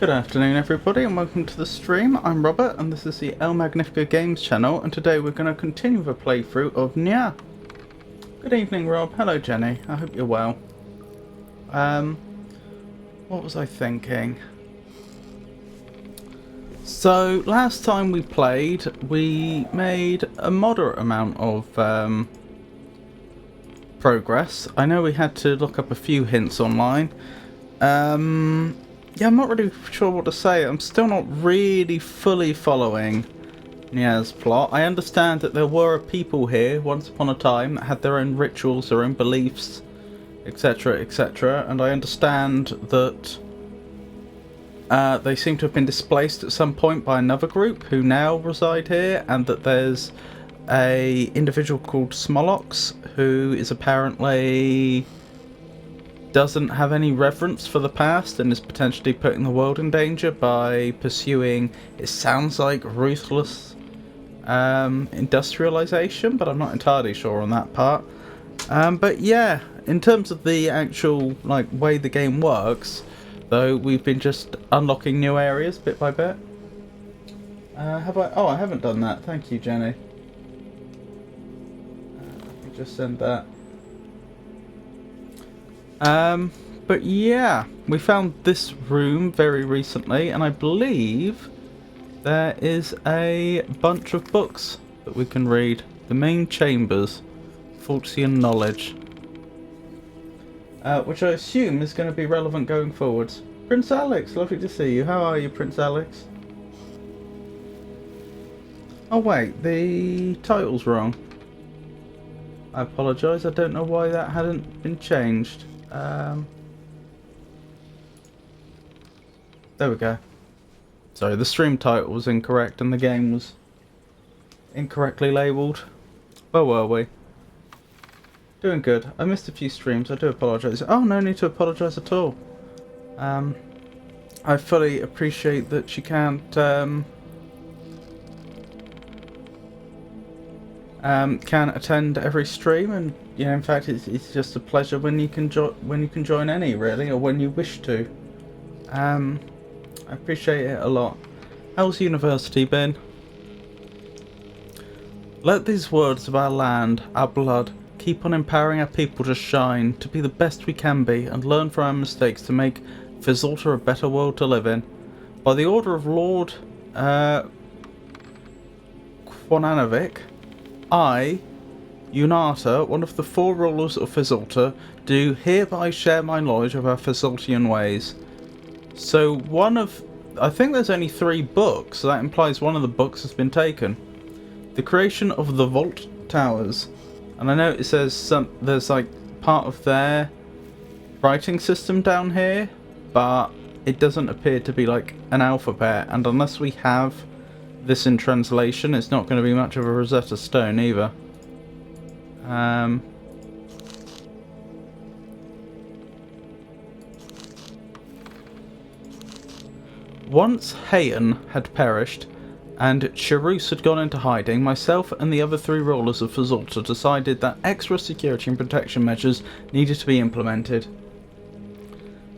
Good afternoon everybody and welcome to the stream. I'm Robert and this is the El Magnifico Games channel, and today we're going to continue the playthrough of Neyyah. Good evening Rob, hello Jenny, I hope you're well. What was I thinking? So last time we played we made a moderate amount of progress. I know we had to look up a few hints online. Yeah, I'm not really sure what to say. I'm still not really fully following Neyyah's plot. I understand that there were people here once upon a time that had their own rituals, their own beliefs, etc, etc, and I understand that they seem to have been displaced at some point by another group who now reside here, and that there's a individual called Smolox who is apparently doesn't have any reverence for the past and is potentially putting the world in danger by pursuing, it sounds like, ruthless industrialization, but I'm not entirely sure on that part. But yeah, in terms of the actual way the game works, though, we've been just unlocking new areas bit by bit. Have I? Oh, I haven't done that. Thank you, Jenny. Let me just send that. But yeah, we found this room very recently, and I believe there is a bunch of books that we can read. The main chambers, Fortean knowledge, which I assume is going to be relevant going forwards. Prince Alex, lovely to see you. How are you, Prince Alex? Oh wait, the title's wrong. I apologise, I don't know why that hadn't been changed. There we go. Sorry, the stream title was incorrect and the game was incorrectly labelled. Where were we? Doing good. I missed a few streams, I do apologise. Oh, no need to apologise at all. I fully appreciate that you can't attend every stream, and you know, in fact, it's just a pleasure when you can join any, really, or when you wish to. I appreciate it a lot. How's university been? Let these words of our land, our blood, keep on empowering our people to shine, to be the best we can be, and learn from our mistakes to make Fizalta a better world to live in. By the order of Lord Quananovic, I, Unata, one of the 4 rulers of Fizalta, do hereby share my knowledge of our Fizaltian ways. So I think there's only 3 books, so that implies one of the books has been taken. The creation of the Vault Towers. And I know it says there's like part of their writing system down here, but it doesn't appear to be like an alphabet, and unless we have this in translation, it's not going to be much of a Rosetta Stone either. Once Hayan had perished and Cherus had gone into hiding, myself and the other 3 rulers of Fizalta decided that extra security and protection measures needed to be implemented.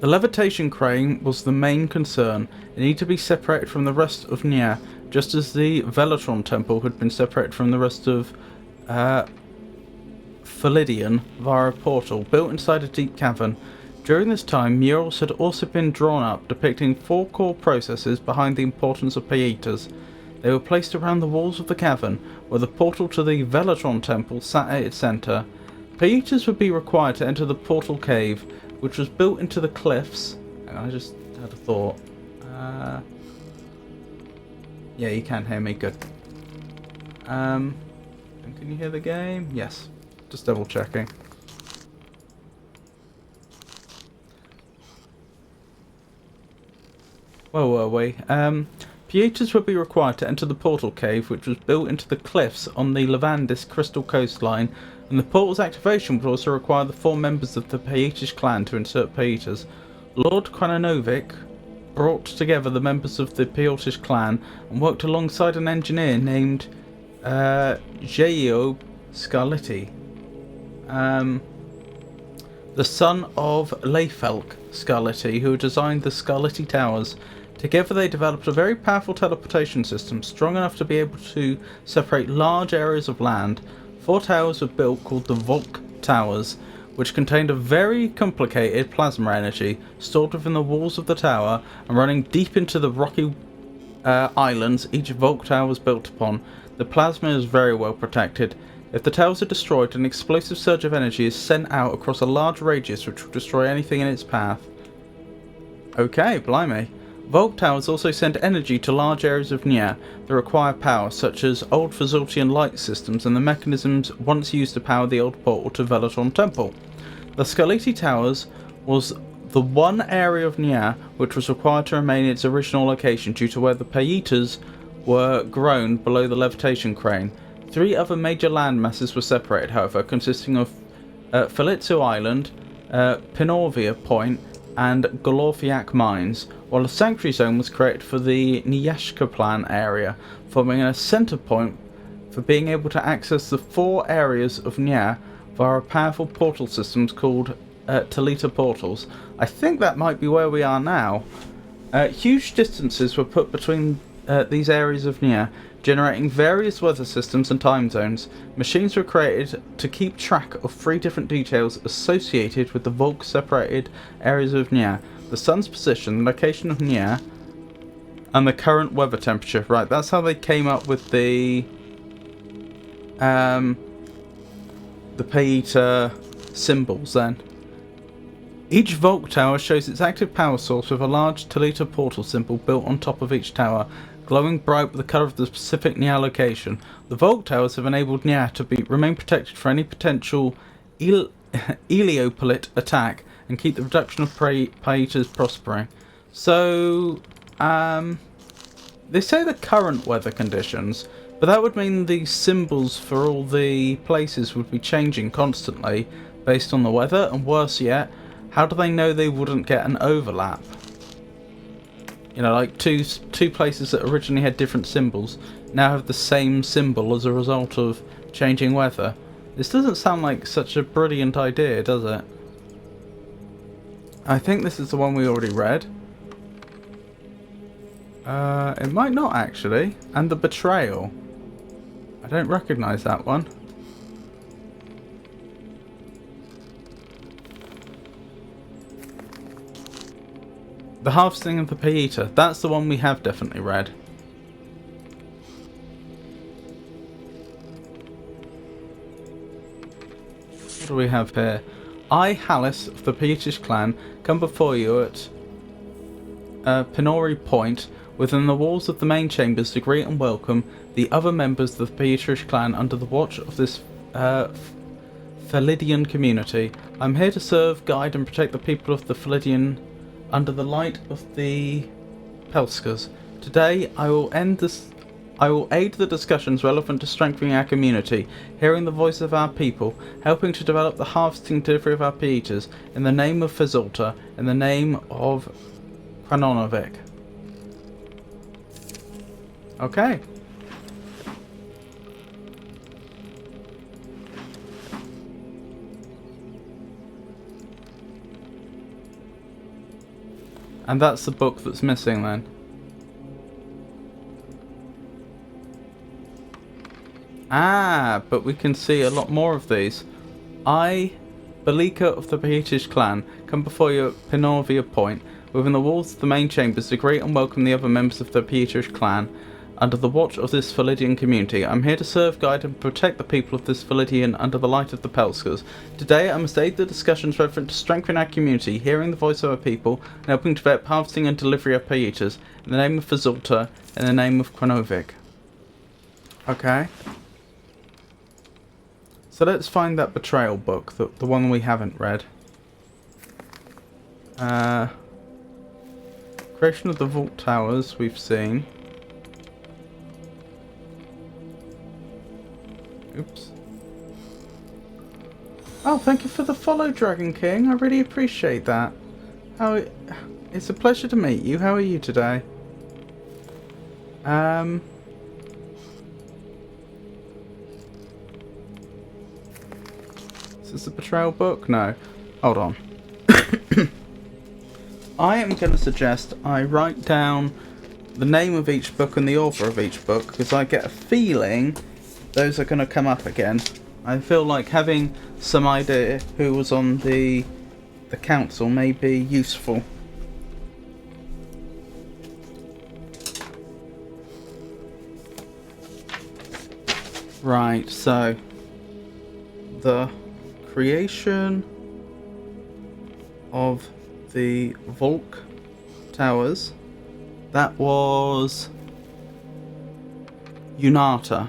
The levitation crane was the main concern. It needed to be separated from the rest of Neyyah, just as the Velatron temple had been separated from the rest of Philidian via a portal built inside a deep cavern. During this time, murals had also been drawn up depicting 4 core processes behind the importance of Pietas. They were placed around the walls of the cavern, where the portal to the Velatron temple sat at its centre. Pietas would be required to enter the portal cave, which was built into the cliffs. Hang on, I just had a thought. Yeah, you can hear me, good. And can you hear the game? Yes. Just double checking. Where were we? Pietas would be required to enter the portal cave, which was built into the cliffs on the Levandis crystal coastline, and the portal's activation would also require the 4 members of the Pietish clan to insert Pietas. Lord Krananovic brought together the members of the Pietish clan and worked alongside an engineer named Jeio Scarlatti, the son of Leifelk Scarlatti, who designed the Scarlatti Towers. Together they developed a very powerful teleportation system, strong enough to be able to separate large areas of land. 4 towers were built called the Volk Towers, which contained a very complicated plasma energy stored within the walls of the tower and running deep into the rocky islands each Volk Tower was built upon. The plasma is very well protected. If the towers are destroyed, an explosive surge of energy is sent out across a large radius which will destroy anything in its path. Okay, blimey. Volk towers also send energy to large areas of Neyyah that require power, such as old Fazultian light systems and the mechanisms once used to power the old portal to Velaton Temple. The Skaliti Towers was the one area of Neyyah which was required to remain in its original location due to where the Paitas were grown below the levitation crane. 3 other major land masses were separated, however, consisting of Falitsu Island, Pinorvia Point, and Golorfiak Mines, while a sanctuary zone was created for the Nyashka Plan area, forming a centre point for being able to access the 4 areas of Neyyah via powerful portal systems called Talita portals. I think that might be where we are now. Huge distances were put between these areas of Neyyah, generating various weather systems and time zones. Machines were created to keep track of 3 different details associated with the Volk separated areas of Neyyah: the sun's position, the location of Neyyah, and the current weather temperature. Right, that's how they came up with the Paita symbols then. Each Volk tower shows its active power source with a large Talita portal symbol built on top of each tower, glowing bright with the colour of the specific Neyyah location. The Volk towers have enabled Neyyah to remain protected for any potential Eliopolite attack and keep the reduction of Paitas prospering. So, they say the current weather conditions, but that would mean the symbols for all the places would be changing constantly based on the weather, and worse yet, how do they know they wouldn't get an overlap? You know, like two places that originally had different symbols now have the same symbol as a result of changing weather. This doesn't sound like such a brilliant idea, does it? I think this is the one we already read. It might not actually. And the betrayal. I don't recognise that one. The harvesting of the Paita. That's the one we have definitely read. What do we have here? I, Hallis of the Paitish clan, come before you at Pinori Point, within the walls of the main chambers, to greet and welcome the other members of the Paitish clan under the watch of this Phalidian community. I'm here to serve, guide and protect the people of the Phalidian under the light of the Pelskers. Today I will aid the discussions relevant to strengthening our community, hearing the voice of our people, helping to develop the harvesting delivery of our Pietas, in the name of Fazulta, in the name of Kranonovic. Okay. And that's the book that's missing then. Ah, but we can see a lot more of these. I, Belika of the Paitish clan, come before you at Pinorvia Point, within the walls of the main chambers, to greet and welcome the other members of the Paitish clan, under the watch of this Phalidian community. I'm here to serve, guide and protect the people of this Phalidian under the light of the Pelskers. Today I must aid the discussions relevant to strengthen our community, hearing the voice of our people, and helping to develop harvesting and delivery of Paitas, in the name of Fazulta, in the name of Kranovic. Okay. So let's find that betrayal book, the one we haven't read. Creation of the Vault Towers we've seen. Oops. Oh, thank you for the follow, Dragon King. I really appreciate that. It's a pleasure to meet you. How are you today? Is this a betrayal book? No. Hold on. I am going to suggest I write down the name of each book and the author of each book, because I get a feeling those are going to come up again. I feel like having some idea who was on the council may be useful. Right, so the creation of the Volk Towers, that was Unata.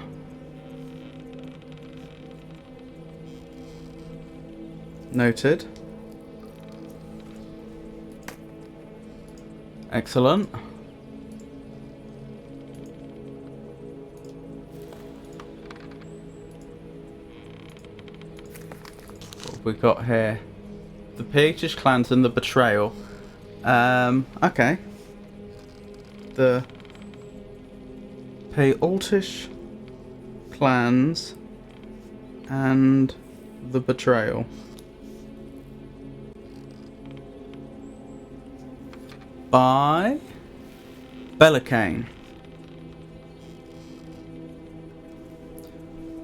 Noted. Excellent. What have we got here? The Pietish clans and the betrayal. Okay. The Pietish clans and the betrayal. By Bellicane.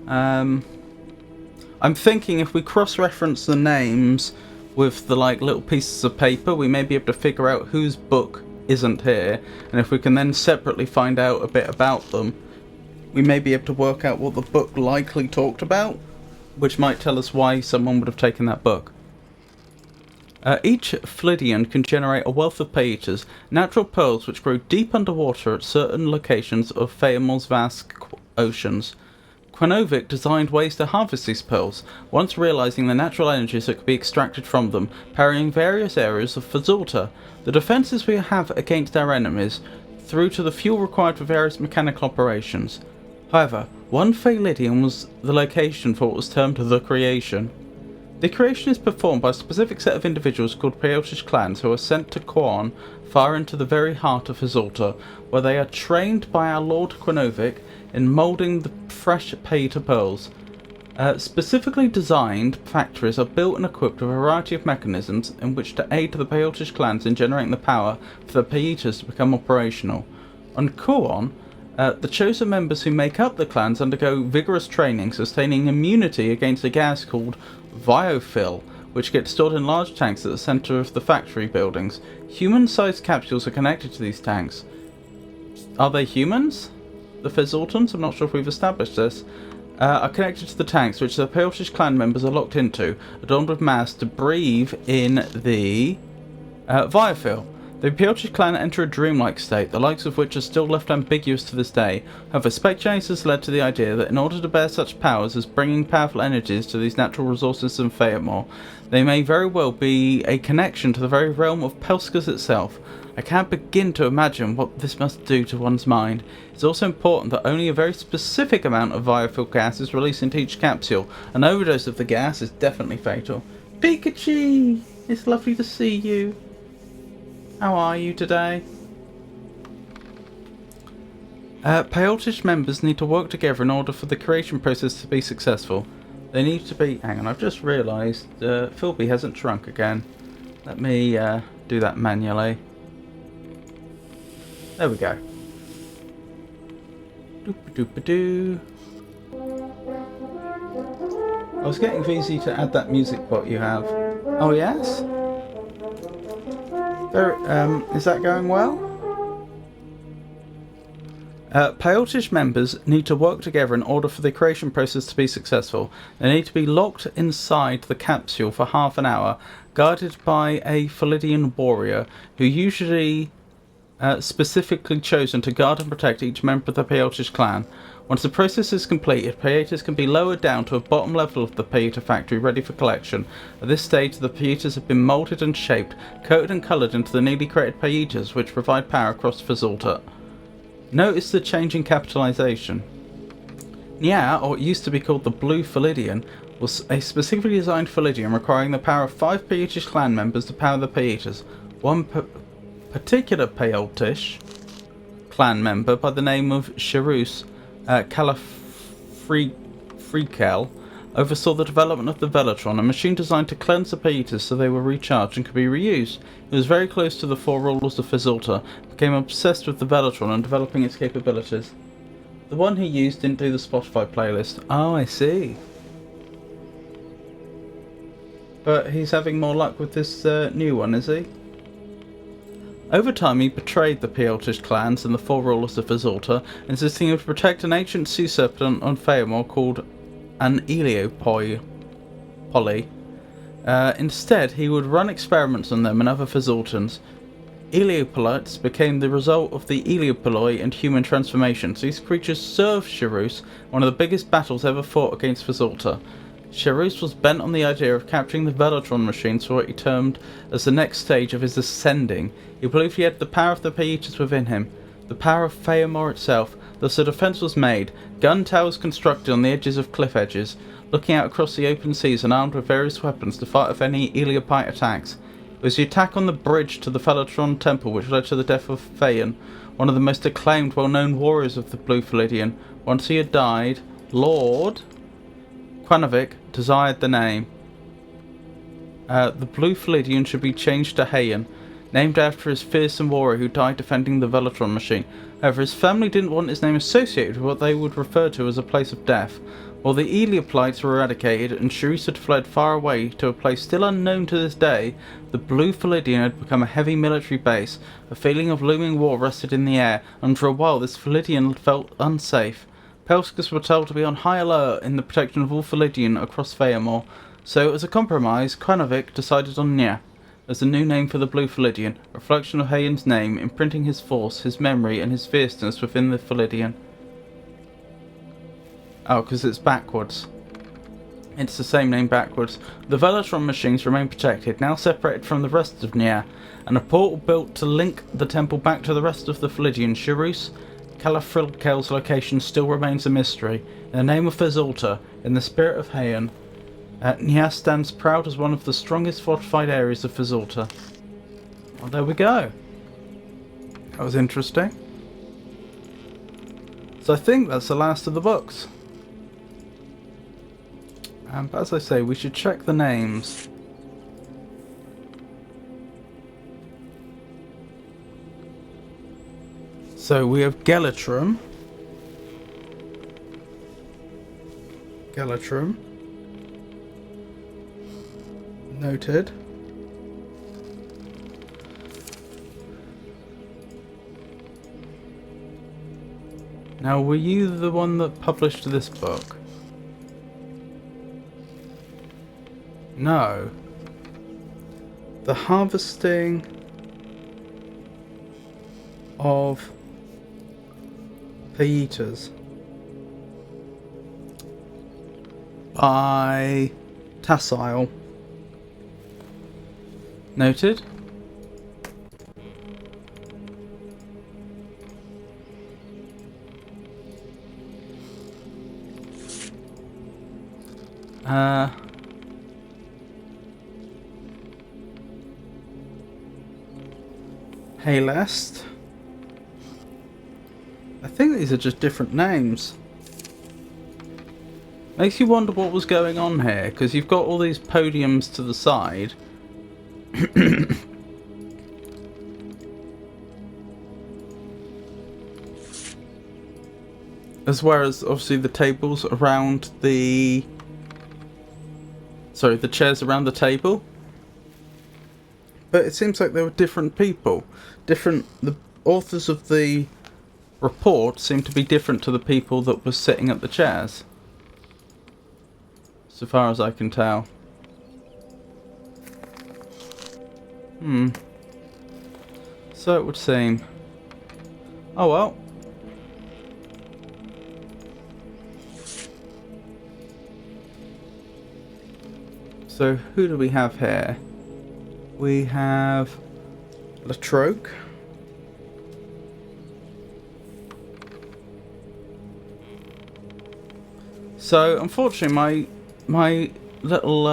I'm thinking if we cross-reference the names with the little pieces of paper, we may be able to figure out whose book isn't here, and if we can then separately find out a bit about them, we may be able to work out what the book likely talked about, which might tell us why someone would have taken that book. Each Phlidian can generate a wealth of Pietas, natural pearls which grow deep underwater at certain locations of Feamor's vast oceans. Quinovic designed ways to harvest these pearls, once realizing the natural energies that could be extracted from them, parrying various areas of Fazulta. The defenses we have against our enemies, through to the fuel required for various mechanical operations. However, one Phalidian was the location for what was termed the Creation. The creation is performed by a specific set of individuals called Pietish clans who are sent to Quan, far into the very heart of Fazulta, where they are trained by our Lord Quinovic in moulding the fresh Pieta pearls. Specifically designed factories are built and equipped with a variety of mechanisms in which to aid the Pietish clans in generating the power for the Pietas to become operational. On Kuon, the chosen members who make up the clans undergo vigorous training, sustaining immunity against a gas called Viophil, which gets stored in large tanks at the centre of the factory buildings. Human-sized capsules are connected to these tanks. Are they humans? The Fazultans? I'm not sure if we've established this. Are connected to the tanks, which the Pietish clan members are locked into, adorned with masks to breathe in the Viophil. The Pietish clan enter a dreamlike state, the likes of which are still left ambiguous to this day. However, speculators led to the idea that in order to bear such powers as bringing powerful energies to these natural resources in Feamor, they may very well be a connection to the very realm of Pelskas itself. I can't begin to imagine what this must do to one's mind. It's also important that only a very specific amount of Viophil gas is released into each capsule. An overdose of the gas is definitely fatal. Pikachu! It's lovely to see you. How are you today? Pietish members need to work together in order for the creation process to be successful. They need to be... Hang on, I've just realised Philby hasn't shrunk again. Let me do that manually. There we go. Doop-a-doop-a-doo. I was getting VZ to add that music bot you have. Oh yes? Is that going well? Pietish members need to work together in order for the creation process to be successful. They need to be locked inside the capsule for half an hour, guarded by a Phalidian warrior, who usually specifically chosen to guard and protect each member of the Pietish clan. Once the process is completed, Pietas can be lowered down to a bottom level of the Pieta factory ready for collection. At this stage, the Pietas have been moulded and shaped, coated and coloured into the newly created Pietas, which provide power across Fazulta. Notice the change in capitalisation. Neyyah, or it used to be called the Blue Phalidian, was a specifically designed Phalidian requiring the power of 5 Pietish clan members to power the Pietas. One particular Pietish clan member by the name of Sharus Calafrikel oversaw the development of the Velatron, a machine designed to cleanse the Paitas so they were recharged and could be reused. He was very close to the four rulers of Fazulta, became obsessed with the Velatron and developing its capabilities. The one he used didn't do the Spotify playlist. Oh, I see. But he's having more luck with this new one, is he? Over time, he betrayed the Pieltish clans and the four rulers of Fazulta, insisting he would protect an ancient sea serpent on Feamor called an Eliopoly. Instead, he would run experiments on them and other Fazultans. Eliopolites became the result of the Eliopoloi and human transformations. These creatures served Cherus, one of the biggest battles ever fought against Fazulta. Cherus was bent on the idea of capturing the Velatron machines for what he termed as the next stage of his ascending. He believed he had the power of the Paitas within him, the power of Feamor itself. Thus a defence was made, gun towers constructed on the edges of cliff edges, looking out across the open seas and armed with various weapons to fight off any Eliopite attacks. It was the attack on the bridge to the Velatron temple which led to the death of Phaon, one of the most acclaimed, well-known warriors of the Blue Philidian. Once he had died, Lord Quanavik desired the name. The Blue Philidian should be changed to Hayan, named after his fearsome warrior who died defending the Velatron machine. However, his family didn't want his name associated with what they would refer to as a place of death. While the Eliopolites were eradicated and Cherus had fled far away to a place still unknown to this day, the Blue Philidian had become a heavy military base. A feeling of looming war rested in the air, and for a while this Philidian felt unsafe. Pelskis were told to be on high alert in the protection of all Philidian across Feamor, so as a compromise, Quanavik decided on Neyyah as the new name for the Blue Philidian, a reflection of Hayan's name, imprinting his force, his memory, and his fierceness within the Philidian. Oh, because it's backwards. It's the same name backwards. The Velatron machines remain protected, now separated from the rest of Neyyah, and a portal built to link the temple back to the rest of the Philidian. Cherus Calafrilkel's location still remains a mystery. In the name of Fazulta, in the spirit of Hayan, Neyyah stands proud as one of the strongest fortified areas of Fazulta. Well, there we go. That was interesting. So I think that's the last of the books. But as I say, we should check the names. So we have Gelatrum. Noted. Now, were you the one that published this book? No. The Harvesting of Paitas by Tassile. Noted. Haylest. I think these are just different names. Makes you wonder what was going on here, because you've got all these podiums to the side. As well as obviously the tables around the... Sorry, the chairs around the table. But it seems like there were different people. The authors of the report seem to be different to the people that were sitting at the chairs. So far as I can tell. So it would seem. Oh well. So who do we have here? We have Latroke. So unfortunately my little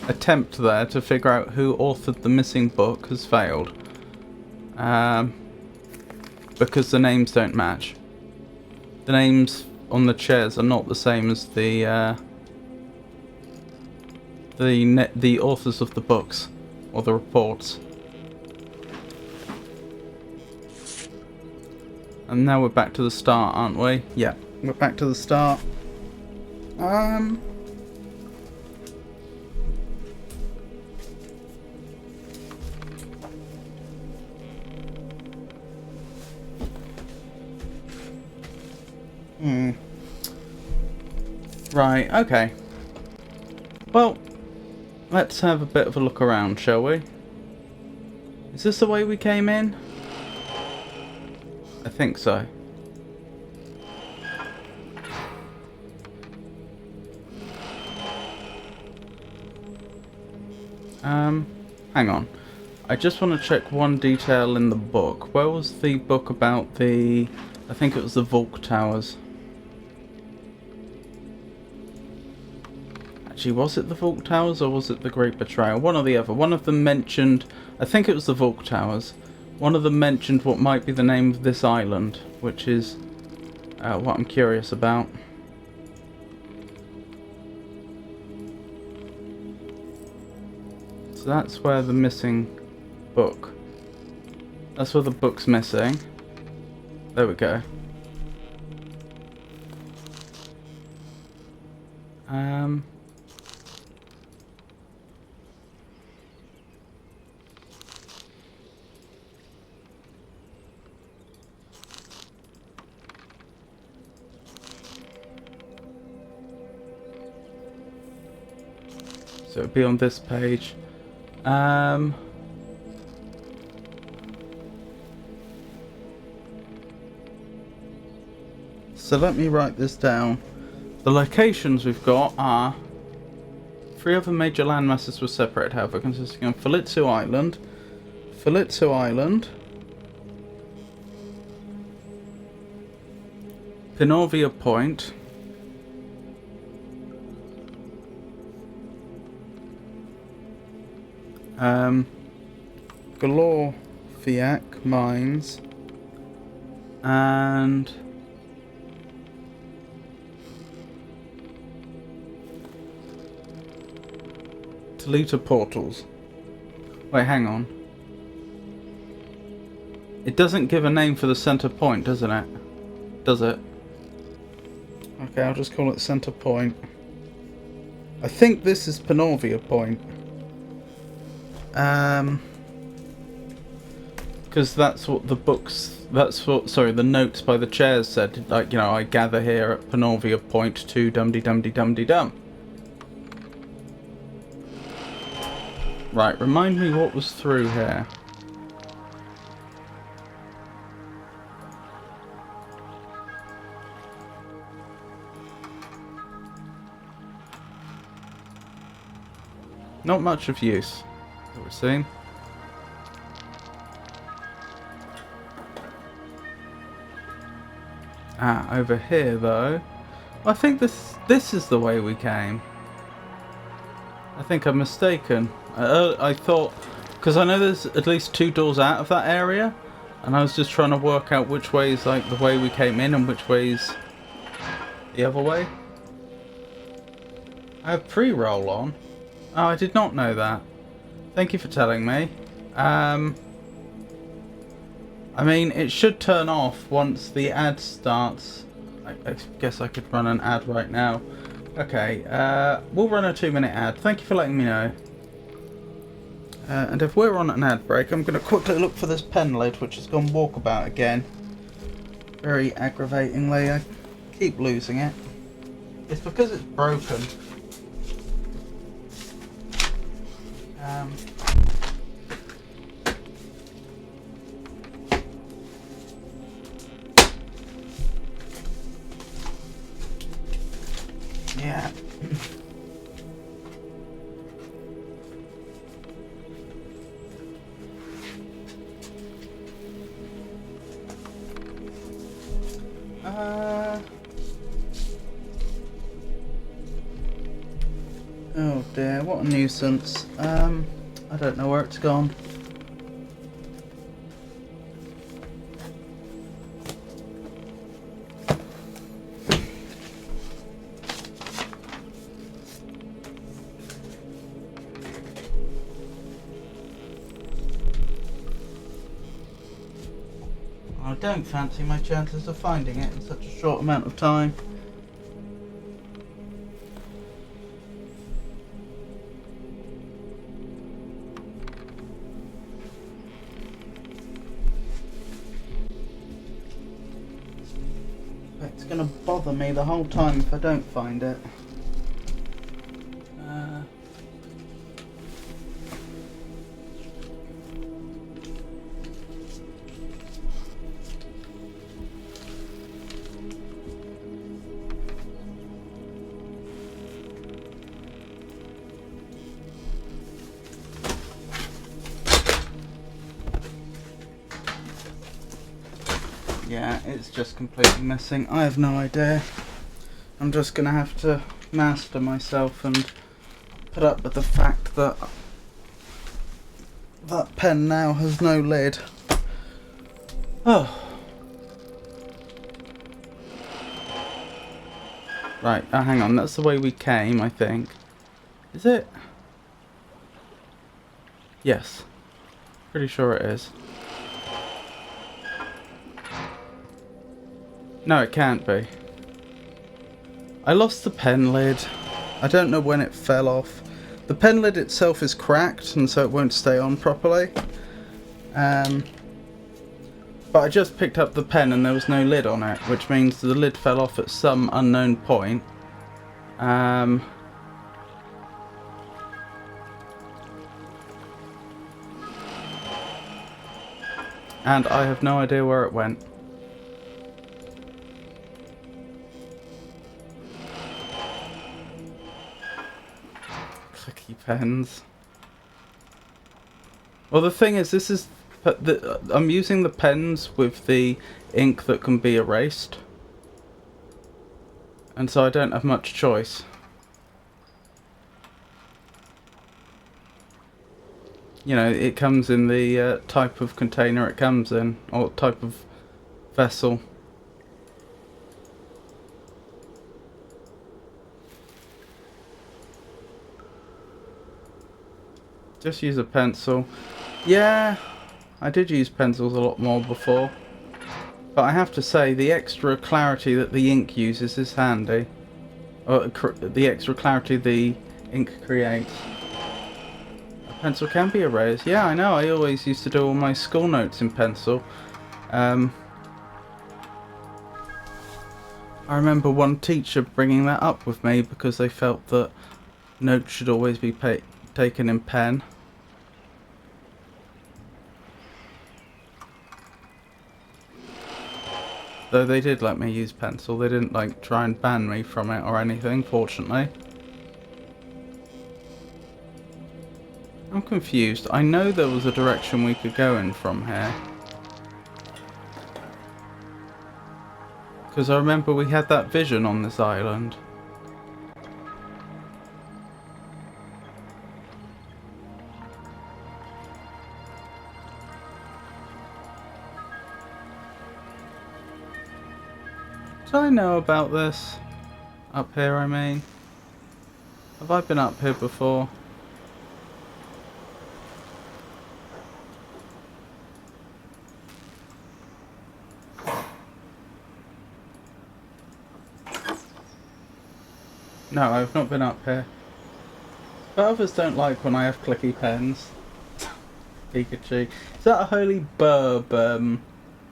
attempt there to figure out who authored the missing book has failed. Because the names don't match. The names on the chairs are not the same as the the authors of the books or the reports. And now we're back to the start, aren't we? Yeah, we're back to the start. Right, okay. Well, let's have a bit of a look around, shall we? Is this the way we came in? I think so. Hang on. I just want to check one detail in the book. Where was the book about the... I think it was the Volk Towers. Actually, was it the Volk Towers or was it the Great Betrayal? One or the other. One of them mentioned... I think it was the Volk Towers. One of them mentioned what might be the name of this island, which is what I'm curious about. So that's where the missing book. That's where the book's missing. There we go. So it'll be on this page. So let me write this down. The locations we've got are... 3 other major landmasses were separated, however, consisting of Falitsu Island, Pinorvia Point, Galorfiak Mines, and Toledo Portals. Wait, hang on. It doesn't give a name for the center point, doesn't it? Does it? Okay, I'll just call it center point. I think this is Pinorvia Point. Because that's what the books... That's what... Sorry, the notes by the chairs said. Like, you know, I gather here at Pinorvia Point to dum-de-dum-de-dum-de-dum. Right, remind me what was through here. Not much of use, that we're seeing. Ah, over here though. I think this is the way we came. I think I'm mistaken. I thought, because I know there's at least 2 doors out of that area, and I was just trying to work out which way is like the way we came in and which way's the other way. I have pre-roll on. Oh, I did not know that. Thank you for telling me. I mean, it should turn off once the ad starts. I guess I could run an ad right now. Okay, we'll run a 2-minute ad. Thank you for letting me know. And if we're on an ad break, I'm going to quickly look for this pen lid, which has gone walkabout again. Very aggravatingly, I keep losing it. It's because it's broken. Yeah. Oh dear, what a nuisance. I don't know where it's gone. I don't fancy my chances of finding it in such a short amount of time. It's going to bother me the whole time if I don't find it. Yeah, it's just completely missing. I have no idea. I'm just going to have to master myself and put up with the fact that that pen now has no lid. Oh. Right, hang on, that's the way we came, I think. Is it? Yes. Pretty sure it is. No, it can't be. I lost the pen lid. I don't know when it fell off. The pen lid itself is cracked, and so it won't stay on properly. But I just picked up the pen and there was no lid on it, which means the lid fell off at some unknown point. And I have no idea where it went. Clicky pens. Well, the thing is, this is I'm using the pens with the ink that can be erased, and so I don't have much choice. You know, it comes in the type of container it comes in, or type of vessel. Just use a pencil. Yeah, I did use pencils a lot more before. But I have to say, the extra clarity that the ink uses is handy. Or the extra clarity the ink creates. A pencil can be erased. Yeah, I know, I always used to do all my school notes in pencil. I remember one teacher bringing that up with me because they felt that notes should always be taken in pen. Though they did let me use pencil, they didn't like try and ban me from it or anything, fortunately. I'm confused. I know there was a direction we could go in from here. Because I remember we had that vision on this island. Did I know about this? Up here, I mean. Have I been up here before? No, I've not been up here. But others don't like when I have clicky pens. Pikachu. Is that a holy burb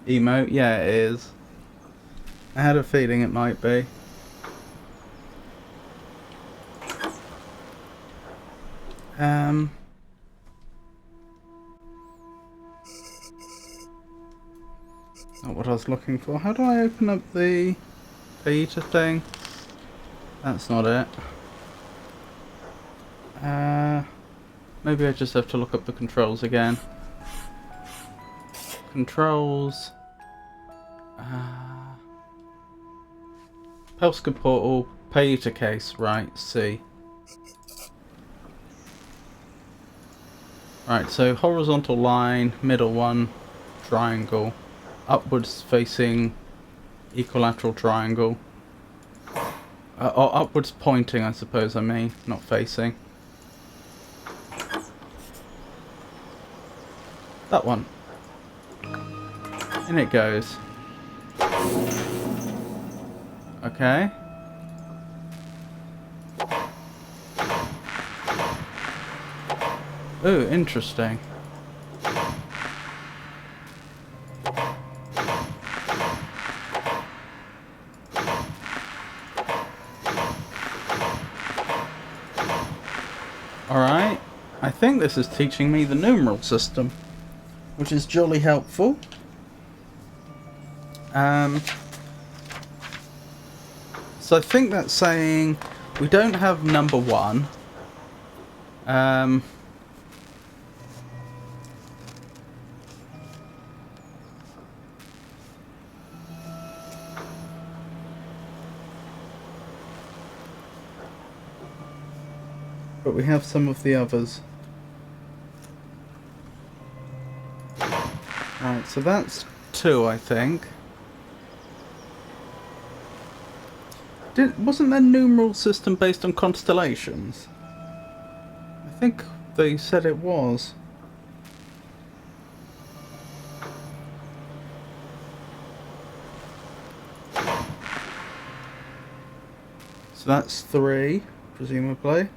emote? Yeah, it is. I had a feeling it might be. Not what I was looking for. How do I open up the beta thing? That's not it. Maybe I just have to look up the controls again. Controls. Pelska portal, beta case, right, C. Right, so horizontal line, middle one, triangle, upwards facing equilateral triangle. Or upwards pointing, I suppose I mean, not facing. That one. In it goes. Okay. Ooh, interesting. Alright. I think this is teaching me the numeral system, which is jolly helpful. So I think that's saying we don't have number 1. But we have some of the others. Right, so that's 2, I think. Wasn't their numeral system based on constellations? I think they said it was. So that's 3, presumably.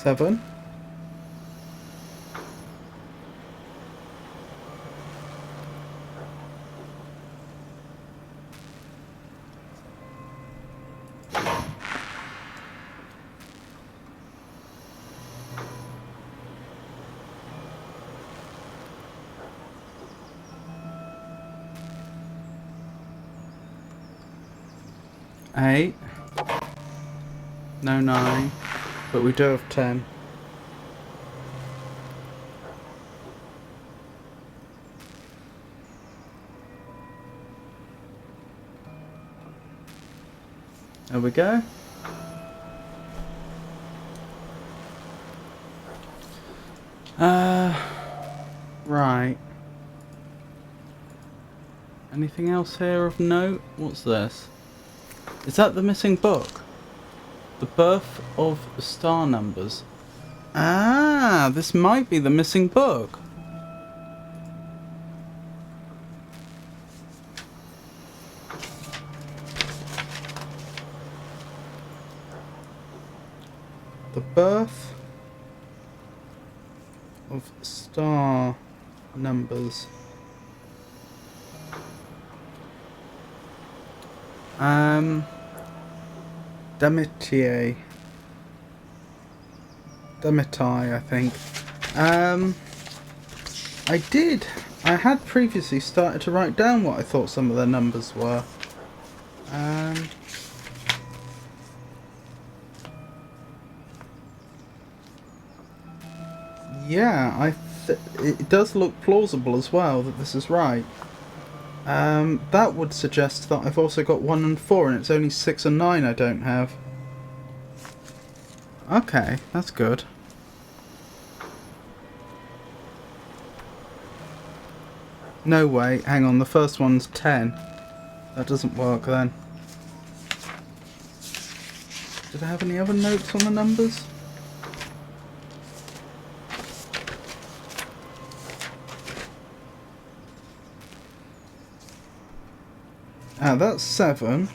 Seven. Eight. No 9. But we do have 10. There we go. Right. Anything else here of note? What's this? Is that the missing book? The Birth of Star Numbers. Ah, this might be the missing book. The Birth of Star Numbers. Damitai, I think. I had previously started to write down what I thought some of the numbers were. Yeah, it does look plausible as well that this is right. That would suggest that I've also got 1 and 4 and it's only 6 and 9 I don't have. Okay, that's good. No way, hang on, the first one's 10. That doesn't work then. Did I have any other notes on the numbers? Ah, that's 7.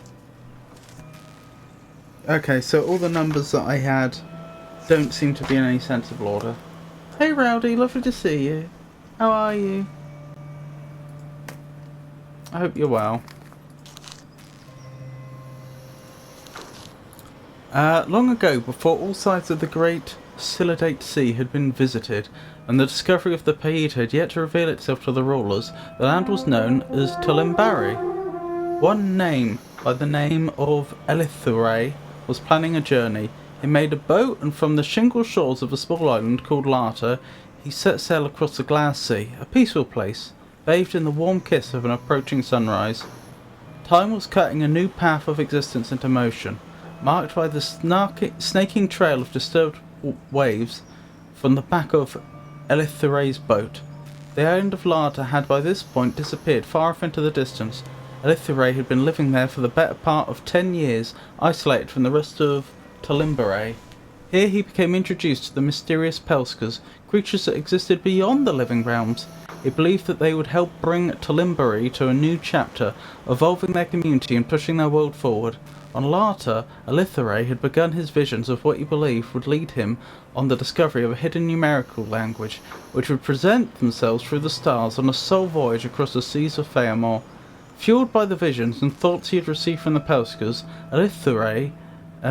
Okay, so all the numbers that I had don't seem to be in any sensible order. Hey Rowdy, lovely to see you. How are you? I hope you're well. Long ago, before all sides of the great Silidate Sea had been visited, and the discovery of the Paid had yet to reveal itself to the rulers, the land was known as Tulimbari. One name, by the name of Elithure, was planning a journey. He made a boat, and from the shingle shores of a small island called Lata, he set sail across the glass sea, a peaceful place, bathed in the warm kiss of an approaching sunrise. Time was cutting a new path of existence into motion, marked by the snaking trail of disturbed waves from the back of Elithiray's boat. The island of Larta had by this point disappeared far off into the distance. Elithiray had been living there for the better part of 10 years, isolated from the rest of Talimbaray. Here he became introduced to the mysterious Pelskers, creatures that existed beyond the living realms. He believed that they would help bring Talimbaray to a new chapter, evolving their community and pushing their world forward. On Larta, Elithiray had begun his visions of what he believed would lead him on the discovery of a hidden numerical language, which would present themselves through the stars on a soul voyage across the seas of Feamor. Fueled by the visions and thoughts he had received from the Pelskers, Elithiray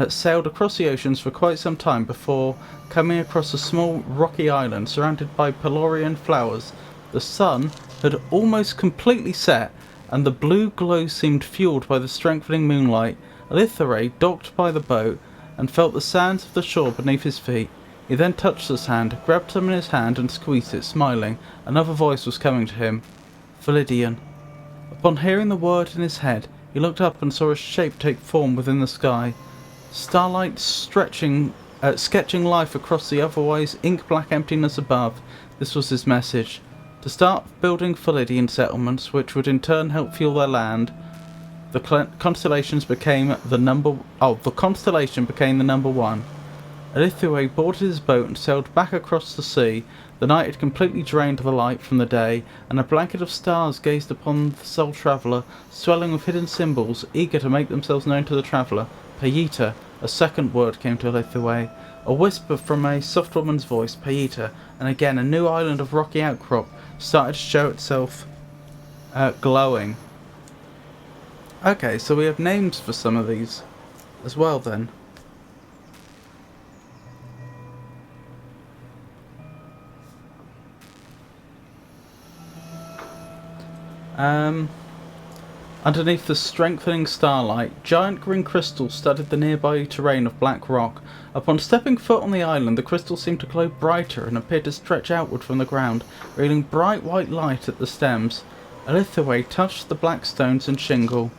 sailed across the oceans for quite some time before coming across a small rocky island surrounded by Pelorian flowers. The sun had almost completely set, and the blue glow seemed fueled by the strengthening moonlight. Elithiray docked by the boat and felt the sands of the shore beneath his feet. He then touched the sand, grabbed some in his hand and squeezed it, smiling. Another voice was coming to him. Validian. Upon hearing the word in his head, he looked up and saw a shape take form within the sky. Starlight sketching life across the otherwise ink-black emptiness above. This was his message. To start building Validian settlements, which would in turn help fuel their land. The constellation became the number one. Elithiray boarded his boat and sailed back across the sea. The night had completely drained the light from the day, and a blanket of stars gazed upon the soul traveller, swelling with hidden symbols, eager to make themselves known to the traveller. Payita, a second word came to Elithiray. A whisper from a soft woman's voice, Payita, and again a new island of rocky outcrop started to show itself glowing. Okay, so we have names for some of these as well then. Underneath the strengthening starlight, giant green crystals studded the nearby terrain of black rock. Upon stepping foot on the island, the crystals seemed to glow brighter and appeared to stretch outward from the ground, revealing bright white light at the stems. Elithiray touched the black stones and shingle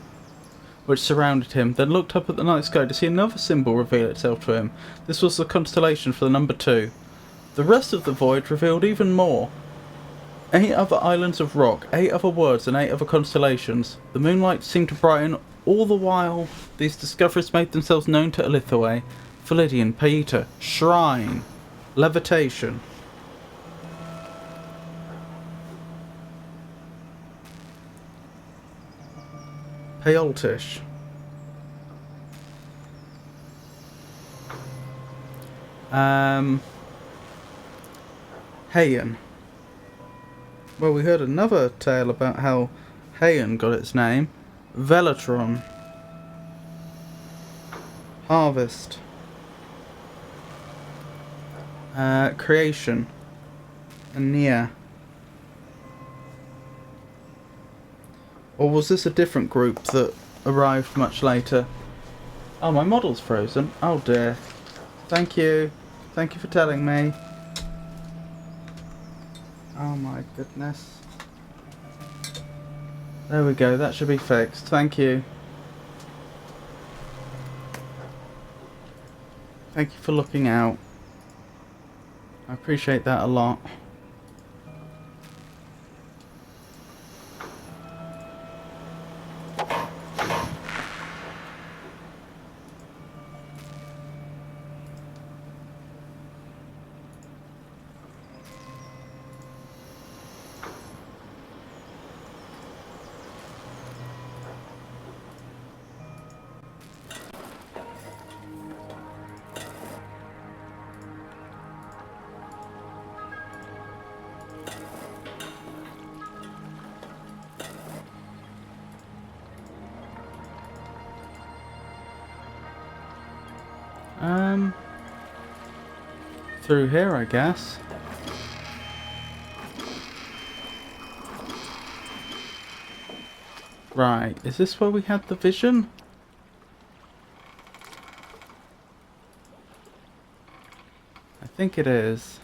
which surrounded him, then looked up at the night sky to see another symbol reveal itself to him. This was the constellation for the number 2. The rest of the void revealed even more. 8 other islands of rock, 8 other words and 8 other constellations. The moonlight seemed to brighten all the while these discoveries made themselves known to Elithiray. Validian, Payita, Shrine, Levitation. Payoltish. Hayan. Well, we heard another tale about how Hayan got its name. Velatron. Harvest. Creation. And Neyyah. Or was this a different group that arrived much later? Oh, my model's frozen. Oh dear. Thank you. Thank you for telling me. Oh my goodness. There we go, that should be fixed. Thank you. Thank you for looking out. I appreciate that a lot. Through here, I guess. Right, is this where we had the vision? I think it is.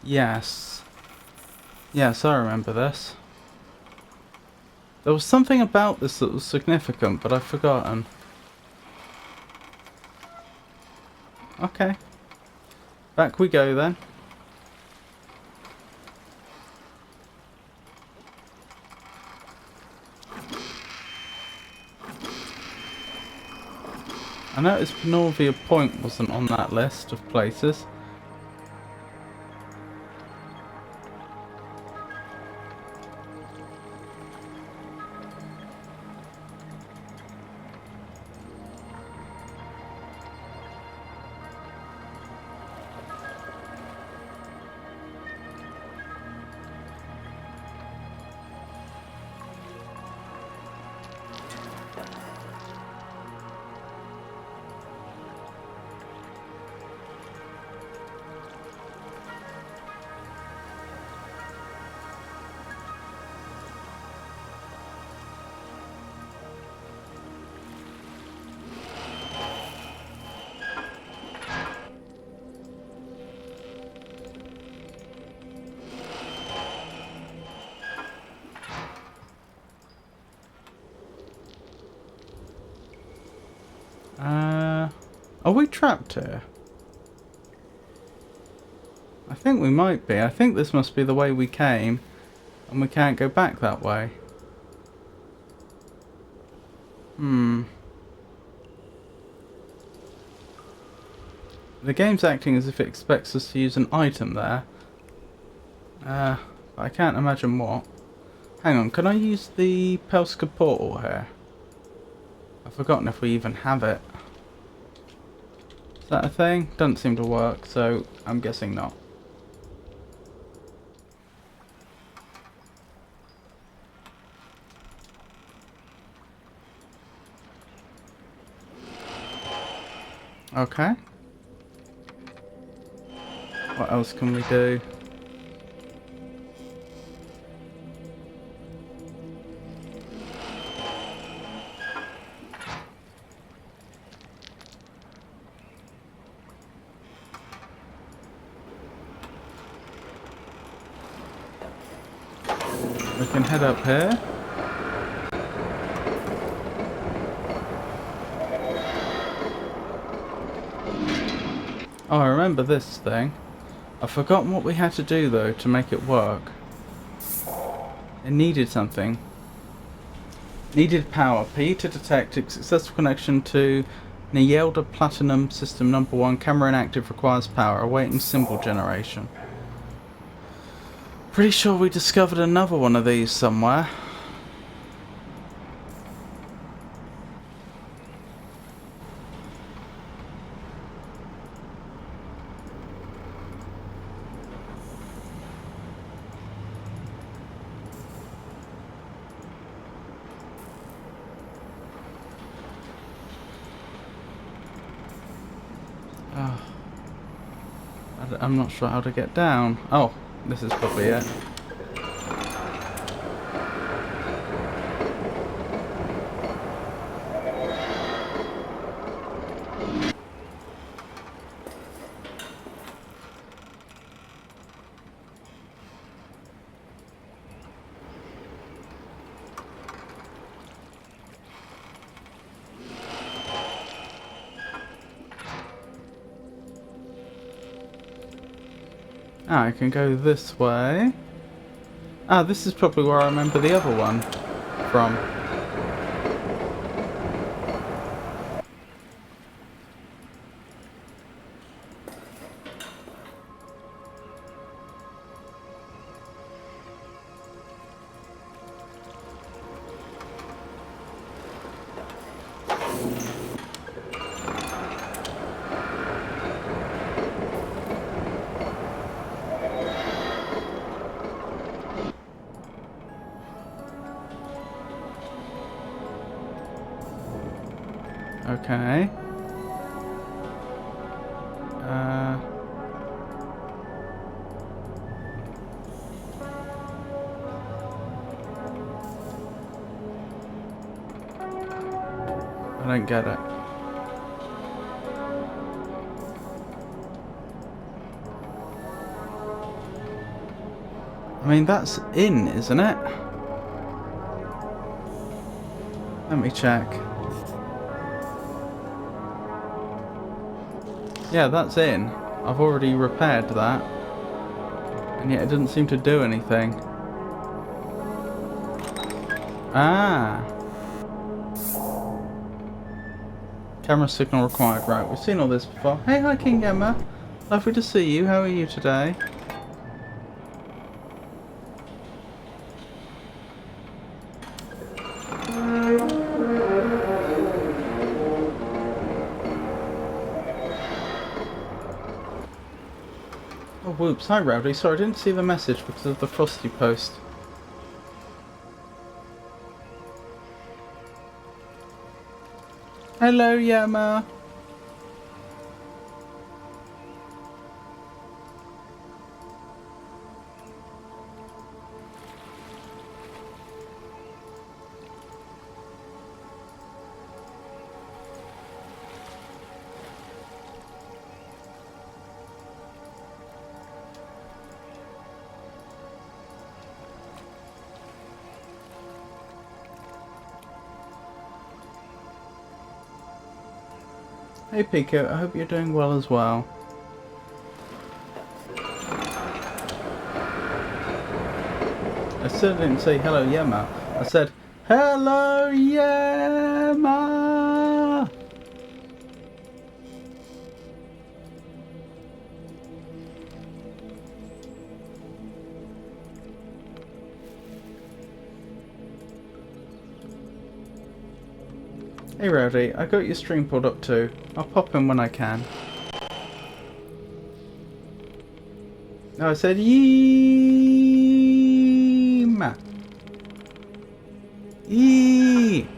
Yes. Yes, I remember this. There was something about this that was significant, but I've forgotten. Okay. Back we go then. I noticed Penorvia Point wasn't on that list of places. Are we trapped here? I think we might be. I think this must be the way we came, and we can't go back that way. The game's acting as if it expects us to use an item there. I can't imagine what. Hang on, can I use the Pelska portal here? I've forgotten if we even have it. Is that a thing? Doesn't seem to work, so I'm guessing not. Okay. What else can we do? We can head up here. Oh, I remember this thing. I've forgotten what we had to do though to make it work. It needed something. Needed power. P to detect a successful connection to Neyyah Platinum System Number 1. Camera inactive, requires power. Awaiting symbol generation. Pretty sure we discovered another one of these somewhere. I'm not sure how to get down. Oh, this is probably it. Ah, I can go this way. Ah, this is probably where I remember the other one from. Okay. I don't get it. I mean, that's in, isn't it? Let me check. Yeah, that's in. I've already repaired that. And yet it didn't seem to do anything. Ah. Camera signal required. Right, we've seen all this before. Hey, hi King Gemma. Lovely to see you. How are you today? Oh, whoops. Hi, Rowdy. Sorry, I didn't see the message because of the frosty post. Hello, Yama. Hey Pico, I hope you're doing well as well. I still didn't say hello Yama. I said hello Yama. Hey Rowdy, I got your stream pulled up too. I'll pop in when I can. No, I said Yeema. Yee.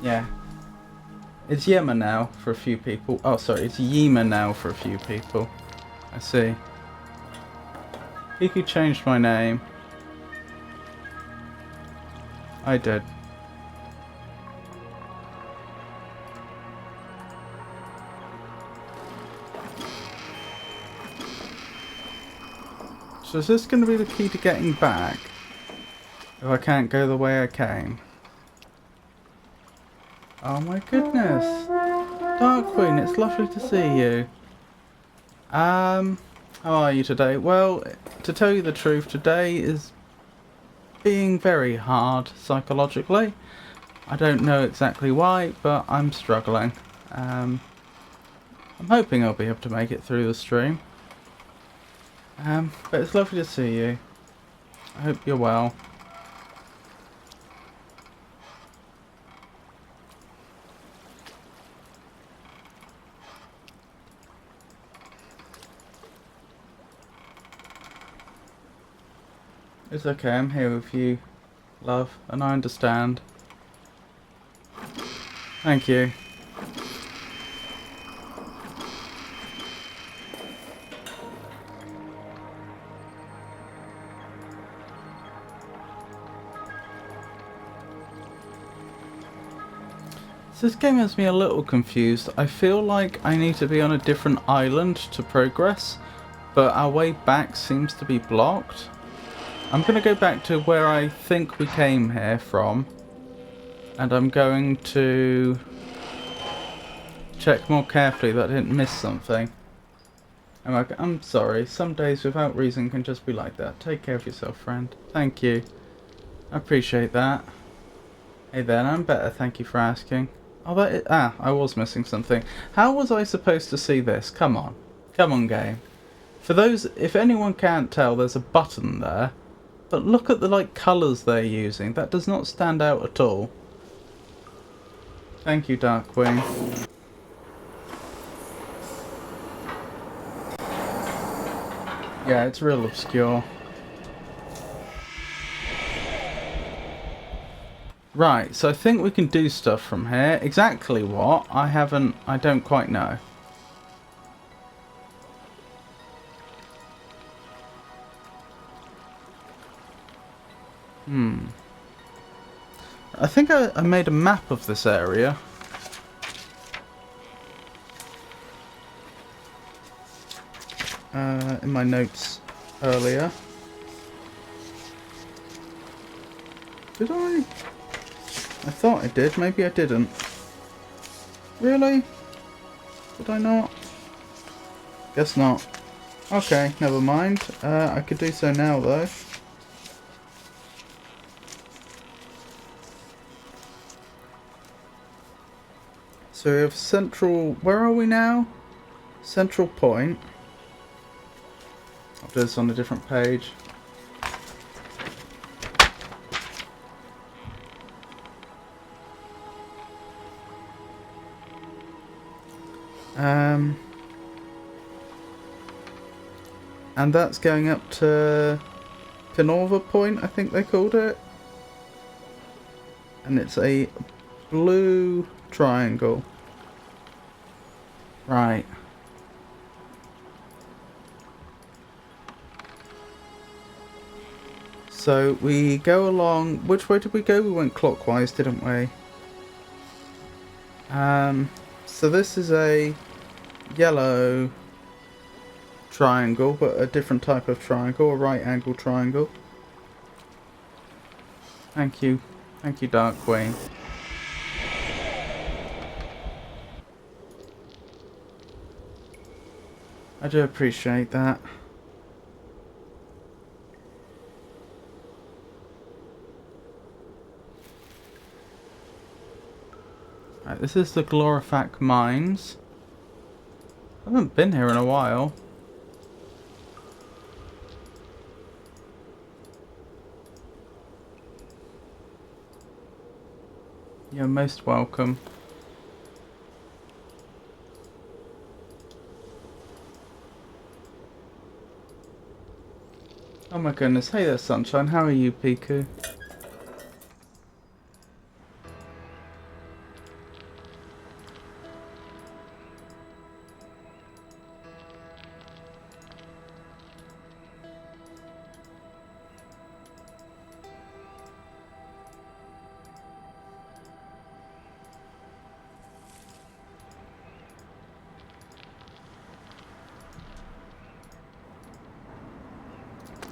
Yeah. It's Yema now for a few people. Oh, sorry, it's Yema now for a few people. I see. Piku changed my name. I did. So is this going to be the key to getting back? If I can't go the way I came? Oh my goodness. Dark Queen, it's lovely to see you. How are you today? Well, to tell you the truth, today is being very hard psychologically. I don't know exactly why, but I'm struggling. I'm hoping I'll be able to make it through the stream. But it's lovely to see you. I hope you're well. It's okay, I'm here with you, love, and I understand. Thank you. So this game has me a little confused. I feel like I need to be on a different island to progress, but our way back seems to be blocked. I'm going to go back to where I think we came here from, and I'm going to check more carefully that I didn't miss something. I'm sorry, some days without reason can just be like that. Take care of yourself, friend. Thank you. I appreciate that. Hey then, I'm better, thank you for asking. Oh, I was missing something. How was I supposed to see this? Come on. Come on, game. For those, if anyone can't tell, there's a button there. But look at the, colours they're using. That does not stand out at all. Thank you, Darkwing. Yeah, it's real obscure. Right, so I think we can do stuff from here. Exactly what? I don't quite know. I think I made a map of this area. in my notes earlier. Did I? I thought I did. Maybe I didn't. Really? Did I not? Guess not. Okay, never mind. I could do so now, though. So we have central... Where are we now? Central Point. I'll do this on a different page. And that's going up to Pinova Point, I think they called it. And it's a blue triangle. Right. So we go along... Which way did we go? We went clockwise, didn't we? So this is a yellow triangle, but a different type of triangle, a right angle triangle. Thank you. Thank you, Dark Queen. I do appreciate that. Right, this is the Glorifac Mines. I haven't been here in a while. You're most welcome. Oh my goodness, hey there Sunshine, how are you, Piku?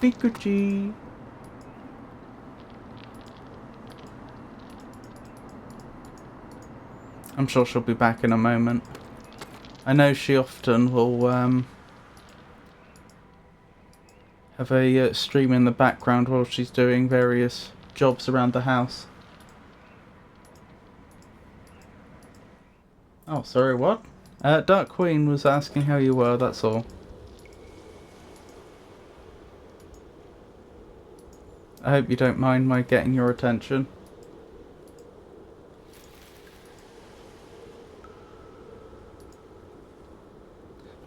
Pikachu. I'm sure she'll be back in a moment. I know she often will have a stream in the background while she's doing various jobs around the house. Oh, sorry, what? Dark Queen was asking how you were, that's all. I hope you don't mind my getting your attention.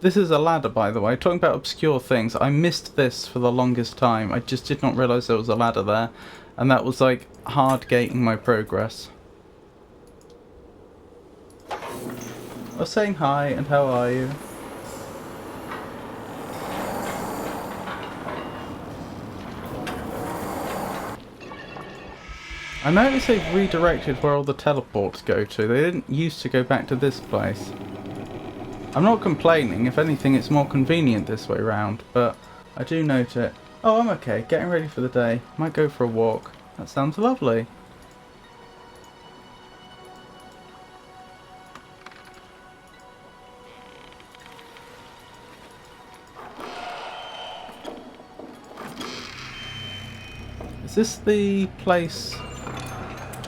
This is a ladder, by the way. Talking about obscure things, I missed this for the longest time. I just did not realise there was a ladder there. And that was like hard gating my progress. I was saying hi and how are you? I noticed they've redirected where all the teleports go to. They didn't used to go back to this place. I'm not complaining. If anything, it's more convenient this way round. But I do note it. Oh, I'm okay. Getting ready for the day. Might go for a walk. That sounds lovely. Is this the place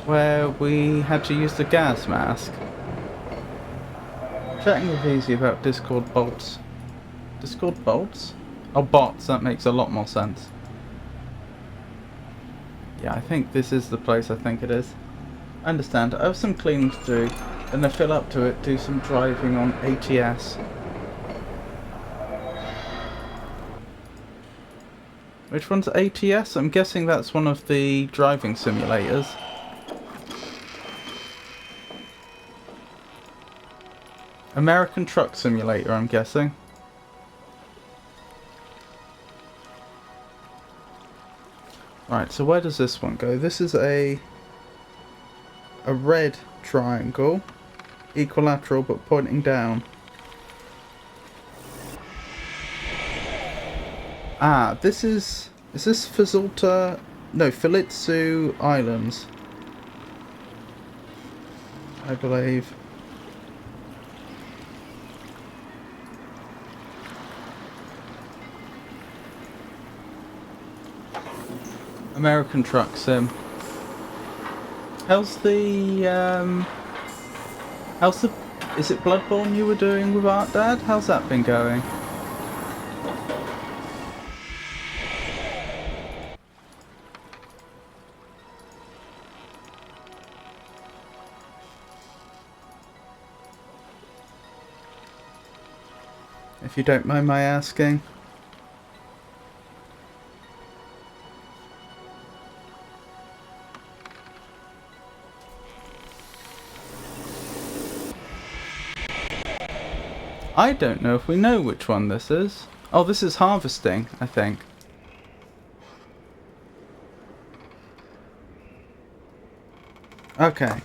where we had to use the gas mask? Chatting with Easy about Discord bots. Discord bots? Oh, bots, that makes a lot more sense. Yeah, I think this is the place, I think it is. I understand. I have some cleaning to do, then I fill up to it, do some driving on ATS. Which one's ATS? I'm guessing that's one of the driving simulators. American Truck Simulator, I'm guessing. Right, so where does this one go? This is a red triangle, equilateral but pointing down. Ah, this is... Is this Fazulta... No, Filitsu Islands. I believe. American Truck Sim. How's the, How's the... Is it Bloodborne you were doing with Art Dad? How's that been going? If you don't mind my asking. I don't know if we know which one this is. Oh, this is harvesting, I think. Okay.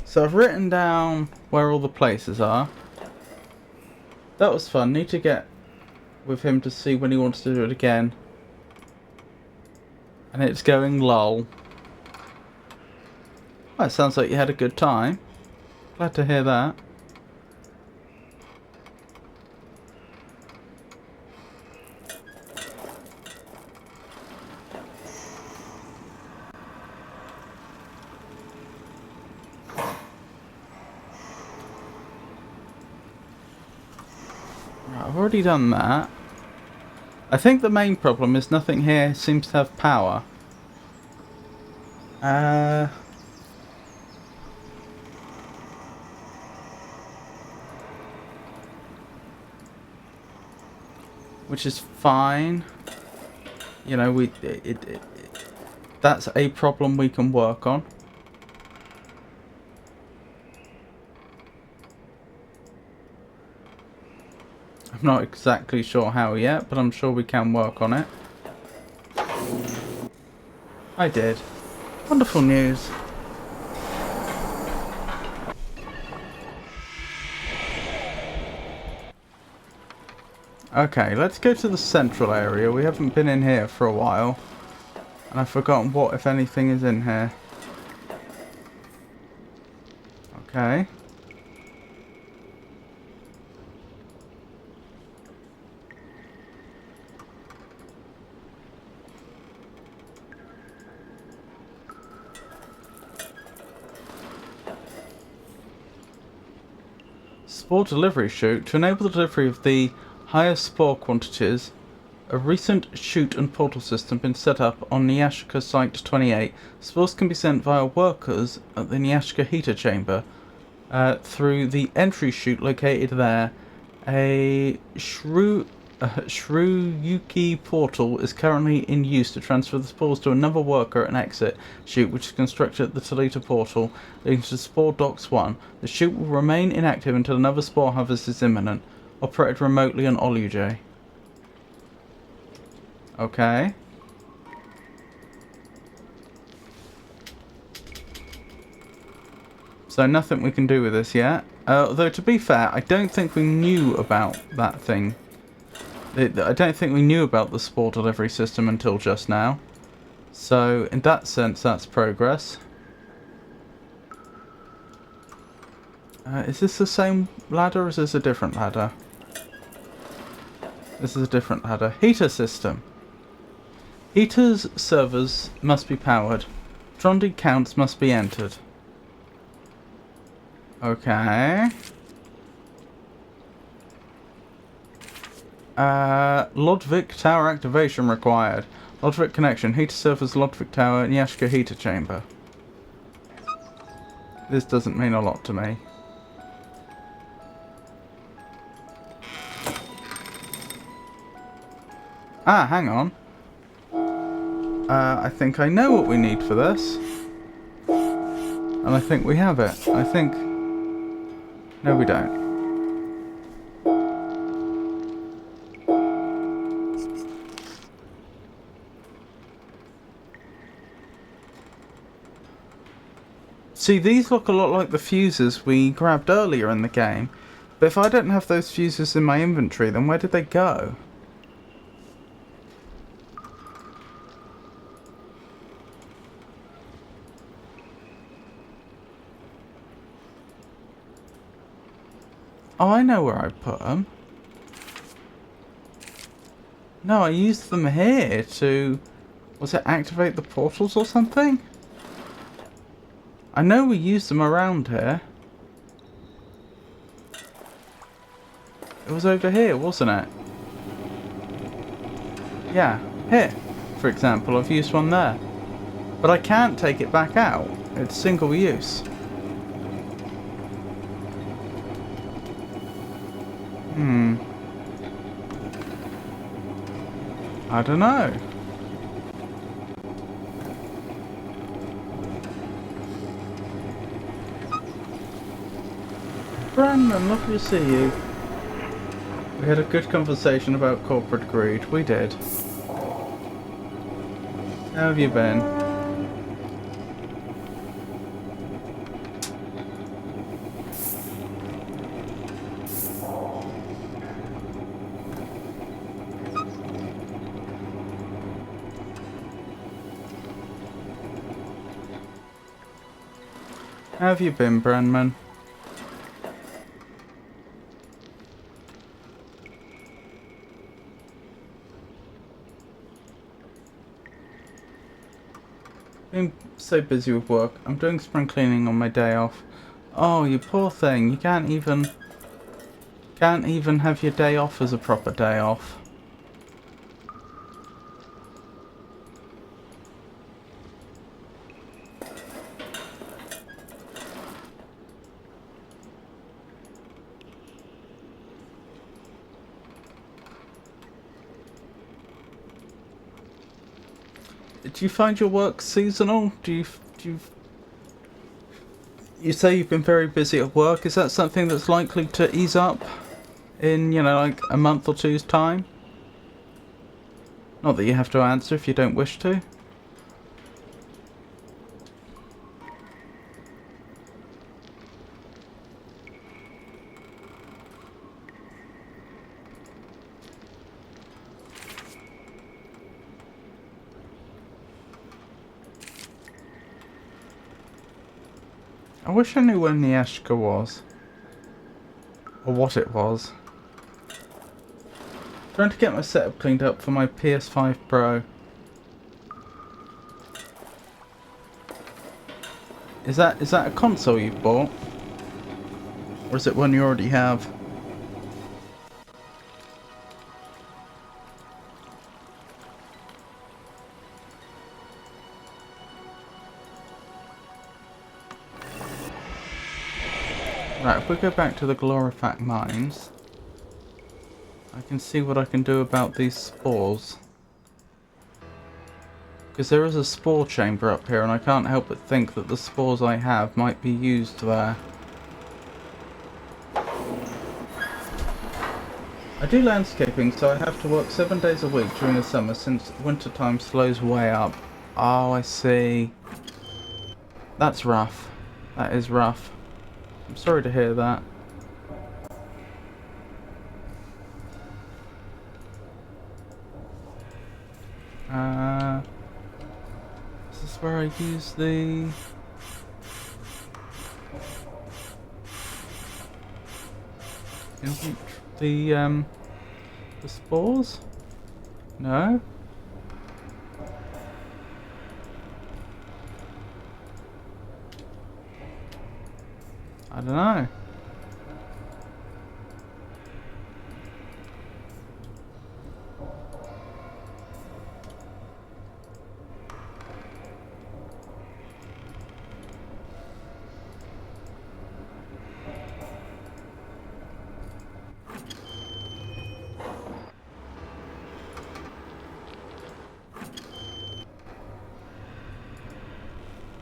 So I've written down where all the places are. That was fun. Need to get with him to see when he wants to do it again. And it's going lull. Well, it sounds like you had a good time. Glad to hear that. Right, I've already done that. I think the main problem is nothing here seems to have power. Which is fine. You know, that's a problem we can work on. I'm not exactly sure how yet, but I'm sure we can work on it. I did. Wonderful news. Okay, let's go to the central area. We haven't been in here for a while. And I've forgotten what, if anything, is in here. Okay. Spore delivery chute. To enable the delivery of the highest spore quantities, a recent chute and portal system been set up on Neyyah Site 28. Spores can be sent via workers at the Neyyah heater chamber through the entry chute located there. A Shruyuki portal is currently in use to transfer the spores to another worker at an exit chute which is constructed at the Talita portal leading to Spore Docks 1. The chute will remain inactive until another spore harvest is imminent. Operated remotely on Oluj. Okay. So nothing we can do with this yet. Although to be fair, I don't think we knew about that thing. I don't think we knew about the spore delivery system until just now. So in that sense, that's progress. Is this the same ladder or is this a different ladder? This is a different ladder. Heater system. Heaters servers must be powered. Tronded counts must be entered. Okay. Lodvik tower activation required. Lodvik connection. Heater servers Lodvik tower Neyyah heater chamber. This doesn't mean a lot to me. Ah, hang on. I think I know what we need for this. And I think we have it. I think... No, we don't. See, these look a lot like the fuses we grabbed earlier in the game. But if I don't have those fuses in my inventory, then where did they go? Oh, I know where I put them. No, I used them here to... Was it activate the portals or something? I know we used them around here. It was over here, wasn't it? Yeah, here, for example. I've used one there. But I can't take it back out. It's single use. I don't know. Brandon, lovely to see you. We had a good conversation about corporate greed. We did. How have you been? How have you been, Brenman? Been so busy with work. I'm doing spring cleaning on my day off. Oh, you poor thing. You can't even have your day off as a proper day off. Do you find your work seasonal? You say you've been very busy at work. Is that something that's likely to ease up in, you know, like a month or two's time? Not that you have to answer if you don't wish to. I wish I knew where Neyyah was. Or what it was. Trying to get my setup cleaned up for my PS5 Pro. Is that a console you've bought? Or is it one you already have? Right, if we go back to the Glorifac mines, I can see what I can do about these spores. Because there is a spore chamber up here and I can't help but think that the spores I have might be used there. I do landscaping, so I have to work 7 days a week during the summer since winter time slows way up. Oh, I see. That's rough. That is rough. I'm sorry to hear that. Is this where I use the spores? No? I don't know.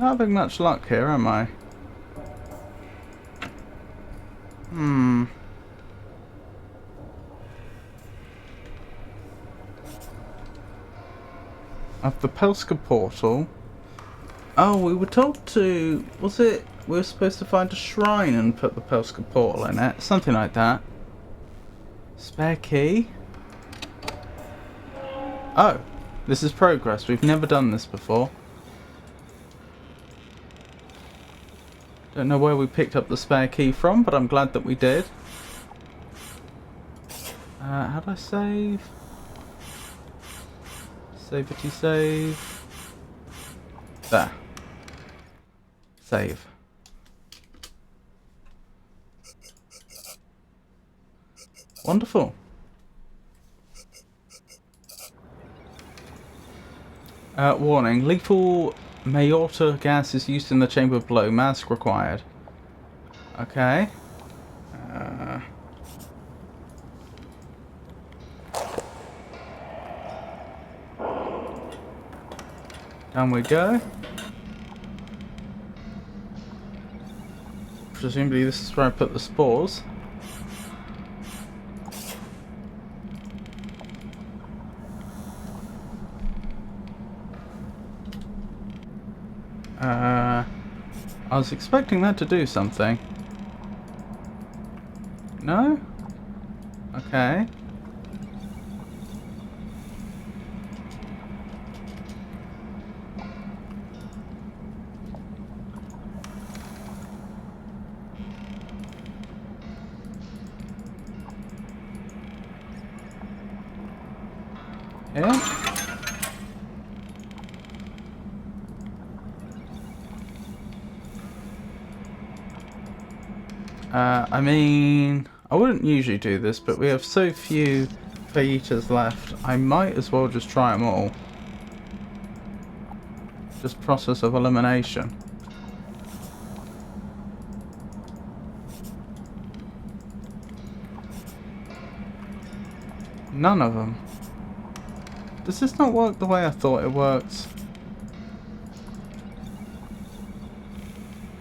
Not having much luck here, am I? Of the Pelska portal. Oh, we were told to... Was it... We were supposed to find a shrine and put the Pelska portal in it? Something like that. Spare key? Oh. This is progress. We've never done this before. Don't know where we picked up the spare key from, but I'm glad that we did. How do I save? Savity save. There. Save. Wonderful. Warning. Lethal Mayorta gas is used in the chamber below. Mask required. Okay. Down we go. Presumably this is where I put the spores. I was expecting that to do something. No? Okay. Yeah. I mean, I wouldn't usually do this, but we have so few fajitas left. I might as well just try them all. Just process of elimination. None of them. Does this not work the way I thought it worked?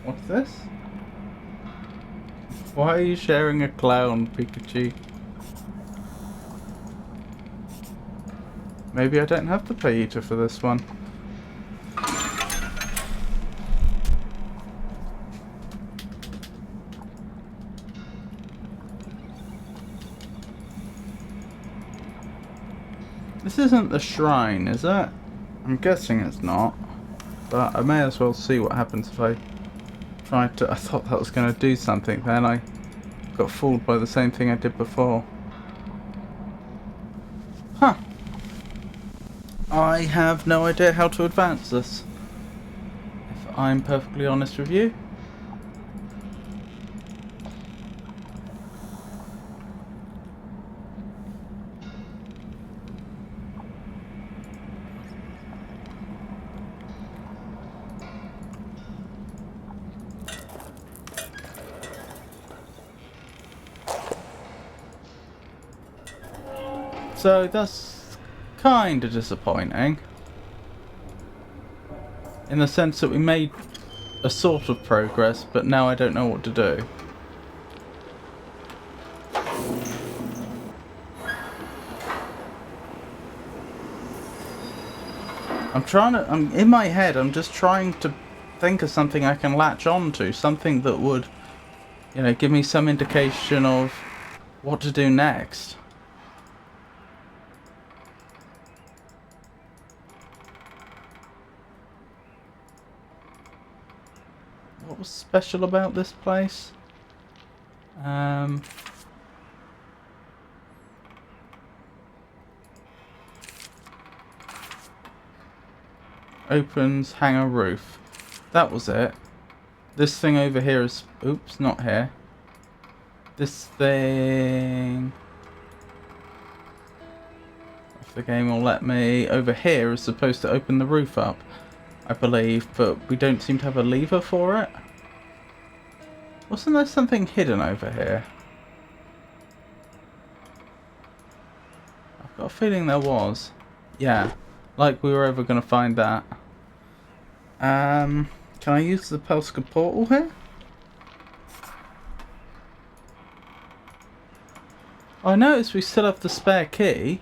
What's this? Why are you sharing a clown, Pikachu? Maybe I don't have the fajita for this one. This isn't the shrine, is it? I'm guessing it's not. But I may as well see what happens if I try to... I thought that was going to do something, then I got fooled by the same thing I did before. Huh. I have no idea how to advance this, if I'm perfectly honest with you. So that's kind of disappointing, in the sense that we made a sort of progress, but now I don't know what to do. I'm in my head, I'm just trying to think of something I can latch on to, something that would, you know, give me some indication of what to do next. What was special about this place? Opens hangar roof. That was it. This thing over here is... Oops, not here. This thing... If the game will let me... Over here is supposed to open the roof up, I believe, but we don't seem to have a lever for it. Wasn't there something hidden over here? I've got a feeling there was. Yeah, like we were ever going to find that. Can I use the Pelska portal here? I noticed we still have the spare key.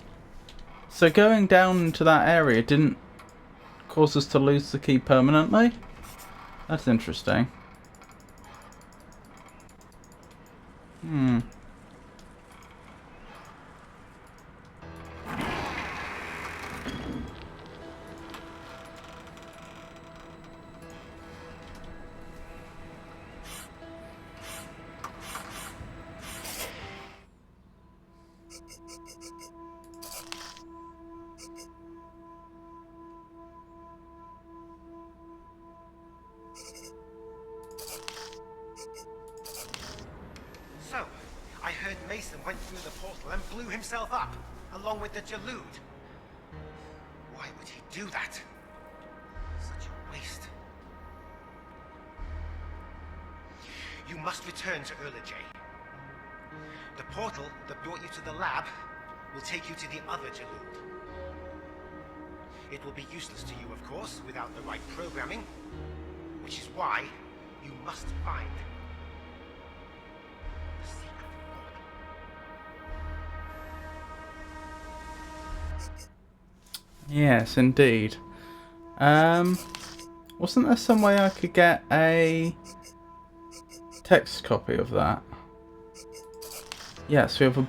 So going down into that area didn't cause us to lose the key permanently? That's interesting. I heard Mason went through the portal and blew himself up, along with the Jalood. Why would he do that? Such a waste. You must return to Urlajay. The portal that brought you to the lab will take you to the other Jalood. It will be useless to you, of course, without the right programming, which is why you must find the secret portal. Yes, indeed. Wasn't there some way I could get a text copy of that? Yes, we have a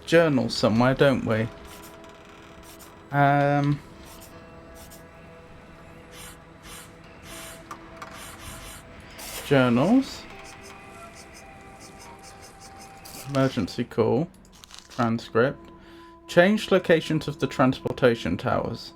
journal somewhere, don't we? Journals. Emergency call. Transcript. Change locations of the transportation towers.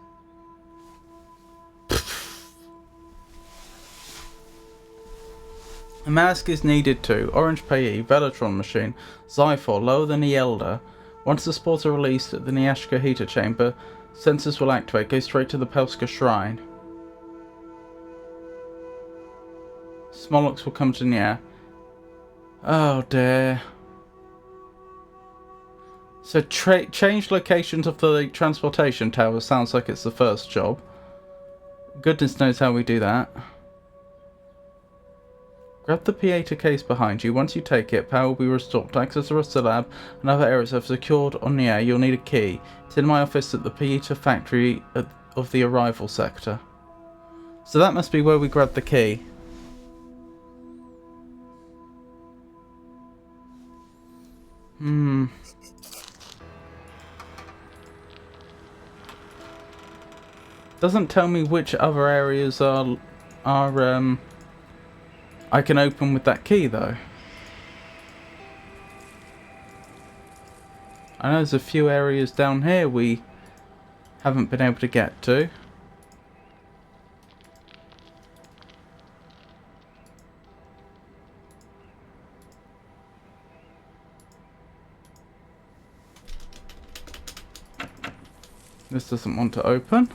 A mask is needed too. Orange Payee, Velatron machine, Zyphor, lower than the Elder. Once the spores are released at the Nyashka heater chamber, sensors will activate. Go straight to the Pelska shrine. Smolux will come to Neyyah. Oh dear. So change locations of the transportation tower sounds like it's the first job. Goodness knows how we do that. Grab the Pieta case behind you. Once you take it, power will be restored. To access the rest of the lab and other areas have secured on Neyyah, you'll need a key. It's in my office at the Pieta factory of the arrival sector. So that must be where we grab the key. Doesn't tell me which other areas are I can open with that key though. I know there's a few areas down here we haven't been able to get to. This doesn't want to open.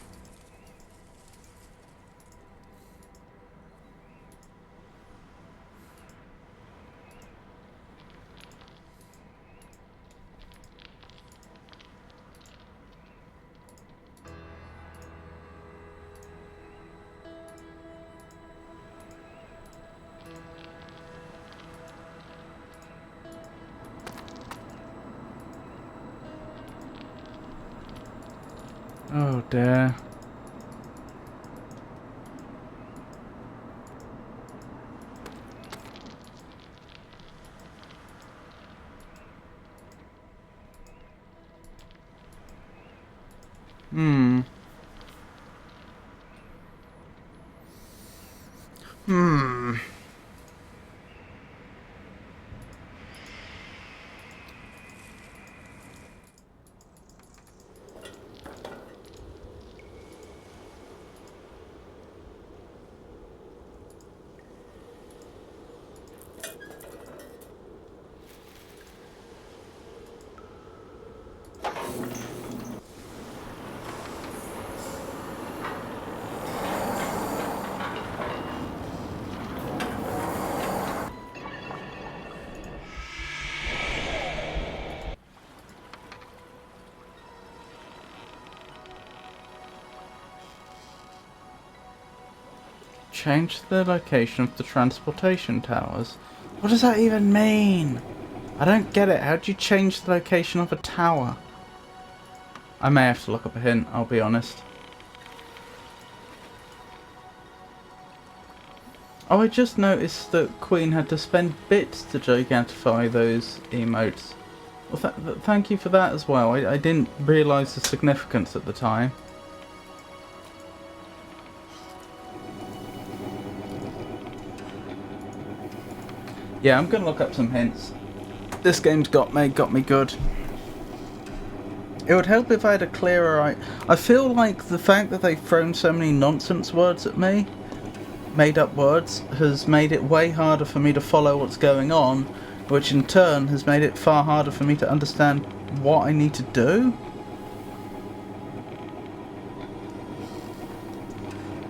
Oh dear. Hmm. Change the location of the transportation towers. What does that even mean? I don't get it. How do you change the location of a tower? I may have to look up a hint, I'll be honest. Oh, I just noticed that Queen had to spend bits to gigantify those emotes. Well, thank you for that as well. I didn't realise the significance at the time. Yeah, I'm gonna look up some hints. This game's got me good. It would help if I had a clearer I feel like the fact that they've thrown so many nonsense words at me, made up words, has made it way harder for me to follow what's going on which in turn has made it far harder for me to understand what I need to do.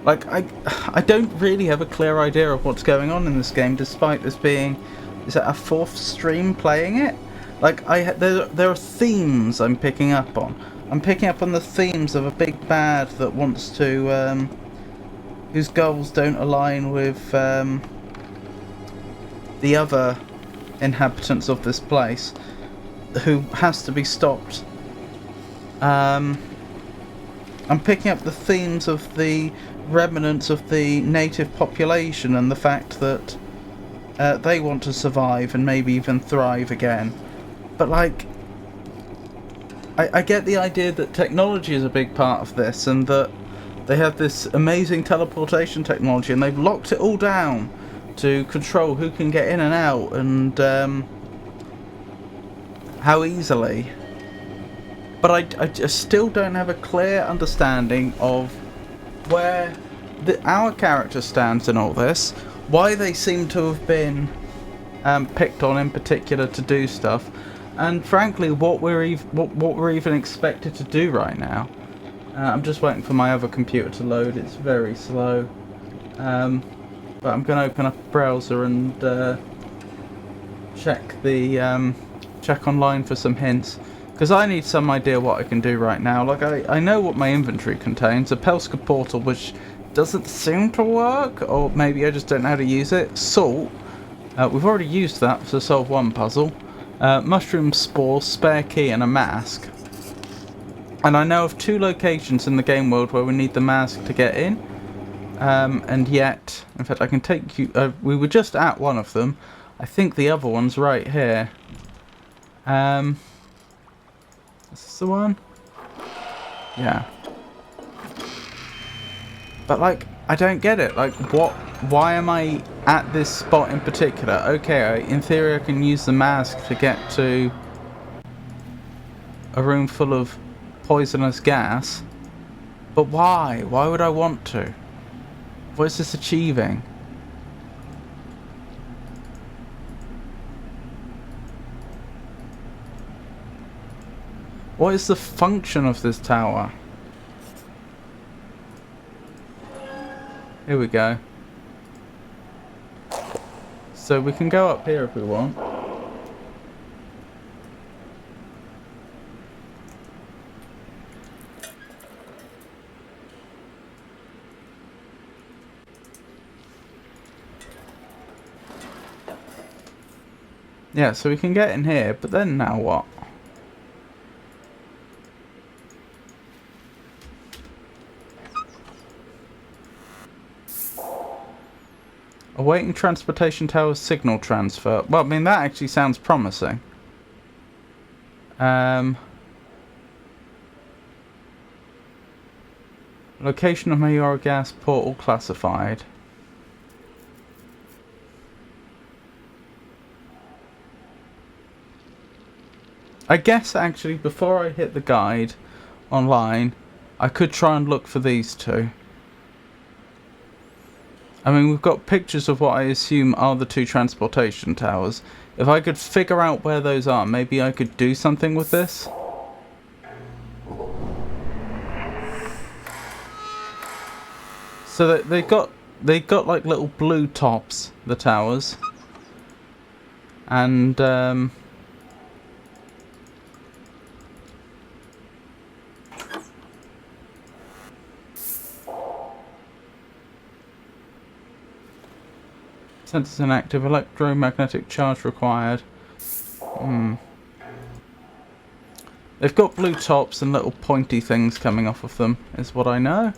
Like, I don't really have a clear idea of what's going on in this game, despite this being, is that a 4th stream playing it? Like, there are themes I'm picking up on. I'm picking up on the themes of a big bad that wants to, whose goals don't align with the other inhabitants of this place, who has to be stopped. I'm picking up the themes of the remnants of the native population and the fact that they want to survive and maybe even thrive again. But like, I get the idea that technology is a big part of this, and that they have this amazing teleportation technology and they've locked it all down to control who can get in and out and how easily. But I just still don't have a clear understanding of where our character stands in all this, why they seem to have been picked on in particular to do stuff, and frankly what we're even expected to do right now. I'm just waiting for my other computer to load. It's very slow, but I'm going to open up a browser and check online for some hints. Because I need some idea what I can do right now. Like, I know what my inventory contains. A Pelska portal, which doesn't seem to work. Or maybe I just don't know how to use it. Salt. We've already used that to solve one puzzle. Mushroom spore, spare key, and a mask. And I know of 2 locations in the game world where we need the mask to get in. And yet, in fact, I can take you... we were just at one of them. I think the other one's right here. Is this the one? Yeah. But like, I don't get it. Like, why am I at this spot in particular? Okay, in theory I can use the mask to get to a room full of poisonous gas. But why? Why would I want to? What is this achieving? What is the function of this tower? Here we go. So we can go up here if we want. Yeah, so we can get in here, but then now what? Awaiting transportation tower signal transfer. Well, I mean, that actually sounds promising. Location of Neyyah gas portal classified. I guess actually before I hit the guide online, I could try and look for these 2. I mean, we've got pictures of what I assume are the 2 transportation towers. If I could figure out where those are, maybe I could do something with this. So that they got like little blue tops, the towers, and sensors inactive, electromagnetic charge required. They've got blue tops and little pointy things coming off of them, is what I know.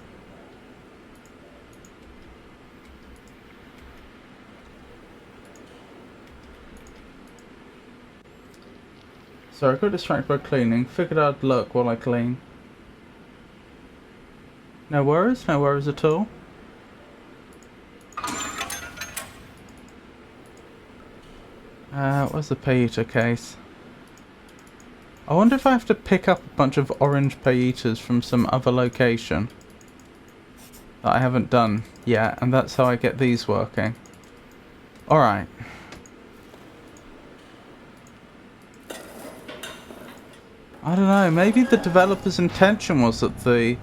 So I got distracted by cleaning, figured I'd look while I clean. No worries at all. Where's the paillita case? I wonder if I have to pick up a bunch of orange paillitas from some other location that I haven't done yet, and that's how I get these working. Alright. I don't know, maybe the developer's intention was that the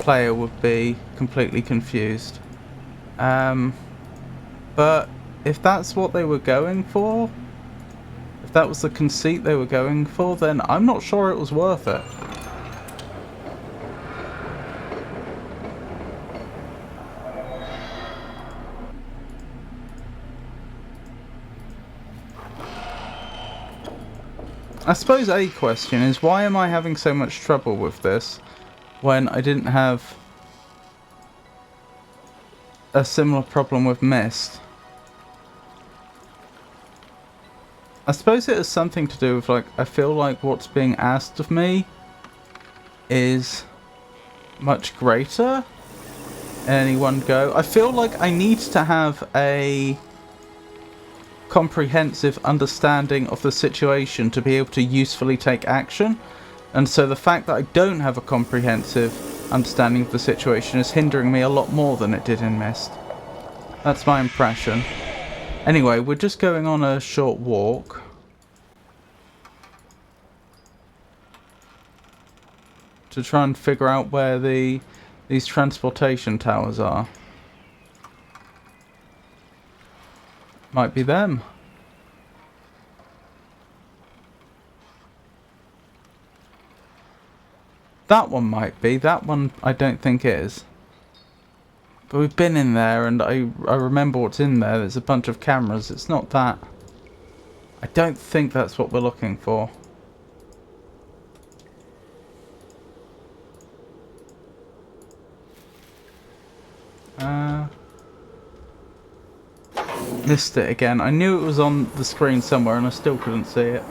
player would be completely confused. But if that's what they were going for, if that was the conceit they were going for, then I'm not sure it was worth it. I suppose a question is, why am I having so much trouble with this when I didn't have a similar problem with Mist? I suppose it has something to do with, like, I feel like what's being asked of me is much greater in any one go. I feel like I need to have a comprehensive understanding of the situation to be able to usefully take action, and so the fact that I don't have a comprehensive understanding of the situation is hindering me a lot more than it did in Mist. That's my impression. Anyway, we're just going on a short walk to try and figure out where these transportation towers are. Might be them. That one might be. That one I don't think is. But we've been in there and I remember what's in there. There's a bunch of cameras. It's not that. I don't think that's what we're looking for. Missed it again. I knew it was on the screen somewhere and I still couldn't see it.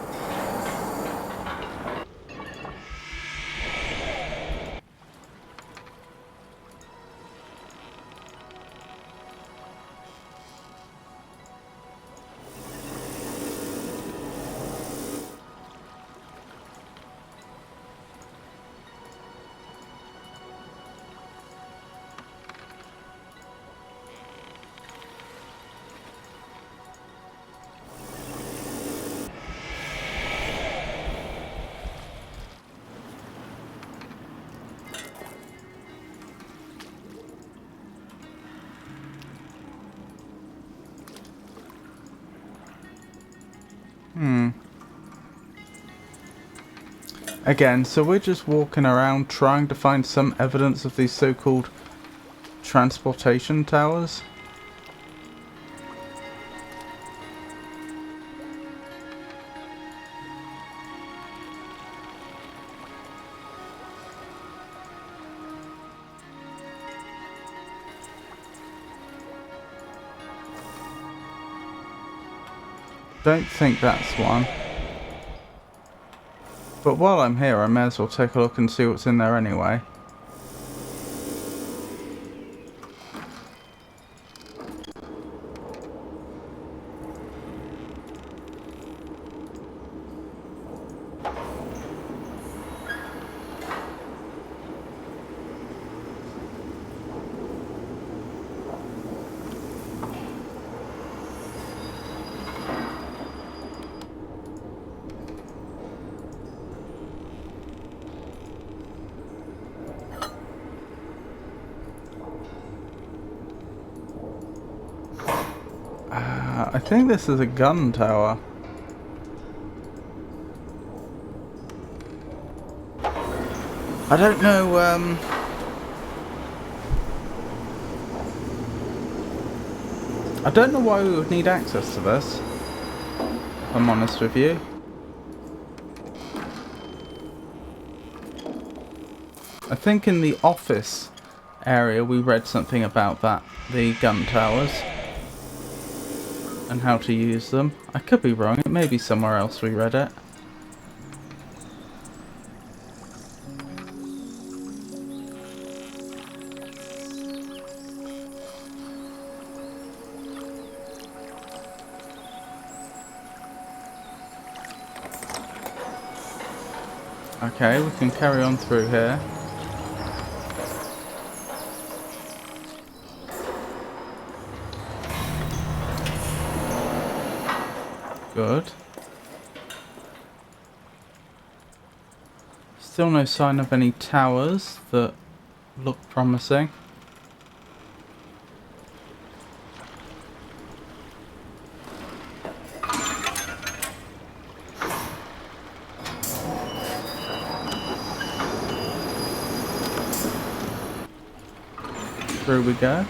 Again, so we're just walking around trying to find some evidence of these so-called transportation towers. Don't think that's one. But while I'm here, I may as well take a look and see what's in there anyway. I think this is a gun tower. I don't know, I don't know why we would need access to this, if I'm honest with you. I think in the office area we read something about that, the gun towers, and how to use them. I could be wrong, it may be somewhere else we read it. Okay, we can carry on through here. Good. Still no sign of any towers that look promising. Through we go.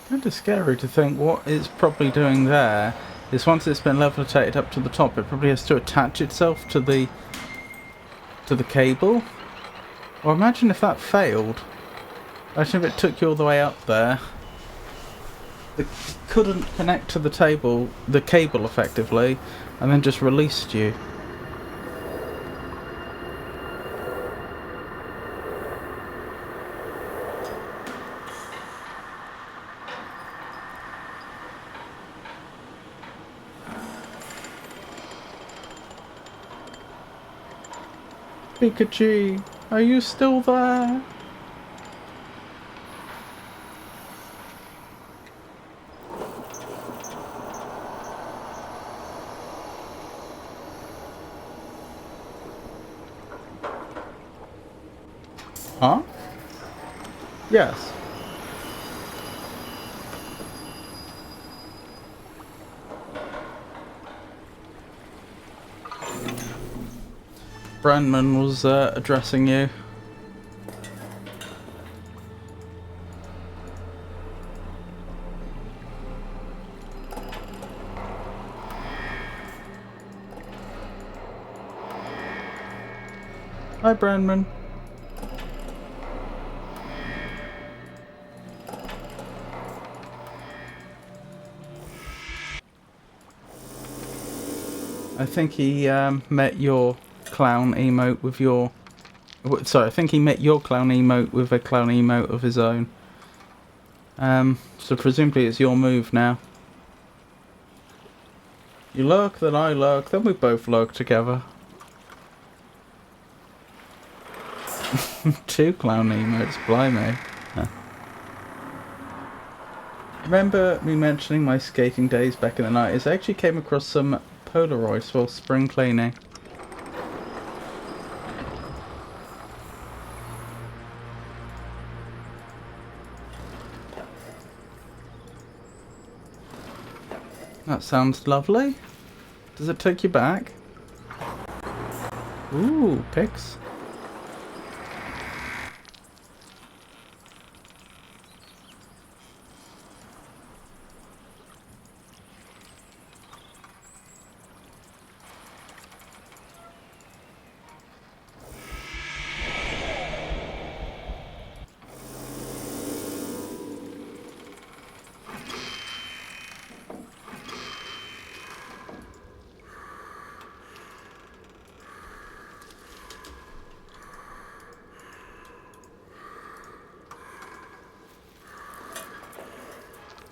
Kind of scary to think what it's probably doing there is once it's been levitated up to the top, it probably has to attach itself to the cable. Or imagine if that failed. Imagine if it took you all the way up there. It couldn't connect to the cable effectively, and then just released you. Pikachu, are you still there? Huh? Yes. Brandman was addressing you. Hi, Brandman. I think he met your clown emote with your... Sorry, I think he met your clown emote with a clown emote of his own. So presumably it's your move now. You lurk, then I lurk, then we both lurk together. 2 clown emotes, blimey. Huh. Remember me mentioning my skating days back in the 90s? I actually came across some Polaroids for spring cleaning. That sounds lovely. Does it take you back? Ooh, pics.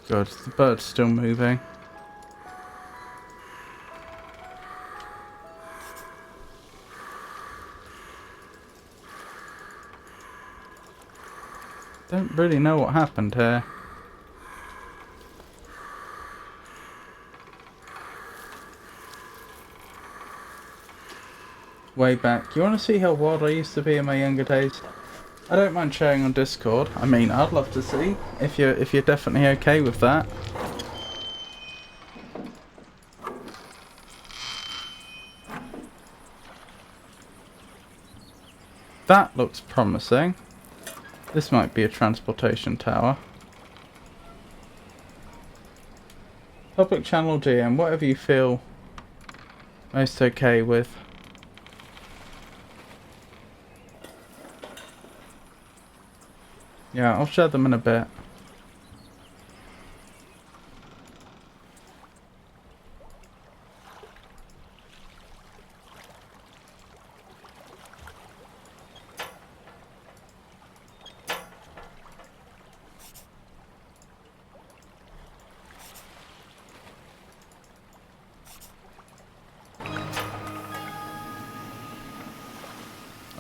Good, the bird's still moving. Don't really know what happened here. Way back. You want to see how wild I used to be in my younger days? I don't mind sharing on Discord. I mean, I'd love to see if you're definitely okay with that. That looks promising. This might be a transportation tower. Public channel DM, whatever you feel most okay with. Yeah, I'll share them in a bit.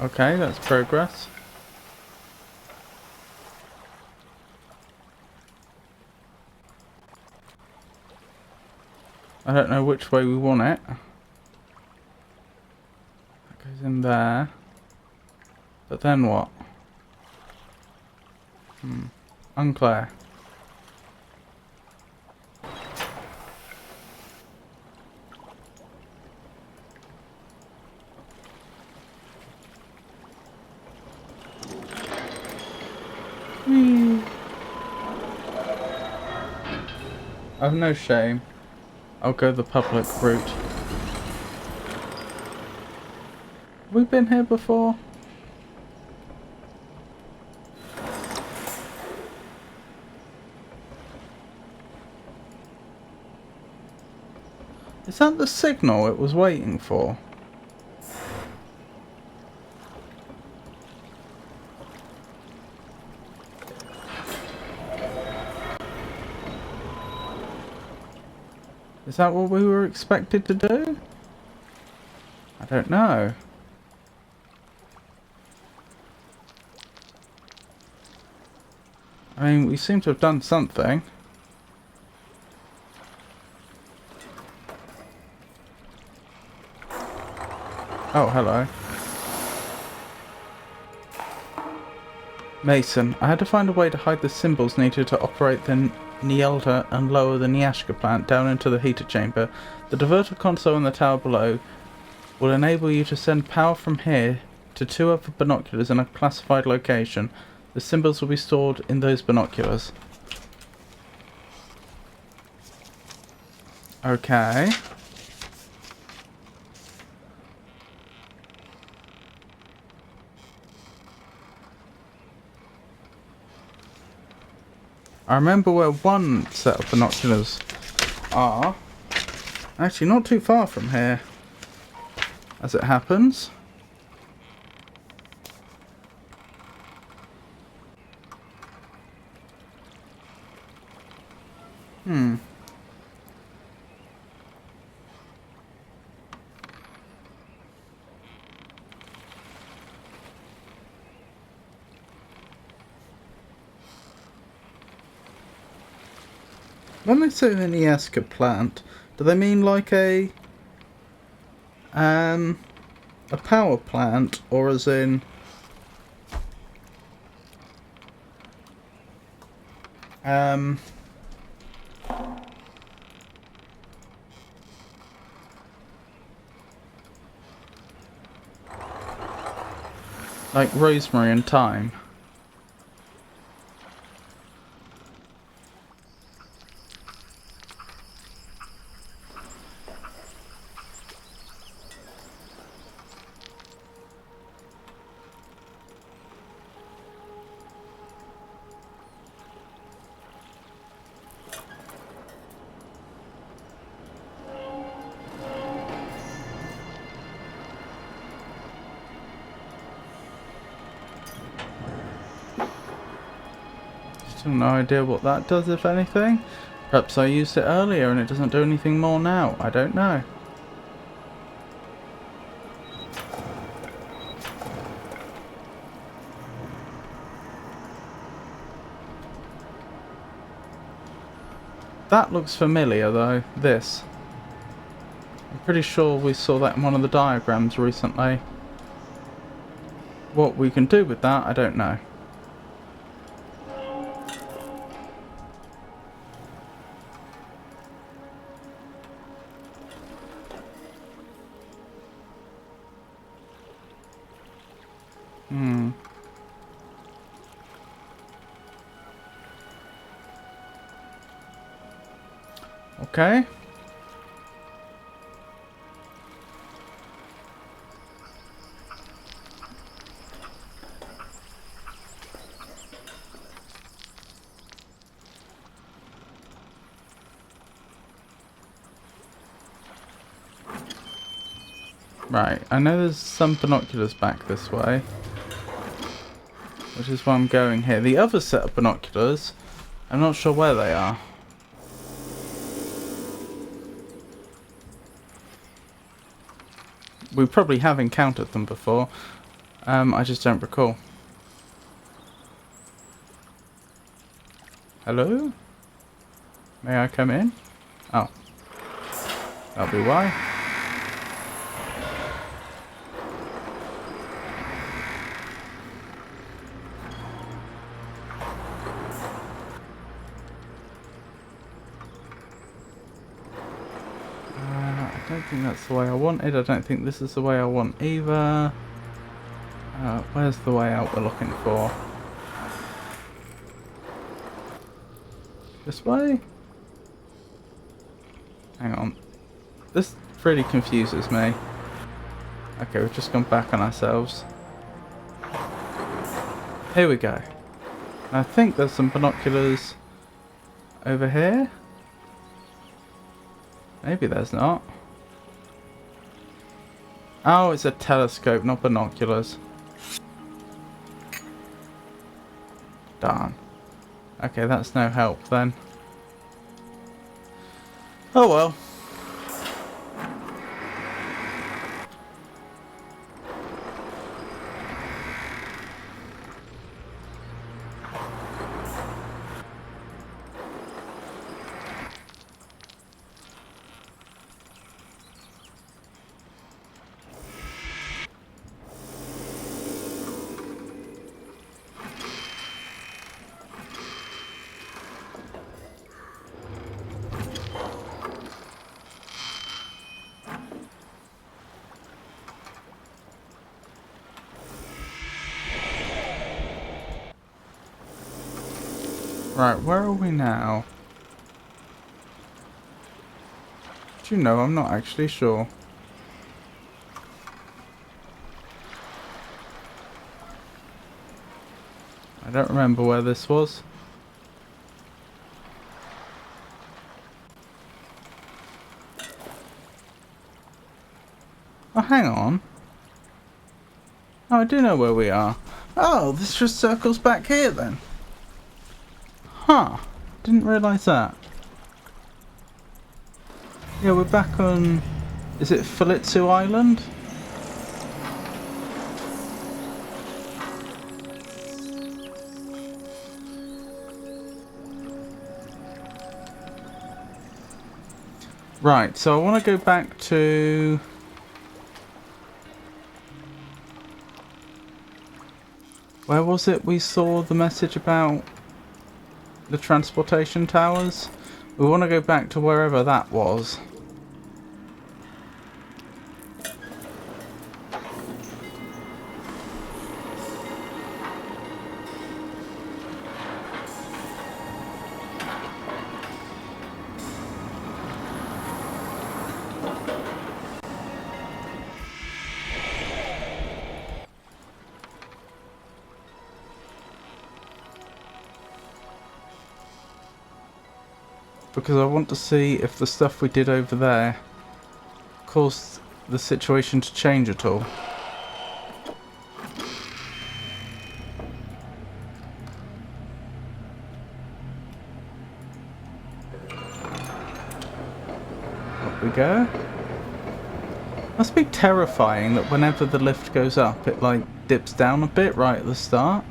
Okay, that's progress. I don't know which way we want it. That goes in there. But then what? Unclear. I've no shame. I'll go the public route. Have we been here before? Is that the signal it was waiting for? Is that what we were expected to do? I don't know. I mean, we seem to have done something. Oh, hello. Mason, I had to find a way to hide the symbols needed to operate the Neyyah and lower the Neyyah plant down into the heater chamber. The diverter console in the tower below will enable you to send power from here to 2 other binoculars in a classified location. The symbols will be stored in those binoculars. Okay. I remember where one set of binoculars are. Actually, not too far from here, as it happens. When they say the Neyyah plant, do they mean like a power plant, or as in like rosemary and thyme? Still no idea what that does, if anything. Perhaps I used it earlier and it doesn't do anything more now. I don't know. That looks familiar though, this. I'm pretty sure we saw that in one of the diagrams recently. What we can do with that, I don't know. Okay. Right, I know there's some binoculars back this way, which is why I'm going here. The other set of binoculars, I'm not sure where they are. We probably have encountered them before. I just don't recall. Hello? May I come in? Oh. That'll be why. I don't think that's the way I wanted. I don't think this is the way I want either. Where's the way out we're looking for? This way? Hang on. This really confuses me. Okay, we've just gone back on ourselves. Here we go. I think there's some binoculars over here. Maybe there's not. Oh, it's a telescope, not binoculars. Darn. Okay, that's no help then. Oh well. Right, where are we now? Do you know, I'm not actually sure. I don't remember where this was. Oh, hang on. Oh, I do know where we are. Oh, this just circles back here then. Huh. Didn't realise that. Yeah, we're back on... Is it Falitsu Island? Right, so I want to go back to... Where was it we saw the message about the transportation towers? We want to go back to wherever that was. Because I want to see if the stuff we did over there caused the situation to change at all. Up we go. Must be terrifying that whenever the lift goes up, it like dips down a bit right at the start.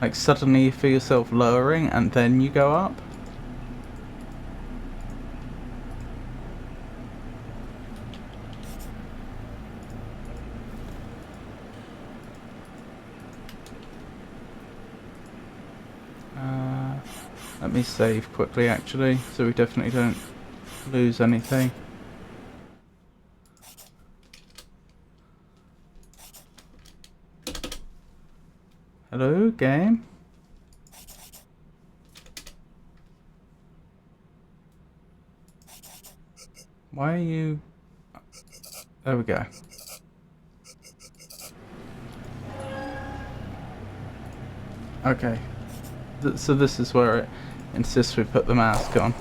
Like suddenly you feel yourself lowering and then you go up. Let me save quickly actually, so we definitely don't lose anything. Hello, game? Why are you... There we go. Okay. So this is where it insists we put the mask on.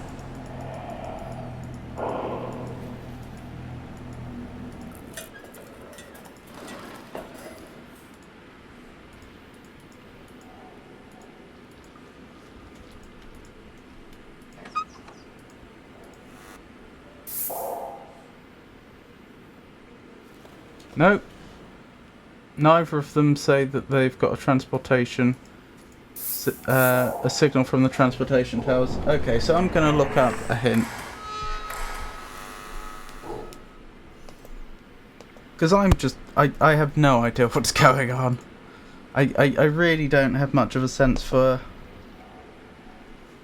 Nope. Neither of them say that they've got a transportation, a signal from the transportation towers. Okay, so I'm gonna look up a hint. Because I have no idea what's going on. I really don't have much of a sense for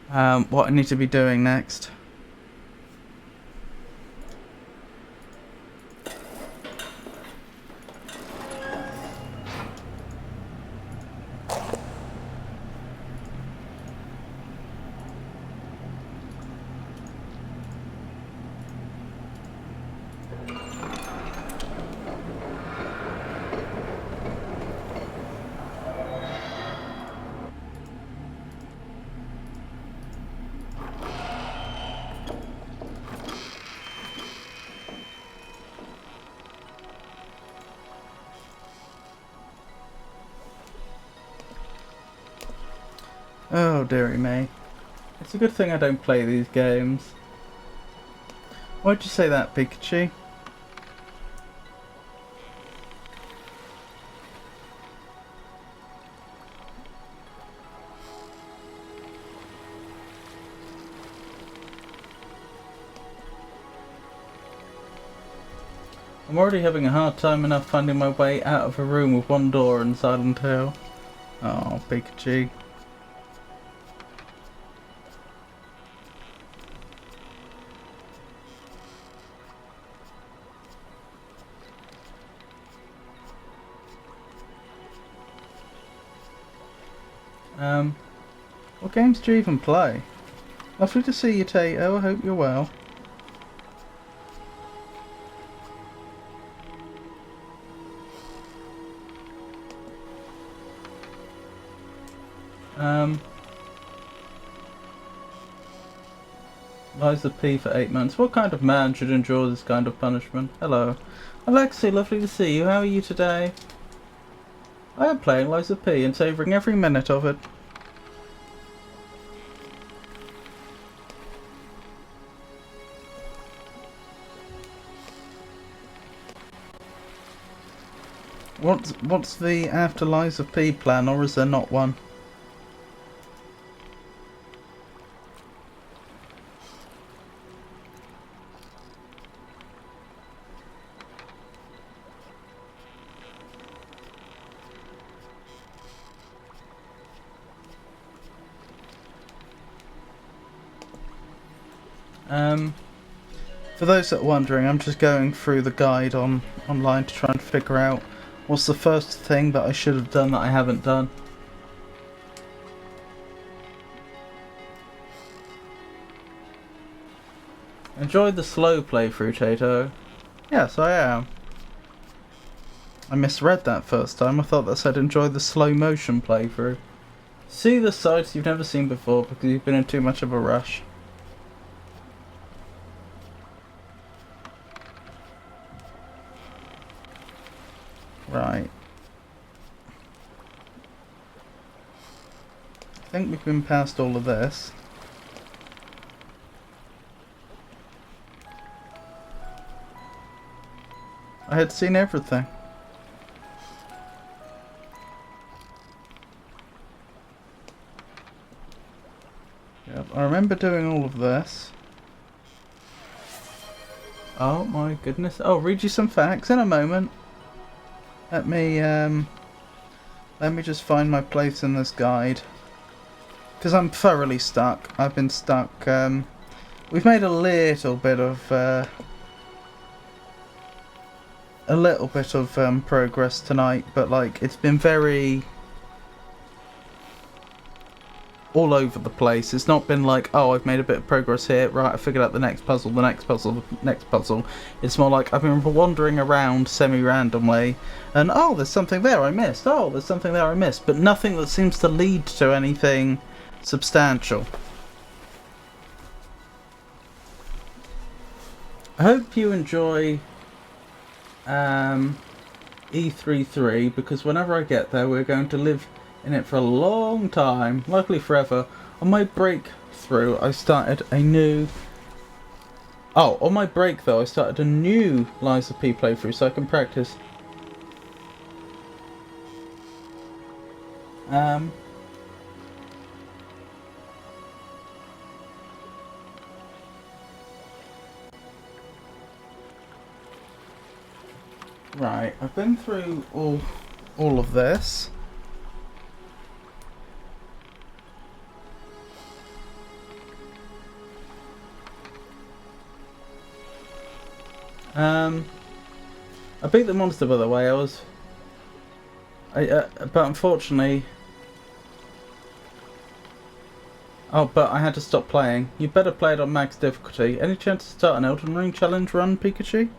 what I need to be doing next. Oh dearie me. It's a good thing I don't play these games. Why'd you say that, Pikachu? I'm already having a hard time enough finding my way out of a room with one door in Silent Hill. Oh, Pikachu. What games do you even play? Lovely to see you, Tato. I hope you're well. Liza P for 8 months. What kind of man should endure this kind of punishment? Hello. Alexi, lovely to see you. How are you today? I am playing Liza P and savouring every minute of it. What's the after Liza P plan, or is there not one? For those that are wondering, I'm just going through the guide online to try and figure out what's the first thing that I should have done that I haven't done. Enjoy the slow playthrough, Tato. Yes, I am. I misread that first time. I thought that said enjoy the slow motion playthrough. See the sights you've never seen before because you've been in too much of a rush. Right. I think we've been past all of this. I had seen everything. Yep, I remember doing all of this. Oh my goodness. I'll read you some facts in a moment. Let me just find my place in this guide. Because I'm thoroughly stuck. I've been stuck. We've made a little bit of progress tonight, but like it's been very all over the place. It's not been like, oh, I've made a bit of progress here, right, I figured out the next puzzle, the next puzzle, the next puzzle. It's more like I've been wandering around semi-randomly, and oh, there's something there I missed, oh, there's something there I missed, but nothing that seems to lead to anything substantial. I hope you enjoy E33, because whenever I get there, we're going to live in it for a long time, likely forever. On my breakthrough, I started a new... Oh, on my break though, I started a new Liza P playthrough so I can practice. Um, right, I've been through all of this. I beat the monster, by the way. But unfortunately, but I had to stop playing. You better play it on max difficulty. Any chance to start an Elden Ring challenge run, Pikachu?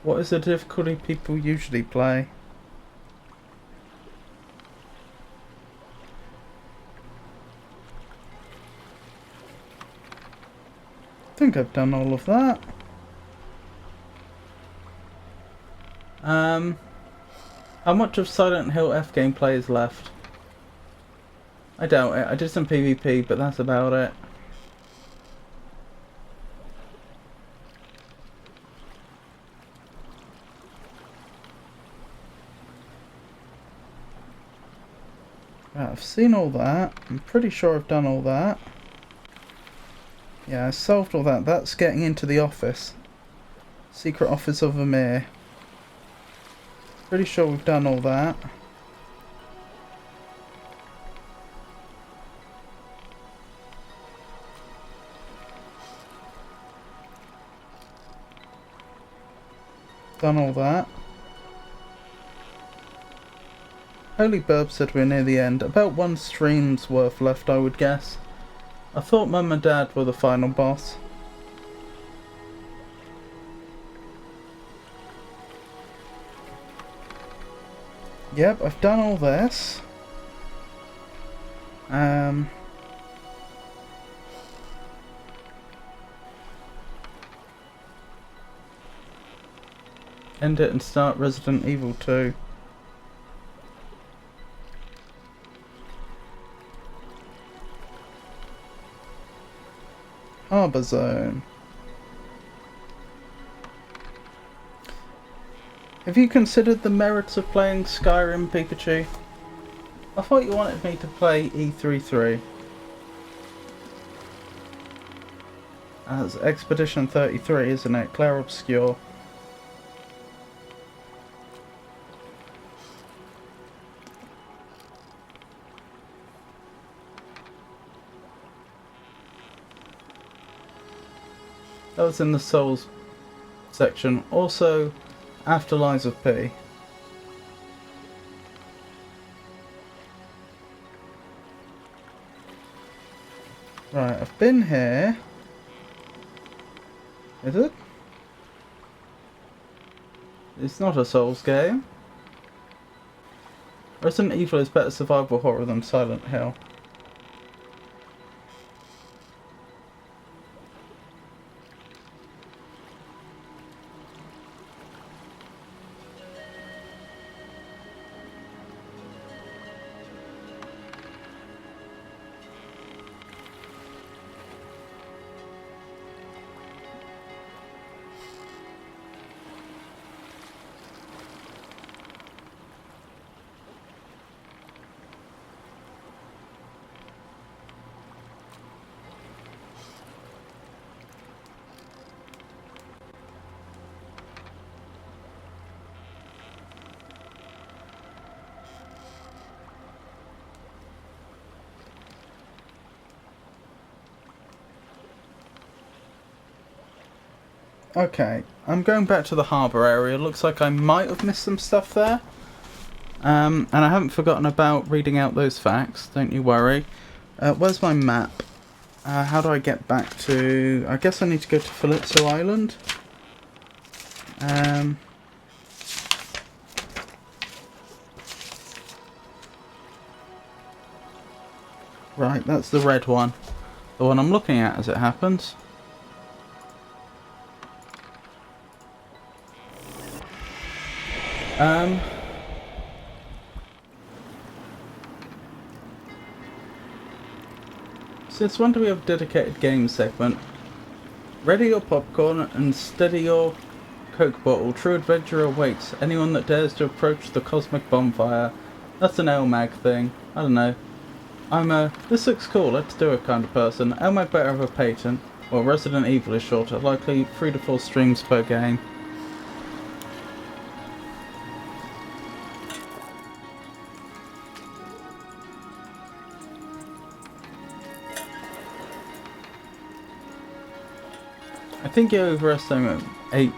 What is the difficulty people usually play? I think I've done all of that. How much of Silent Hill F gameplay is left? I doubt it. I did some PvP, but that's about it. Right, I've seen all that. I'm pretty sure I've done all that. Yeah, I solved all that. That's getting into the office. Secret Office of Amir. Pretty sure we've done all that. Done all that. Holy Burb said we're near the end. About one stream's worth left, I would guess. I thought Mum and Dad were the final boss. Yep, I've done all this. End it and start Resident Evil 2. Harbour Zone. Have you considered the merits of playing Skyrim, Pikachu? I thought you wanted me to play E33. That's Expedition 33, isn't it? Claire Obscure. That was in the Souls section. Also, Afterlives of P. Right, I've been here. Is it? It's not a Souls game. Resident Evil is better survival horror than Silent Hill. Okay, I'm going back to the harbour area. Looks like I might have missed some stuff there. And I haven't forgotten about reading out those facts, don't you worry. Where's my map? How do I get back to... I guess I need to go to Felitzo Island. Right, that's the red one. The one I'm looking at as it happens. Since when do we have a dedicated game segment? Ready your popcorn and steady your Coke bottle. True adventure awaits anyone that dares to approach the cosmic bonfire. That's an LMAG thing. I don't know. I'm a this looks cool, let's do it kind of person. LMAG better have a patent. Well, Resident Evil is shorter, likely 3 to 4 streams per game. I think you overestimate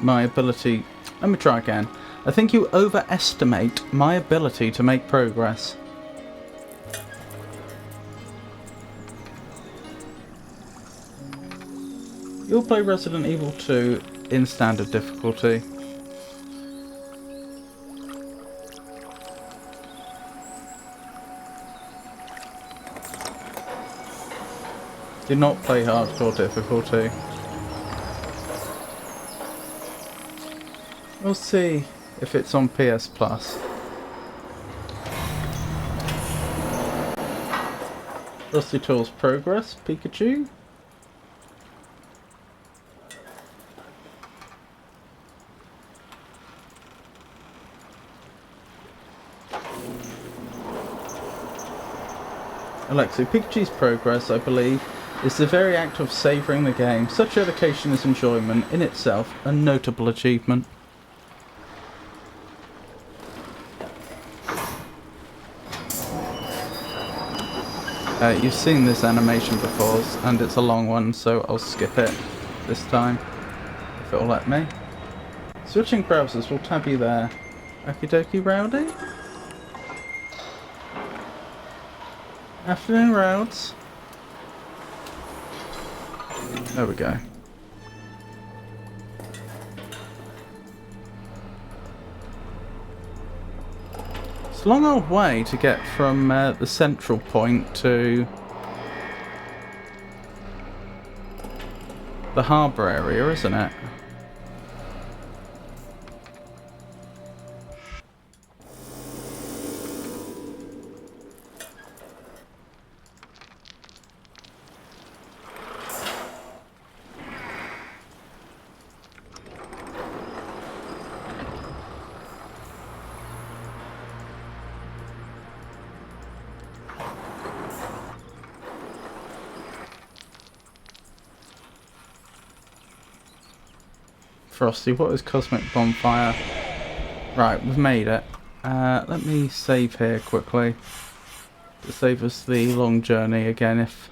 my ability. Let me try again. I think you overestimate my ability to make progress. You'll play Resident Evil 2 in standard difficulty. Do not play hardcore difficulty. We'll see if it's on PS Plus. Rusty Tools Progress, Pikachu. Alexi, Pikachu's progress, I believe, is the very act of savouring the game. Such dedication is enjoyment in itself, a notable achievement. You've seen this animation before, and it's a long one, so I'll skip it this time, if it'll let me. Switching browsers will tab you there. Okie dokie, Rowdy. Afternoon, Rowds. There we go. It's a long old way to get from the central point to the harbour area, isn't it? Frosty, what is Cosmic Bonfire? Right, we've made it. Let me save here quickly to save us the long journey again if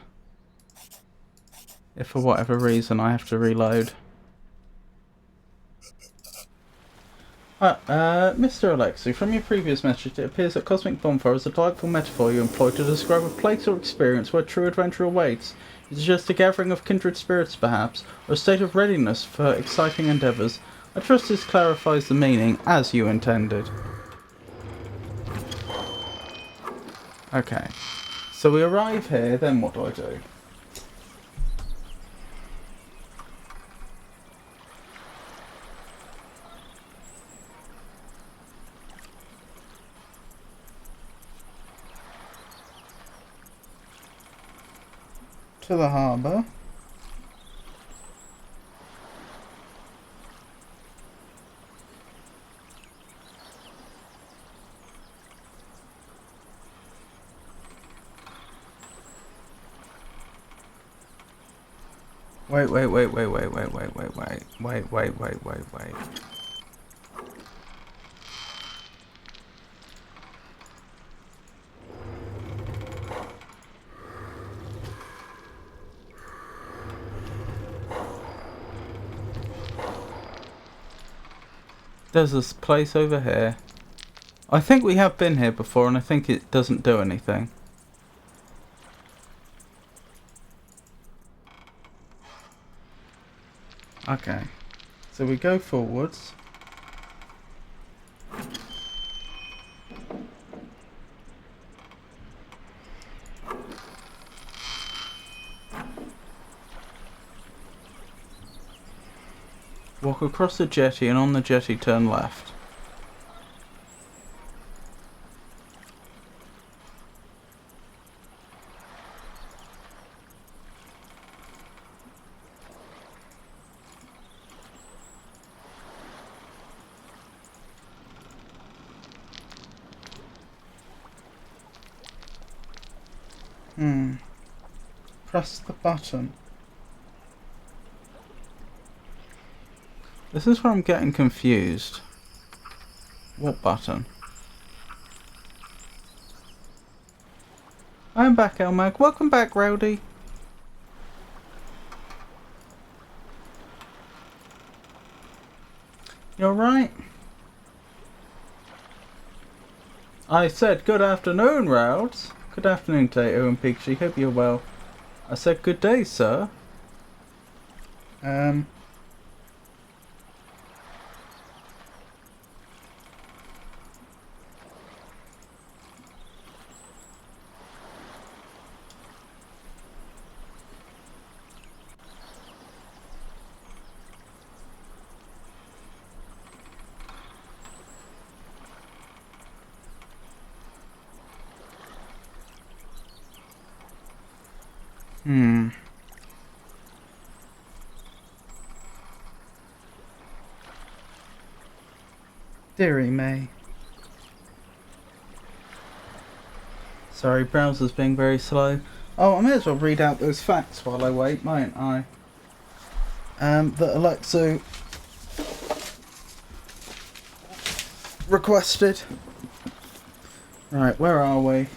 for whatever reason I have to reload. Mr. Alexi, from your previous message it appears that Cosmic Bonfire is a delightful metaphor you employ to describe a place or experience where true adventure awaits. Is it just a gathering of kindred spirits perhaps, or a state of readiness for exciting endeavours? I trust this clarifies the meaning as you intended. Okay, so we arrive here, then what do I do? To the harbour. Wait. There's this place over here. I think we have been here before and I think it doesn't do anything. Okay, so we go forwards. across the jetty and on the jetty turn left. Press the button. This is where I'm getting confused. What button? I'm back, Elmag. Welcome back, Rowdy. You alright? I said good afternoon, Rowds. Good afternoon, Tato and Pixie. Hope you're well. I said good day, sir. Dearie me. Sorry, browser's being very slow. Oh, I may as well read out those facts while I wait, mightn't I? That Alexu requested. Right, where are we?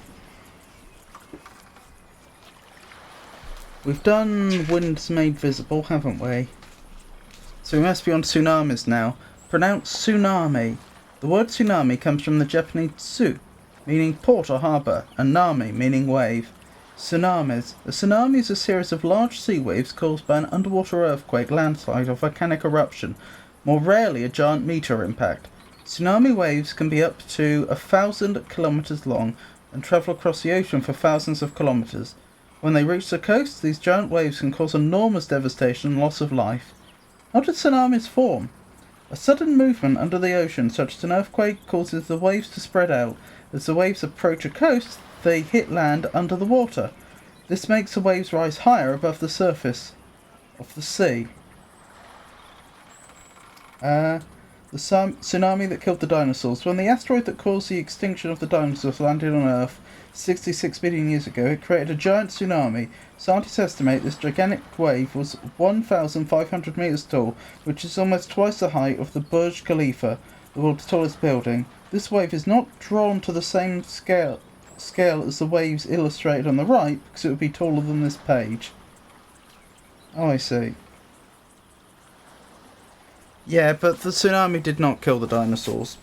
We've done winds made visible, haven't we? So we must be on tsunamis now. Pronounced tsunami. The word tsunami comes from the Japanese tsu, meaning port or harbour, and nami, meaning wave. Tsunamis. A tsunami is a series of large sea waves caused by an underwater earthquake, landslide, or volcanic eruption, more rarely a giant meteor impact. Tsunami waves can be up to 1,000 kilometres long and travel across the ocean for thousands of kilometres. When they reach the coast, these giant waves can cause enormous devastation and loss of life. How do tsunamis form? A sudden movement under the ocean, such as an earthquake, causes the waves to spread out. As the waves approach a coast, they hit land under the water. This makes the waves rise higher above the surface of the sea. The tsunami that killed the dinosaurs. When the asteroid that caused the extinction of the dinosaurs landed on Earth 66 billion years ago, it created a giant tsunami. Scientists estimate this gigantic wave was 1,500 meters tall, which is almost twice the height of the Burj Khalifa, the world's tallest building. This wave is not drawn to the same scale as the waves illustrated on the right, because it would be taller than this page. Oh, I see. Yeah, but the tsunami did not kill the dinosaurs.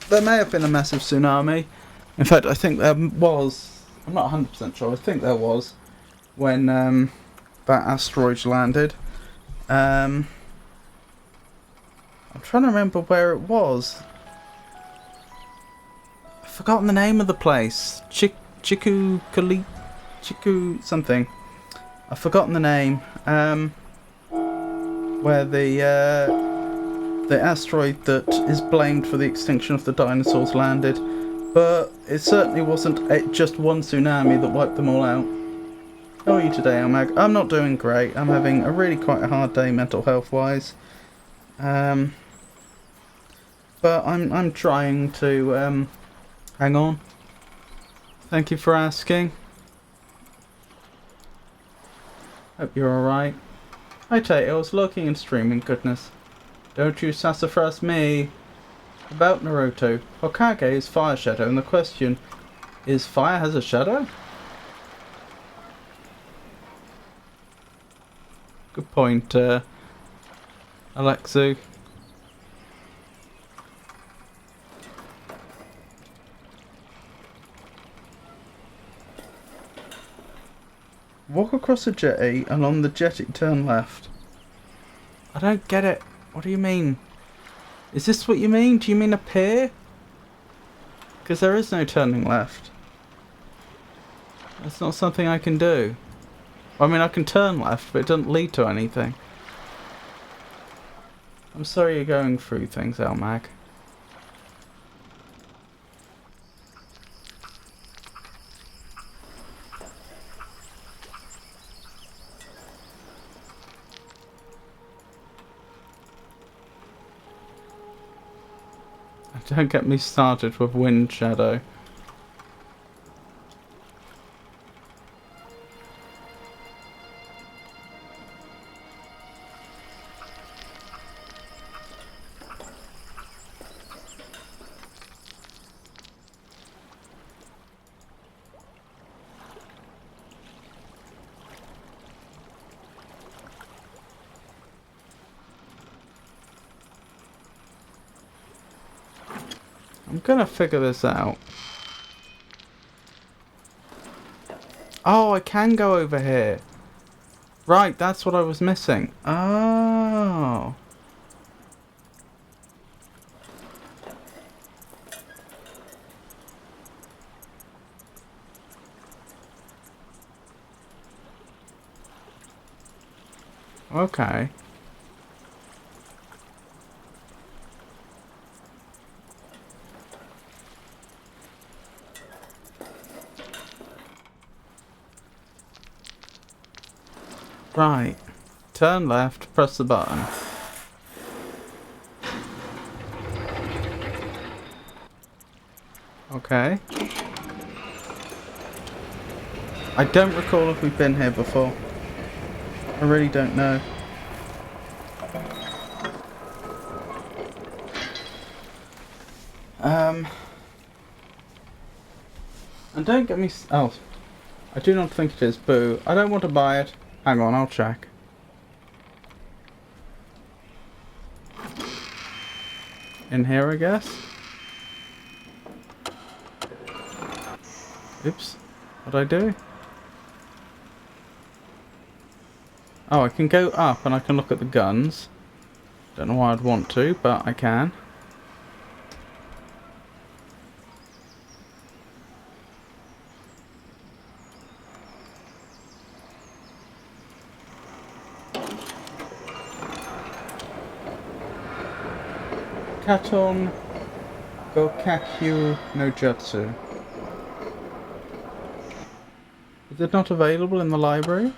There may have been a massive tsunami. In fact, I think there was. I'm not 100% sure. I think there was when that asteroid landed. I'm trying to remember where it was. I've forgotten the name of the place. Chiku something. I've forgotten the name. Where the asteroid that is blamed for the extinction of the dinosaurs landed. But it certainly wasn't just one tsunami that wiped them all out. How are you today, Almag? I'm not doing great. I'm having a really quite a hard day mental health wise. But I'm trying to hang on. Thank you for asking. Hope you're alright. Hi Tate, I was looking and streaming, goodness. Don't you sassafras me. About Naruto. Hokage is Fire Shadow, and the question is, fire has a shadow? Good point, Alexu. Walk across the jetty, and on the jetty turn left. I don't get it. What do you mean? Is this what you mean? Do you mean a pier? Because there is no turning left. That's not something I can do. I mean, I can turn left, but it doesn't lead to anything. I'm sorry you're going through things, Elmag. Don't get me started with Wind Shadow. I'm gonna figure this out. Oh, I can go over here. Right, that's what I was missing. Oh. Okay. Right. Turn left, press the button. Okay. I don't recall if we've been here before. I really don't know. And don't get me... Oh. I do not think it is. Boo. I don't want to buy it. Hang on, I'll check. In here, I guess? Oops. What'd I do? Oh, I can go up and I can look at the guns. Don't know why I'd want to, but I can. Katon Gokakyu no Jutsu. Is it not available in the library?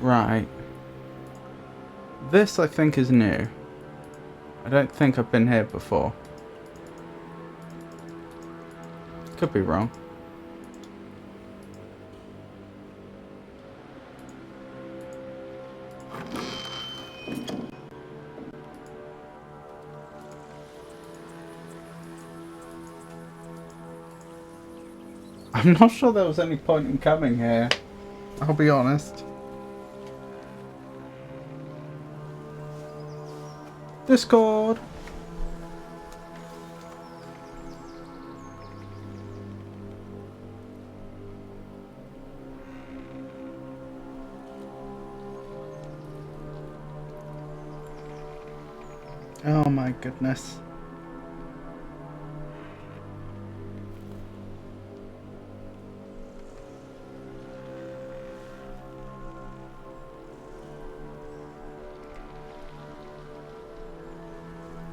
Right. This I think is new. I don't think I've been here before. Could be wrong. I'm not sure there was any point in coming here. I'll be honest. Discord! Oh my goodness.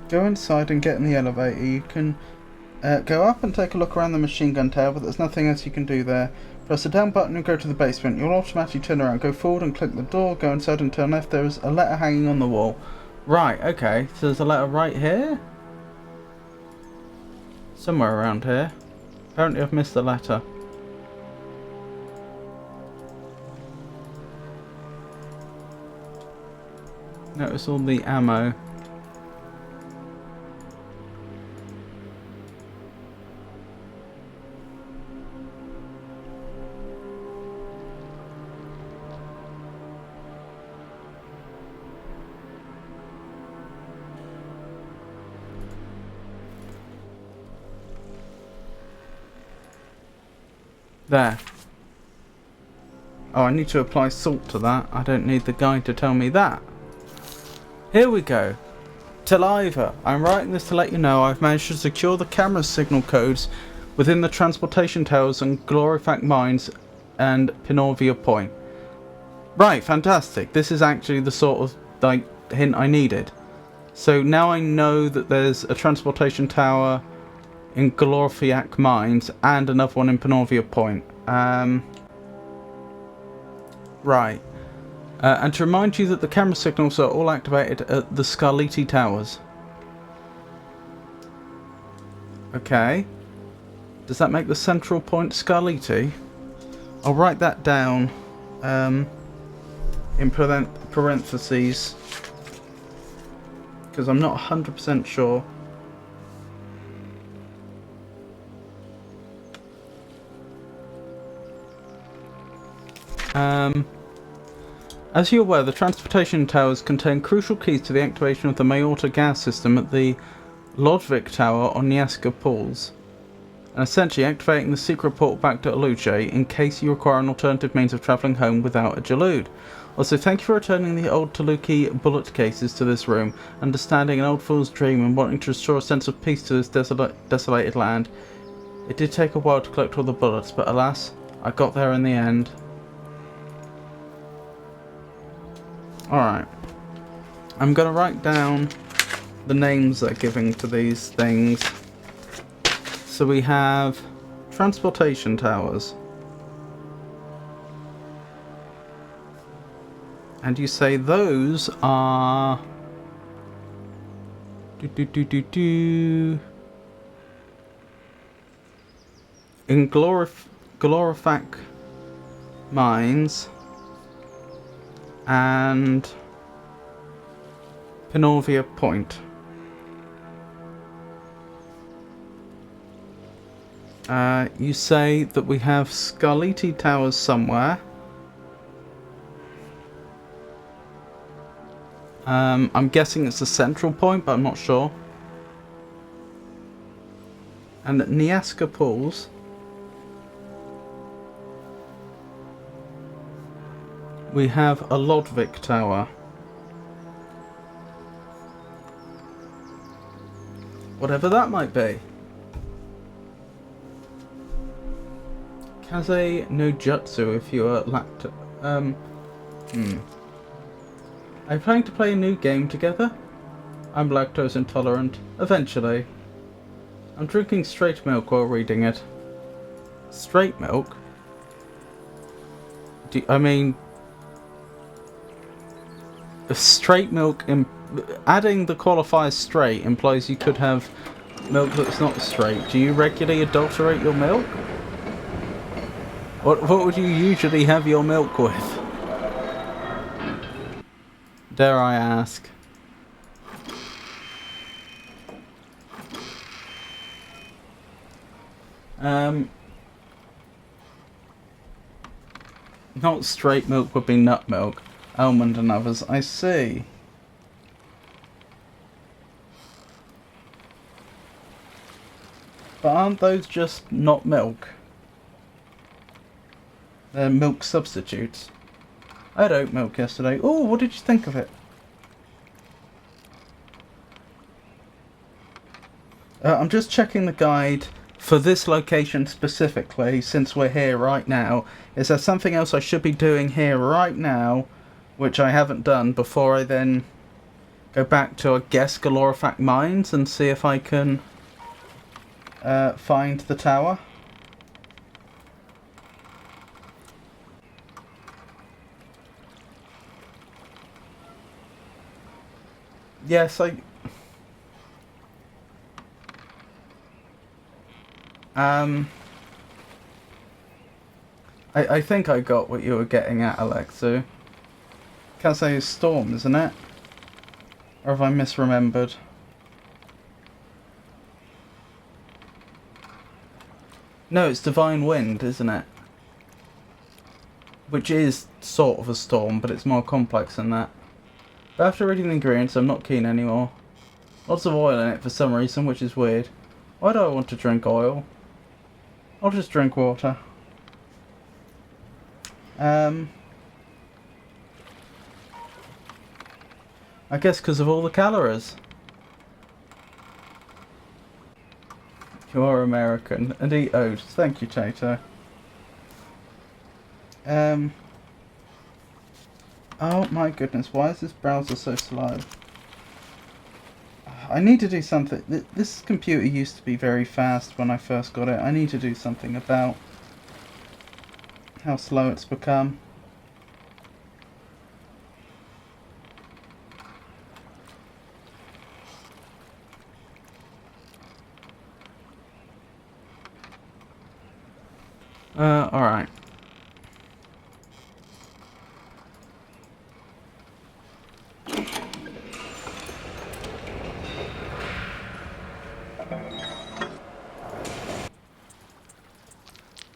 Go inside and get in the elevator. You can go up and take a look around the machine gun tower, but there's nothing else you can do there. Press the down button and go to the basement. You'll automatically turn around. Go forward and click the door. Go inside and turn left. There is a letter hanging on the wall. Right, okay. So there's a letter right here? Somewhere around here. Apparently I've missed the letter. Notice all the ammo. There. Oh, I need to apply salt to that. I don't need the guy to tell me that. Here we go. Taliva, I'm writing this to let you know I've managed to secure the camera signal codes within the transportation towers and Glorifac Mines and Pinorvia Point. Right, fantastic. This is actually the sort of hint I needed. So now I know that there's a transportation tower in Glorifac Mines and another one in Pinorvia Point. Right. And to remind you that the camera signals are all activated at the Scarliti Towers. Okay. Does that make the central point Scarliti? I'll write that down in parentheses, because I'm not 100% sure. As you're aware, the transportation towers contain crucial keys to the activation of the Mayorta gas system at the Lodvik Tower on Nyaska Pools, and essentially activating the secret portal back to Aluche in case you require an alternative means of travelling home without a Jalud. Also, thank you for returning the old Taluki bullet cases to this room, understanding an old fool's dream and wanting to restore a sense of peace to this desolated land. It did take a while to collect all the bullets, but alas, I got there in the end. Alright. I'm going to write down the names they're giving to these things. So we have transportation towers. And you say those are... in Glorifac Mines and Pinorvia Point. You say that we have Scarliti Towers somewhere. I'm guessing it's the central point, but I'm not sure. And at Nyaska Pools, we have a Lodvik Tower. Whatever that might be. Kaze no Jutsu if you are Are you planning to play a new game together? I'm lactose intolerant. Eventually. I'm drinking straight milk while reading it. Straight milk? I mean... straight milk... adding the qualifier straight implies you could have milk that's not straight. Do you regularly adulterate your milk? What would you usually have your milk with? Dare I ask? Not straight milk would be nut milk, almond and others. I see. But aren't those just not milk? They're milk substitutes. I had oat milk yesterday. Oh, what did you think of it? I'm just checking the guide for this location specifically, since we're here right now. Is there something else I should be doing here right now, which I haven't done, before I then go back to, I guess, Glorifac Mines and see if I can find the tower? Yes, I think I got what you were getting at, Alexu. Kaze's Storm, isn't it? Or have I misremembered? No, it's Divine Wind, isn't it? Which is sort of a storm, but it's more complex than that. But after reading the ingredients, I'm not keen anymore. Lots of oil in it for some reason, which is weird. Why do I want to drink oil? I'll just drink water. I guess because of all the calories. You are American and eat oats. Thank you, Tato. Oh my goodness, why is this browser so slow? I need to do something. This computer used to be very fast when I first got it. I need to do something about how slow it's become. Alright.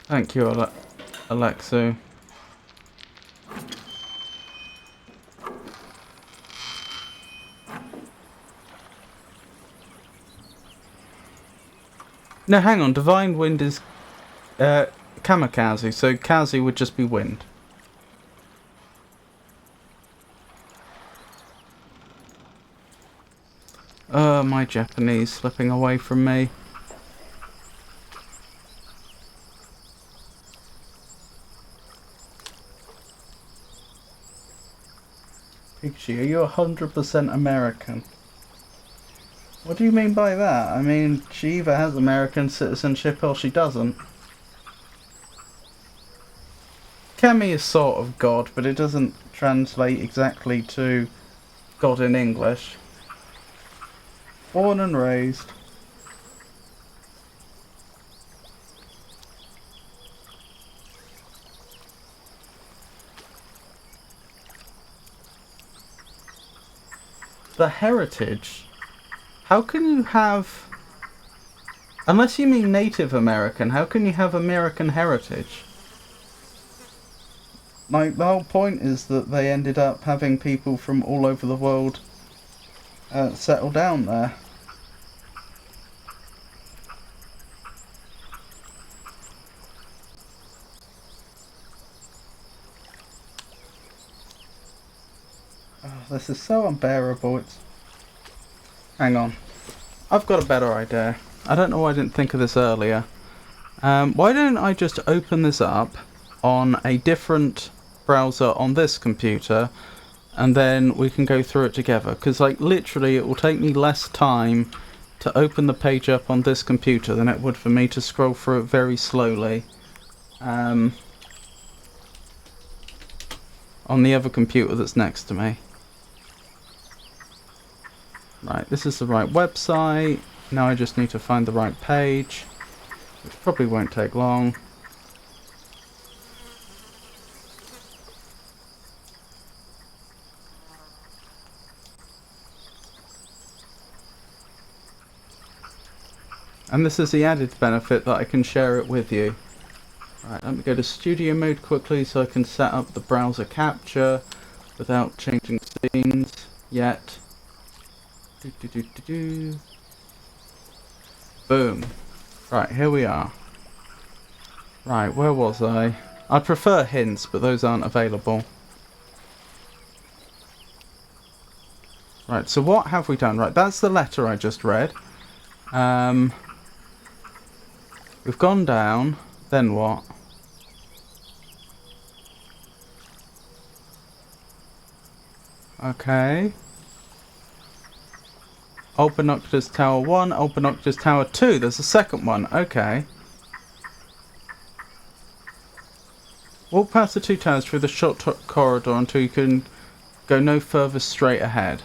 Thank you, Alexu. No, hang on. Divine Wind is kamikaze, so kazi would just be wind. My Japanese slipping away from me. Pikachu, are you 100% American? What do you mean by that? I mean, she either has American citizenship or she doesn't. Kemi is sort of God, but it doesn't translate exactly to God in English. Born and raised. The heritage? How can you have... Unless you mean Native American, how can you have American heritage? Like, the whole point is that they ended up having people from all over the world settle down there. Oh, this is so unbearable. It's... Hang on. I've got a better idea. I don't know why I didn't think of this earlier. Why don't I just open this up on a different browser on this computer, and then we can go through it together, because like literally it will take me less time to open the page up on this computer than it would for me to scroll through it very slowly on the other computer that's next to me. Right, this is the right website. Now I just need to find the right page, which probably won't take long. And this is the added benefit that I can share it with you. Right, let me go to studio mode quickly so I can set up the browser capture without changing scenes yet. Boom. Right, here we are. Right, where was I? I prefer hints, but those aren't available. Right, so what have we done? Right, that's the letter I just read. We've gone down, then what? Okay. Old Binoculars Tower 1, Old Binoculars Tower 2, there's a second one, okay. Walk past the two towers through the short corridor until you can go no further straight ahead.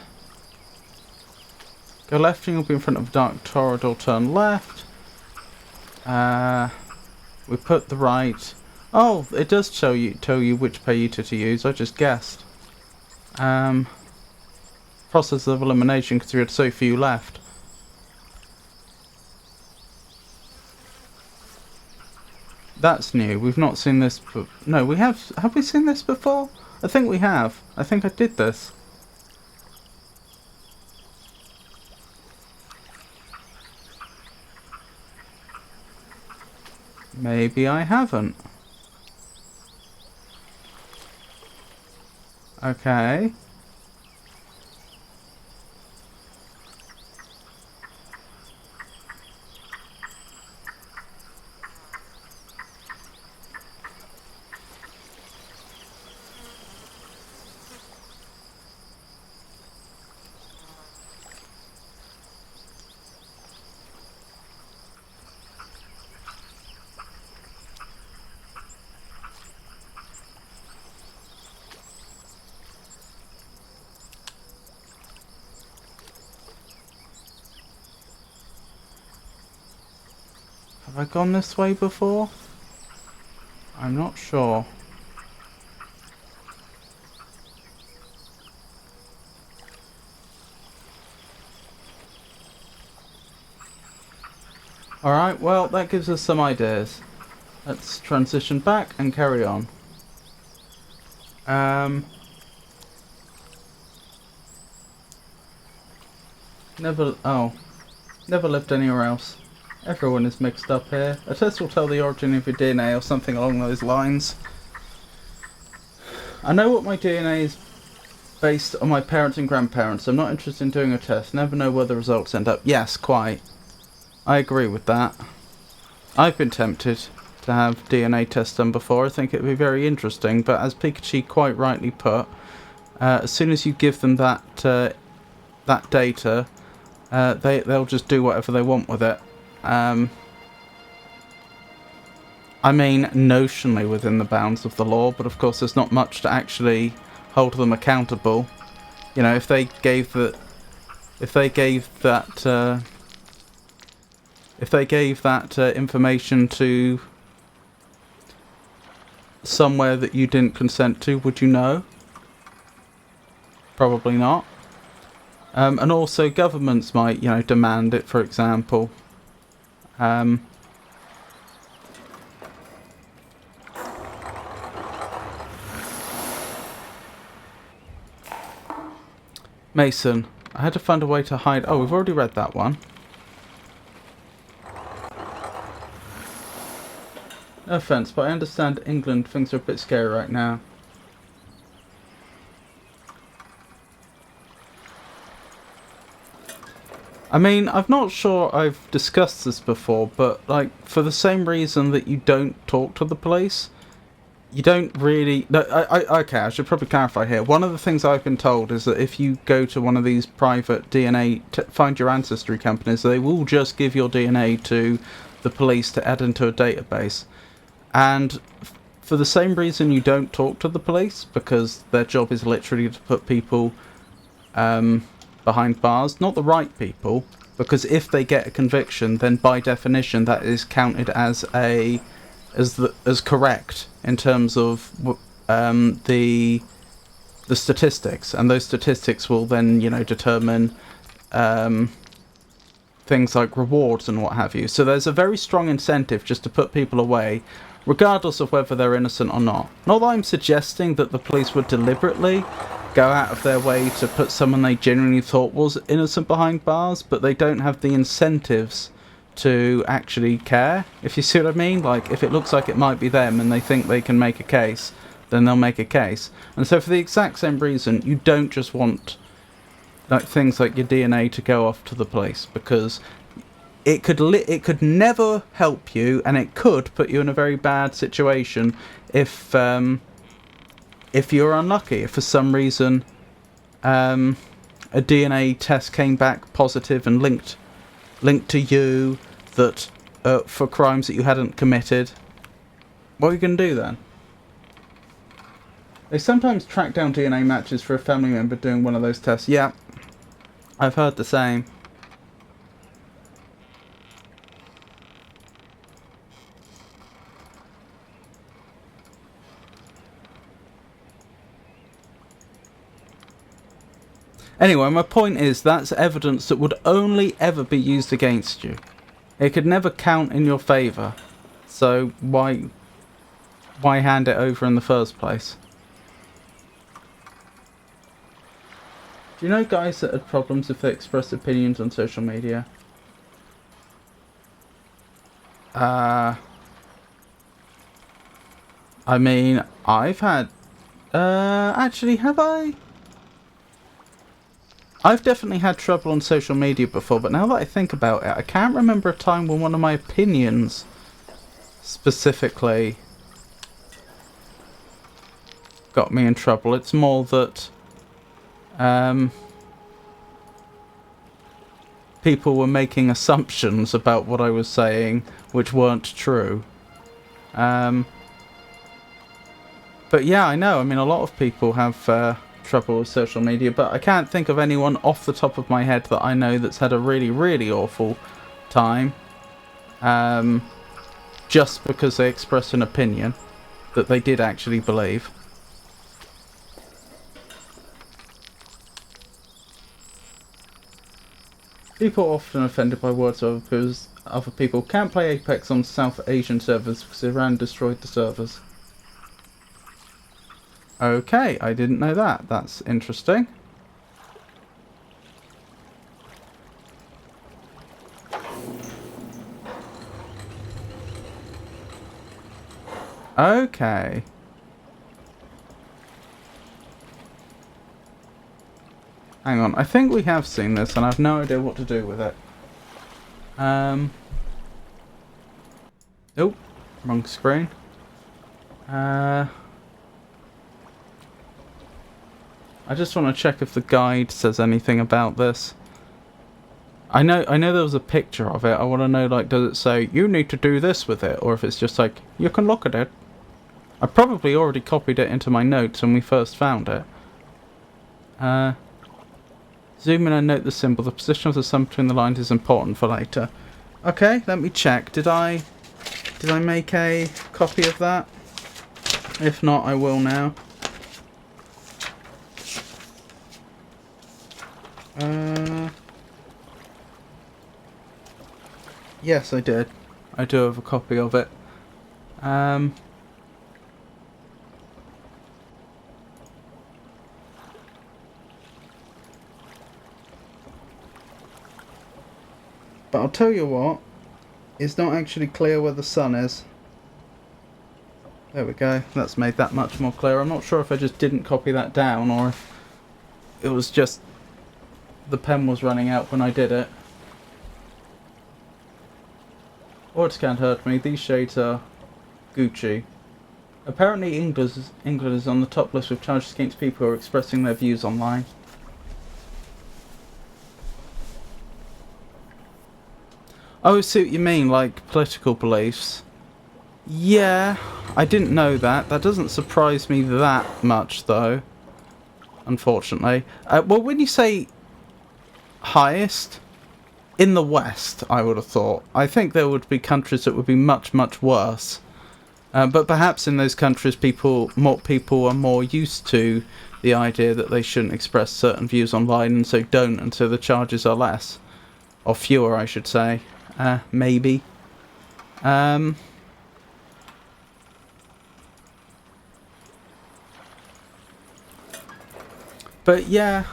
Go left and you'll be in front of a dark corridor, turn left. We put the right... Oh, it does tell you which payita to use, I just guessed. Process of elimination because we had so few left. That's new, we've not seen this... No, we have... Have we seen this before? I think we have. I think I did this. Maybe I haven't. Okay. Have I gone this way before? I'm not sure. Alright, well, that gives us some ideas. Let's transition back and carry on. Never lived anywhere else. Everyone is mixed up here. A test will tell the origin of your DNA or something along those lines. I know what my DNA is based on my parents and grandparents. I'm not interested in doing a test. Never know where the results end up. Yes, quite. I agree with that. I've been tempted to have DNA tests done before. I think it would be very interesting, but as Pikachu quite rightly put, as soon as you give them that data, they'll just do whatever they want with it. I mean, notionally within the bounds of the law, but of course there's not much to actually hold them accountable. You know, if they gave that information to somewhere that you didn't consent to, would you know? Probably not. And also governments might, you know, demand it, for example. Mason, I had to find a way to hide. Oh, we've already read that one. No offense, but I understand England, things are a bit scary right now. I mean, I'm not sure I've discussed this before, but, like, for the same reason that you don't talk to the police, you don't really... No, okay, I should probably clarify here. One of the things I've been told is that if you go to one of these private DNA, find your ancestry companies, they will just give your DNA to the police to add into a database. And for the same reason you don't talk to the police, because their job is literally to put people behind bars, not the right people, because if they get a conviction, then by definition that is counted as correct in terms of the statistics, and those statistics will then, you know, determine things like rewards and what have you. So there's a very strong incentive just to put people away, regardless of whether they're innocent or not. Not that I'm suggesting that the police would deliberately go out of their way to put someone they genuinely thought was innocent behind bars, but they don't have the incentives to actually care, if you see what I mean. Like, if it looks like it might be them and they think they can make a case, then they'll make a case. And so for the exact same reason, you don't just want like things like your DNA to go off to the police, because it could never help you, and it could put you in a very bad situation if you're unlucky. If for some reason a DNA test came back positive and linked to you that for crimes that you hadn't committed, what are you going to do then? They sometimes track down DNA matches for a family member doing one of those tests. Yeah, I've heard the same. Anyway, my point is that's evidence that would only ever be used against you. It could never count in your favour. So why hand it over in the first place? Do you know guys that had problems if they expressed opinions on social media? I mean, I've had... actually, have I? I've definitely had trouble on social media before, but now that I think about it, I can't remember a time when one of my opinions specifically got me in trouble. It's more that people were making assumptions about what I was saying which weren't true. But yeah, I know. I mean, a lot of people have trouble with social media, but I can't think of anyone off the top of my head that I know that's had a really, really awful time. just because they express an opinion that they did actually believe. People are often offended by words of because other people can't play Apex on South Asian servers because Iran destroyed the servers. Okay, I didn't know that. That's interesting. Okay. Hang on, I think we have seen this and I have no idea what to do with it. Oh, wrong screen. I just want to check if the guide says anything about this. I know there was a picture of it. I want to know, like, does it say, you need to do this with it? Or if it's just like, you can look at it. I probably already copied it into my notes when we first found it. Zoom in and note the symbol. The position of the sun between the lines is important for later. Okay, let me check. Did I make a copy of that? If not, I will now. Yes, I did. I do have a copy of it. But I'll tell you what, it's not actually clear where the sun is. There we go, that's made that much more clear. I'm not sure if I just didn't copy that down or if it was just the pen was running out when I did it. Words can't hurt me, these shades are Gucci. Apparently England is on the top list with charges against people who are expressing their views online. Oh, I see what you mean, like political beliefs. Yeah, I didn't know that. That doesn't surprise me that much, though. Unfortunately. Well, when you say highest, in the West, I would have thought. I think there would be countries that would be much, much worse. But perhaps in those countries, more people are more used to the idea that they shouldn't express certain views online, and so don't, and so the charges are less. Or fewer, I should say. Maybe. But yeah,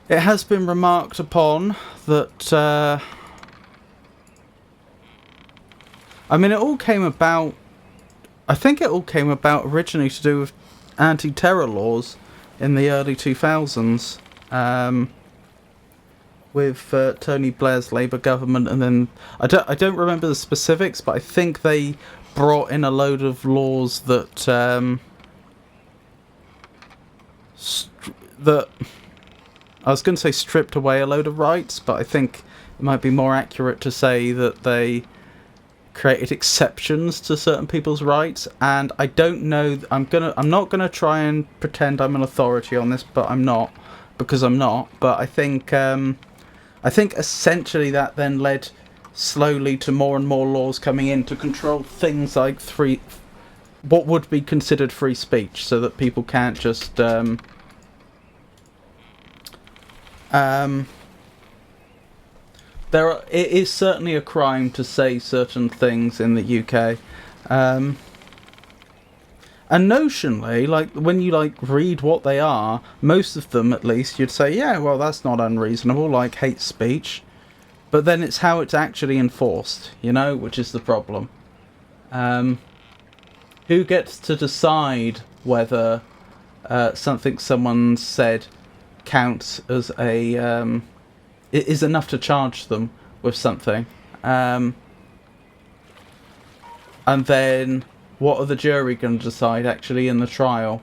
it has been remarked upon that, I mean, it all came about, I think it all came about originally to do with anti-terror laws in the early 2000s, with Tony Blair's Labour government, and then, I don't remember the specifics, but I think they brought in a load of laws that, I was going to say stripped away a load of rights, but I think it might be more accurate to say that they created exceptions to certain people's rights. And I don't know, I'm not gonna try and pretend I'm an authority on this, but I'm not, because I'm not. But I think essentially that then led slowly to more and more laws coming in to control things like what would be considered free speech, so that people can't just it is certainly a crime to say certain things in the UK, and notionally, like when you read what they are, most of them at least, you'd say, yeah, well, that's not unreasonable, like hate speech. But then it's how it's actually enforced, which is the problem. Who gets to decide whether something someone said counts as it is enough to charge them with something? And then what are the jury going to decide actually in the trial?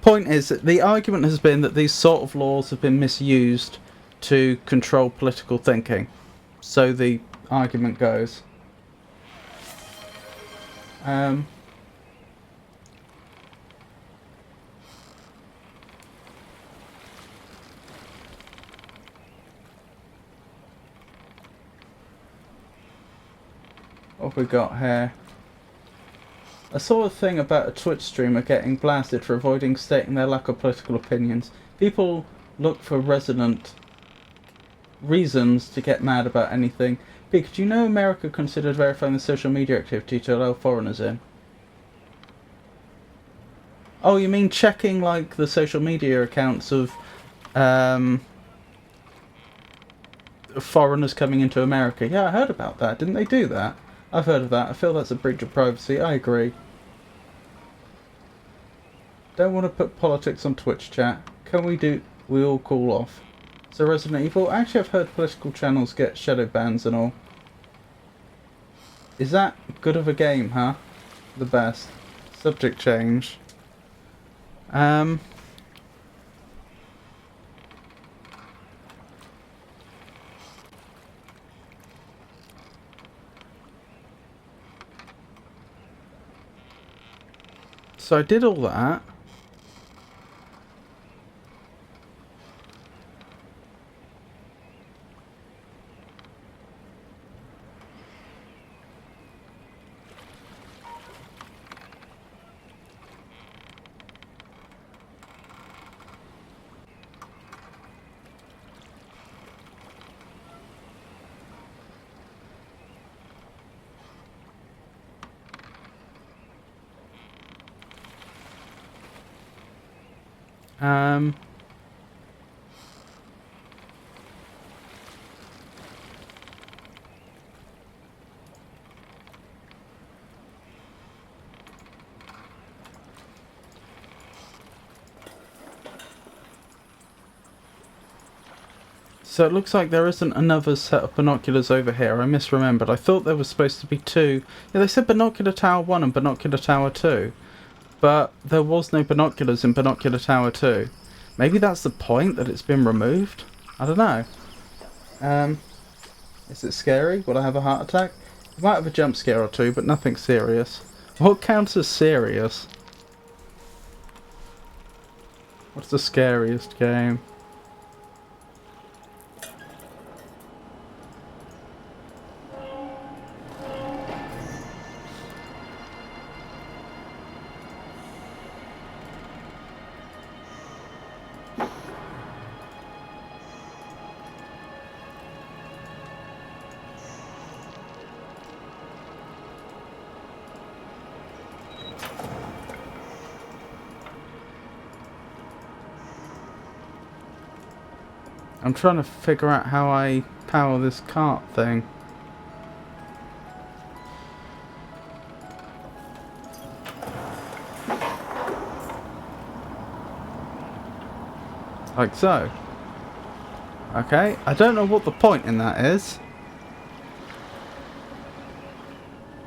Point is that the argument has been that these sort of laws have been misused to control political thinking. So the argument goes. What have we got here? I saw a thing about a Twitch streamer getting blasted for avoiding stating their lack of political opinions. People look for resonant reasons to get mad about anything. Big, do you know America considered verifying the social media activity to allow foreigners in? Oh, you mean checking, like, the social media accounts of foreigners coming into America? Yeah, I heard about that. Didn't they do that? I've heard of that. I feel that's a breach of privacy. I agree. Don't want to put politics on Twitch chat. Can we all call off? So Resident Evil, actually I've heard political channels get shadow bans and all. Is that good of a game, huh? The best. Subject change. So I did all that. So it looks like there isn't another set of binoculars over here. I misremembered. I thought there was supposed to be two. Yeah, they said Binocular Tower 1 and Binocular Tower 2. But there was no binoculars in Binocular Tower 2. Maybe that's the point, that it's been removed? I don't know. Is it scary? Will I have a heart attack? I might have a jump scare or two, but nothing serious. What counts as serious? What's the scariest game? I'm trying to figure out how I power this cart thing. Like so. Okay, I don't know what the point in that is.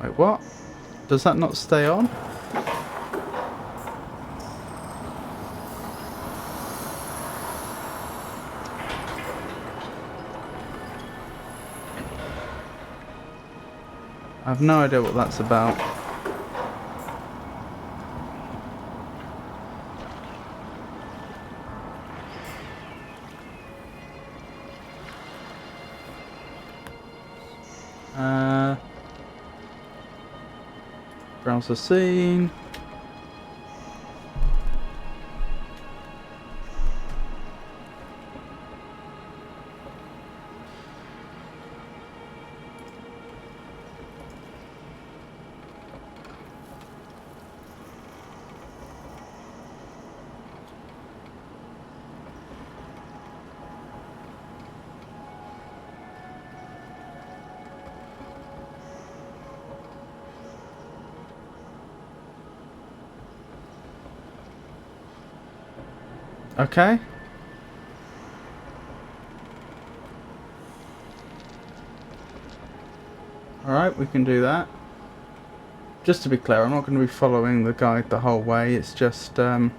Wait, what? Does that not stay on? I have no idea what that's about. Browser scene. Okay. Alright, we can do that. Just to be clear, I'm not going to be following the guide the whole way. It's just, I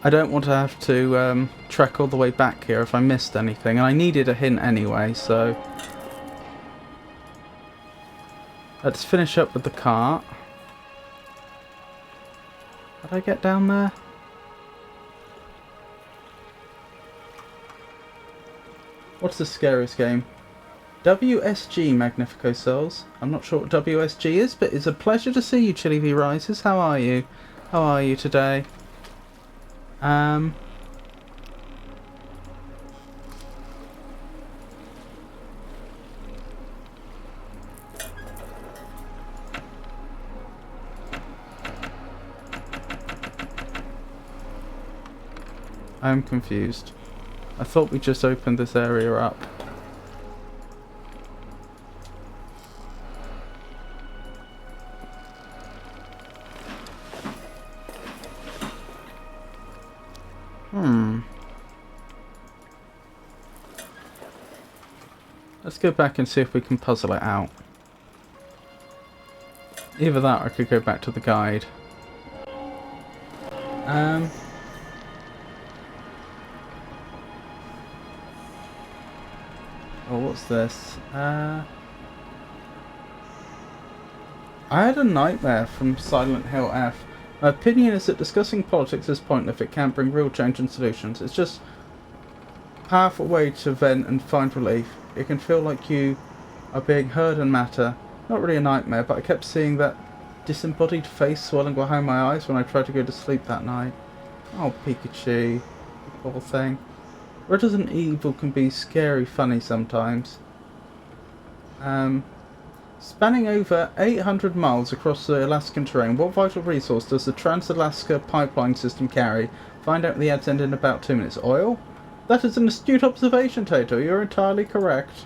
don't want to have to trek all the way back here if I missed anything. And I needed a hint anyway, so... Let's finish up with the cart. How do I get down there? What's the scariest game? WSG Magnifico Souls. I'm not sure what WSG is, but it's a pleasure to see you, Chili V Rises. How are you? How are you today? I'm confused. I thought we just opened this area up. Let's go back and see if we can puzzle it out. Either that or I could go back to the guide. Oh, what's this? I had a nightmare from Silent Hill F. My opinion is that discussing politics is pointless if it can't bring real change and solutions. It's just a powerful way to vent and find relief. It can feel like you are being heard and matter. Not really a nightmare, but I kept seeing that disembodied face swelling behind my eyes when I tried to go to sleep that night. Oh, Pikachu. You poor thing. Resident Evil can be scary funny sometimes. Spanning over 800 miles across the Alaskan terrain, what vital resource does the Trans-Alaska Pipeline System carry? Find out the ads end in about 2 minutes. Oil? That is an astute observation, Tato. You're entirely correct.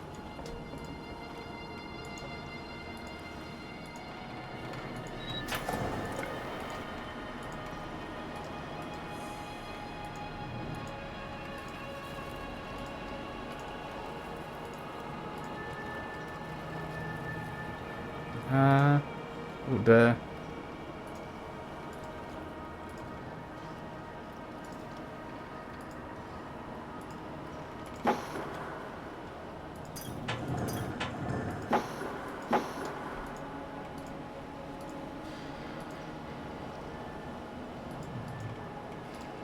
Oh there.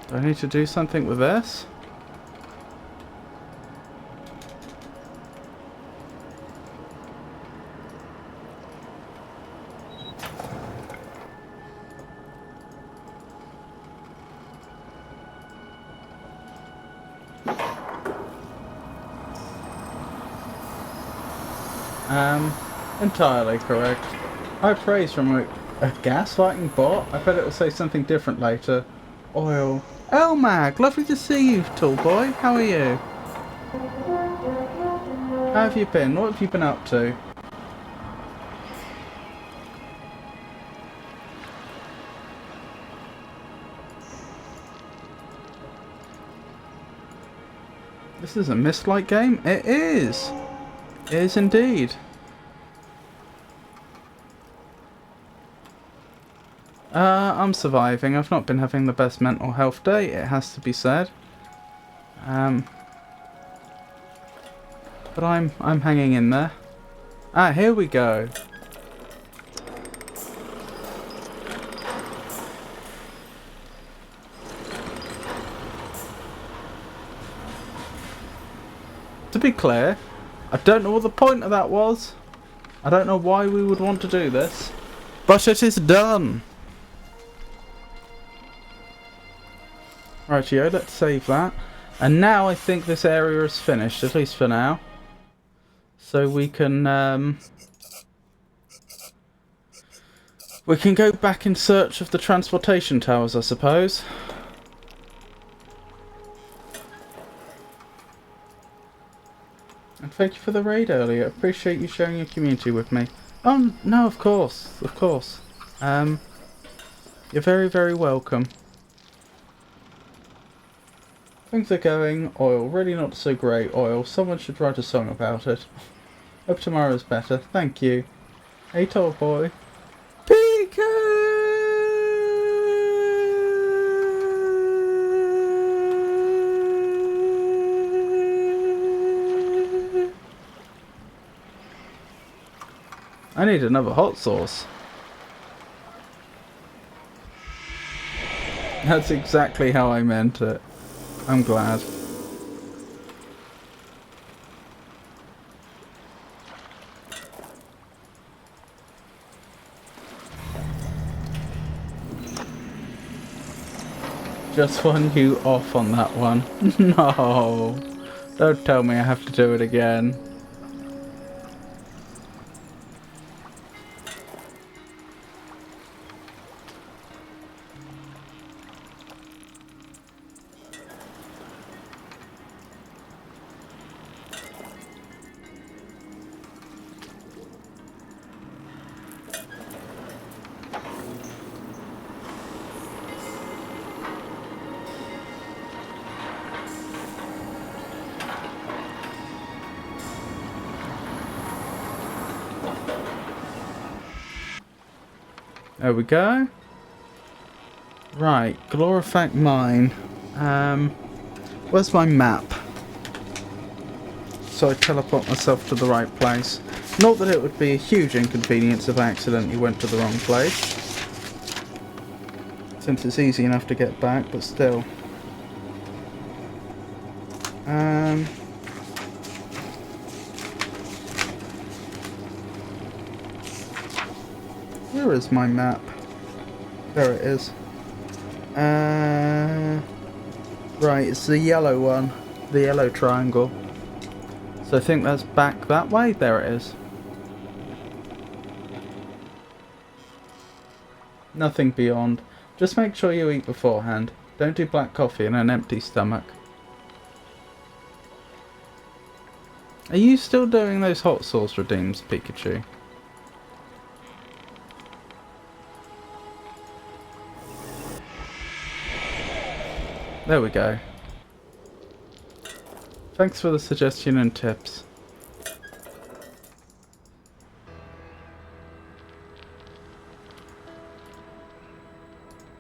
Do I need to do something with this? Entirely correct. High praise from a gaslighting bot? I bet it'll say something different later. Oil. Elmag, lovely to see you, tall boy. How are you? How have you been? What have you been up to? This is a Mist-like game? It is! It is indeed. I'm surviving. I've not been having the best mental health day, it has to be said. But I'm hanging in there. Ah, here we go. To be clear, I don't know what the point of that was. I don't know why we would want to do this. But it is done! Rightio, let's save that. And now I think this area is finished, at least for now. So we can go back in search of the transportation towers, I suppose. And thank you for the raid earlier. Appreciate you sharing your community with me. Oh, no, of course. Of course. You're very, very welcome. Things are going. Oil. Really not so great. Oil. Someone should write a song about it. Hope tomorrow's better. Thank you. Hey, tall boy. Pika! I need another hot sauce. That's exactly how I meant it. I'm glad. just won you off on that one. No. Don't tell me I have to do it again. There we go. Right, Glorifact Mine. Where's my map? So I teleport myself to the right place. Not that it would be a huge inconvenience if I accidentally went to the wrong place, since it's easy enough to get back, but still. Where is my map? There it is. Right, it's the yellow one. The yellow triangle. So I think that's back that way. There it is. Nothing beyond. Just make sure you eat beforehand. Don't do black coffee in an empty stomach. Are you still doing those hot sauce redeems, Pikachu? There we go. Thanks for the suggestion and tips.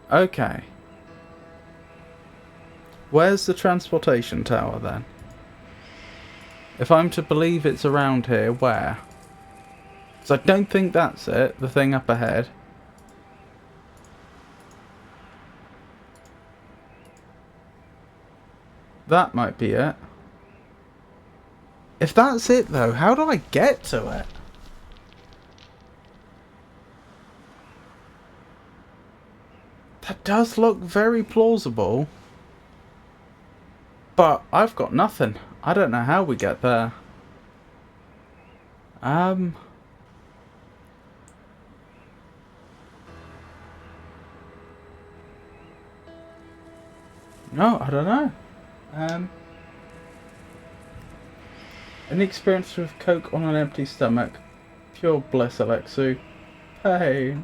Okay. Where's the transportation tower then? If I'm to believe it's around here, where? So I don't think that's it, the thing up ahead. That might be it. If that's it though, how do I get to it? That does look very plausible. But I've got nothing. I don't know how we get there. No, I don't know. Any experience with Coke on an empty stomach? Pure bliss, Alexu. Hey.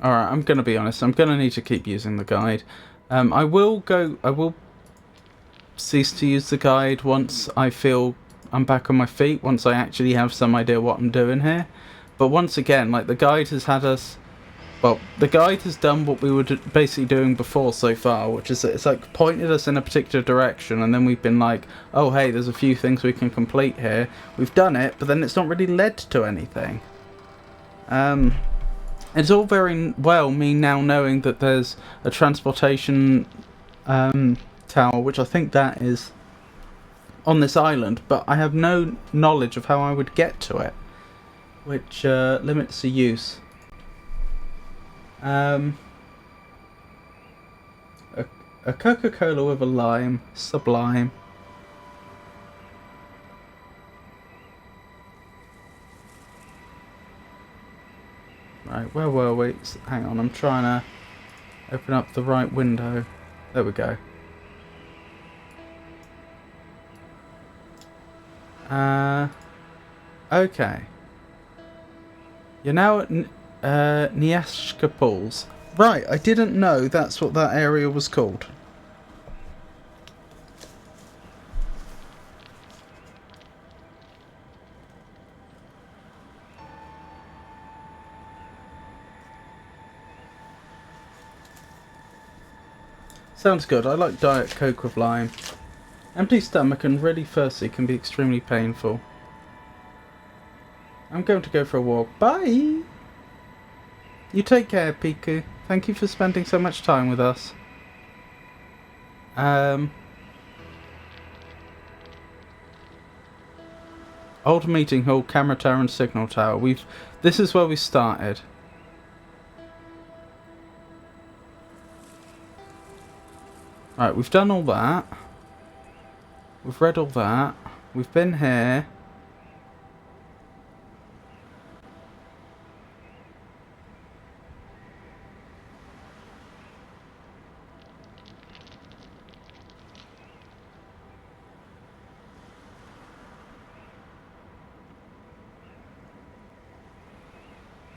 Alright, I'm gonna be honest, I'm gonna need to keep using the guide. I will cease to use the guide once I feel I'm back on my feet, once I actually have some idea what I'm doing here. But once again, like, the guide has had us... Well, the guide has done what we were basically doing before so far, which is that it's like pointed us in a particular direction, and then we've been like, oh hey, there's a few things we can complete here. We've done it, but then it's not really led to anything. It's all very well me now knowing that there's a transportation tower, which I think that is on this island, but I have no knowledge of how I would get to it, which limits the use. A Coca-Cola with a lime, sublime. Right, where were we? Hang on, I'm trying to open up the right window. There we go. Okay. You're now at Neyyah Pools. Right, I didn't know that's what that area was called. Sounds good. I like Diet Coke with lime. Empty stomach and really thirsty can be extremely painful. I'm going to go for a walk. Bye! You take care, Piku. Thank you for spending so much time with us. Old meeting hall, camera tower and signal tower. This is where we started. Right, we've done all that. We've read all that. We've been here.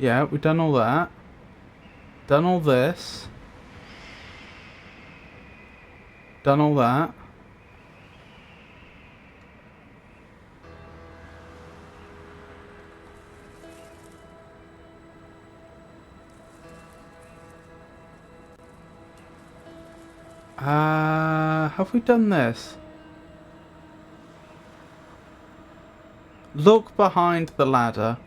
Yeah, we've done all that. Done all this. Done all that. Have we done this? Look behind the ladder.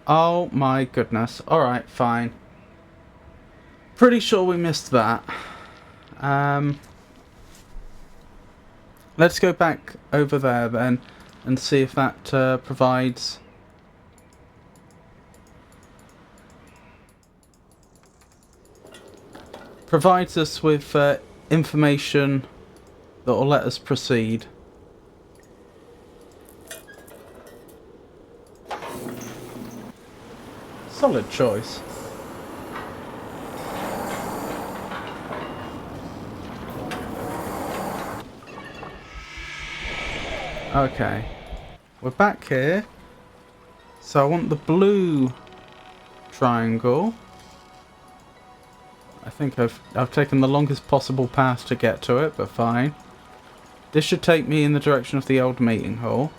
Oh my goodness. Alright, fine. Pretty sure we missed that. Let's go back over there then and see if that provides us with information that will let us proceed. Solid choice. Okay, we're back here. So I want the blue triangle. I think I've taken the longest possible path to get to it, but fine. This should take me in the direction of the old meeting hall.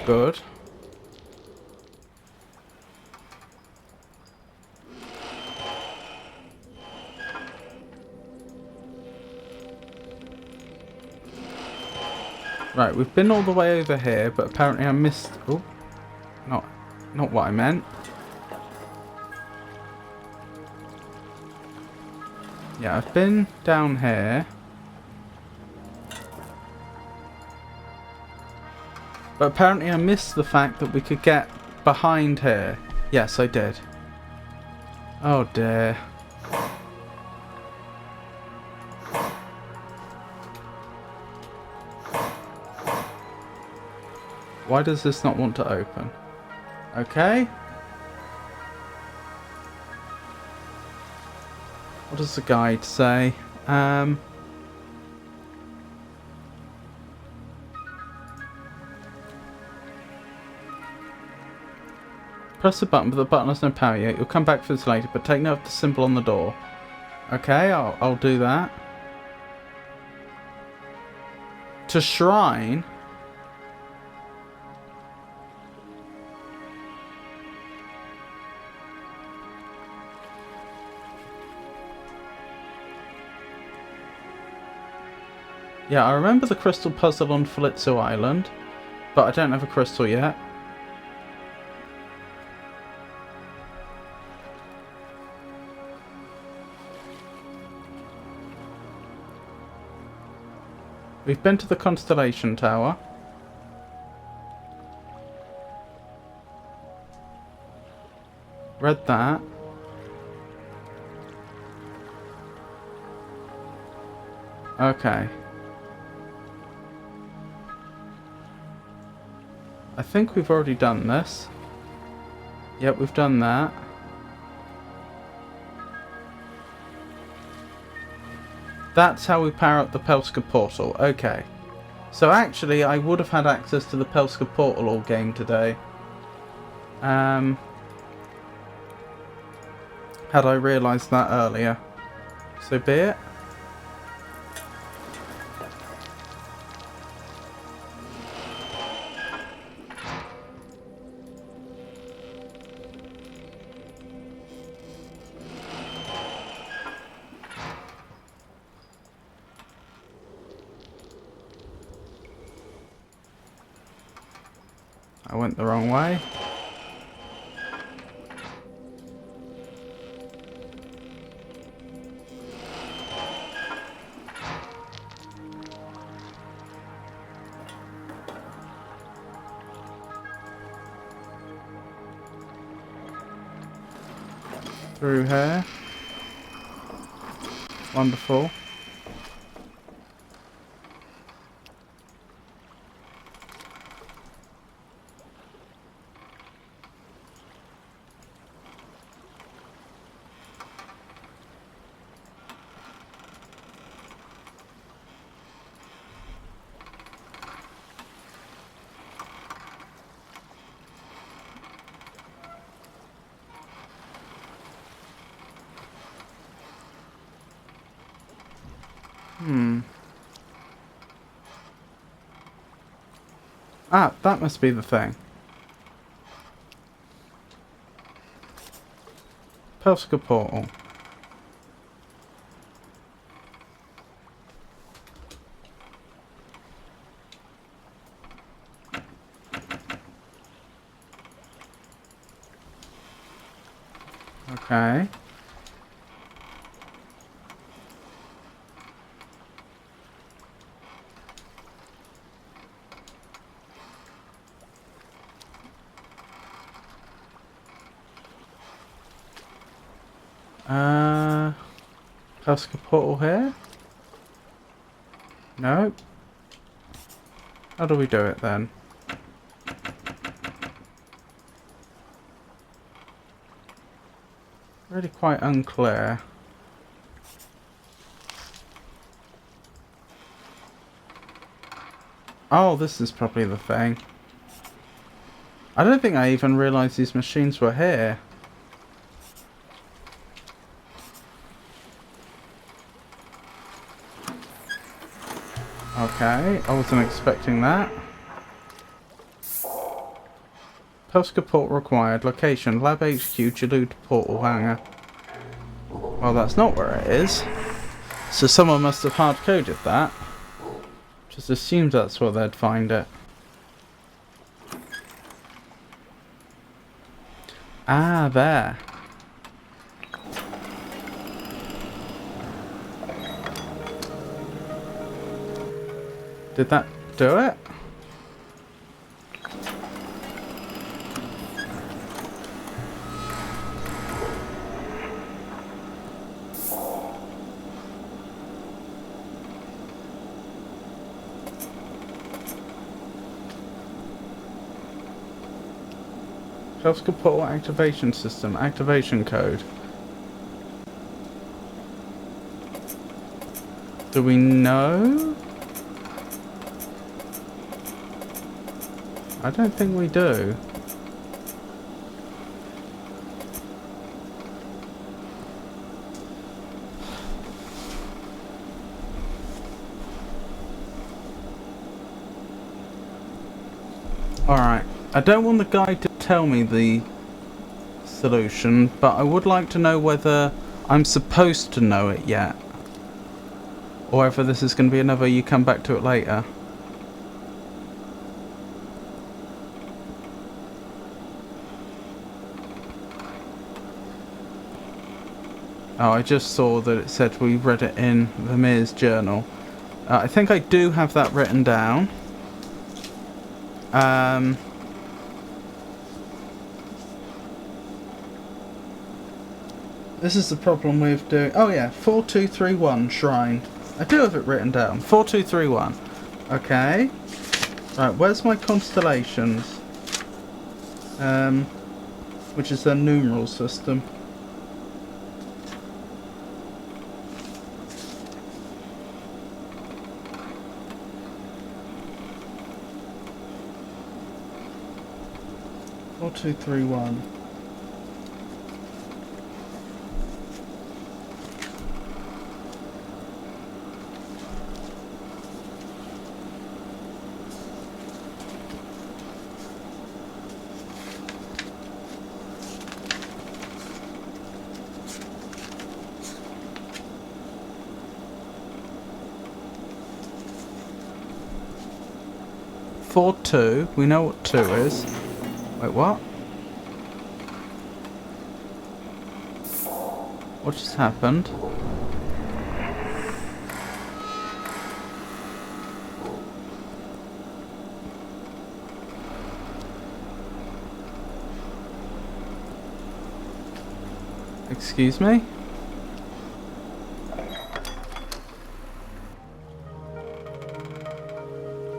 Good. Right, we've been all the way over here, but apparently I missed... Oh, not what I meant. Yeah, I've been down here. But apparently I missed the fact that we could get behind here. Yes, I did. Oh dear. Why does this not want to open? Okay. What does the guide say? Press the button, but the button has no power yet. You'll come back for this later, but take note of the symbol on the door. Okay, I'll do that. To shrine. Yeah, I remember the crystal puzzle on Falitzu Island, but I don't have a crystal yet. We've been to the Constellation Tower. Read that. Okay. I think we've already done this. Yep, we've done that. That's how we power up the Pelska portal. Okay. So actually, I would have had access to the Pelska portal all game today. Had I realised that earlier. So be it. I went the wrong way. Through here. Wonderful. Ah, that must be the thing. Pelska portal. Okay. Pelska portal here? No. How do we do it then? Really quite unclear. Oh, this is probably the thing. I don't think I even realised these machines were here. Okay, I wasn't expecting that. Pelska port required. Location, Lab HQ, Jalud portal hangar. Well, that's not where it is. So someone must have hard-coded that. Just assumed that's where they'd find it. Ah, there. Did that do it? Pelska portal activation system. Activation code. Do we know? I don't think we do. Alright, I don't want the guy to tell me the solution, but I would like to know whether I'm supposed to know it yet. Or whether this is going to be another you come back to it later. Oh, I just saw that it said we read it in Vermeer's journal. I think I do have that written down. This is the problem with doing... Oh yeah, 4231 Shrine. I do have it written down. 4231. Okay. Right, where's my constellations? Which is their numeral system. Four, two, three, one. Four, two. We know what two is. Wait, what? What just happened? Excuse me?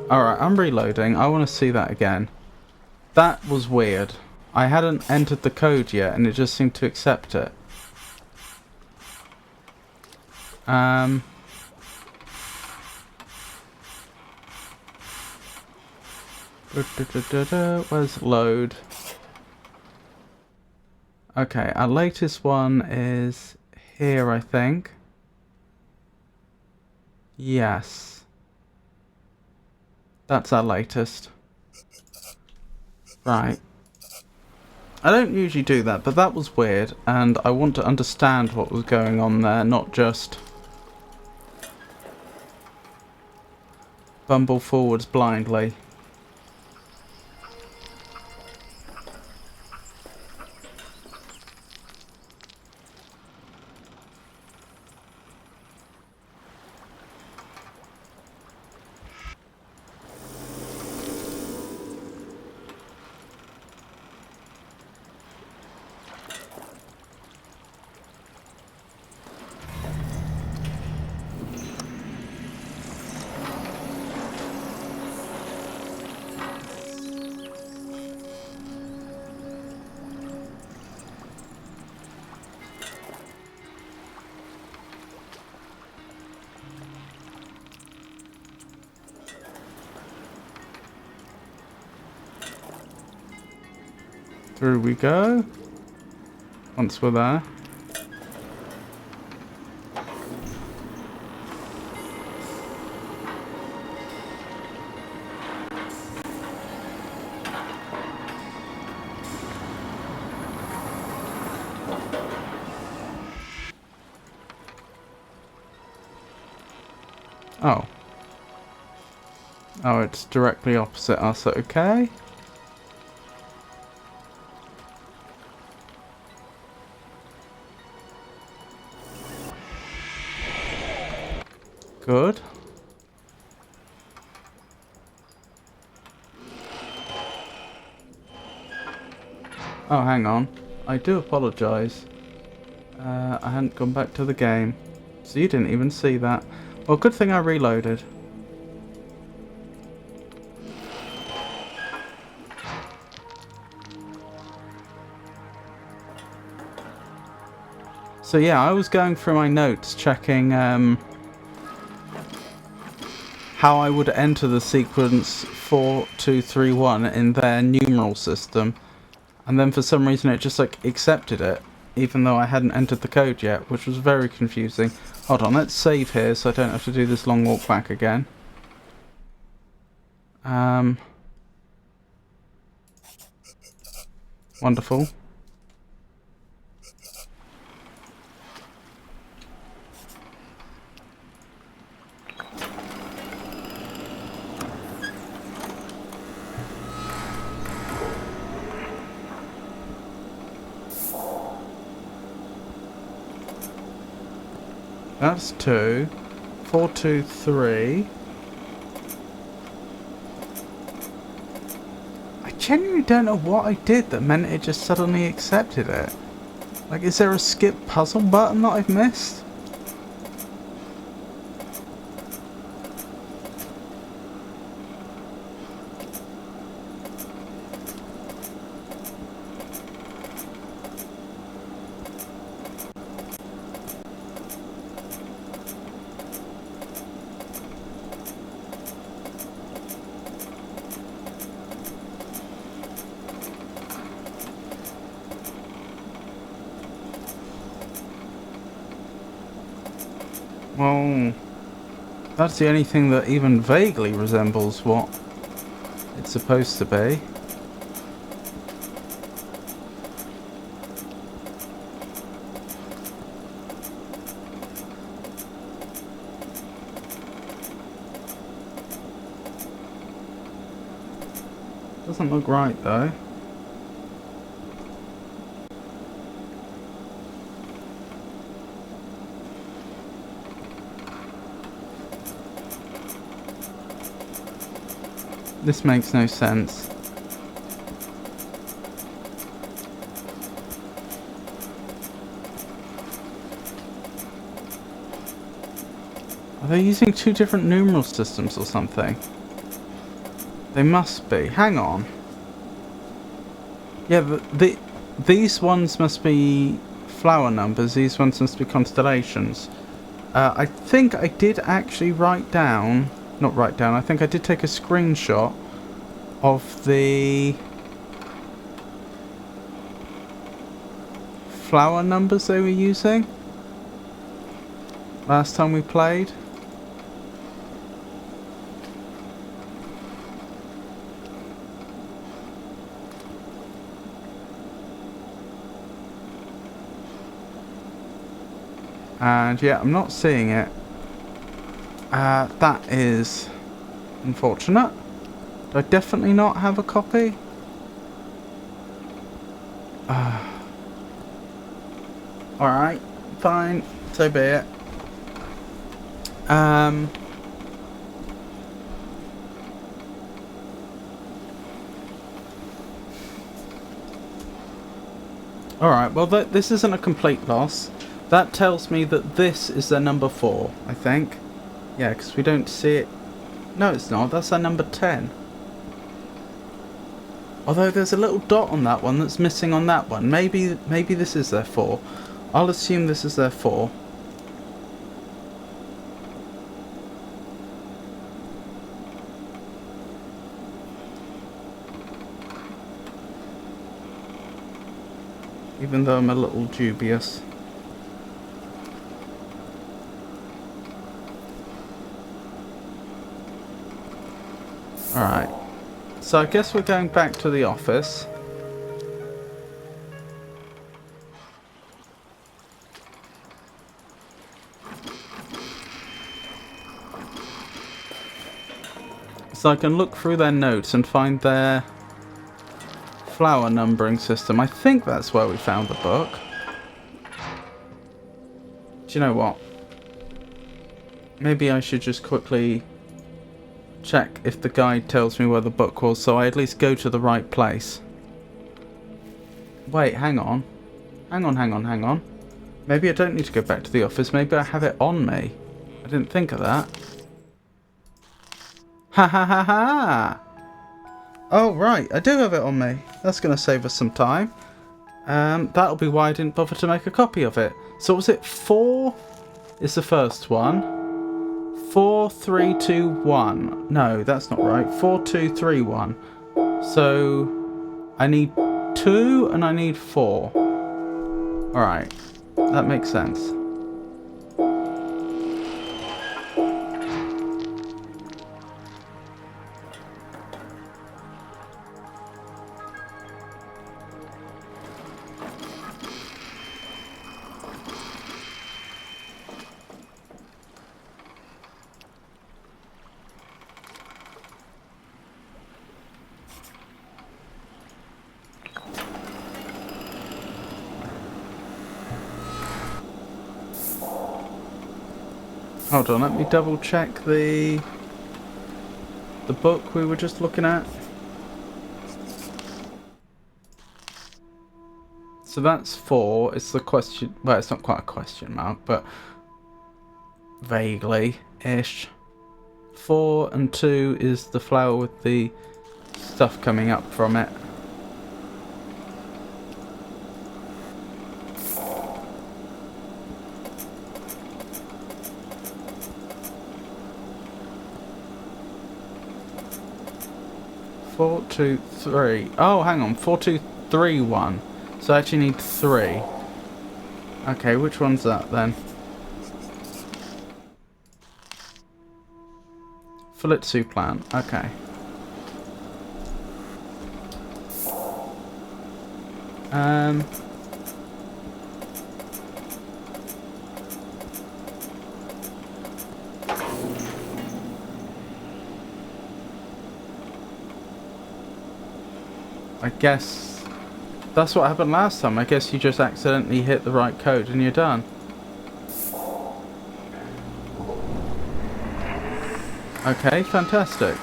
Alright, I'm reloading. I want to see that again. That was weird. I hadn't entered the code yet and it just seemed to accept it. Where's load? Okay, our latest one is here, I think. Yes. That's our latest. Right. I don't usually do that, but that was weird, and I want to understand what was going on there, not just bumble forwards blindly. Through we go. Once we're there. Oh. Oh, it's directly opposite us, okay. Good. Oh, hang on. I do apologise. I hadn't gone back to the game. So you didn't even see that. Well, good thing I reloaded. So yeah, I was going through my notes checking how I would enter the sequence 4231 in their numeral system, and then for some reason it just like accepted it, even though I hadn't entered the code yet, which was very confusing. Hold on, let's save here so I don't have to do this long walk back again. Wonderful. That's 2. 4, 2, 3. I genuinely don't know what I did that meant it just suddenly accepted it. Like, is there a skip puzzle button that I've missed? Well, that's the only thing that even vaguely resembles what it's supposed to be. Doesn't look right though. This makes no sense. they using two different numeral systems or something? They must be. Hang on. Yeah, these ones must be flower numbers. These ones must be constellations. I think I did actually write down... Not write down. I think I did take a screenshot of the flower numbers they were using last time we played. And yeah, I'm not seeing it. That is unfortunate. Do I definitely not have a copy? Alright, fine, so be it. Alright, well this isn't a complete loss. That tells me that this is their number 4, I think. Yeah, because we don't see it. No, it's not. That's their number 10. Although there's a little dot on that one that's missing on that one. Maybe this is their 4. I'll assume this is their 4. Even though I'm a little dubious. Alright. So I guess we're going back to the office. So I can look through their notes and find their flower numbering system. I think that's where we found the book. Do you know what? Maybe I should just quickly check if the guide tells me where the book was, so I at least go to the right place. Wait, hang on. Hang on. Maybe I don't need to go back to the office. Maybe I have it on me. I didn't think of that. Ha ha ha ha! Oh, right. I do have it on me. That's going to save us some time. That'll be why I didn't bother to make a copy of it. So was it 4 is the first one? 4, 3, 2, 1. No, that's not right. 4, 2, 3, 1. So I need 2 and I need 4. Alright. That makes sense. Hold on, let me double check the book we were just looking at. So that's 4. It's the question. Well, it's not quite a question mark, but vaguely-ish. 4 and 2 is the flower with the stuff coming up from it. Four, 2, 3. Oh, hang on. 4, 2, 3, 1. So I actually need 3. Okay, which one's that then? Fujitsu plant. Okay. I guess that's what happened last time. I guess you just accidentally hit the right code and you're done. Okay, fantastic.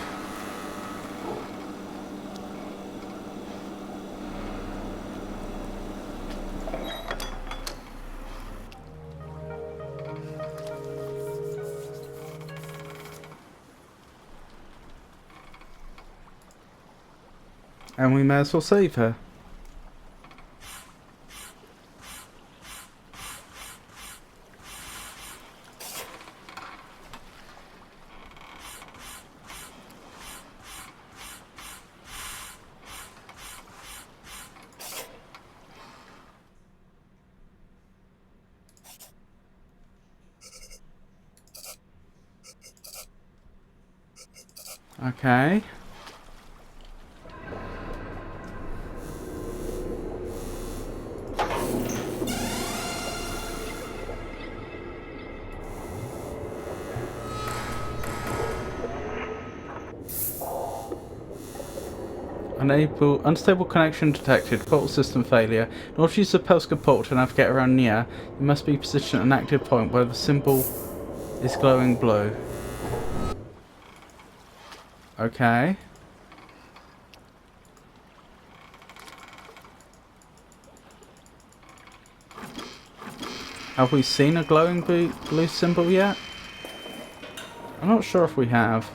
And we may as well save her. Okay. Unstable connection detected. Portal system failure. In order to use the Pelska portal to navigate around Neyyah, you must be positioned at an active point where the symbol is glowing blue. Okay. Have we seen a glowing blue symbol yet? I'm not sure if we have.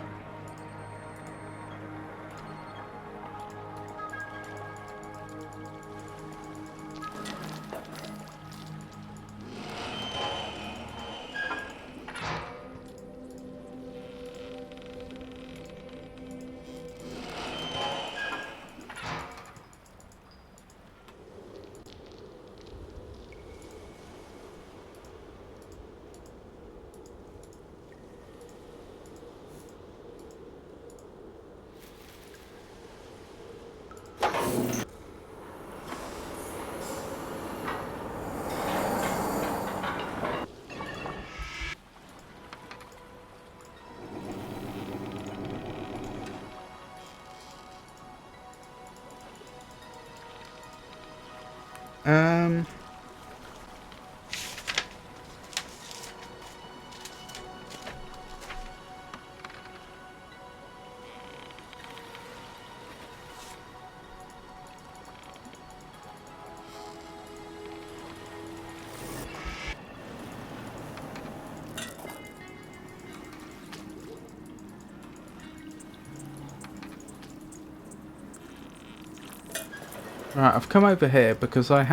Right, I've come over here because I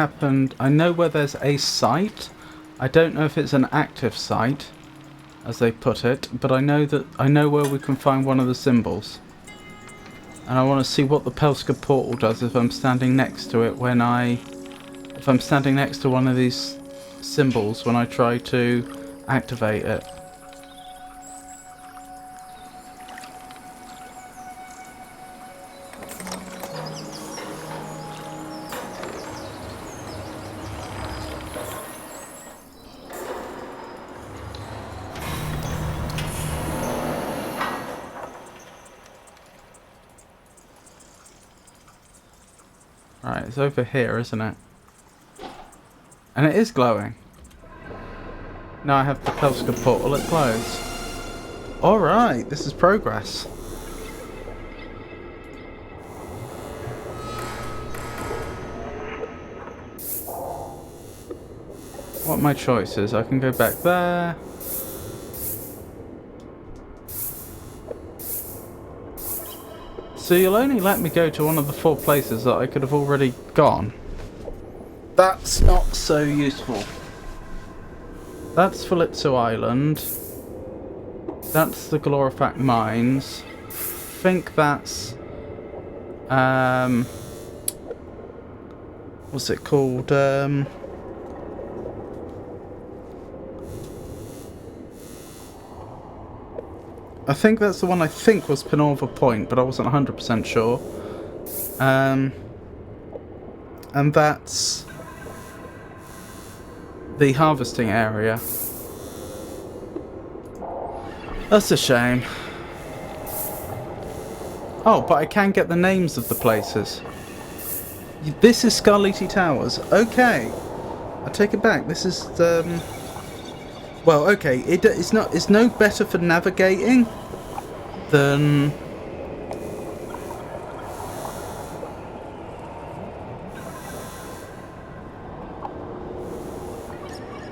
know where there's a site. I don't know if it's an active site, as they put it, but I know where we can find one of the symbols. And I want to see what the Pelska portal does if I'm standing next to it if I'm standing next to one of these symbols when I try to activate it. Right, it's over here, isn't it? And it is glowing. Now I have the Pelska portal, it glows. Alright, this is progress. What are my choices? I can go back there. So you'll only let me go to one of the 4 places that I could have already gone. That's not so useful. That's Philipso Island. That's the Glorifac Mines. I think that's... what's it called? I think that's the one I think was Penalva Point, but I wasn't 100% sure. And that's the harvesting area. That's a shame. Oh, but I can get the names of the places. This is Scarleti Towers. Okay. I take it back. This is well, okay. It's no better for navigating than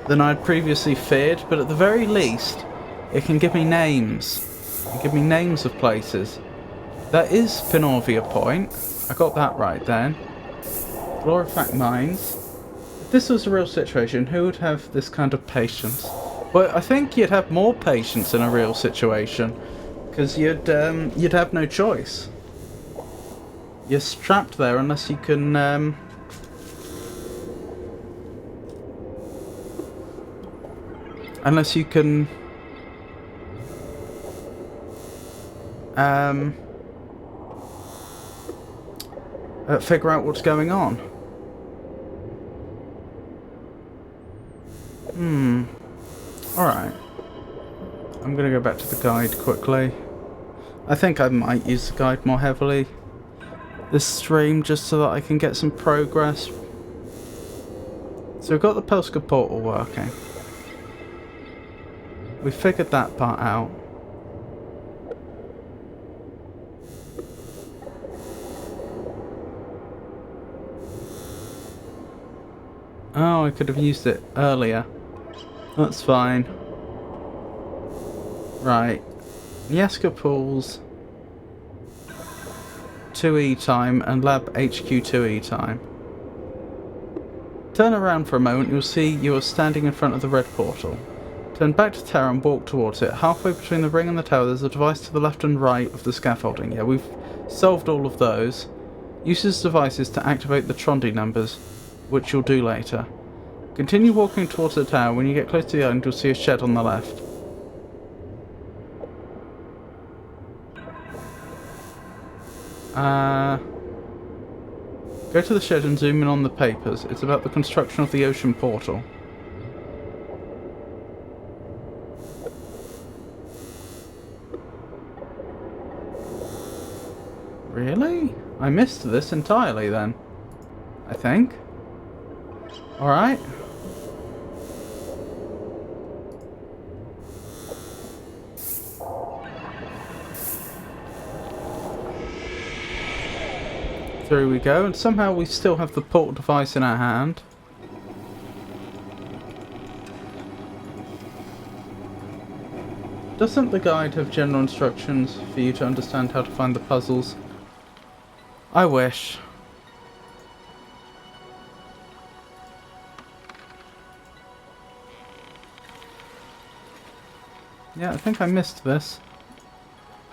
I'd previously feared, but at the very least, it can give me names. It can give me names of places. That is Pinorvia Point. I got that right then. Glorifac mines. If this was a real situation, who would have this kind of patience? Well, I think you'd have more patience in a real situation, because you'd have no choice. You're strapped there unless you can figure out what's going on. Alright. I'm gonna go back to the guide quickly. I think I might use the guide more heavily this stream just so that I can get some progress. So we've got the Pelska portal working. We figured that part out. Oh, I could have used it earlier. That's fine. Right. Neyyah pools 2E time and Lab HQ 2E time. Turn around for a moment, you'll see you are standing in front of the red portal. Turn back to Terra and walk towards it. Halfway between the ring and the tower there's a device to the left and right of the scaffolding. Yeah, we've solved all of those. Use these devices to activate the Trondi numbers, which you'll do later. Continue walking towards the tower. When you get close to the end, you'll see a shed on the left. Go to the shed and zoom in on the papers. It's about the construction of the ocean portal. Really? I missed this entirely then, I think. Alright. Through we go, and somehow we still have the portal device in our hand. Doesn't the guide have general instructions for you to understand how to find the puzzles? I wish. Yeah, I think I missed this.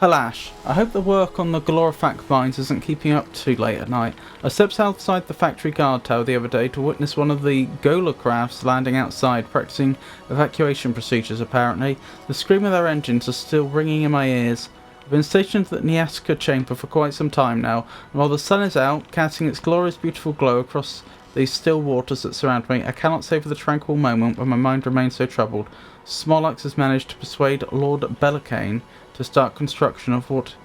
Halash, I hope the work on the Glorifac mines isn't keeping up too late at night. I stepped outside the factory guard tower the other day to witness one of the Gola crafts landing outside, practicing evacuation procedures apparently. The scream of their engines are still ringing in my ears. I've been stationed at the Neyyah chamber for quite some time now, and while the sun is out, casting its glorious beautiful glow across these still waters that surround me, I cannot savour the tranquil moment when my mind remains so troubled. Smolax has managed to persuade Lord Bellicane to start construction of what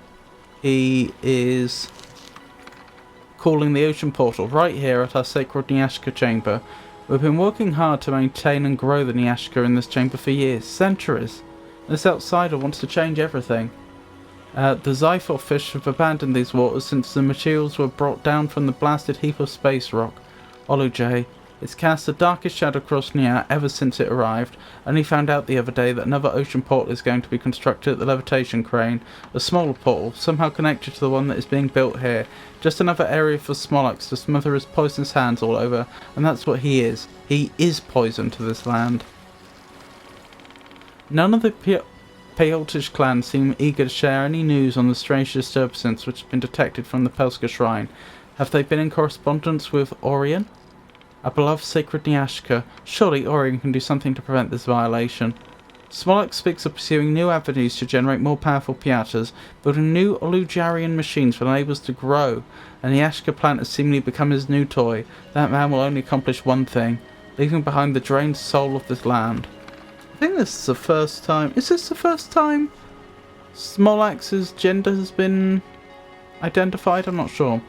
he is calling the ocean portal right here at our sacred Neyyah chamber. We've been working hard to maintain and grow the Neyyah in this chamber for years, centuries. This outsider wants to change everything. The Zyphor fish have abandoned these waters since the materials were brought down from the blasted heap of space rock. Oluj, it's cast the darkest shadow across Neyyah ever since it arrived. Only found out the other day that another ocean portal is going to be constructed at the levitation crane. A smaller portal, somehow connected to the one that is being built here. Just another area for Smolax to smother his poisonous hands all over, and that's what he is. He is poison to this land. None of the Peyotish clan seem eager to share any news on the strange disturbances which have been detected from the Pelska shrine. Have they been in correspondence with Orion? Our beloved sacred Neyyah. Surely Orion can do something to prevent this violation. Smolax speaks of pursuing new avenues to generate more powerful piatas, building new Olujarian machines will enable us to grow, and the Neyyah plant has seemingly become his new toy. That man will only accomplish one thing, leaving behind the drained soul of this land. I think this is the first time... Is this the first time Smolax's gender has been identified? I'm not sure.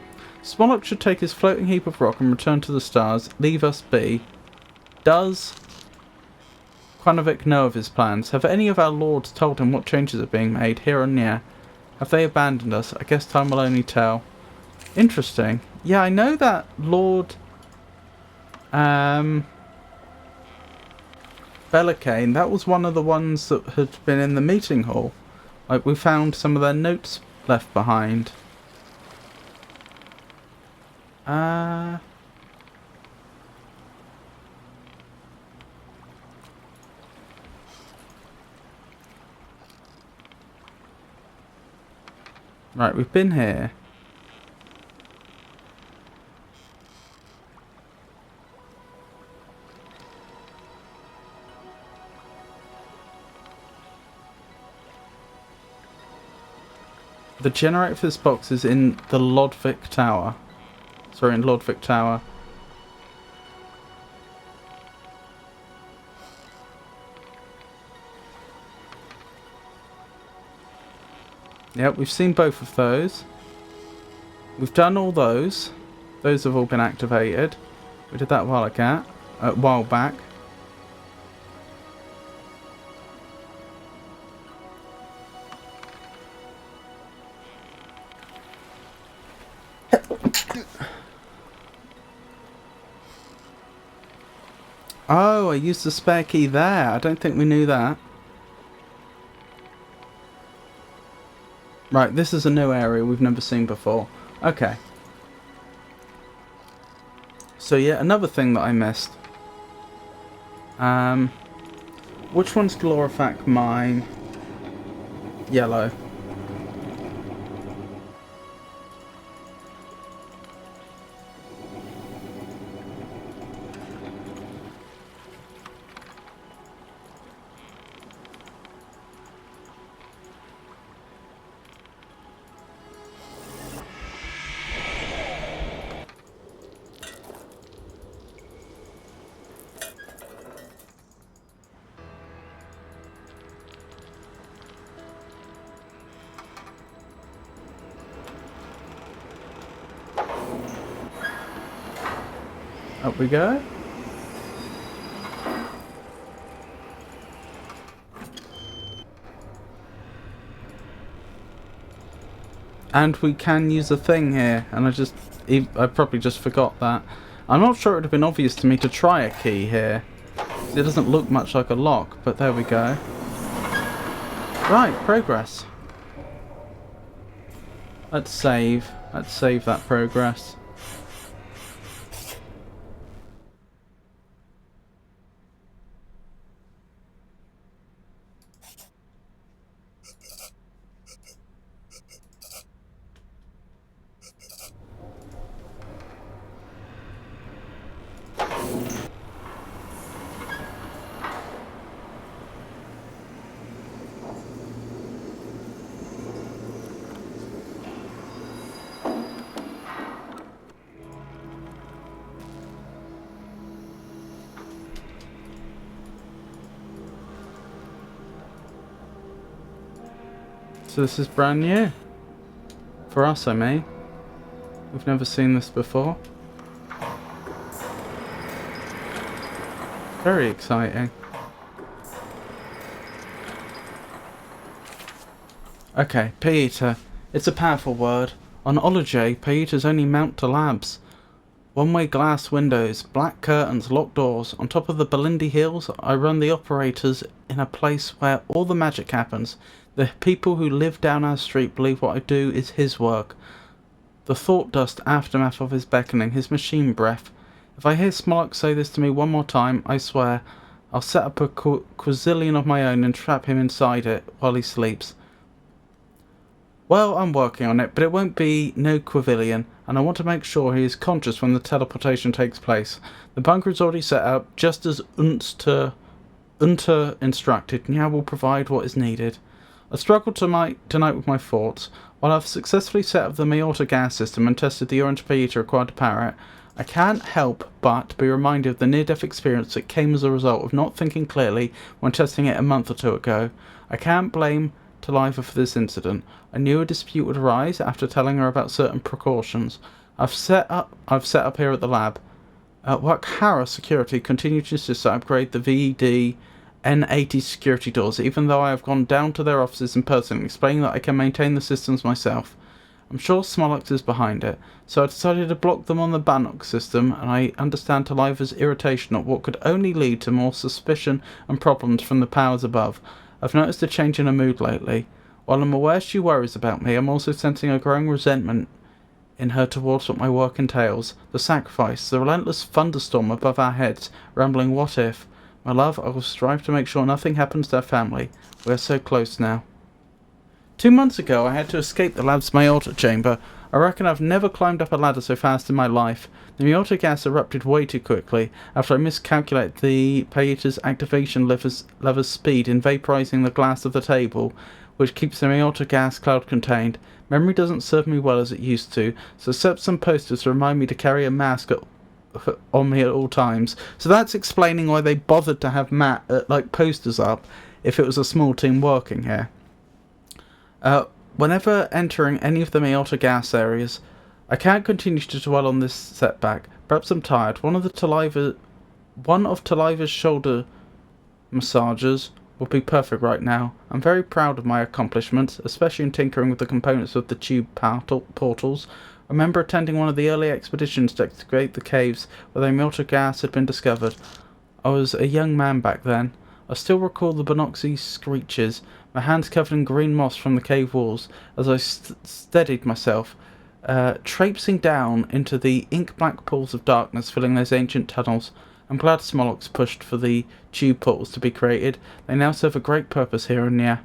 Smolax should take his floating heap of rock and return to the stars. Leave us be. Does Quanovic know of his plans? Have any of our lords told him what changes are being made here on Neyyah? Have they abandoned us? I guess time will only tell. Interesting. Yeah, I know that Lord Bellicane, that was one of the ones that had been in the meeting hall. Like, we found some of their notes left behind. Uh... Right, we've been here. The generator for this box is in the Lodvik Tower. Sorry, in Lodvik Tower. Yep, we've seen both of those. We've done all those. Those have all been activated. We did that a while back. Oh, I used the spare key there. I don't think we knew that. Right, this is a new area we've never seen before. Okay. So yeah, another thing that I missed. Which one's Glorifac mine? Yellow. Up we go. And we can use a thing here, and I probably just forgot that. I'm not sure it would have been obvious to me to try a key here. It doesn't look much like a lock, but there we go. Right, progress. Let's save. Let's save that progress. So this is brand new. For us, I mean. We've never seen this before. Very exciting. Okay, Pieta. It's a powerful word. On Ology, Pieta's only mount to labs. One-way glass windows, black curtains, locked doors. On top of the Belindi Hills, I run the operators in a place where all the magic happens. The people who live down our street believe what I do is his work. The thought dust aftermath of his beckoning, his machine breath. If I hear Smolok say this to me one more time, I swear, I'll set up a quazillion of my own and trap him inside it while he sleeps. Well, I'm working on it, but it won't be no quavillion, and I want to make sure he is conscious when the teleportation takes place. The bunker is already set up, just as Unter instructed. Neyyah will provide what is needed. I struggled tonight with my thoughts. While I've successfully set up the Meorta gas system and tested the orange Pieta required to power it, I can't help but be reminded of the near-death experience that came as a result of not thinking clearly when testing it a month or two ago. I can't blame Taliva for this incident. I knew a dispute would arise after telling her about certain precautions I've set up here at the lab. Wakhara Security continue to insist I upgrade the VED N80 security doors, even though I have gone down to their offices in person, explaining that I can maintain the systems myself. I'm sure Smolok is behind it, so I decided to block them on the Bannock system, and I understand Taliva's irritation at what could only lead to more suspicion and problems from the powers above. I've noticed a change in her mood lately. While I'm aware she worries about me, I'm also sensing a growing resentment in her towards what my work entails. The sacrifice, the relentless thunderstorm above our heads, rambling what if. My love, I will strive to make sure nothing happens to our family. We are so close now. 2 months ago, I had to escape the lab's Neyyah chamber. I reckon I've never climbed up a ladder so fast in my life. The Neyyah gas erupted way too quickly after I miscalculated the Payeta's activation lever's speed in vaporizing the glass of the table, which keeps the Neyyah gas cloud contained. Memory doesn't serve me well as it used to, so set up some posters to remind me to carry a mask on me at all times. So that's explaining why they bothered to have posters up if it was a small team working here. Whenever entering any of the Neyyah gas areas, I can't continue to dwell on this setback. Perhaps I'm tired. One of Taliva's shoulder massagers would be perfect right now. I'm very proud of my accomplishments, especially in tinkering with the components of the tube portals. I remember attending one of the early expeditions to excavate the caves where the Neyyah gas had been discovered. I was a young man back then. I still recall the Bonoxy screeches, my hands covered in green moss from the cave walls, as I steadied myself, traipsing down into the ink-black pools of darkness filling those ancient tunnels. I'm glad Smolok's pushed for the tube portals to be created. They now serve a great purpose here in Neyyah.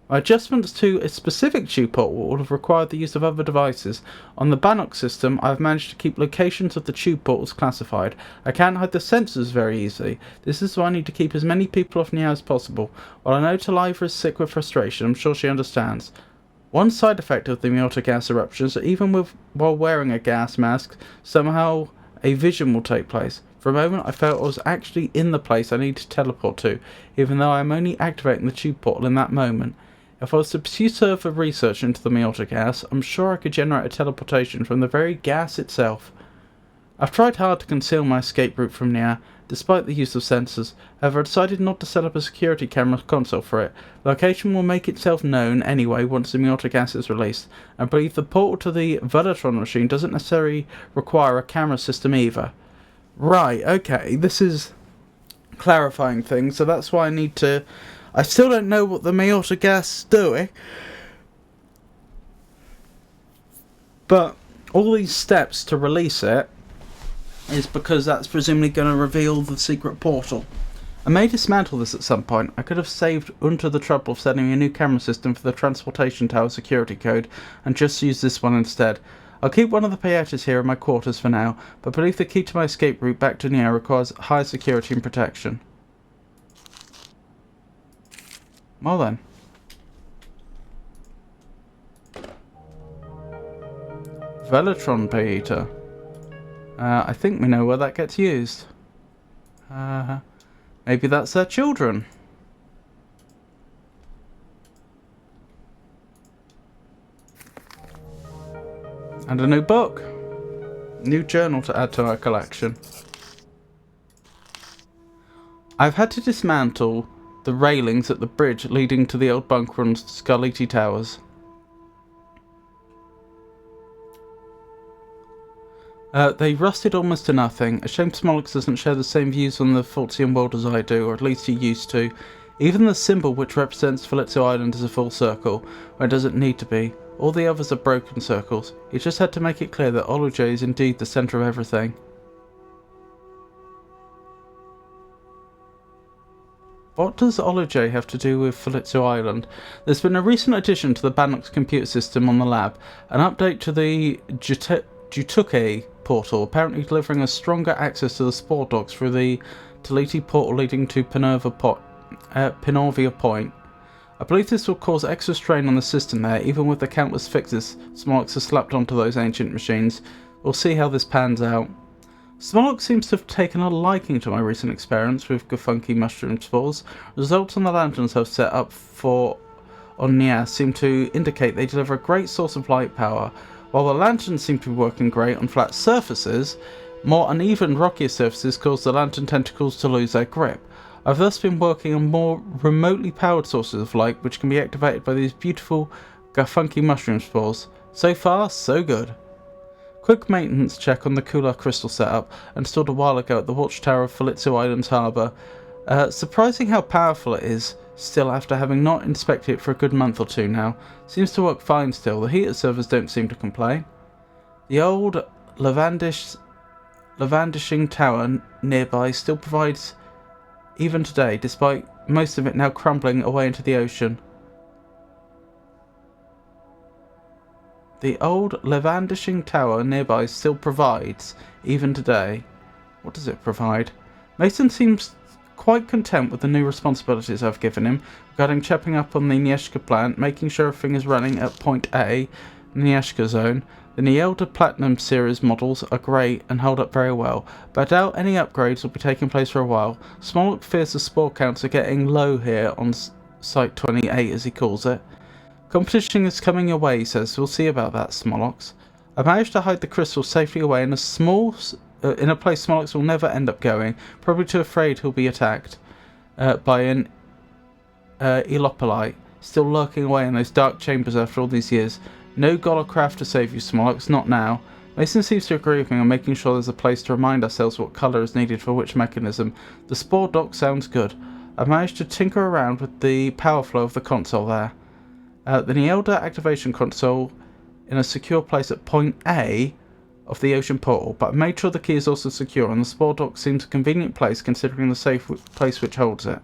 My adjustments to a specific tube portal would have required the use of other devices. On the Bannock system, I have managed to keep locations of the tube portals classified. I can't hide the sensors very easily. This is why I need to keep as many people off Neyyah as possible. While I know Taliva is sick with frustration, I'm sure she understands. One side effect of the Neyyah gas eruptions is that even while wearing a gas mask, somehow a vision will take place. For a moment, I felt I was actually in the place I needed to teleport to, even though I am only activating the tube portal in that moment. If I was to pursue further research into the Neyyah gas, I'm sure I could generate a teleportation from the very gas itself. I've tried hard to conceal my escape route from Neyyah, despite the use of sensors. However, I decided not to set up a security camera console for it. The location will make itself known anyway once the Neyyah gas is released. I believe the portal to the Velatron machine doesn't necessarily require a camera system either. Right, okay, this is clarifying things, so that's why I need to... I still don't know what the Neyyah gas is doing, but all these steps to release it is because that's presumably going to reveal the secret portal. I may dismantle this at some point. I could have saved Unter the trouble of setting a new camera system for the transportation tower security code and just use this one instead. I'll keep one of the Payetas here in my quarters for now, but I believe the key to my escape route back to Neyyah requires higher security and protection. Well then. Velatron Payeta. I think we know where that gets used. Maybe that's their children. And a new book. New journal to add to our collection. I've had to dismantle the railings at the bridge leading to the old bunker on Scarlatti Towers. They rusted almost to nothing. A shame Smolix doesn't share the same views on the Fulcian world as I do, or at least he used to. Even the symbol which represents Felitzo Island is a full circle, where it doesn't need to be. All the others are broken circles. He just had to make it clear that Oluje is indeed the centre of everything. What does Oluje have to do with Felitzo Island? There's been a recent addition to the Bannock's computer system on the lab, an update to the Jutuke portal, apparently delivering us stronger access to the spore dogs through the Taliti portal leading to Pinorvia Point. I believe this will cause extra strain on the system there, even with the countless fixes Smolix has slapped onto those ancient machines. We'll see how this pans out. Smolix seems to have taken a liking to my recent experiments with Gafunky mushroom spores. Results on the lanterns I've set up on Neyyah seem to indicate they deliver a great source of light power. While the lanterns seem to be working great on flat surfaces, more uneven, rockier surfaces cause the lantern tentacles to lose their grip. I've thus been working on more remotely powered sources of light which can be activated by these beautiful Gafunky mushroom spores. So far, so good. Quick maintenance check on the Kula crystal setup, installed a while ago at the watchtower of Felitzo Island's harbour. Surprising how powerful it is, still after having not inspected it for a good month or two now. Seems to work fine still, the heater servers don't seem to complain. The old lavandishing tower nearby still provides even today, despite most of it now crumbling away into the ocean. The old lavandishing tower nearby still provides, even today. What does it provide? Mason seems quite content with the new responsibilities I've given him regarding checking up on the Neyyah plant, making sure everything is running at Point A, Neyyah zone. The Neyyah Platinum series models are great and hold up very well, but I doubt any upgrades will be taking place for a while. Smolok fears the spore counts are getting low here on Site 28, as he calls it. Competition is coming your way, he says. We'll see about that, Smolox. I managed to hide the crystal safely away in a place Smolox will never end up going, probably too afraid he'll be attacked by an Elopolite, still lurking away in those dark chambers after all these years. No Golocraft to save you, Smolox, not now. Mason seems to agree with me on making sure there's a place to remind ourselves what colour is needed for which mechanism. The spore dock sounds good. I've managed to tinker around with the power flow of the console there. The Neyyah activation console in a secure place at Point A of the ocean portal, but I've made sure the key is also secure, and the spore dock seems a convenient place considering the safe place which holds it.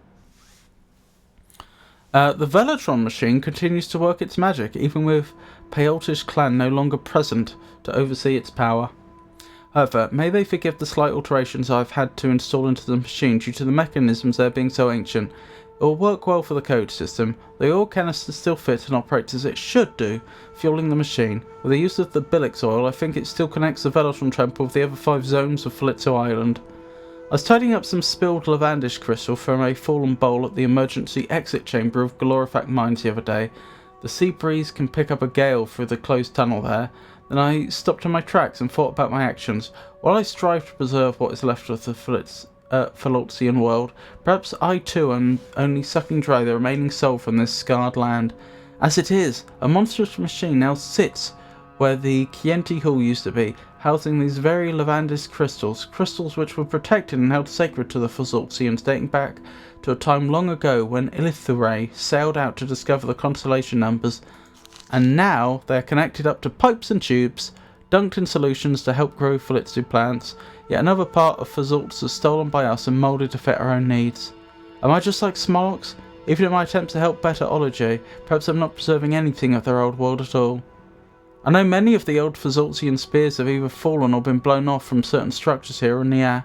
The Velatron machine continues to work its magic, even with Peoltish clan no longer present to oversee its power. However, may they forgive the slight alterations I've had to install into the machine due to the mechanisms there being so ancient. It will work well for the code system. The oil canister still fits and operates as it should do, fueling the machine. With the use of the Billix oil, I think it still connects the Velatron temple with the other 5 zones of Flitzo Island. I was tidying up some spilled lavandish crystal from a fallen bowl at the emergency exit chamber of Glorifac Mines the other day. The sea breeze can pick up a gale through the closed tunnel there. Then I stopped in my tracks and thought about my actions. While I strive to preserve what is left of the Philotzian world, perhaps I too am only sucking dry the remaining soul from this scarred land. As it is, a monstrous machine now sits where the Chienti Hall used to be, housing these very lavandis crystals which were protected and held sacred to the Philotzians, dating back to a time long ago when Ilithuray sailed out to discover the constellation numbers, and now they are connected up to pipes and tubes, dunked in solutions to help grow Philitzu plants. Yet another part of Philotz is stolen by us and moulded to fit our own needs. Am I just like Smolox? Even in my attempts to help better Ology, perhaps I'm not preserving anything of their old world at all. I know many of the old Philotzian spears have either fallen or been blown off from certain structures here in Neyyah,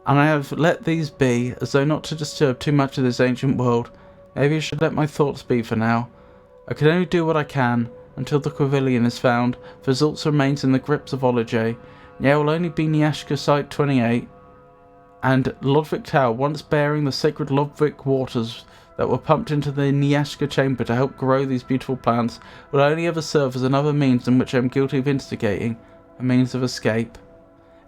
and I have let these be, as though not to disturb too much of this ancient world. Maybe I should let my thoughts be for now. I can only do what I can, until the Quivilian is found. Philotz remains in the grips of Ology. Neyyah will only be Neyyah Site 28, and Lodvik Tower, once bearing the sacred Lodvik waters that were pumped into the Neyyah chamber to help grow these beautiful plants, will only ever serve as another means in which I am guilty of instigating, a means of escape.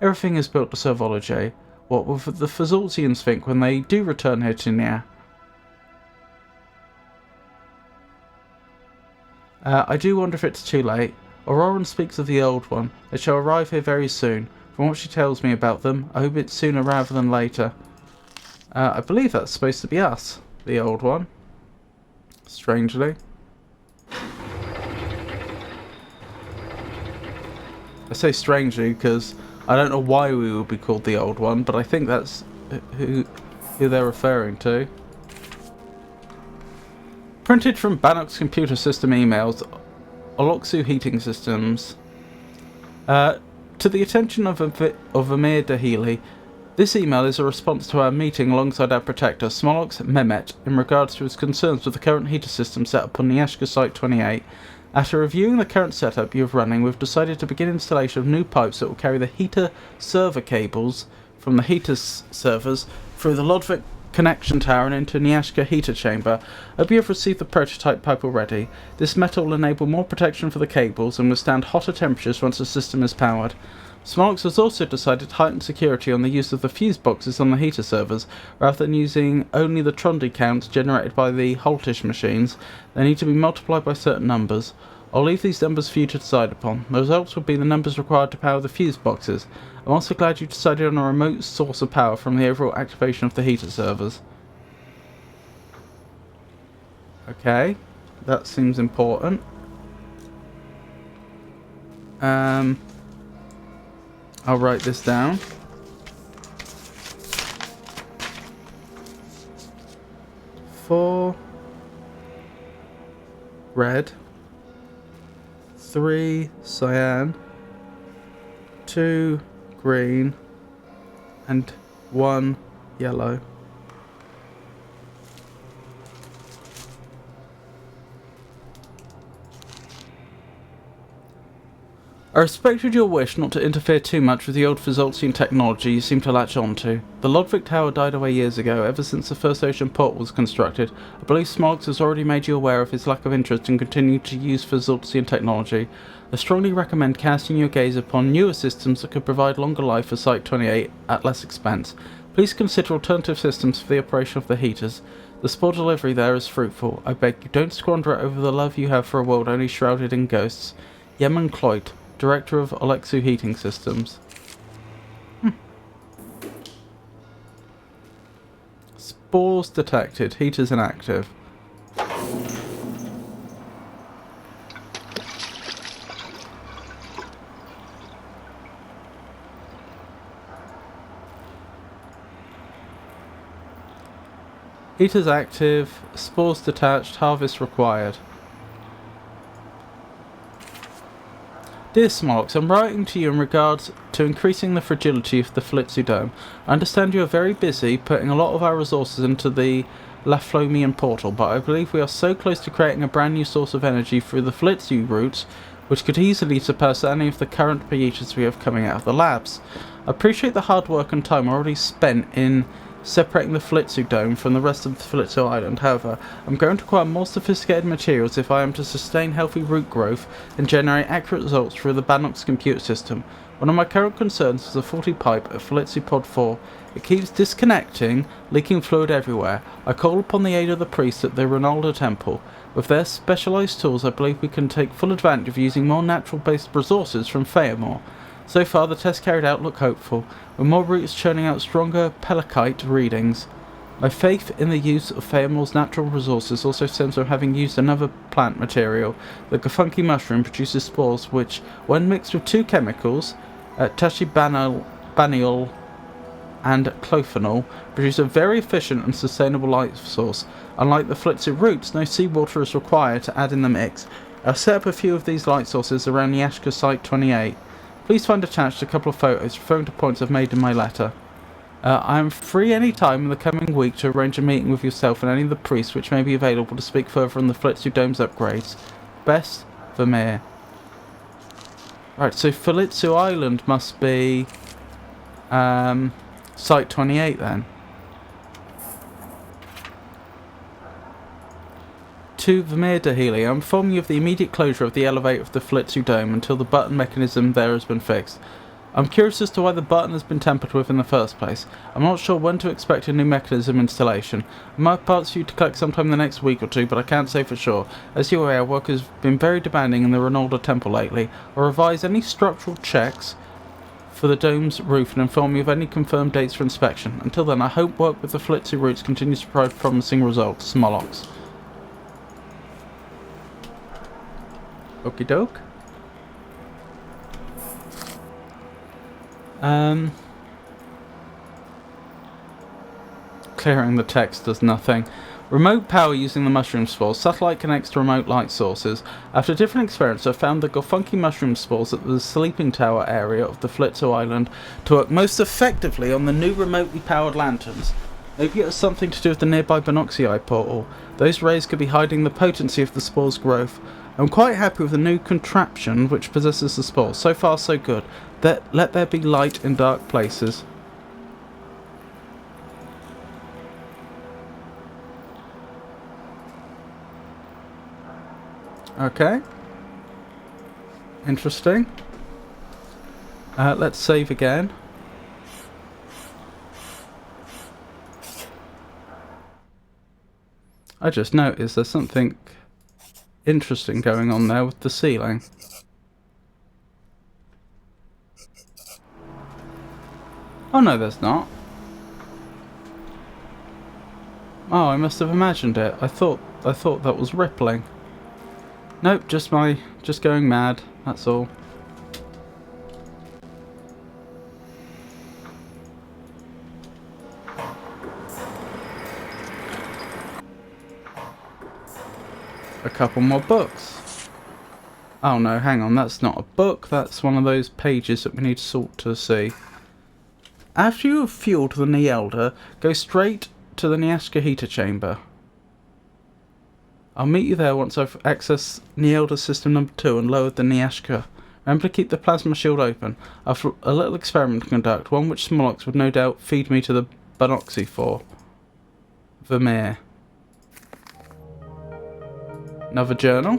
Everything is built to serve Ology. What will the Philotzians think when they do return here to Neyyah? I do wonder if it's too late. Auroran speaks of the old one. They shall arrive here very soon. From what she tells me about them, I hope it's sooner rather than later. I believe that's supposed to be us, the old one. Strangely. I say strangely because I don't know why we would be called the old one, but I think that's who they're referring to. Printed from Bannock's computer system emails, Oloxu Heating Systems. To the attention of Amir Dahili, this email is a response to our meeting alongside our protector, Smolox Mehmet, in regards to his concerns with the current heater system set up on Neyyah Site 28. After reviewing the current setup you have running, we've decided to begin installation of new pipes that will carry the heater server cables from the heater servers through the Lodvik connection tower and into Neyyah heater chamber. I hope you have received the prototype pipe already. This metal will enable more protection for the cables and withstand hotter temperatures once the system is powered. Smolox has also decided to heighten security on the use of the fuse boxes on the heater servers. Rather than using only the Trondi counts generated by the Holtish machines, they need to be multiplied by certain numbers. I'll leave these numbers for you to decide upon. The results will be the numbers required to power the fuse boxes. I'm also glad you decided on a remote source of power from the overall activation of the heater servers. Okay, that seems important. I'll write this down. 4 red, 3 cyan, 2 green, and 1 yellow. I respected your wish not to interfere too much with the old Fazolzian technology you seem to latch onto. The Lodvik Tower died away years ago, ever since the first ocean port was constructed. I believe Smoggs has already made you aware of his lack of interest in continuing to use Fazolzian technology. I strongly recommend casting your gaze upon newer systems that could provide longer life for Site-28 at less expense. Please consider alternative systems for the operation of the heaters. The spore delivery there is fruitful. I beg you don't squander it over the love you have for a world only shrouded in ghosts. Yemen Cloyd, Director of Olexu Heating Systems. Spores detected. Heaters inactive. Heaters active. Spores detached. Harvest required. Dear Smolks, I'm writing to you in regards to increasing the fragility of the Flitzu Dome. I understand you are very busy putting a lot of our resources into the Laflomian portal, but I believe we are so close to creating a brand new source of energy through the Flitzu routes, which could easily surpass any of the current preheaters we have coming out of the labs. I appreciate the hard work and time already spent in separating the Flitzu Dome from the rest of the Flitzu Island. However, I'm going to require more sophisticated materials if I am to sustain healthy root growth and generate accurate results through the Bannock's computer system. One of my current concerns is a faulty pipe at Flitzu Pod 4. It keeps disconnecting, leaking fluid everywhere. I call upon the aid of the priests at the Ronaldo Temple. With their specialised tools, I believe we can take full advantage of using more natural-based resources from Feyamore. So far, the tests carried out look hopeful, with more roots churning out stronger pelakite readings. My faith in the use of Feyamore's natural resources also stems from having used another plant material. The Gafunky mushroom produces spores which, when mixed with 2 chemicals, tachybanyl and clophenol, produce a very efficient and sustainable light source. Unlike the Flitzu roots, no seawater is required to add in the mix. I'll set up a few of these light sources around Nyashka Site-28. Please find attached a couple of photos referring to points I've made in my letter. I am free any time in the coming week to arrange a meeting with yourself and any of the priests which may be available to speak further on the Flitzu Dome's upgrades. Best, Vermeer. Right, so Flitzu Island must be Site-28 then. To Vermeer Dahili, I'm informing you of the immediate closure of the elevator of the Flitzu Dome until the button mechanism there has been fixed. I'm curious as to why the button has been tampered with in the first place. I'm not sure when to expect a new mechanism installation. I might have parts for you to collect sometime in the next week or two, but I can't say for sure. As you're aware, work has been very demanding in the Ronaldo Temple lately. I'll revise any structural checks for the dome's roof and inform you of any confirmed dates for inspection. Until then, I hope work with the Flitzu routes continues to provide promising results. Smolox. Okie doke. Clearing the text does nothing. Remote power using the mushroom spores. Satellite connects to remote light sources. After different experiments, I've found the Gorfunky mushroom spores at the sleeping tower area of the Flitzu Island to work most effectively on the new remotely powered lanterns. Maybe it has something to do with the nearby Binoxii portal. Those rays could be hiding the potency of the spore's growth. I'm quite happy with the new contraption which possesses the spores. So far, so good. Let there be light in dark places. Okay. Interesting. Let's save again. I just noticed there's something interesting going on there with the ceiling. Oh no, there's not. Oh, I must have imagined it. I thought that was rippling. Nope, just going mad, that's all. a couple more books. Oh no, hang on, that's not a book, that's one of those pages that we need to sort to see. After you have fueled the Neyyah, go straight to the Neyyah heater chamber. I'll meet you there once I've accessed Neyyah system number 2 and lowered the Neyyah. Remember to keep the plasma shield open. I've a little experiment to conduct, one which Smolox would no doubt feed me to the Bonoxy for. Vermeer. Another journal.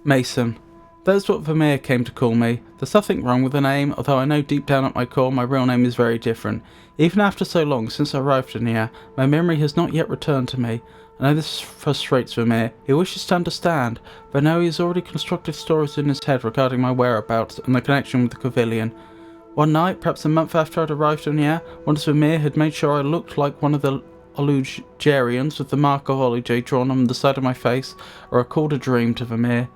Mason. That's what Vermeer came to call me. There's nothing wrong with the name, although I know deep down at my core my real name is very different. Even after so long since I arrived in here, my memory has not yet returned to me. I know this frustrates Vermeer. He wishes to understand, but now he has already constructed stories in his head regarding my whereabouts and the connection with the Quvillian. One night, perhaps a month after I'd arrived in here, once Vermeer had made sure I looked like one of the Olugerians with the mark of Oluj drawn on the side of my face, I recalled a dream to Vermeer.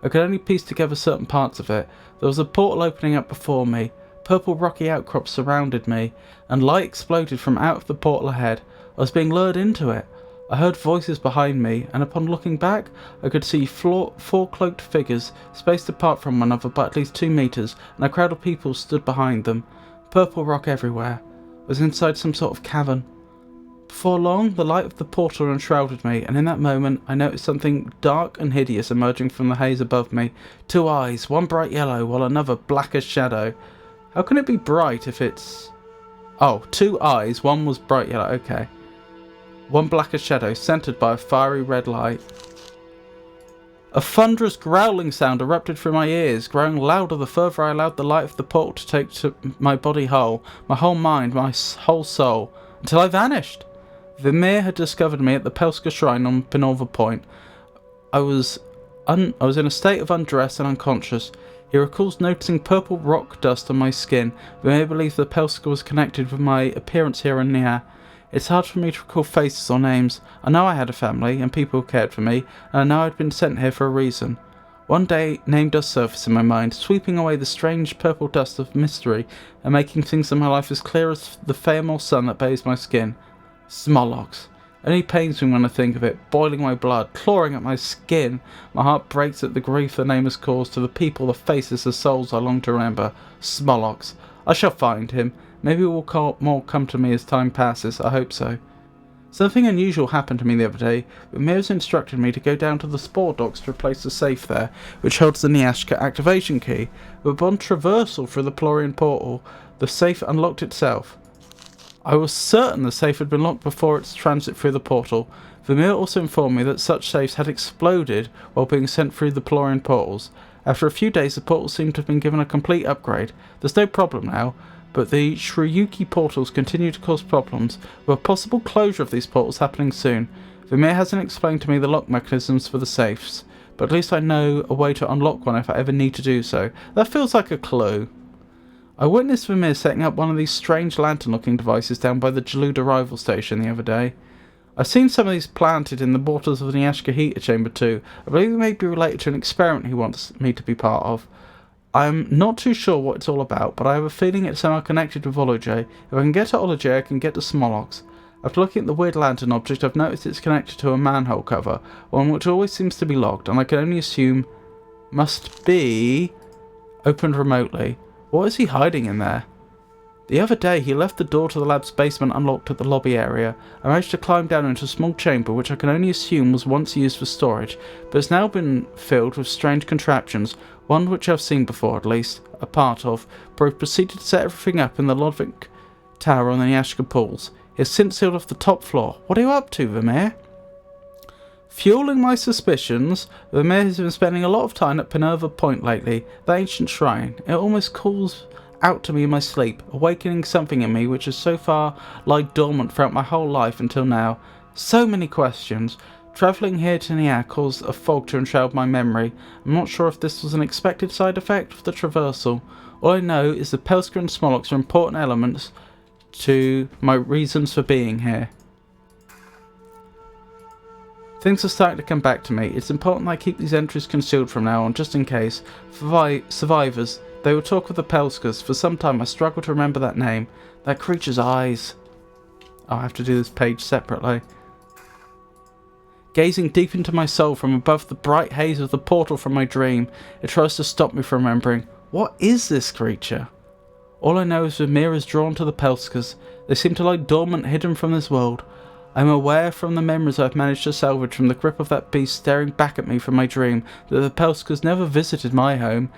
I could only piece together certain parts of it. There was a portal opening up before me. Purple rocky outcrops surrounded me, and light exploded from out of the portal ahead. I was being lured into it. I heard voices behind me, and upon looking back, I could see four cloaked figures, spaced apart from one another by at least 2 meters, and a crowd of people stood behind them. Purple rock everywhere. I was inside some sort of cavern. Before long, the light of the portal enshrouded me, and in that moment, I noticed something dark and hideous emerging from the haze above me. 2 eyes, one bright yellow, while another black as shadow. How can it be bright if it's... Oh, 2 eyes, one was bright yellow, okay. One black as shadow, centered by a fiery red light. A thunderous growling sound erupted through my ears, growing louder the further I allowed the light of the portal to take to my body whole, my whole mind, my whole soul, until I vanished. Vermeer had discovered me at the Pelska Shrine on Pinova Point. I was in a state of undress and unconscious. He recalls noticing purple rock dust on my skin. Vermeer believes the Pelska was connected with my appearance here in Neyyah. It's hard for me to recall faces or names. I know I had a family and people who cared for me, and I know I'd been sent here for a reason. One day, name does surface in my mind, sweeping away the strange purple dust of mystery and making things in my life as clear as the famal sun that bathes my skin. Smolox. It only pains me when I think of it, boiling my blood, clawing at my skin. My heart breaks at the grief the name has caused to the people, the faces, the souls I long to remember. Smolox. I shall find him. Maybe more come to me as time passes. I hope so. Something unusual happened to me the other day. Vermeer's instructed me to go down to the Spore Docks to replace the safe there, which holds the Neyyah activation key. But upon traversal through the Plorian portal, the safe unlocked itself. I was certain the safe had been locked before its transit through the portal. Vermeer also informed me that such safes had exploded while being sent through the Plorian portals. After a few days, the portal seemed to have been given a complete upgrade. There's no problem now, but the Shruyuki portals continue to cause problems, with a possible closure of these portals happening soon. Vermeer hasn't explained to me the lock mechanisms for the safes, but at least I know a way to unlock one if I ever need to do so. That feels like a clue. I witnessed Vermeer setting up one of these strange lantern-looking devices down by the Jalud arrival station the other day. I've seen some of these planted in the waters of the Neyyah heater chamber too. I believe they may be related to an experiment he wants me to be part of. I'm not too sure what it's all about, but I have a feeling it's somehow connected with Oluj. If I can get to Oluj, I can get to Smolox. After looking at the weird lantern object, I've noticed it's connected to a manhole cover, one which always seems to be locked, and I can only assume must be opened remotely. What is he hiding in there? The other day, he left the door to the lab's basement unlocked at the lobby area. I managed to climb down into a small chamber which I can only assume was once used for storage, but has now been filled with strange contraptions, one which I've seen before at least, a part of, but I've proceeded to set everything up in the Lodvik Tower on the Neyyah pools. He has since sealed off the top floor. What are you up to, Vermeer? Fueling my suspicions, Vermeer has been spending a lot of time at Pinova Point lately, the ancient shrine. It almost calls out to me in my sleep, awakening something in me which has so far lied dormant throughout my whole life until now. So many questions. Travelling here to Neyyah caused a fog to enshroud my memory. I'm not sure if this was an expected side effect of the traversal. All I know is the Pelska and Smolox are important elements to my reasons for being here. Things are starting to come back to me. It's important I keep these entries concealed from now on, just in case. For survivors, they will talk of the Pelskas. For some time I struggle to remember that name. That creature's eyes. I'll have to do this page separately. Gazing deep into my soul from above the bright haze of the portal from my dream, it tries to stop me from remembering. What is this creature? All I know is Vermeer is drawn to the Pelskers. They seem to lie dormant, hidden from this world. I am aware from the memories I've managed to salvage from the grip of that beast staring back at me from my dream that the Pelskers never visited my home,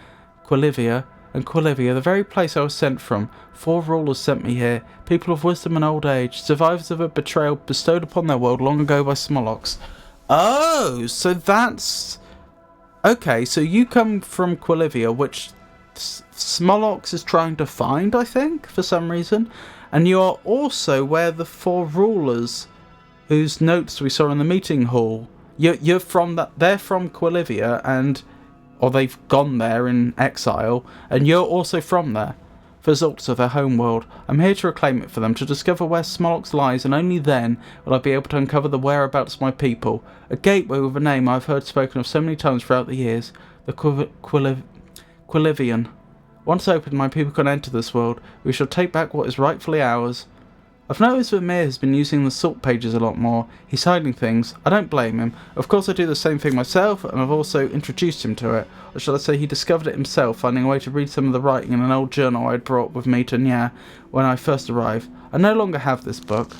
Quilivia, the very place I was sent from. 4 rulers sent me here, people of wisdom and old age, survivors of a betrayal bestowed upon their world long ago by Smolox. Oh, so that's... Okay, so you come from Quilivia, which Smolox is trying to find, I think, for some reason. And you are also where the 4 rulers, whose notes we saw in the meeting hall, you're from that. They're from Quilivia, or they've gone there in exile, and you're also from there. Results of their homeworld. I'm here to reclaim it for them, to discover where Smolox lies, and only then will I be able to uncover the whereabouts of my people. A gateway with a name I've heard spoken of so many times throughout the years. The Quilivian. Once opened, my people can enter this world. We shall take back what is rightfully ours. I've noticed that Vermeer has been using the salt pages a lot more. He's hiding things. I don't blame him. Of course I do the same thing myself, and I've also introduced him to it. Or shall I say he discovered it himself, finding a way to read some of the writing in an old journal I had brought with me to Neyyah when I first arrived. I no longer have this book.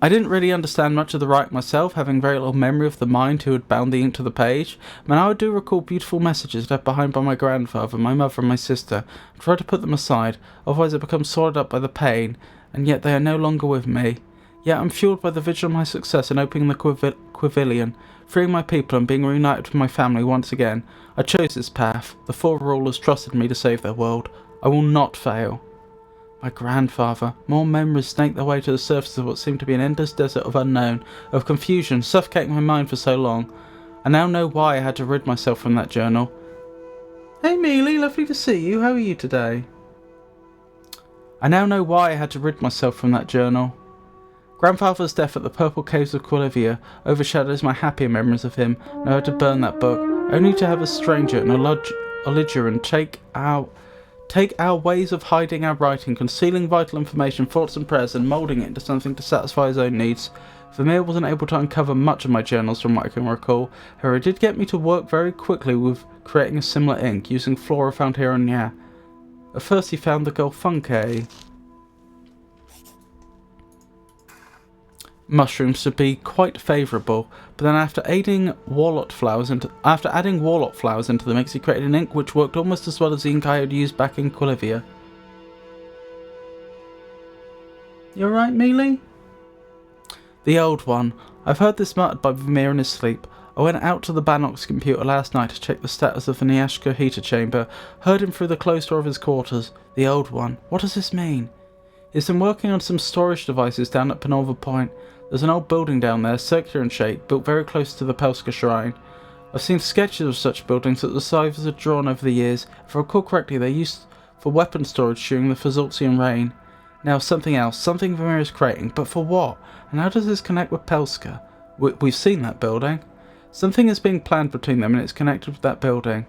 I didn't really understand much of the writing myself, having very little memory of the mind who had bound the ink to the page, but now I do recall beautiful messages left behind by my grandfather, my mother and my sister. I try to put them aside, otherwise I become swallowed up by the pain, and yet they are no longer with me. Yet I'm fueled by the vision of my success in opening the Quivilian, freeing my people and being reunited with my family once again. I chose this path. The 4 rulers trusted me to save their world. I will not fail. My grandfather. More memories snake their way to the surface of what seemed to be an endless desert of unknown, of confusion, suffocating my mind for so long. I now know why I had to rid myself from that journal. Hey Mealy, lovely to see you. How are you today? I now know why I had to rid myself from that journal. Grandfather's death at the purple caves of Quilivia overshadows my happier memories of him, and I had to burn that book, only to have a stranger and a Oligeran take our ways of hiding our writing, concealing vital information, thoughts and prayers, and moulding it into something to satisfy his own needs. Vermeer wasn't able to uncover much of my journals from what I can recall, however it did get me to work very quickly with creating a similar ink, using flora found here on Neyyah. At first he found the Golfunke mushrooms to be quite favourable, but then after adding warlock flowers into the mix, he created an ink which worked almost as well as the ink I had used back in Quilivia. You alright, Mealy? The old one. I've heard this muttered by Vermeer in his sleep. I went out to the Bannock's computer last night to check the status of the Neyyah heater chamber, heard him through the closed door of his quarters. The old one. What does this mean? He's been working on some storage devices down at Penova Point. There's an old building down there, circular in shape, built very close to the Pelska Shrine. I've seen sketches of such buildings that the survivors had drawn over the years. If I recall correctly, they're used for weapon storage during the Fazultian reign. Now something else, something Vermeer is creating, but for what? And how does this connect with Pelska? We've seen that building. Something is being planned between them and it's connected with that building.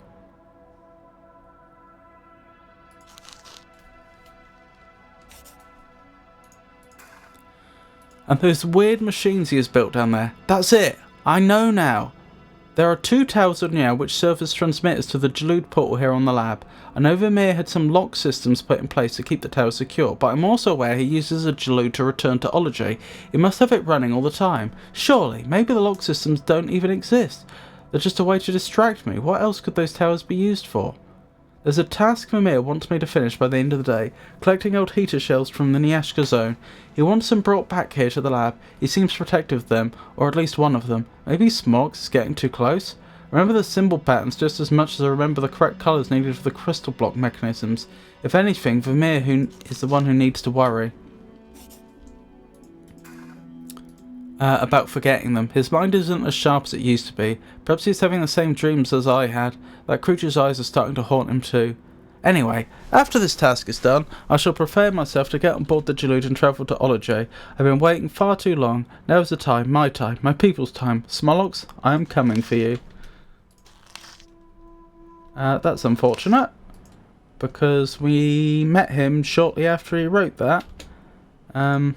And those weird machines he has built down there. That's it! I know now! There are 2 towers of Neyyah which serve as transmitters to the Jalud portal here on the lab. I know Vermeer had some lock systems put in place to keep the towers secure, but I'm also aware he uses a Jalud to return to Ology. He must have it running all the time. Surely, maybe the lock systems don't even exist. They're just a way to distract me. What else could those towers be used for? There's a task Vermeer wants me to finish by the end of the day, collecting old heater shells from the Neyyah zone. He wants them brought back here to the lab. He seems protective of them, or at least one of them. Maybe Smolox is getting too close? Remember the symbol patterns just as much as I remember the correct colours needed for the crystal block mechanisms. If anything, Vermeer is the one who needs to worry about forgetting them. His mind isn't as sharp as it used to be. Perhaps he's having the same dreams as I had. That creature's eyes are starting to haunt him too. Anyway, after this task is done, I shall prepare myself to get on board the Jalud and travel to Ology. I've been waiting far too long. Now is the time, my people's time. Smolox, I am coming for you. That's unfortunate. because we met him shortly after he wrote that. And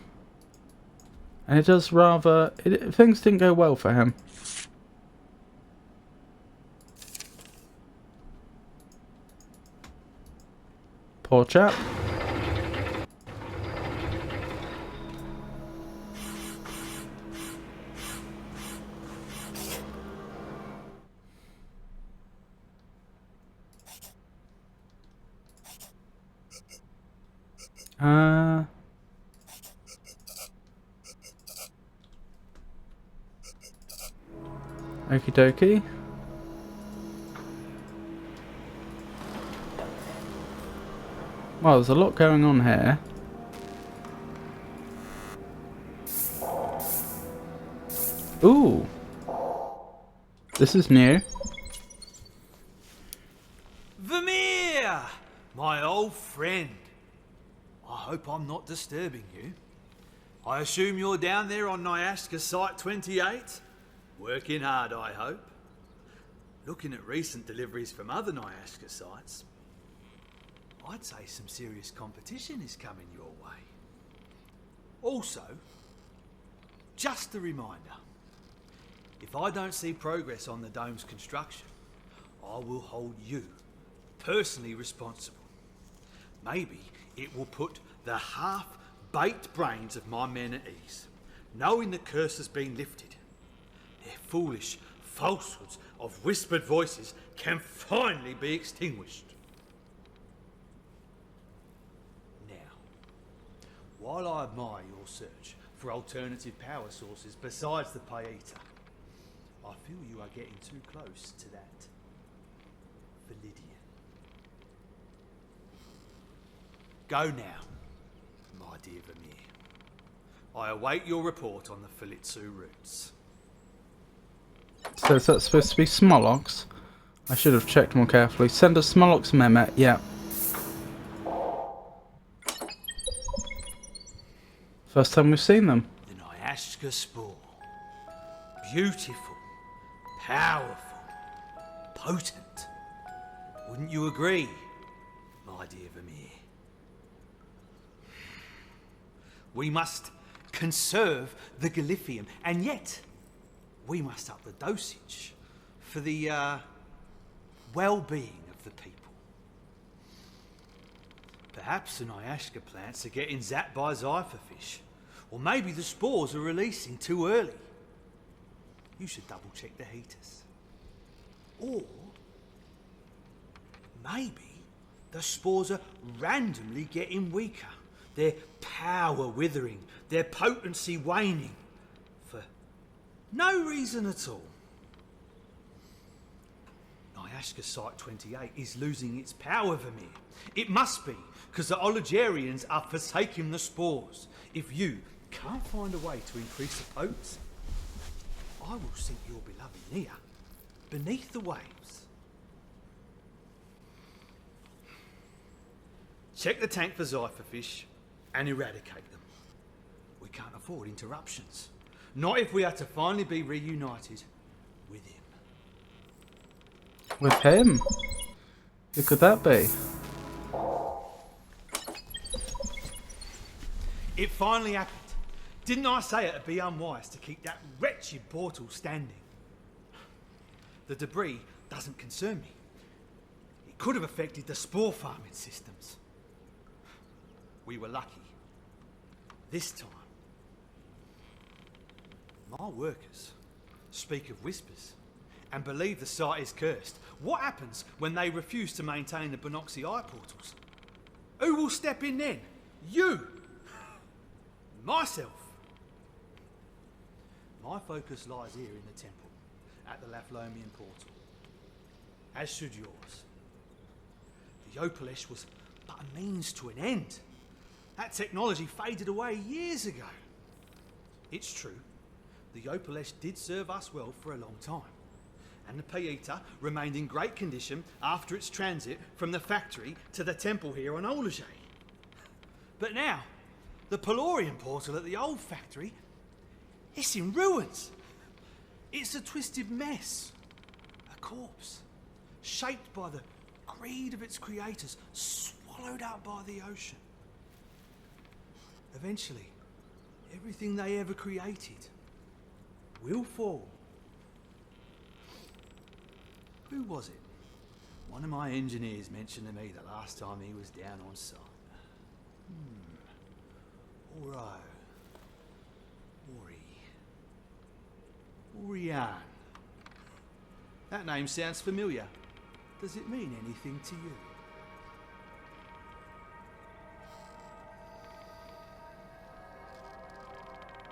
it does rather... things didn't go well for him. Poor chap. Okie dokie. Well, there's a lot going on here. Ooh. This is new. Vermeer! My old friend. I hope I'm not disturbing you. I assume you're down there on Neyyah Site 28? Working hard, I hope. Looking at recent deliveries from other Neyyah sites, I'd say some serious competition is coming your way. Also, just a reminder, if I don't see progress on the dome's construction, I will hold you personally responsible. Maybe it will put the half-baked brains of my men at ease, knowing the curse has been lifted. Their foolish falsehoods of whispered voices can finally be extinguished. Now, while I admire your search for alternative power sources besides the Pieta, I feel you are getting too close to that Validian. Go now, my dear Vermeer. I await your report on the Philitsu routes. So is that supposed to be Smolox? I should have checked more carefully. Send a Smolox Mehmet, yeah. First time we've seen them. The Neyyah spore. Beautiful, powerful, potent. Wouldn't you agree, my dear Vermeer? We must conserve the Galliphium, and yet we must up the dosage for the well-being of the people. Perhaps the Neyyah plants are getting zapped by Zypherfish, or maybe the spores are releasing too early. You should double-check the heaters. Or maybe the spores are randomly getting weaker, their power withering, their potency waning, for no reason at all. Neyyah Site 28 is losing its power, Vermeer. It must be, because the Ologerians are forsaking the spores. If you can't find a way to increase the potency, I will sink your beloved Neyyah beneath the waves. Check the tank for Zypherfish and eradicate them. We can't afford interruptions. Not if we are to finally be reunited with him. With him? Who could that be? It finally happened. Didn't I say it'd be unwise to keep that wretched portal standing? The debris doesn't concern me. It could have affected the spore farming systems. We were lucky. This time, my workers speak of whispers and believe the site is cursed. What happens when they refuse to maintain the Binoxi Eye portals? Who will step in then? You! Myself! My focus lies here in the temple, at the Laflomian portal. As should yours. The Yopalesh was but a means to an end. That technology faded away years ago. It's true, the Yopalesh did serve us well for a long time, and the Pieta remained in great condition after its transit from the factory to the temple here on Olajay. But now, the Pelorian portal at the old factory, it's in ruins. It's a twisted mess. A corpse, shaped by the greed of its creators, swallowed up by the ocean. Eventually, everything they ever created will fall. Who was it? One of my engineers mentioned to me the last time he was down on site. Orion. That name sounds familiar. Does it mean anything to you?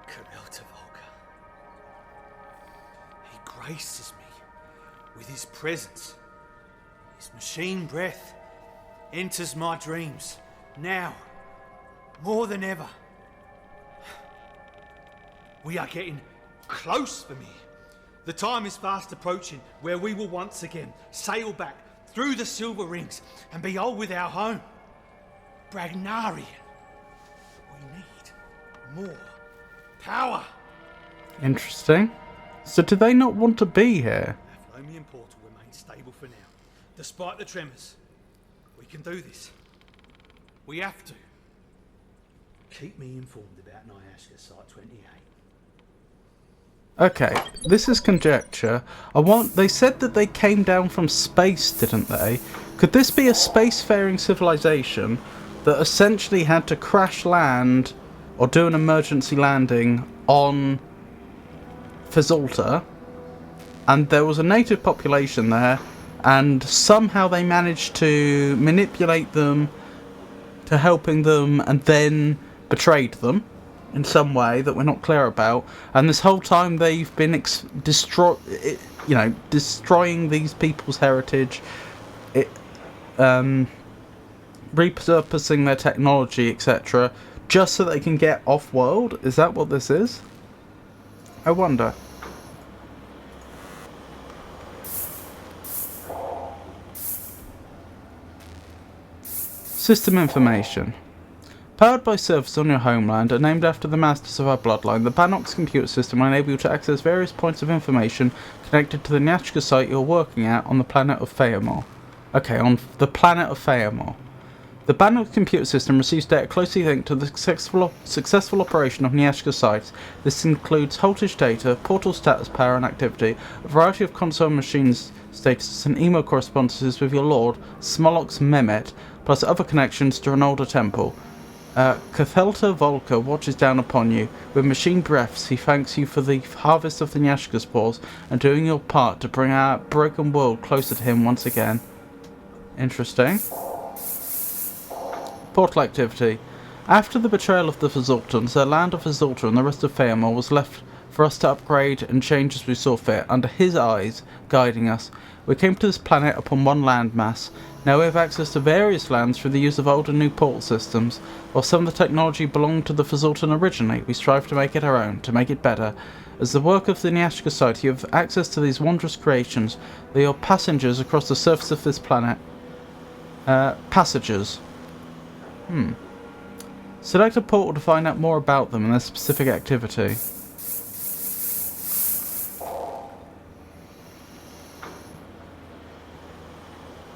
Volca. He graces me with his presence. His machine breath enters my dreams. Now, more than ever. We are getting close for me. The time is fast approaching where we will once again sail back through the silver rings and be all with our home. Bragnarian. We need more power. Interesting. So do they not want to be here? Aphlomian portal remains stable for now. Despite the tremors, we can do this. We have to. Keep me informed about Nyaska Site 28. Okay, this is conjecture. They said that they came down from space, didn't they? Could this be a spacefaring civilization that essentially had to crash land or do an emergency landing on Fazulta, and there was a native population there, and somehow they managed to manipulate them to helping them and then betrayed them in some way that we're not clear about, and this whole time they've been destroying these people's heritage, repurposing their technology, etc., just so they can get off-world. Is that what this is? I wonder. System information. Powered by servers on your homeland and named after the masters of our bloodline, the Bannock's computer system will enable you to access various points of information connected to the Nyashka site you're working at on the planet of Feamor. Okay, on the planet of Feamor. The Bannock's computer system receives data closely linked to the successful operation of Nyashka sites. This includes voltage data, portal status, power and activity, a variety of console machines statuses and email correspondences with your lord, Smolok's Mehmet, plus other connections to an older temple. Cathelta Volca watches down upon you. With machine breaths, he thanks you for the harvest of the Nyashka spores and doing your part to bring our broken world closer to him once again. Interesting. Portal activity. After the betrayal of the Fazultans, the land of Fazulta and the rest of Feamor was left for us to upgrade and change as we saw fit, under his eyes, guiding us. We came to this planet upon one landmass. Now we have access to various lands through the use of old and new portal systems. While some of the technology belonged to the Fazultan originally, we strive to make it our own, to make it better. As the work of the Nyashka site, you have access to these wondrous creations. They are passengers across the surface of this planet. Passengers. Select a portal to find out more about them and their specific activity.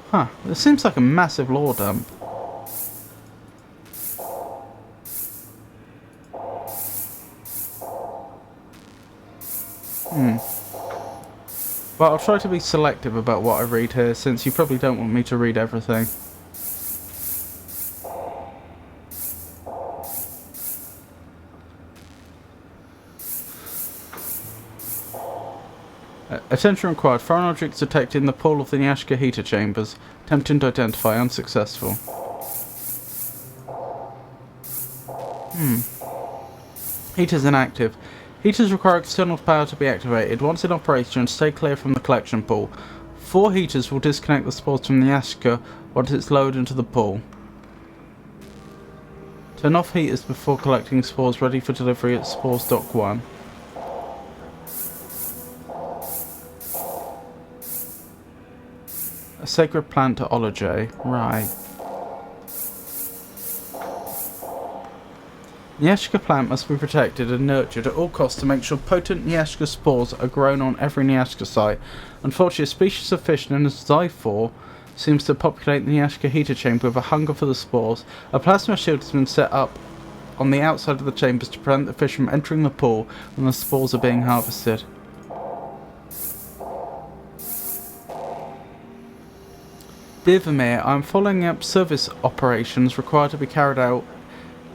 Huh, this seems like a massive lore dump. Well, I'll try to be selective about what I read here, since you probably don't want me to read everything. Attention required. Foreign objects detected in the pool of the Nyashka heater chambers. Attempting to identify. Unsuccessful. Heaters inactive. Heaters require external power to be activated. Once in operation, stay clear from the collection pool. 4 heaters will disconnect the spores from the Nyashka once it's lowered into the pool. Turn off heaters before collecting spores ready for delivery at Spores Dock 1. A sacred plant to Ology. Right. Nyashka plant must be protected and nurtured at all costs to make sure potent Nyashka spores are grown on every Nyashka site. Unfortunately, a species of fish known as Zyphor seems to populate the Nyashka heater chamber with a hunger for the spores. A plasma shield has been set up on the outside of the chambers to prevent the fish from entering the pool when the spores are being harvested. Dear Vermeer, I am following up service operations required to be carried out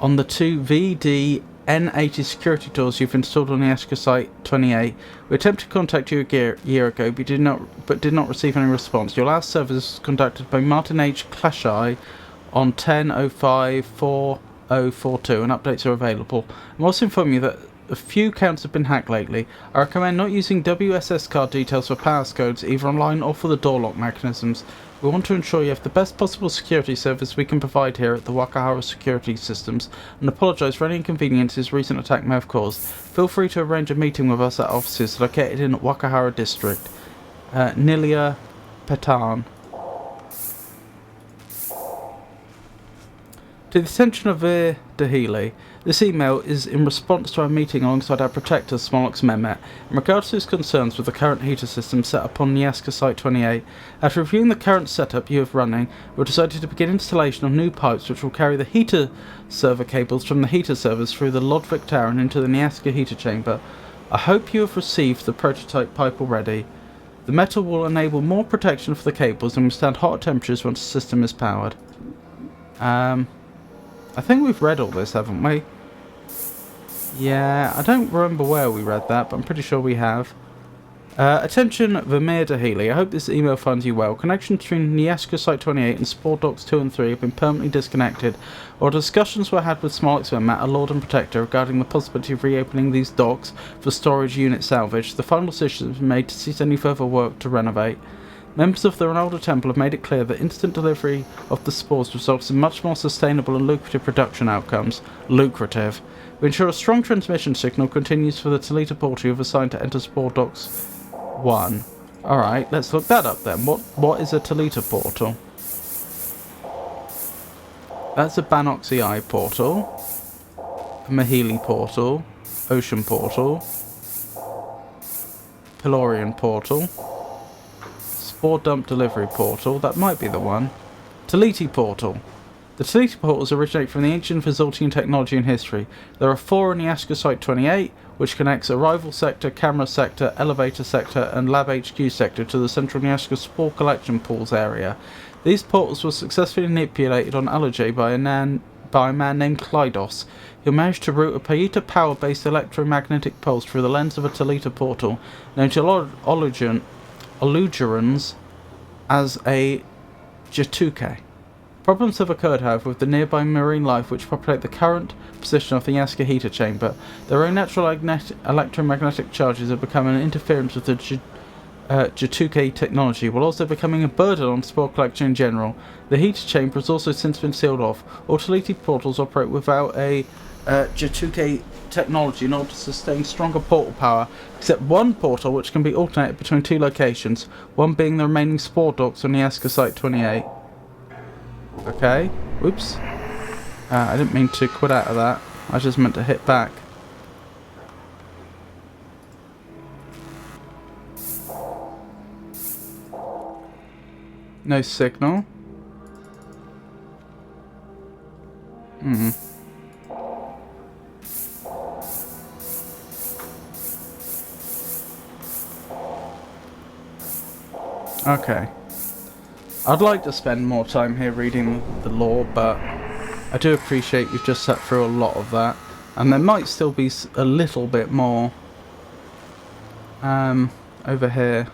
on the two VD-N80 security doors you've installed on the Ashka Site 28. We attempted to contact you a year ago, but did not receive any response. Your last service was conducted by Martin H. Clasheye on 10/05/4042, and updates are available. I'm also informing you that a few accounts have been hacked lately. I recommend not using WSS card details for passcodes, either online or for the door lock mechanisms. We want to ensure you have the best possible security service we can provide here at the Wakahara Security Systems, and apologise for any inconveniences recent attack may have caused. Feel free to arrange a meeting with us at offices located in Wakahara District. Neyyah Petan. To the attention of Veer Dahili, this email is in response to our meeting alongside our protector, Smolix Mehmet, in regards to his concerns with the current heater system set up on Nyaska Site 28. After reviewing the current setup you have running, we have decided to begin installation of new pipes which will carry the heater server cables from the heater servers through the Lodvik Tower and into the Nyaska heater chamber. I hope you have received the prototype pipe already. The metal will enable more protection for the cables and withstand hotter temperatures once the system is powered. I think we've read all this, haven't we? Yeah, I don't remember where we read that, but I'm pretty sure we have. Attention Vermeer Dahili, I hope this email finds you well. Connections between Nyaska Site 28 and Spore Docks 2 and 3 have been permanently disconnected. While discussions were had with Smolix Mehmet, our Lord and Protector, regarding the possibility of reopening these docks for storage unit salvage, the final decision has been made to cease any further work to renovate. Members of the Ronaldo Temple have made it clear that instant delivery of the spores results in much more sustainable and lucrative production outcomes. Lucrative. We ensure a strong transmission signal continues for the Talita portal you have assigned to enter Spore Docks 1. Alright, let's look that up then. What is a Talita portal? That's a Banoxy Eye portal. A Mahili portal. Ocean portal. Pelorian portal. Spore Dump Delivery Portal, that might be the one. Taliti Portal. The Taliti portals originate from the ancient Vizultian technology and history. There are 4 in the Ashka Site 28, which connects Arrival Sector, Camera Sector, Elevator Sector, and Lab HQ Sector to the central Nyashka Spore Collection Pools area. These portals were successfully manipulated on Alajay by a man named Klydos, who managed to route a Payita power-based electromagnetic pulse through the lens of a Talita portal, known to Allugerans as a Jatuke. Problems have occurred, however, with the nearby marine life which populate the current position of the Nyaska heater chamber. Their own natural electromagnetic charges have become an interference with the Jatuke technology, while also becoming a burden on spore collection in general. The heater chamber has also since been sealed off. All Taliti portals operate without a Jatuke technology in order to sustain stronger portal power, except one portal which can be alternated between 2 locations, one being the remaining Spore Docks on the Nyaska Site 28. Okay, whoops. I didn't mean to quit out of that, I just meant to hit back. No signal. Okay. I'd like to spend more time here reading the lore, but I do appreciate you've just sat through a lot of that. And there might still be a little bit more over here.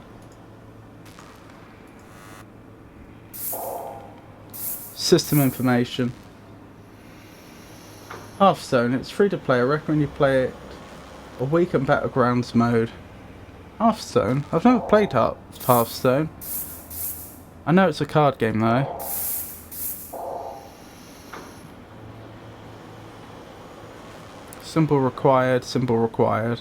System information. Hearthstone, it's free to play. I recommend you play it a week in Battlegrounds mode. Hearthstone? I've never played Hearthstone. I know it's a card game though. Symbol required, symbol required.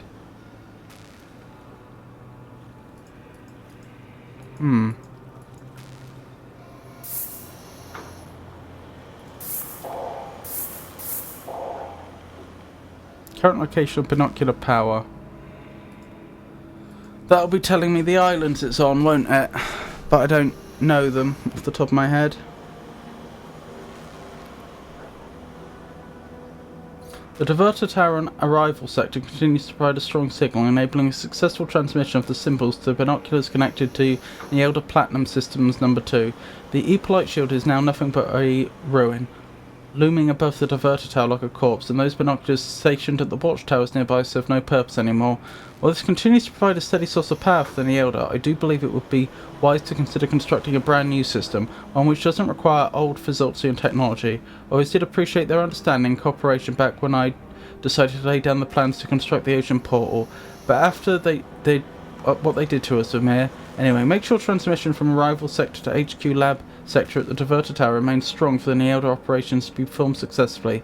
Current location of binocular power. That'll be telling me the islands it's on, won't it? But I don't know them off the top of my head. The diverter tower on arrival sector continues to provide a strong signal, enabling a successful transmission of the symbols to binoculars connected to the Elder Platinum Systems number 2. The E-Polite shield is now nothing but a ruin, looming above the diverter tower like a corpse, and those binoculars stationed at the watchtowers nearby serve no purpose anymore. While this continues to provide a steady source of power for the Elder, I do believe it would be wise to consider constructing a brand new system, one which doesn't require old Fazilzian technology. I always did appreciate their understanding and cooperation back when I decided to lay down the plans to construct the ocean portal, but after they did what they did to us, Amir. Anyway, make sure transmission from arrival sector to HQ lab sector at the diverter tower remains strong for the Neyyah operations to be performed successfully.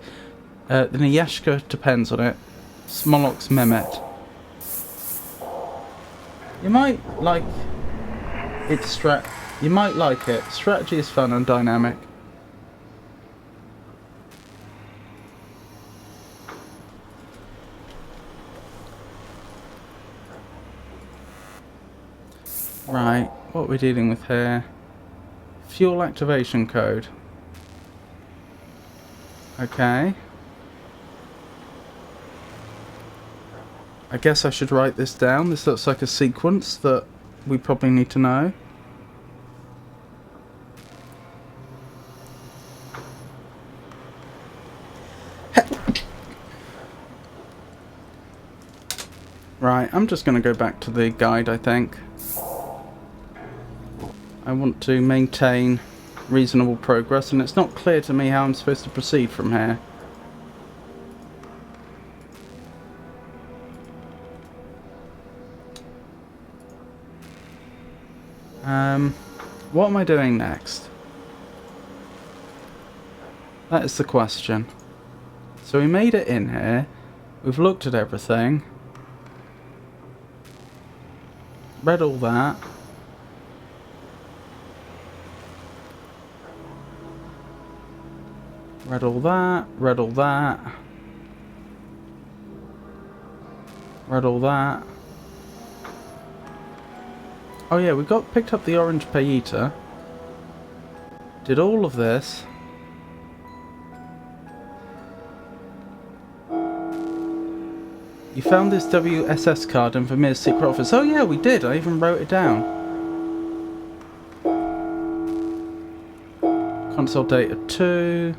The Neyyah depends on it. Smolox Mehmet. You might like its You might like it. Strategy is fun and dynamic. Right, what are we dealing with here? Fuel activation code. Okay. I guess I should write this down. This looks like a sequence that we probably need to know. Right, I'm just going to go back to the guide, I think. I want to maintain reasonable progress, and it's not clear to me how I'm supposed to proceed from here. What am I doing next? That is the question. So we made it in here. We've looked at everything. Read all that. Read all that. Read all that. Read all that. Oh yeah, we picked up the orange payita. Did all of this. You found this WSS card in Vermeer's secret office. Oh yeah, we did. I even wrote it down. Console data 2.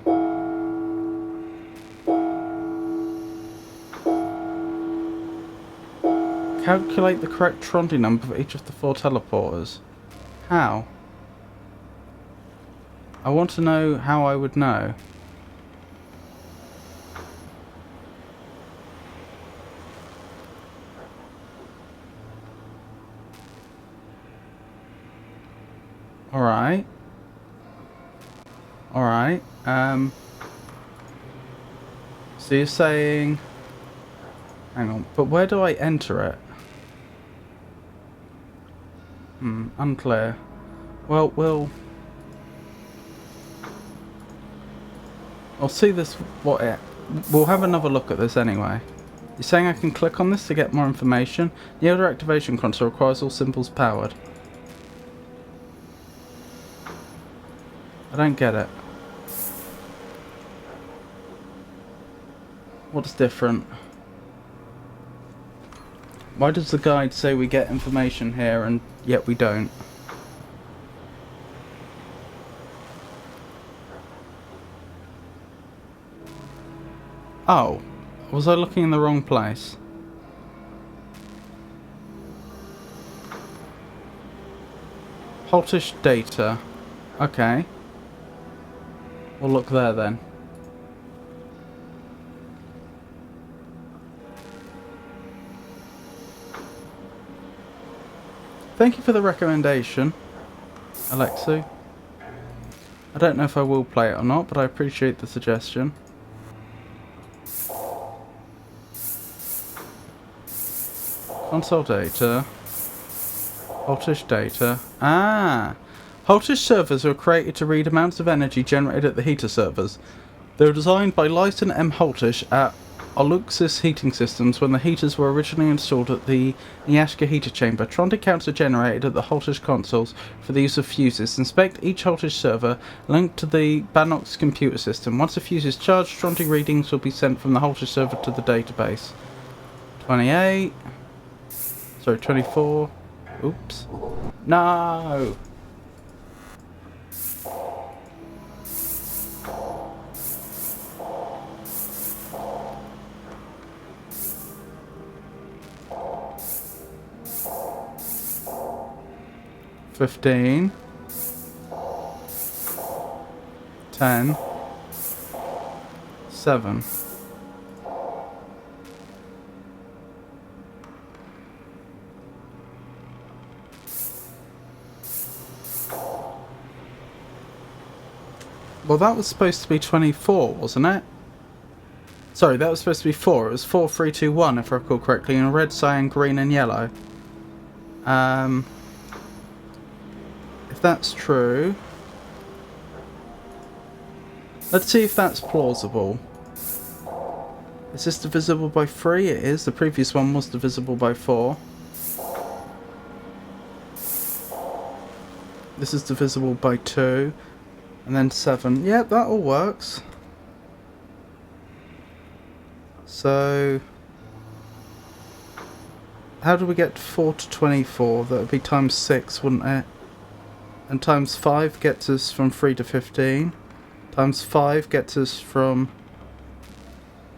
Calculate the correct Tronti number for each of the 4 teleporters. How? I want to know how I would know. Alright. Alright. So you're saying... Hang on, but where do I enter it? Unclear. Well, we'll see this, we'll have another look at this anyway. You're saying I can click on this to get more information? The other activation console requires all symbols powered. I don't get it. What's different? Why does the guide say we get information here and yet we don't? Oh, was I looking in the wrong place? Haltish data. Okay. We'll look there then. Thank you for the recommendation, Alexu. I don't know if I will play it or not, but I appreciate the suggestion. Console data. Haltish data. Ah! Haltish servers were created to read amounts of energy generated at the heater servers. They were designed by Lyson M. Haltish at Oluxis heating systems. When the heaters were originally installed at the Neyyah heater chamber, Trontic counts are generated at the voltage consoles for the use of fuses. Inspect each voltage server linked to the Banox computer system. Once a fuse is charged, Trontic readings will be sent from the voltage server to the database. 28. Sorry, 24. Oops. No! $15, $10, $7. Well, that was supposed to be 24, wasn't it? Sorry, that was supposed to be 4. It was 4, 3, 2, 1, if I recall correctly, in red, cyan, green, and yellow. If that's true, let's see if that's plausible. Is this divisible by 3? It is. The previous one was divisible by 4. This is divisible by 2. And then 7. Yep, that all works. So, how do we get 4 to 24? That would be times 6, wouldn't it? And times 5 gets us from 3 to 15. Times 5 gets us from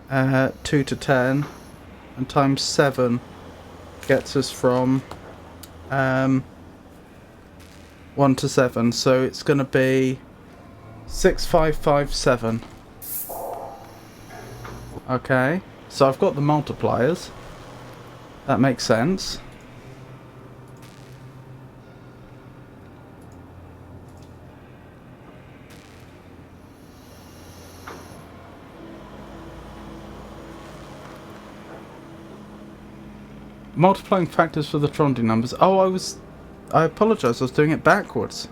2 to 10. And times 7 gets us from 1 to 7. So it's going to be 6557. Okay, so I've got the multipliers. That makes sense. Multiplying factors for the Tronti numbers. Oh, I apologise, I was doing it backwards.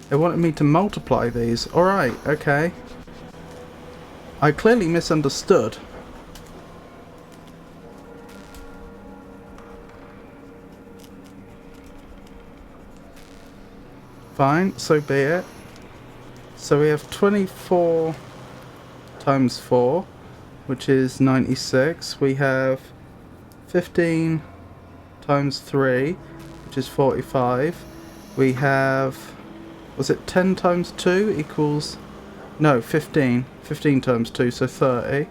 They wanted me to multiply these. Alright, okay. I clearly misunderstood. Fine, so be it. So we have 24 times 4, which is 96. We have 15 times 3, which is 45. We have, was it 10 times 2 equals, no, 15. 15 times 2, so 30.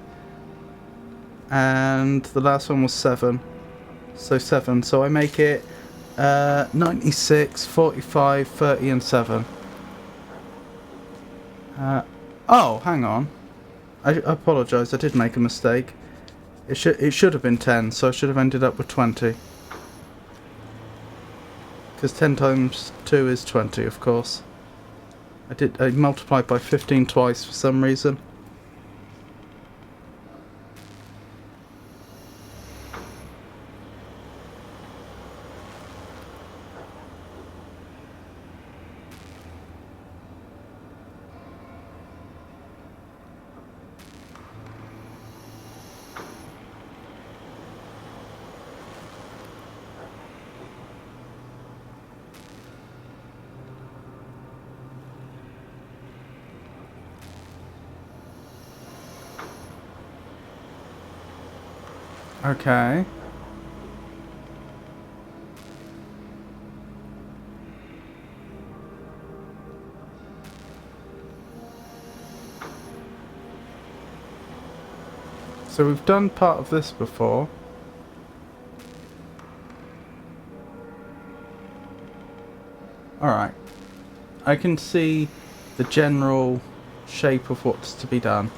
And the last one was 7. So 7. So I make it 96, 45, 30 and 7. Oh, hang on. I apologise, I did make a mistake. It should have been 10, so I should have ended up with 20. Because 10 times 2 is 20, of course. I multiplied by 15 twice for some reason. Okay. So we've done part of this before. Alright. I can see the general shape of what's to be done.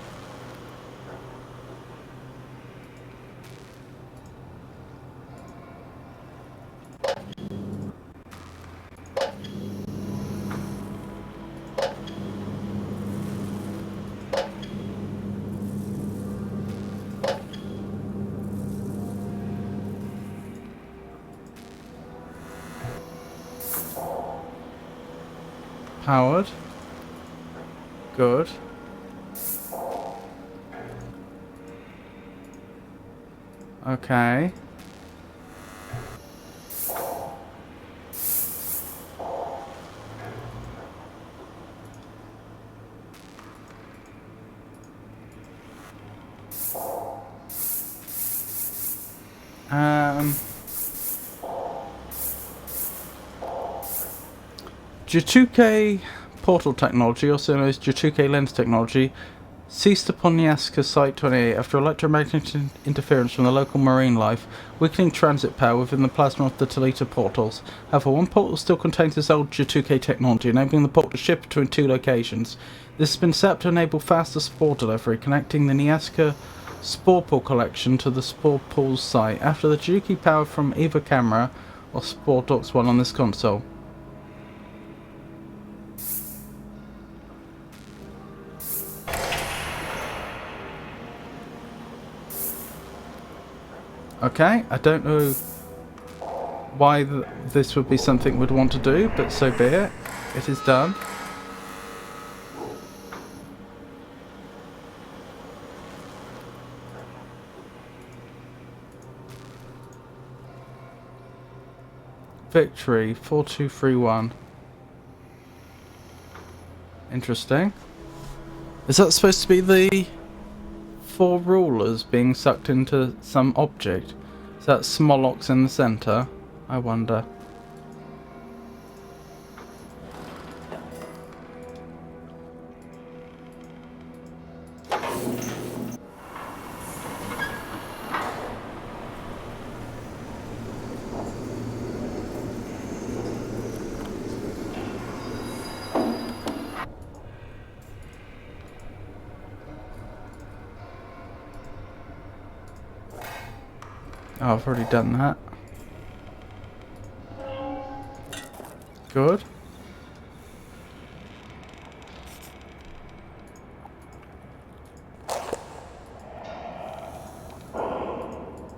Powered. Good. Okay. J2K portal technology, also known as J2K lens technology, ceased upon Nyaska Site 28 after electromagnetic interference from the local marine life, weakening transit power within the plasma of the Talita portals. However, one portal still contains this old J2K technology, enabling the portal to ship between two locations. This has been set up to enable faster spore delivery, connecting the Nyaska Spore Pool collection to the Spore Pool's site, after the J2K power from either camera or Spore docks one on this console. Okay, I don't know why this would be something we'd want to do, but so be it. It is done. Victory, 4231. Interesting. Is that supposed to be the 4 rulers being sucked into some object? Is that Smolox in the centre? I wonder. Oh, I've already done that. Good.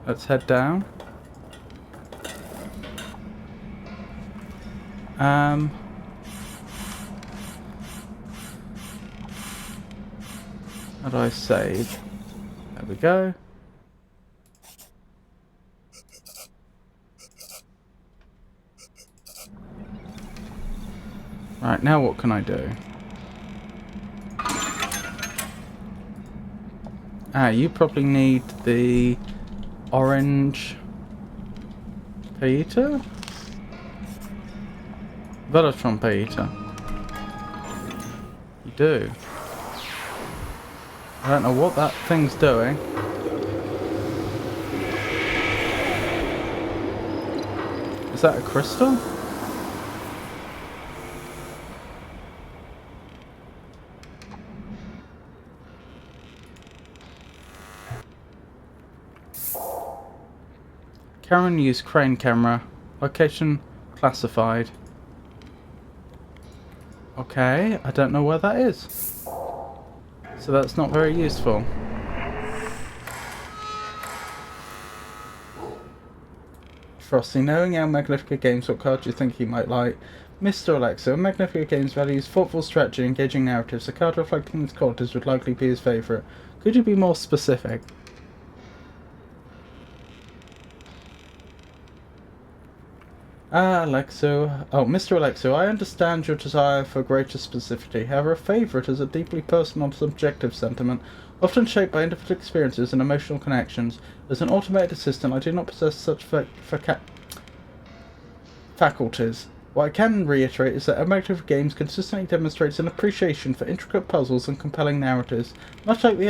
Let's head down. How do I save? There we go. Right, now what can I do? Ah, you probably need the orange Paita? Velatron Paita. You do. I don't know what that thing's doing. Is that a crystal? Karen used crane camera. Location classified. Okay, I don't know where that is. So that's not very useful. Frosty, knowing how Magnifica Games, what card do you think he might like? Mr. Alexa, Magnifica Games values thoughtful strategy, engaging narratives. A card reflecting these qualities would likely be his favourite. Could you be more specific? Ah, Alexo. Oh, Mr. Alexo, I understand your desire for greater specificity. However, a favourite is a deeply personal and subjective sentiment, often shaped by individual experiences and emotional connections. As an automated assistant, I do not possess such faculties. What I can reiterate is that American Games consistently demonstrates an appreciation for intricate puzzles and compelling narratives. Much like the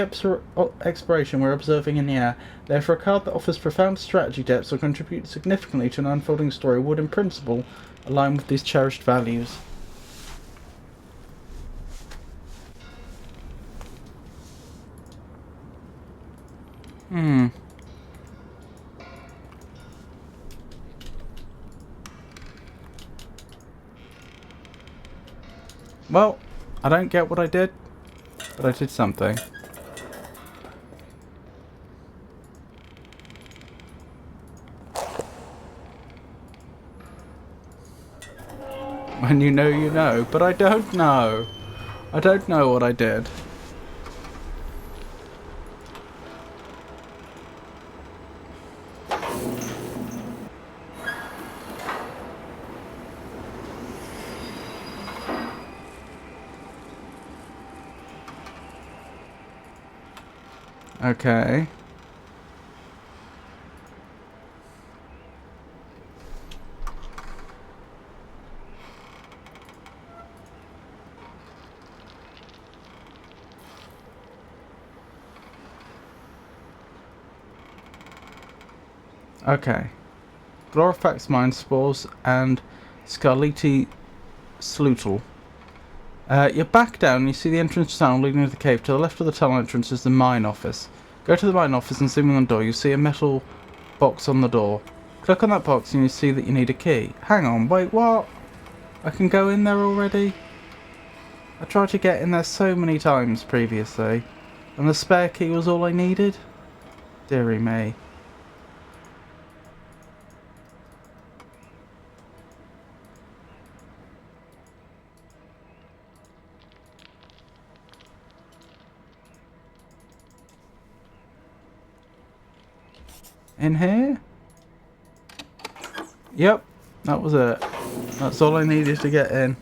exploration we're observing in Neyyah, therefore a card that offers profound strategy depth or contributes significantly to an unfolding story would, in principle, align with these cherished values. Well, I don't get what I did, but I did something. When you know, but I don't know. I don't know what I did. Okay. Okay. Glorifax mine spores and Scarliti Slutal. You're back down and you see the entrance tunnel leading to the cave. To the left of the tunnel entrance is the mine office. Go to the mine office and zoom in on the door. You see a metal box on the door. Click on that box and you see that you need a key. Hang on, wait, what? I can go in there already? I tried to get in there so many times previously, and the spare key was all I needed? Dearie me. In here? Yep, that was it. That's all I needed to get in.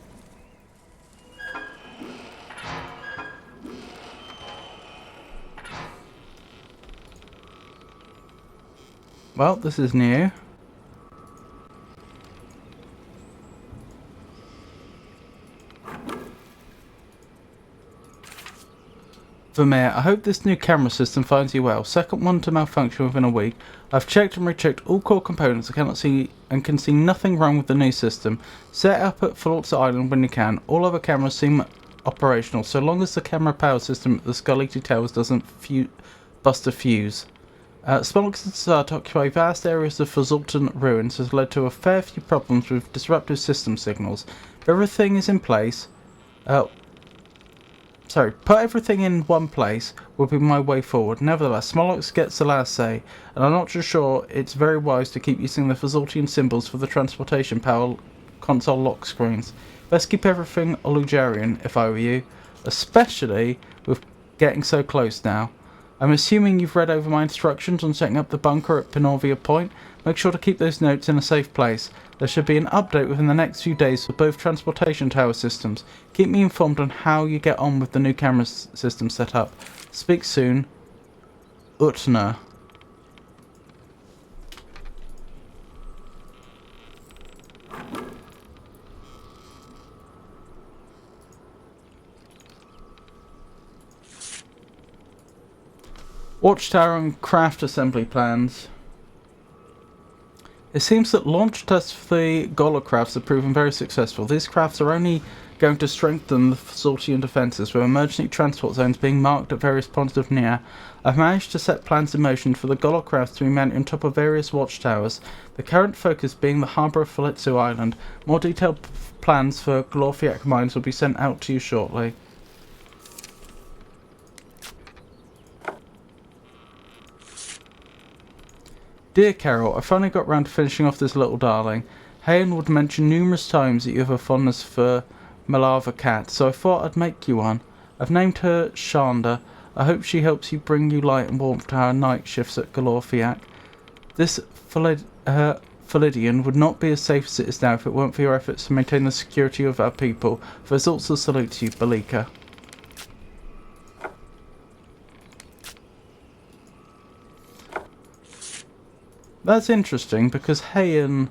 Well, this is new. Vermeer, I hope this new camera system finds you well. Second one to malfunction within a week. I've checked and rechecked all core components. I cannot see and can see nothing wrong with the new system. Set it up at Forza Island when you can. All other cameras seem operational, so long as the camera power system at the Scarlatti Towers doesn't bust a fuse. Smolix's desire to occupy vast areas of Fazultan ruins has led to a fair few problems with disruptive system signals. If everything is in place, put everything in one place will be my way forward. Nevertheless, Smolix gets the last say, and I'm not too sure it's very wise to keep using the Fazultian symbols for the transportation power console lock screens. Best keep everything Olugarian, if I were you, especially with getting so close now. I'm assuming you've read over my instructions on setting up the bunker at Pinorvia Point. Make sure to keep those notes in a safe place. There should be an update within the next few days for both transportation tower systems. Keep me informed on how you get on with the new camera system set up. Speak soon. Utner. Watchtower and craft assembly plans. It seems that launch tests for the Golocrafts have proven very successful. These crafts are only going to strengthen the Fazultian defences, with emergency transport zones being marked at various points of Neyyah. I've managed to set plans in motion for the Golocrafts to be mounted on top of various watchtowers, the current focus being the harbour of Falitsu Island. More detailed plans for Glorfiak mines will be sent out to you shortly. Dear Carol, I finally got round to finishing off this little darling. Hayen would mention numerous times that you have a fondness for Malava cat, so I thought I'd make you one. I've named her Shanda. I hope she helps you bring you light and warmth to our night shifts at Galorfiak. This Philidian would not be as safe as it is now if it weren't for your efforts to maintain the security of our people. For results of salute to you, Balika. That's interesting, because Hayen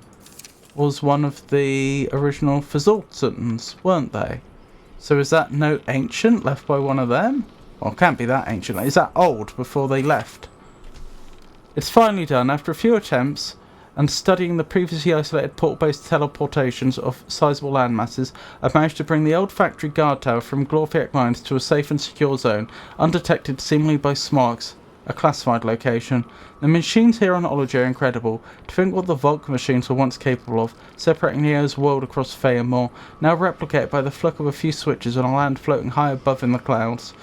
was one of the original Fazultans, weren't they? So is that note ancient, left by one of them? Well, it can't be that ancient. Is that old, before they left? It's finally done. After a few attempts, and studying the previously isolated port-based teleportations of sizable landmasses, I've managed to bring the old factory guard tower from Glorfiak Mines to a safe and secure zone, undetected seemingly by Smarks, a classified location. The machines here on Ology are incredible. To think what the Volk machines were once capable of, separating Neo's world across Fae and more, now replicated by the flick of a few switches on a land floating high above in the clouds.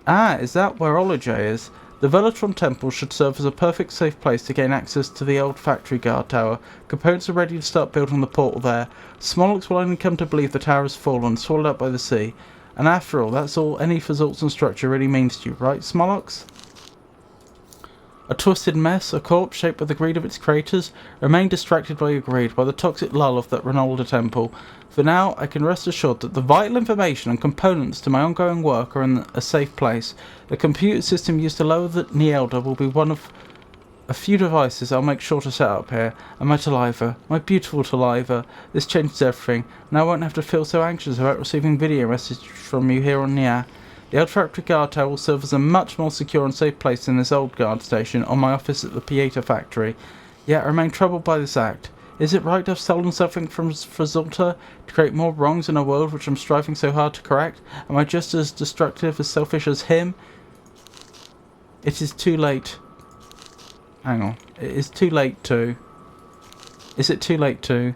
Is that where Ology is? The Velatron Temple should serve as a perfect safe place to gain access to the old factory guard tower. Components are ready to start building the portal there. Smolix will only come to believe the tower has fallen, swallowed up by the sea. And after all, that's all any Fazultan structure really means to you, right, Smolix? A twisted mess, a corpse shaped by the greed of its creators, remain distracted by your greed, by the toxic lull of that Ronaldo temple. For now, I can rest assured that the vital information and components to my ongoing work are in a safe place. The computer system used to lower the Neyyah will be one of a few devices I'll make sure to set up here, and my Taliva, my beautiful Taliva. This changes everything. Now I won't have to feel so anxious about receiving video messages from you here on Neyyah. The old factory guard tower will serve as a much more secure and safe place than this old guard station or my office at the Pieta factory. Yet I remain troubled by this act. Is it right to have stolen something from Frazulta to create more wrongs in a world which I'm striving so hard to correct? Am I just as destructive, as selfish as him? It is too late. Hang on. It is too late to... Is it too late to...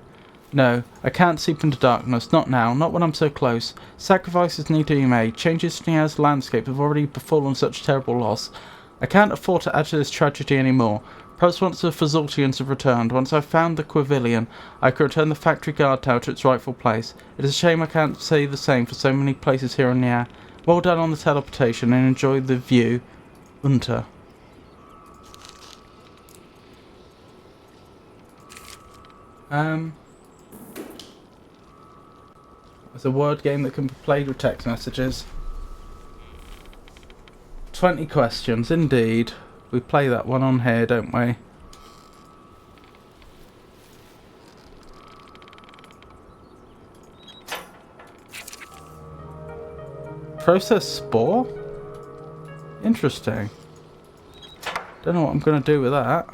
No, I can't seep into darkness. Not now. Not when I'm so close. Sacrifices need to be made. Changes to Niyah's landscape have already befallen such terrible loss. I can't afford to add to this tragedy anymore. Perhaps once the Fazultians have returned, once I've found the Quivilian, I can return the factory guard tower to its rightful place. It is a shame I can't say the same for so many places here on Neyyah. Well done on the teleportation and enjoy the view. Unter. It's a word game that can be played with text messages. 20 questions, indeed. We play that one on here, don't we? Process spore? Interesting. Don't know what I'm going to do with that.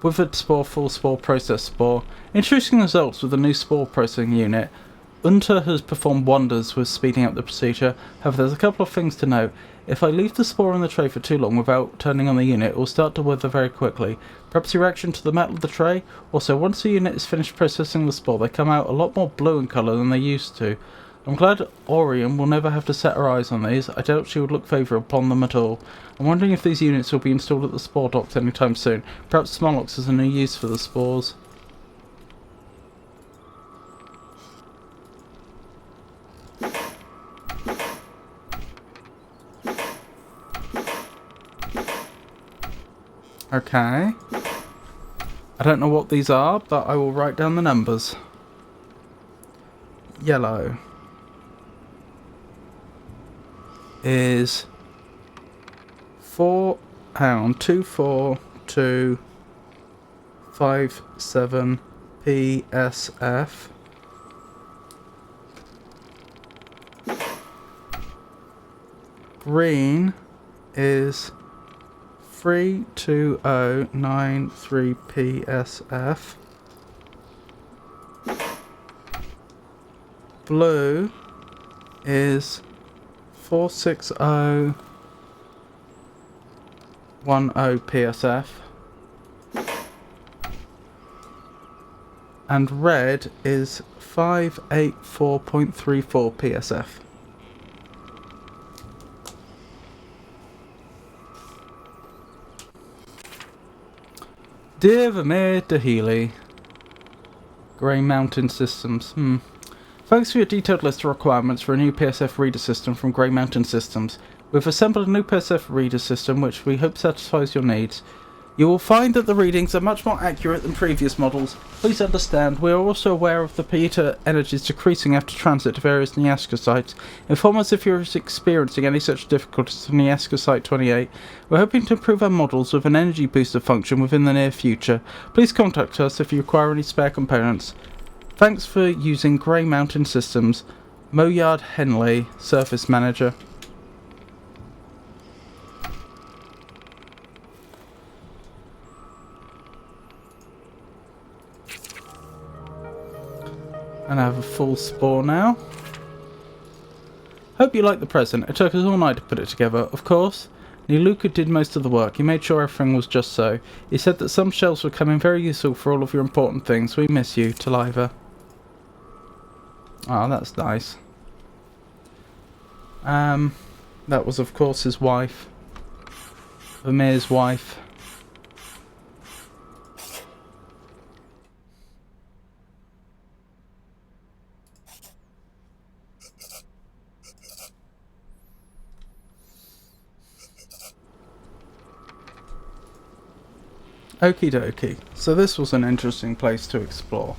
Withered spore, full spore, process spore. Interesting results with the new spore processing unit. Unter has performed wonders with speeding up the procedure. However, there's a couple of things to note. If I leave the spore in the tray for too long without turning on the unit, it will start to wither very quickly. Perhaps the reaction to the metal of the tray? Also, once the unit is finished processing the spore, they come out a lot more blue in colour than they used to. I'm glad Orion will never have to set her eyes on these. I doubt she would look favourable upon them at all. I'm wondering if these units will be installed at the spore docks anytime soon. Perhaps Smolox has a new use for the spores. Okay. I don't know what these are, but I will write down the numbers. Yellow is 24257 PSF. Green is 32093 PSF. Blue is 46010 PSF. And red is 584.34 PSF. Dear Vermeer de Healy. Grey Mountain Systems. Thanks for your detailed list of requirements for a new PSF reader system from Grey Mountain Systems. We've assembled a new PSF reader system which we hope satisfies your needs. You will find that the readings are much more accurate than previous models. Please understand, we are also aware of the Pieta energies decreasing after transit to various Neyaska sites. Inform us if you're experiencing any such difficulties to Neyaska Site 28. We're hoping to improve our models with an energy booster function within the near future. Please contact us if you require any spare components. Thanks for using Grey Mountain Systems. Moyard Henley, Surface Manager. And I have a full spore now. Hope you like the present. It took us all night to put it together, of course. Niluka did most of the work. He made sure everything was just so. He said that some shelves would come in very useful for all of your important things. We miss you, Taliva. Oh, that's nice. That was of course his wife. Vermeer's wife. Okie dokie. So this was an interesting place to explore.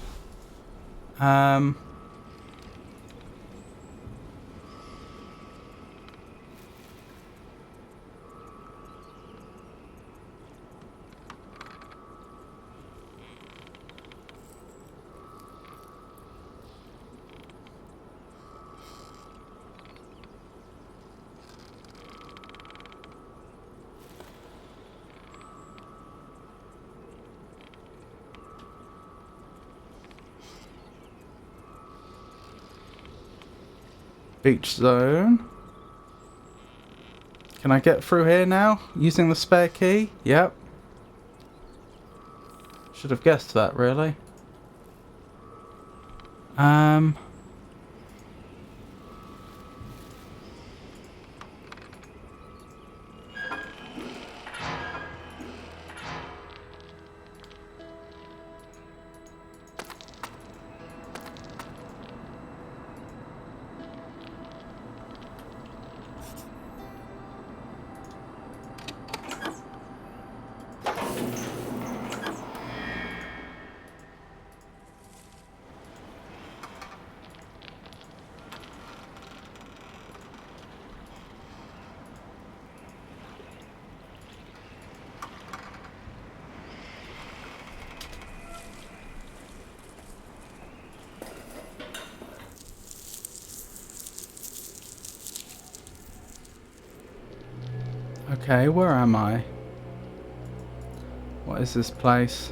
Beach zone. Can I get through here now? Using the spare key? Yep. Should have guessed that, really. Okay, where am I? What is this place?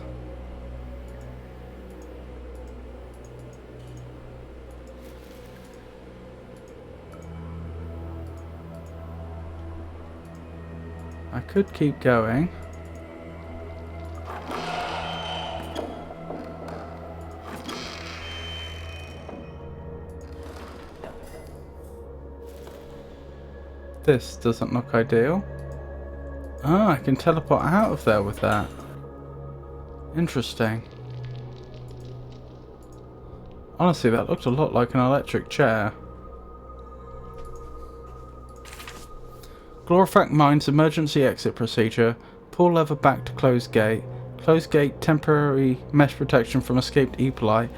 I could keep going. This doesn't look ideal. Oh, I can teleport out of there with that. Interesting. Honestly, that looked a lot like an electric chair. Glorifac Mines emergency exit procedure. Pull lever back to close gate. Close gate, temporary mesh protection from escaped Epolite.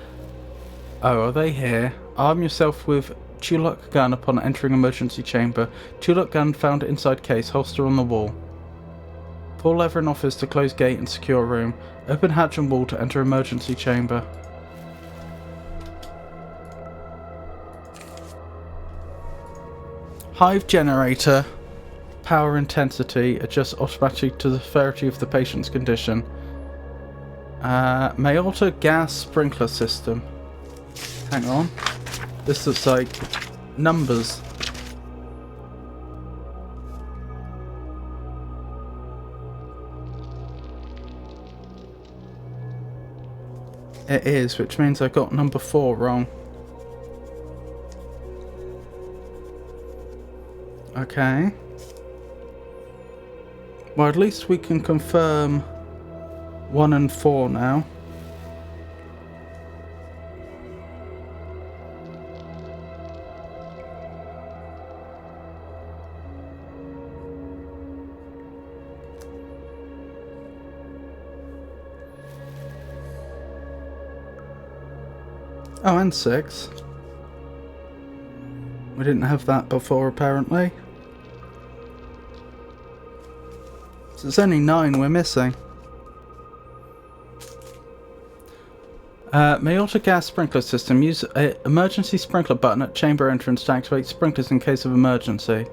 Oh, are they here? Arm yourself with Tulok gun upon entering emergency chamber. Tulok gun found inside case, holster on the wall. Pull lever in office to close gate and secure room. Open hatch and wall to enter emergency chamber. Hive generator. Power intensity. Adjust automatically to the severity of the patient's condition. May alter gas sprinkler system. Hang on. This looks like numbers. It is, which means I got number 4 wrong. Okay. Well, at least we can confirm 1 and 4 now. Oh, and 6. We didn't have that before, apparently. So it's only 9 we're missing. May alter gas sprinkler system. Use an emergency sprinkler button at chamber entrance to activate sprinklers in case of emergency.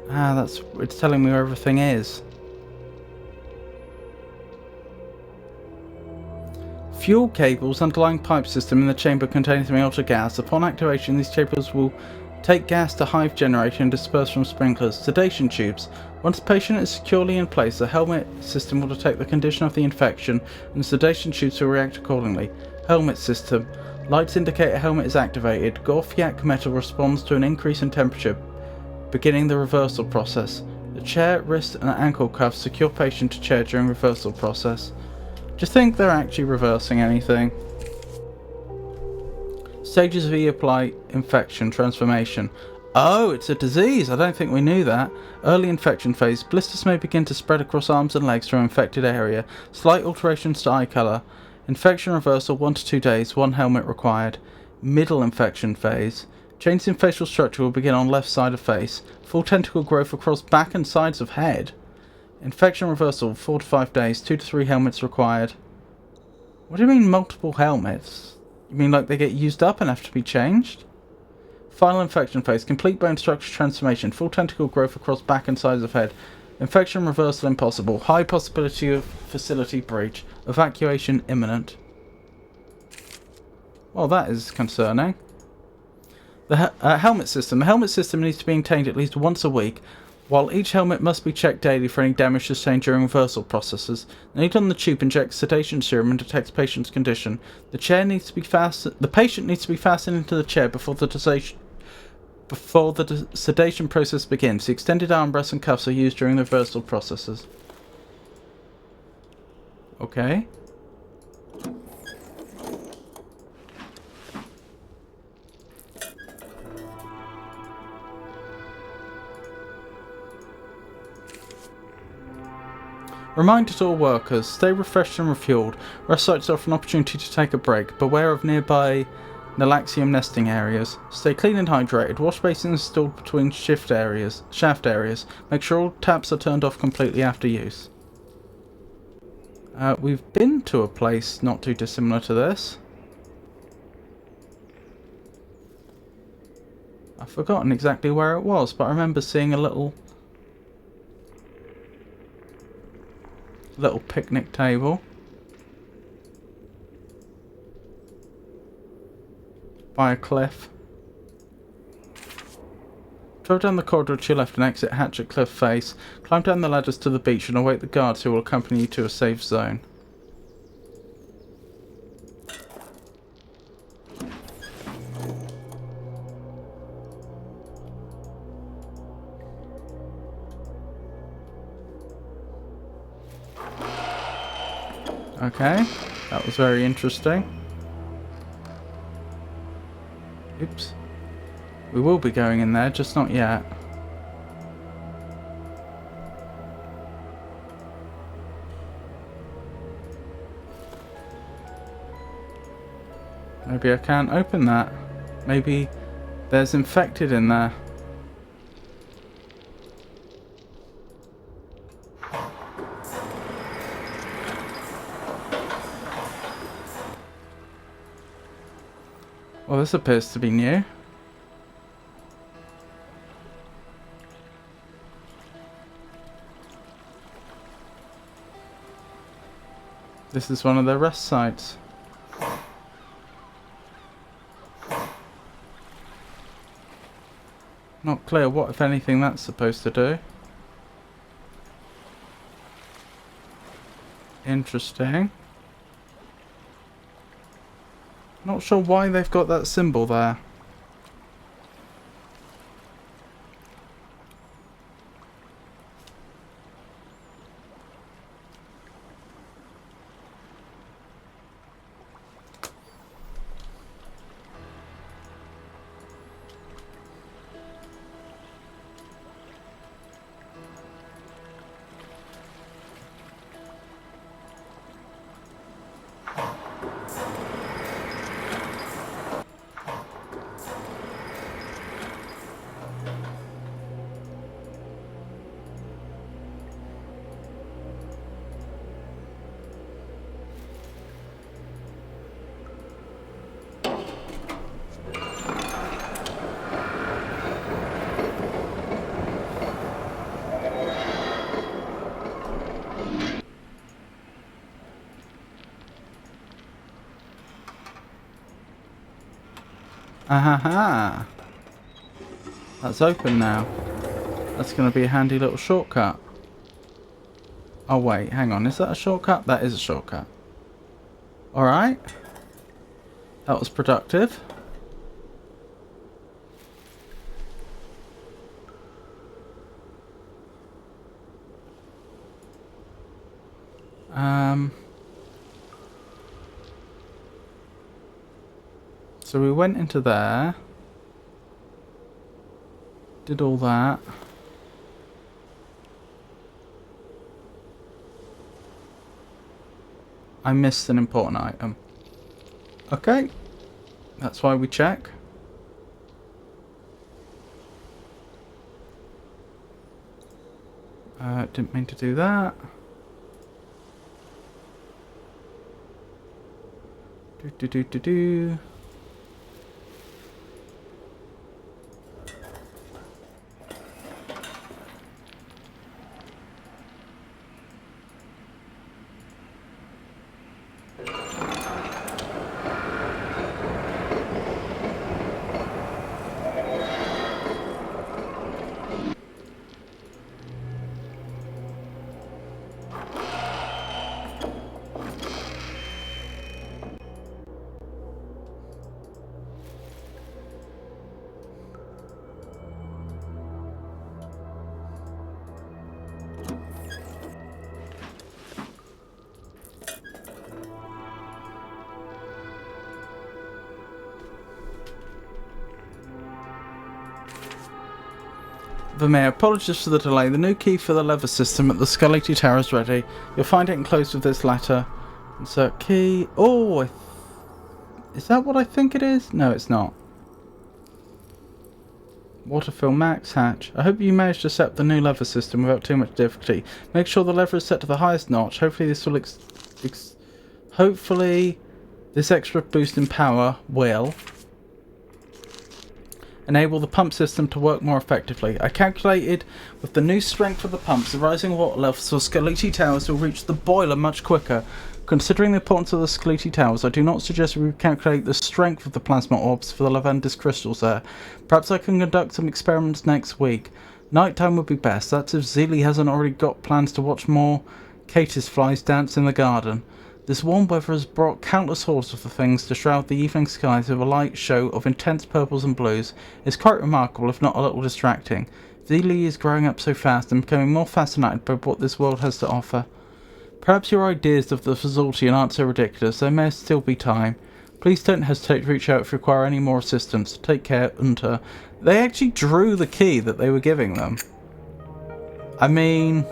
Ah, it's telling me where everything is. Fuel cables, underlying pipe system in the chamber containing may alter gas. Upon activation, these cables will take gas to hive generator and disperse from sprinklers. Sedation tubes. Once the patient is securely in place, the helmet system will detect the condition of the infection and the sedation tubes will react accordingly. Helmet system. Lights indicate a helmet is activated. Gorfiak metal responds to an increase in temperature, beginning the reversal process. The chair, wrist and ankle cuffs secure patient to chair during reversal process. Do you think they're actually reversing anything? Stages of Epolite infection transformation. Oh, it's a disease. I don't think we knew that. Early infection phase. Blisters may begin to spread across arms and legs through infected area. Slight alterations to eye colour. Infection reversal 1 to 2 days. 1 helmet required. Middle infection phase. Changes in facial structure will begin on left side of face. Full tentacle growth across back and sides of head. Infection reversal 4 to 5 days. 2 to 3 helmets required. What do you mean multiple helmets? You mean like they get used up and have to be changed? Final infection phase. Complete bone structure transformation. Full tentacle growth across back and sides of head. Infection reversal impossible. High possibility of facility breach. Evacuation imminent. Well, that is concerning. The helmet system. The helmet system needs to be maintained at least once a week, while each helmet must be checked daily for any damage sustained during reversal processes. The needle on the tube injects sedation serum and detects patient's condition. The patient needs to be fastened into the chair before the sedation process begins. The extended armrests and cuffs are used during the reversal processes. Okay. Reminder to all workers, stay refreshed and refueled. Rest sites offer an opportunity to take a break. Beware of nearby Nalaxium nesting areas. Stay clean and hydrated. Wash basins installed between shaft areas. Make sure all taps are turned off completely after use. We've been to a place not too dissimilar to this. I've forgotten exactly where it was, but I remember seeing a little picnic table by a cliff. Travel down the corridor to your left and exit hatch at cliff face. Climb down the ladders to the beach and await the guards who will accompany you to a safe zone. Okay, that was very interesting. Oops. We will be going in there, just not yet. Maybe I can't open that. Maybe there's infected in there. Well, this appears to be new. This is one of their rest sites. Not clear what, if anything, that's supposed to do. Interesting. Not sure why they've got that symbol there. Ahaha! That's open now. That's going to be a handy little shortcut. Oh wait, hang on. Is that a shortcut? That is a shortcut. Alright. That was productive. So we went into there. Did all that. I missed an important item. Okay. That's why we check. Didn't mean to do that. Do. Vermeer, apologies for the delay. The new key for the lever system at the Skelety Tower is ready. You'll find it enclosed with this letter. Insert key. Oh, is that what I think it is? No, it's not. Waterfill max hatch. I hope you managed to set up the new lever system without too much difficulty. Make sure the lever is set to the highest notch. Hopefully this will hopefully this extra boost in power will enable the pump system to work more effectively. I calculated with the new strength of the pumps, the rising water levels for Skelety Towers will reach the boiler much quicker. Considering the importance of the Skelety Towers, I do not suggest we calculate the strength of the plasma orbs for the Lavendus crystals there. Perhaps I can conduct some experiments next week. Nighttime would be best. That's if Zeely hasn't already got plans to watch more catus flies dance in the garden. This warm weather has brought countless hordes of the things to shroud the evening skies with a light show of intense purples and blues. It's quite remarkable, if not a little distracting. Zeely is growing up so fast and becoming more fascinated by what this world has to offer. Perhaps your ideas of the Fazultian aren't so ridiculous. There may still be time. Please don't hesitate to reach out if you require any more assistance. Take care, Unter. They actually drew the key that they were giving them. I mean,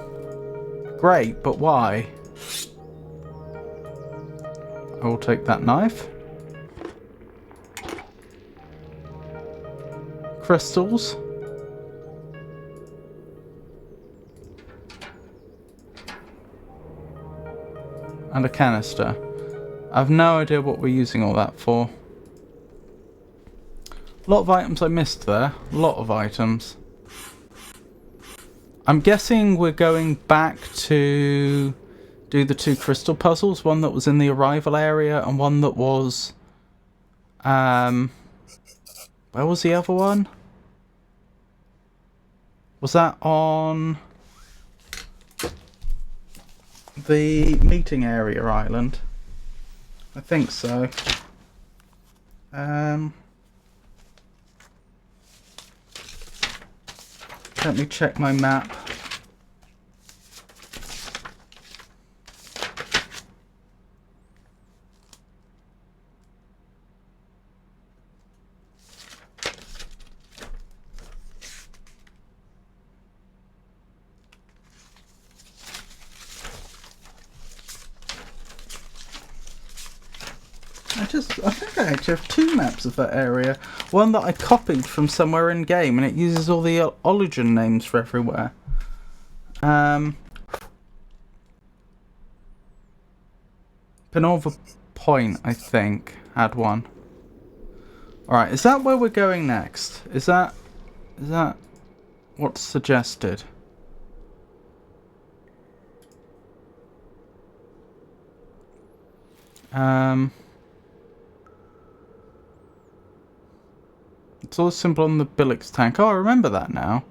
great, but why? I will take that knife. Crystals. And a canister. I have no idea what we're using all that for. A lot of items I missed there. A lot of items. I'm guessing we're going back to do the two crystal puzzles. One that was in the arrival area and one that was... where was the other one? Was that on the meeting area island? I think so. Let me check my map. I think I actually have two maps of that area. One that I copied from somewhere in game, and it uses all the Ologen names for everywhere. Penova Point, I think, had one. Alright, is that where we're going next? Is that what's suggested? It's all symbol on the Billix tank. Oh, I remember that now.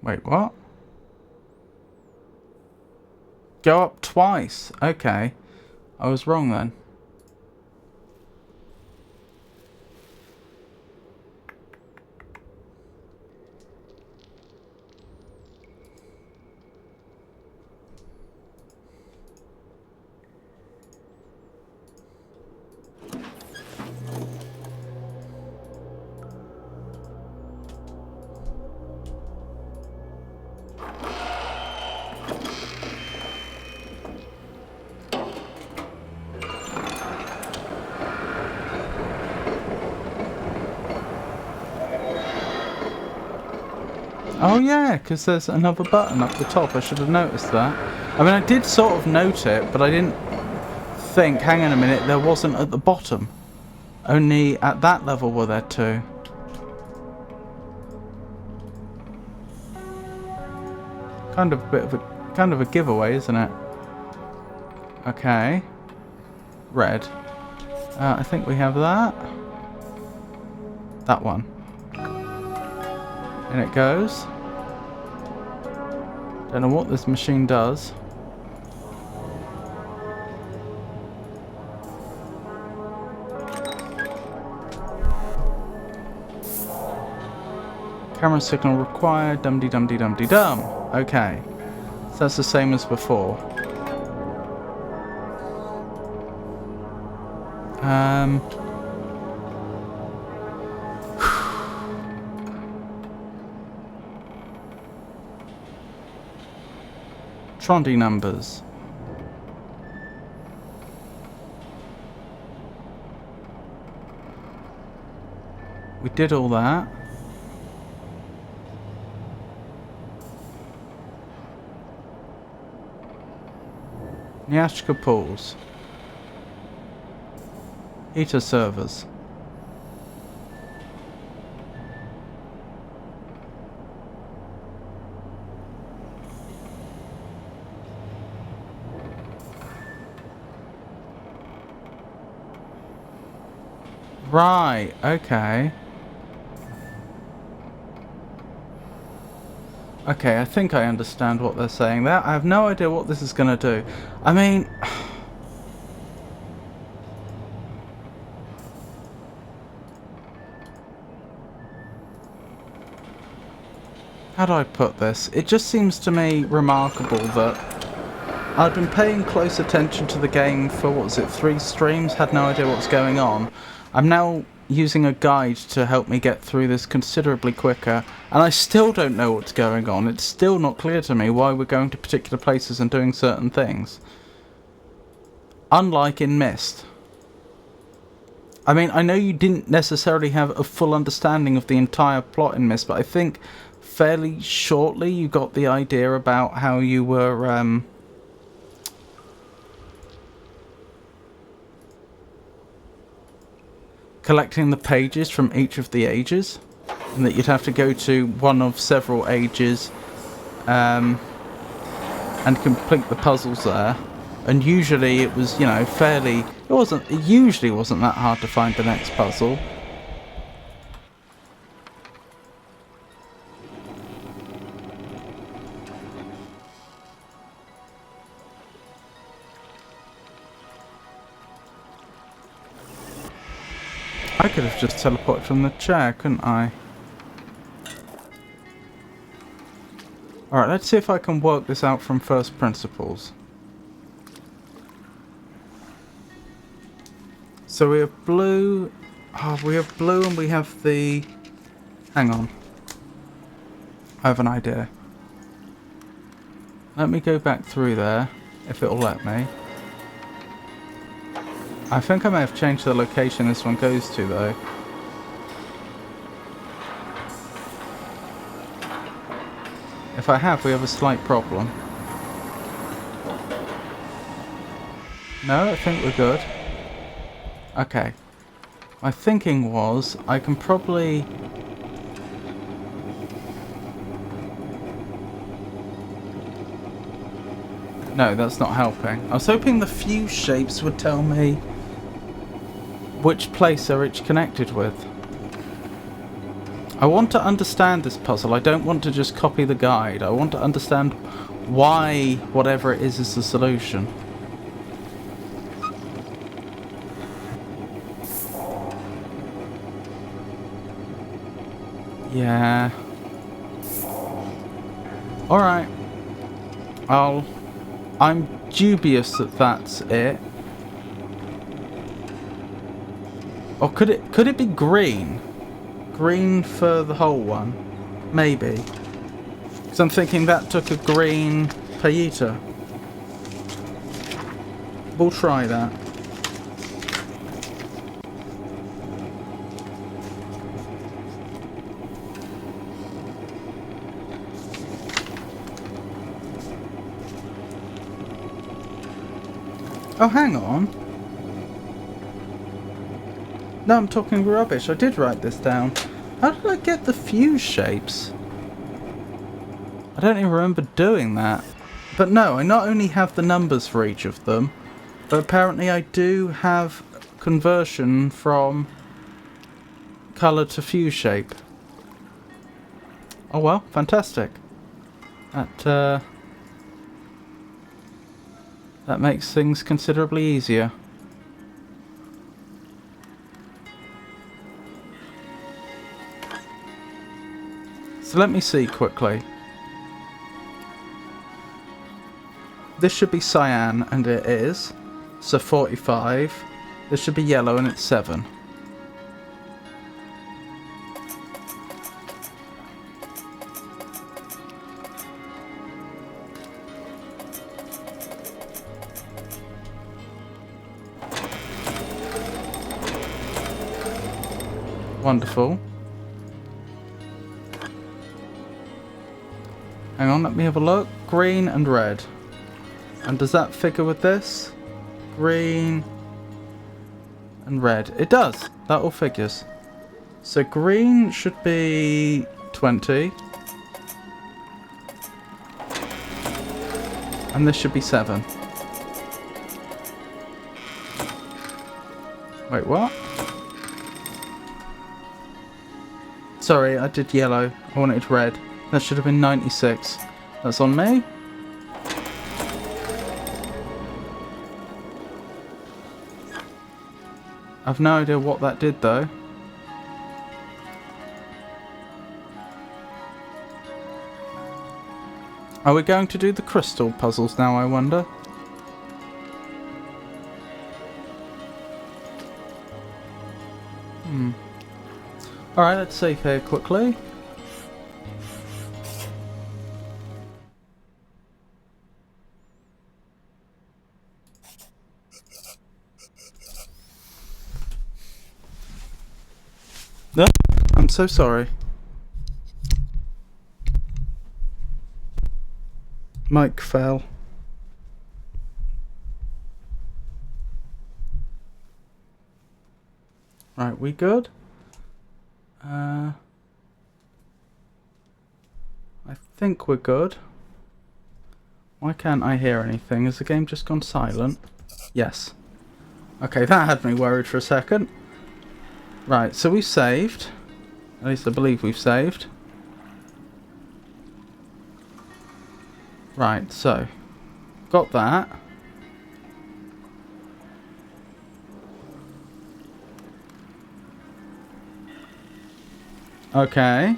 Wait, what? Go up twice. Okay. I was wrong then. Oh yeah, because there's another button up the top. I should have noticed that. I mean, I did sort of note it, but I didn't think, hang on a minute, there wasn't at the bottom. Only at that level were there two. Kind of a bit of a giveaway, isn't it? Okay. Red. I think we have that. That one. And it goes. Don't know what this machine does. Camera signal required. Dum-de-dum-de-dum-de-dum. Okay. So that's the same as before. Trondy numbers. We did all that. Neyyah pools. Heater servers. Right, okay. Okay, I think I understand what they're saying there. I have no idea what this is going to do. I mean... how do I put this? It just seems to me remarkable that I've been paying close attention to the game for, what was it, 3 streams? Had no idea what's going on. I'm now using a guide to help me get through this considerably quicker, and I still don't know what's going on. It's still not clear to me why we're going to particular places and doing certain things. Unlike in Myst. I mean, I know you didn't necessarily have a full understanding of the entire plot in Myst, but I think fairly shortly you got the idea about how you were, collecting the pages from each of the ages, and that you'd have to go to one of several ages and complete the puzzles there. And usually it was, you know, it usually wasn't that hard to find the next puzzle. I could have just teleported from the chair, couldn't I? Alright, let's see if I can work this out from first principles. So we have blue... oh, we have blue and we have the... hang on. I have an idea. Let me go back through there, if it'll let me. I think I may have changed the location this one goes to, though. If I have, we have a slight problem. No, I think we're good. Okay. My thinking was, I can probably... no, that's not helping. I was hoping the fuse shapes would tell me which place they're each connected with. I want to understand this puzzle. I don't want to just copy the guide. I want to understand why whatever it is the solution. Yeah. Alright. I'm dubious that that's it. Or could it be green? Green for the whole one? Maybe. Because I'm thinking that took a green payita. We'll try that. Oh, hang on. No, I'm talking rubbish. I did write this down. How did I get the fuse shapes? I don't even remember doing that. But no, I not only have the numbers for each of them, but apparently I do have conversion from colour to fuse shape. Oh well, fantastic. That makes things considerably easier. So let me see quickly. This should be cyan, and it is. So 45. This should be yellow, and it's 7. Wonderful. Hang on, let me have a look. Green and red. And does that figure with this? Green and red. It does. That all figures. So green should be 20. And this should be 7. Wait, what? Sorry, I did yellow. I wanted red. That should have been 96. That's on me. I've no idea what that did though. Are we going to do the crystal puzzles now, I wonder? Alright, let's save here quickly. No, I'm so sorry. Mic fell. Right, we good? I think we're good. Why can't I hear anything? Has the game just gone silent? Yes. Okay, that had me worried for a second. Right, so we've saved. At least I believe we've saved. Right, so got that. Okay.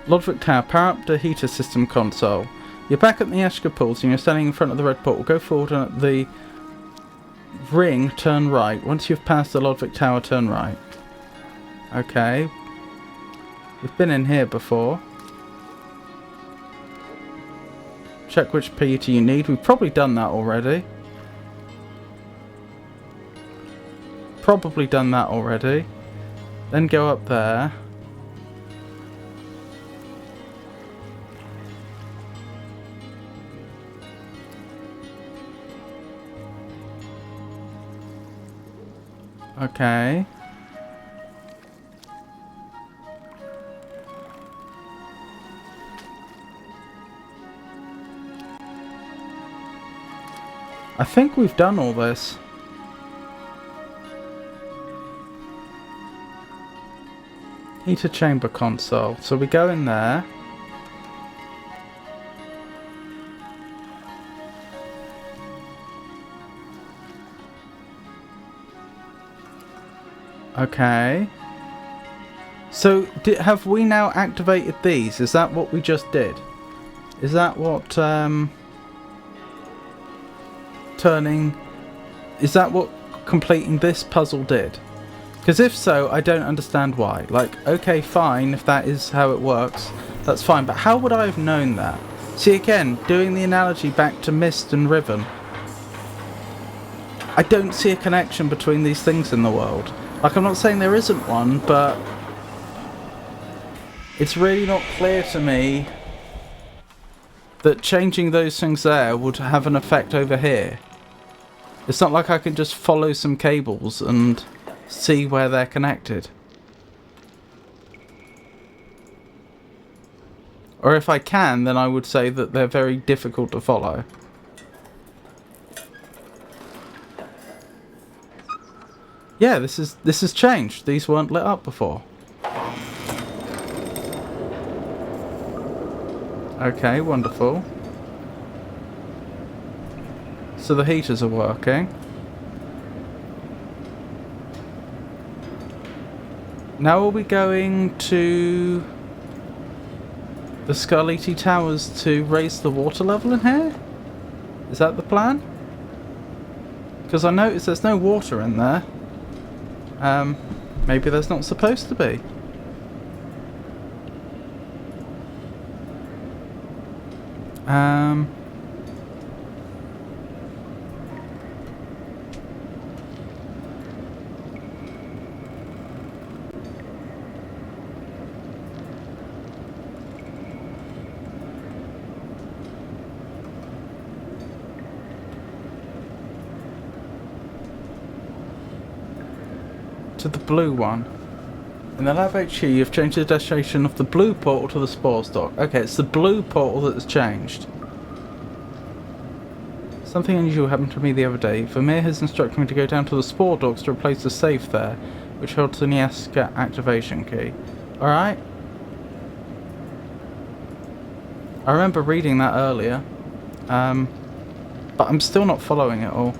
Ludwig Tower, power up the heater system console. You're back at the Ashka pools and you're standing in front of the red portal. Go forward and at the ring, turn right. Once you've passed the Ludwig Tower, turn right. Okay. We've been in here before. Check which PET you need. We've probably done that already. Probably done that already. Then go up there. Okay. I think we've done all this. Heater chamber console. So we go in there. Okay. So have we now activated these? Is that what we just did? Is that what is that what completing this puzzle did? Because if so, I don't understand why. Like, okay, fine, if that is how it works, that's fine. But how would I have known that? See, again, doing the analogy back to Mist and Riven, I don't see a connection between these things in the world. Like, I'm not saying there isn't one, but it's really not clear to me that changing those things there would have an effect over here. It's not like I can just follow some cables and see where they're connected. Or if I can, then I would say that they're very difficult to follow. Yeah, this is changed. These weren't lit up before. Okay, wonderful. So the heaters are working. Now are we going to the Scarlatti Towers to raise the water level in here? Is that the plan? Because I noticed there's no water in there. Maybe there's not supposed to be. To the blue one. In the lab HQ, you've changed the destination of the blue portal to the spore stock. Okay, it's the blue portal that has changed. Something unusual happened to me the other day. Vermeer has instructed me to go down to the spore docks to replace the safe there, which holds the Neyyah activation key. Alright. I remember reading that earlier. But I'm still not following it all.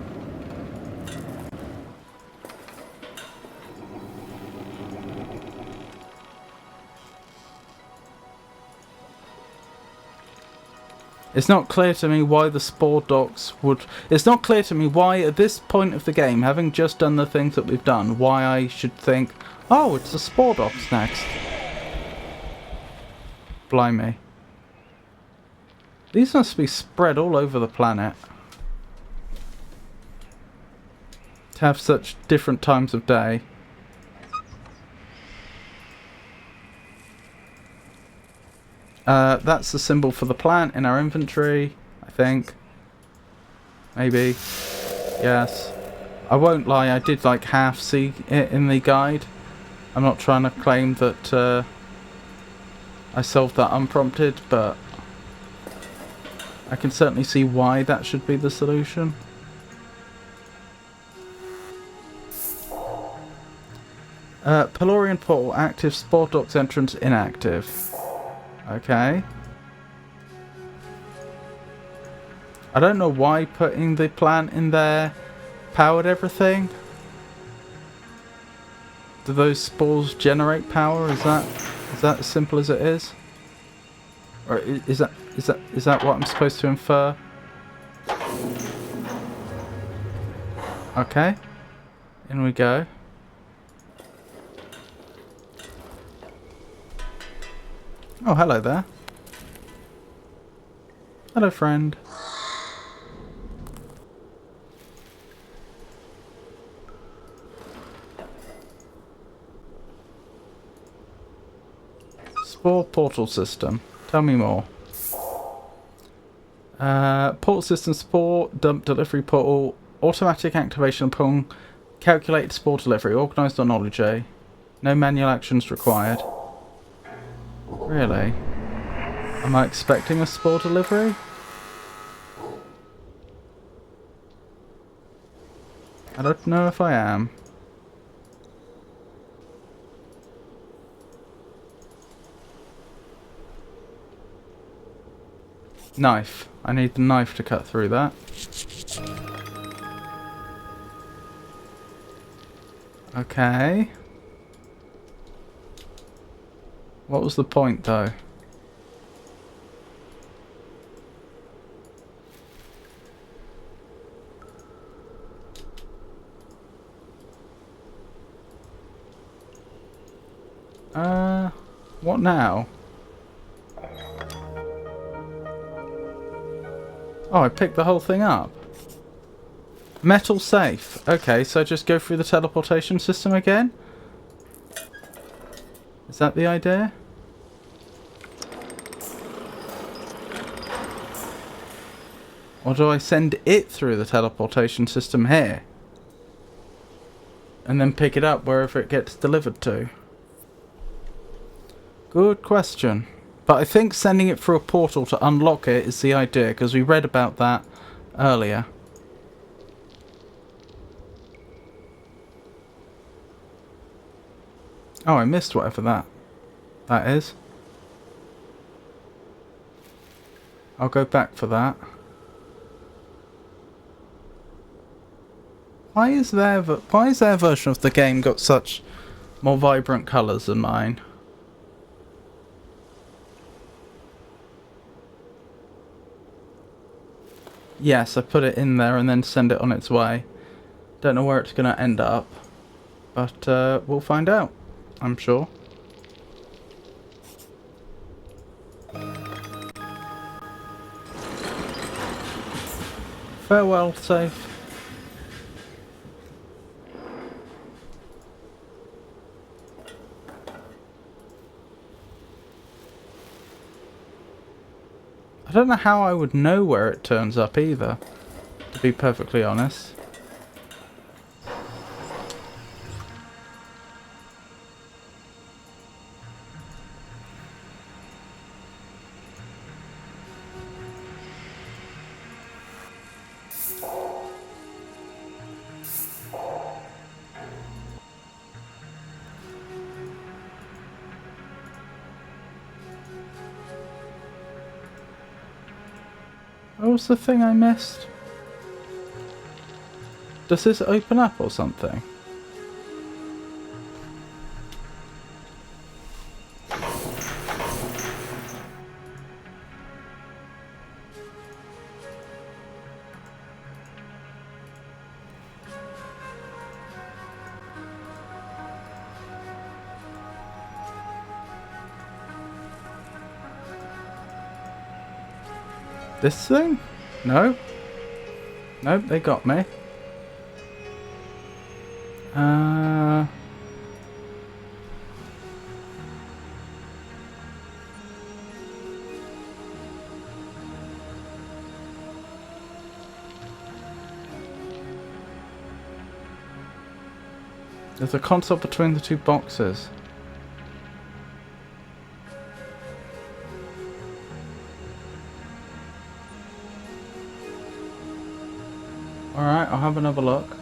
It's not clear to me why the spore docks would... It's not clear to me why at this point of the game, having just done the things that we've done, why I should think, oh, it's the spore docks next. Blimey. These must be spread all over the planet. To have such different times of day. That's the symbol for the plant in our inventory, I think. Maybe. Yes. I won't lie, I did like half see it in the guide. I'm not trying to claim that I solved that unprompted, but I can certainly see why that should be the solution. Pelorian portal active, spore docks entrance inactive. Okay. I don't know why putting the plant in there powered everything. Do those spores generate power? Is that as simple as it is? Or is that what I'm supposed to infer? Okay. In we go. Oh, hello there. Hello, friend. Spore portal system. Tell me more. Portal system spore, dump delivery portal, automatic activation upon calculated spore delivery, organised on knowledge A. No manual actions required. Really? Am I expecting a spore delivery? I don't know if I am. Knife. I need the knife to cut through that. Okay. What was the point, though? What now? Oh, I picked the whole thing up. Metal safe. Okay, so just go through the teleportation system again? Is that the idea? Or do I send it through the teleportation system here? And then pick it up wherever it gets delivered to? Good question. But I think sending it through a portal to unlock it is the idea, because we read about that earlier. Oh, I missed whatever that is. I'll go back for that. Why is their version of the game got such more vibrant colours than mine? Yes, I put it in there and then send it on its way. Don't know where it's going to end up, but we'll find out, I'm sure. Farewell, safe. I don't know how I would know where it turns up either, to be perfectly honest. What was the thing I missed? Does this open up or something? This thing? No? Nope, they got me. There's a console between the two boxes. Alright, I'll have another look.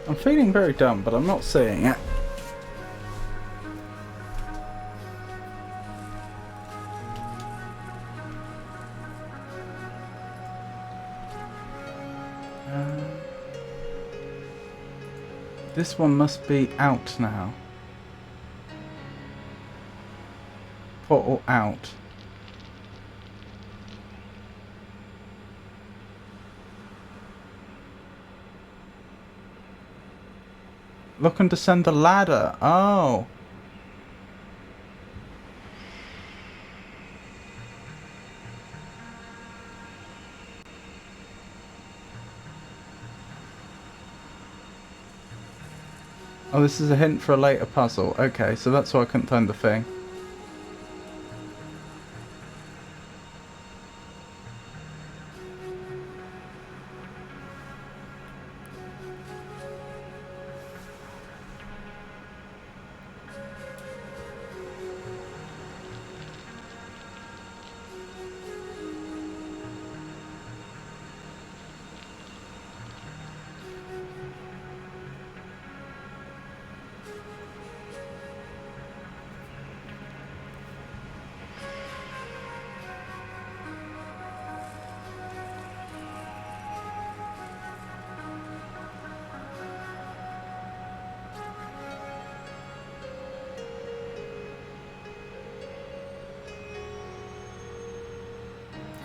I'm feeling very dumb, but I'm not seeing it. This one must be out now. Portal out. Looking to send the ladder. Oh. Oh, this is a hint for a later puzzle. Okay, so that's why I couldn't find the thing.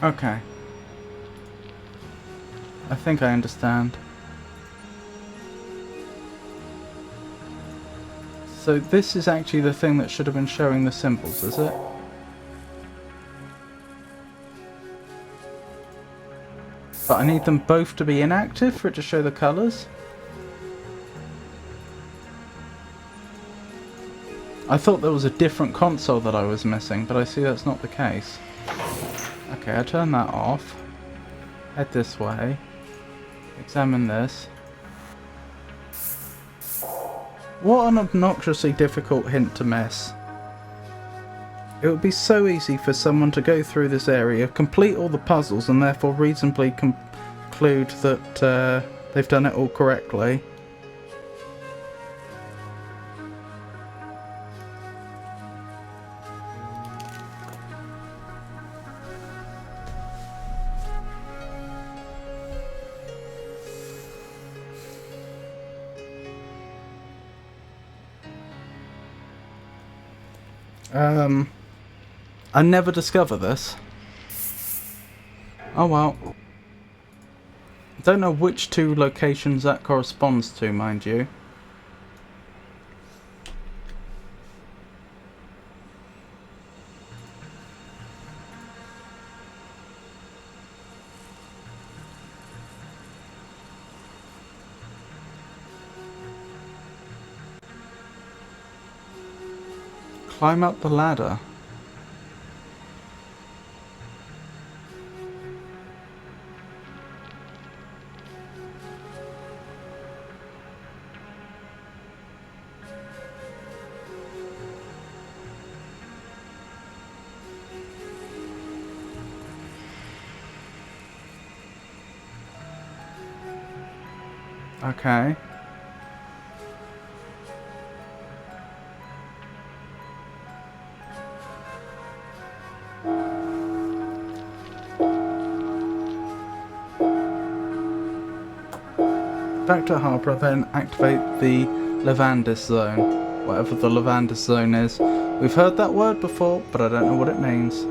Okay. I think I understand. So this is actually the thing that should have been showing the symbols, is it? But I need them both to be inactive for it to show the colours? I thought there was a different console that I was missing, but I see that's not the case. Okay, I turn that off. Head this way. Examine this. What an obnoxiously difficult hint to miss. It would be so easy for someone to go through this area, complete all the puzzles, and therefore reasonably conclude that they've done it all correctly. I never discover this. Oh well. Don't know which two locations that corresponds to, mind you. Climb up the ladder. Okay. Back to Harbour, then activate the Levandis zone. Whatever the Levandis zone is. We've heard that word before, but I don't know what it means.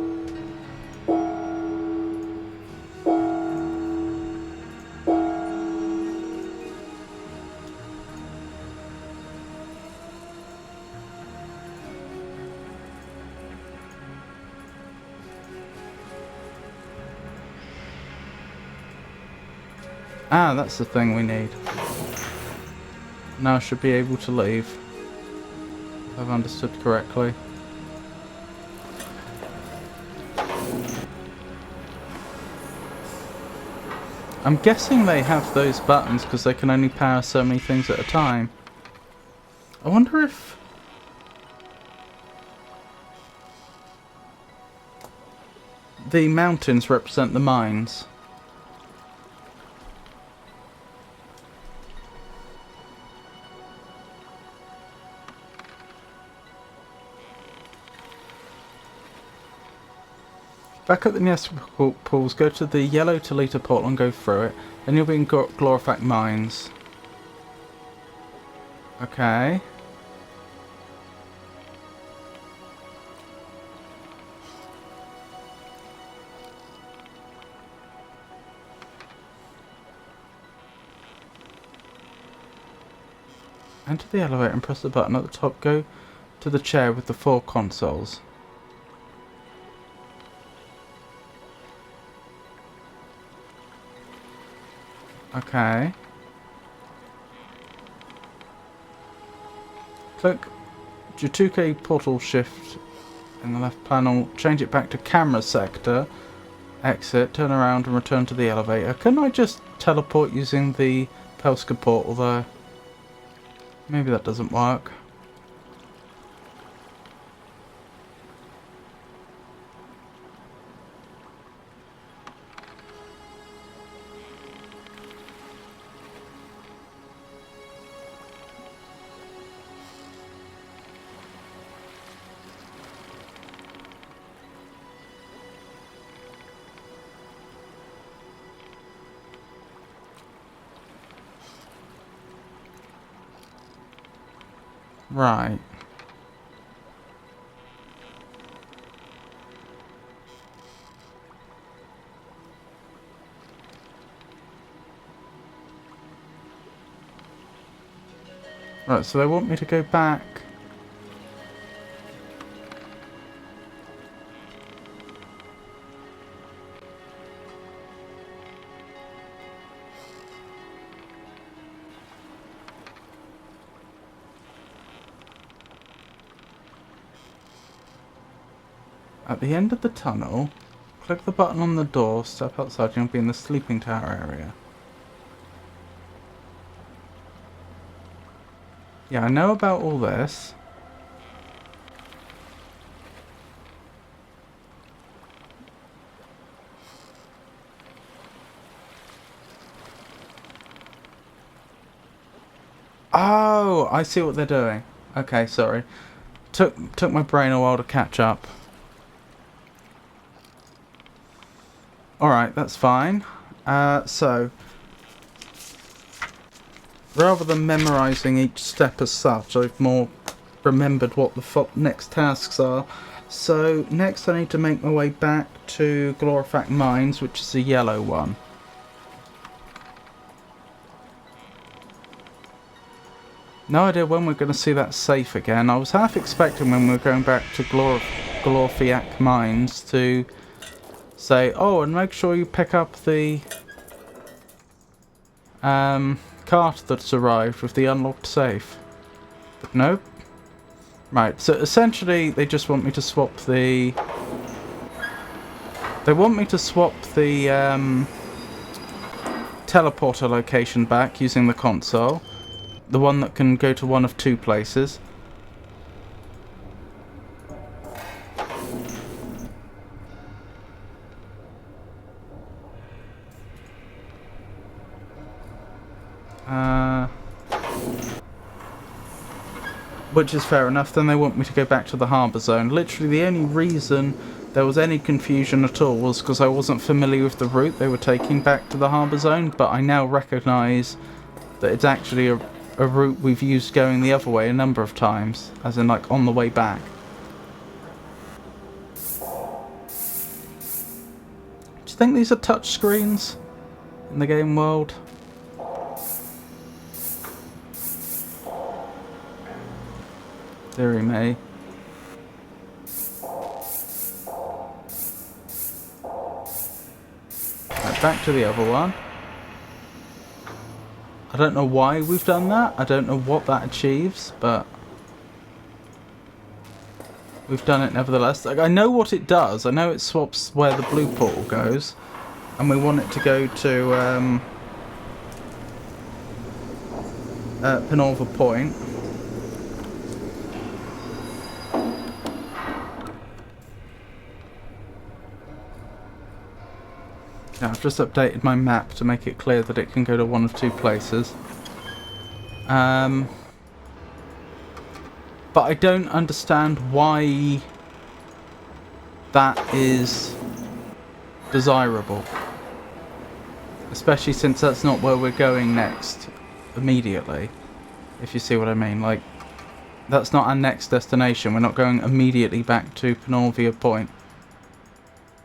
Ah, that's the thing we need. Now I should be able to leave. If I've understood correctly. I'm guessing they have those buttons because they can only power so many things at a time. I wonder if... the mountains represent the mines. Back at the Neyyah pools, go to the yellow Talita portal and go through it. Then you'll be in Glorifac Mines. Okay. Enter the elevator and press the button at the top. Go to the chair with the 4 consoles. Okay. Click J2K portal shift in the left panel, change it back to camera sector, exit, turn around and return to the elevator. Can I just teleport using the Pelska portal though? Maybe that doesn't work. Right. Right, so they want me to go back. At the end of the tunnel, click the button on the door, step outside and you'll be in the sleeping tower area. Yeah, I know about all this. Oh, I see what they're doing. Okay, sorry. Took my brain a while to catch up. Alright, that's fine. So, rather than memorising each step as such, I've more remembered what the next tasks are. So, next I need to make my way back to Glorifac Mines, which is the yellow one. No idea when we're going to see that safe again. I was half expecting when we were going back to Glorifac Mines to say, oh, and make sure you pick up the cart that's arrived with the unlocked safe. But nope. Right, so essentially they just want me to swap the... They want me to swap the teleporter location back using the console. The one that can go to one of two places. Which is fair enough. Then they want me to go back to the harbour zone. Literally the only reason there was any confusion at all was because I wasn't familiar with the route they were taking back to the harbour zone, but I now recognise that it's actually a route we've used going the other way a number of times, as in like on the way back. Do you think these are touch screens in the game world? Deary me. Right, back to the other one. I don't know why we've done that. I don't know what that achieves, but we've done it nevertheless. Like, I know what it does. I know it swaps where the blue portal goes, and we want it to go to Penalva Point. Yeah, I've just updated my map to make it clear that it can go to one of two places. But I don't understand why that is desirable. Especially since that's not where we're going next immediately. If you see what I mean. Like, that's not our next destination. We're not going immediately back to Penalva Point.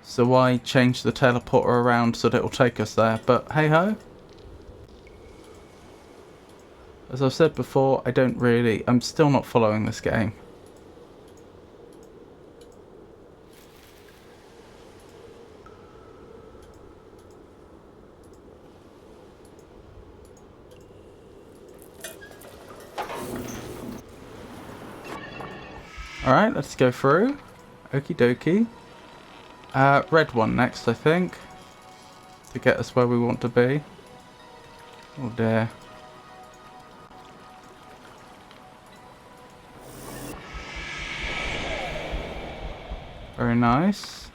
So why change the teleporter around so that it'll take us there? But hey ho. As I've said before, I'm still not following this game. Alright, let's go through. Okie dokie. Red one next, I think, to get us where we want to be. Oh dear. Very nice.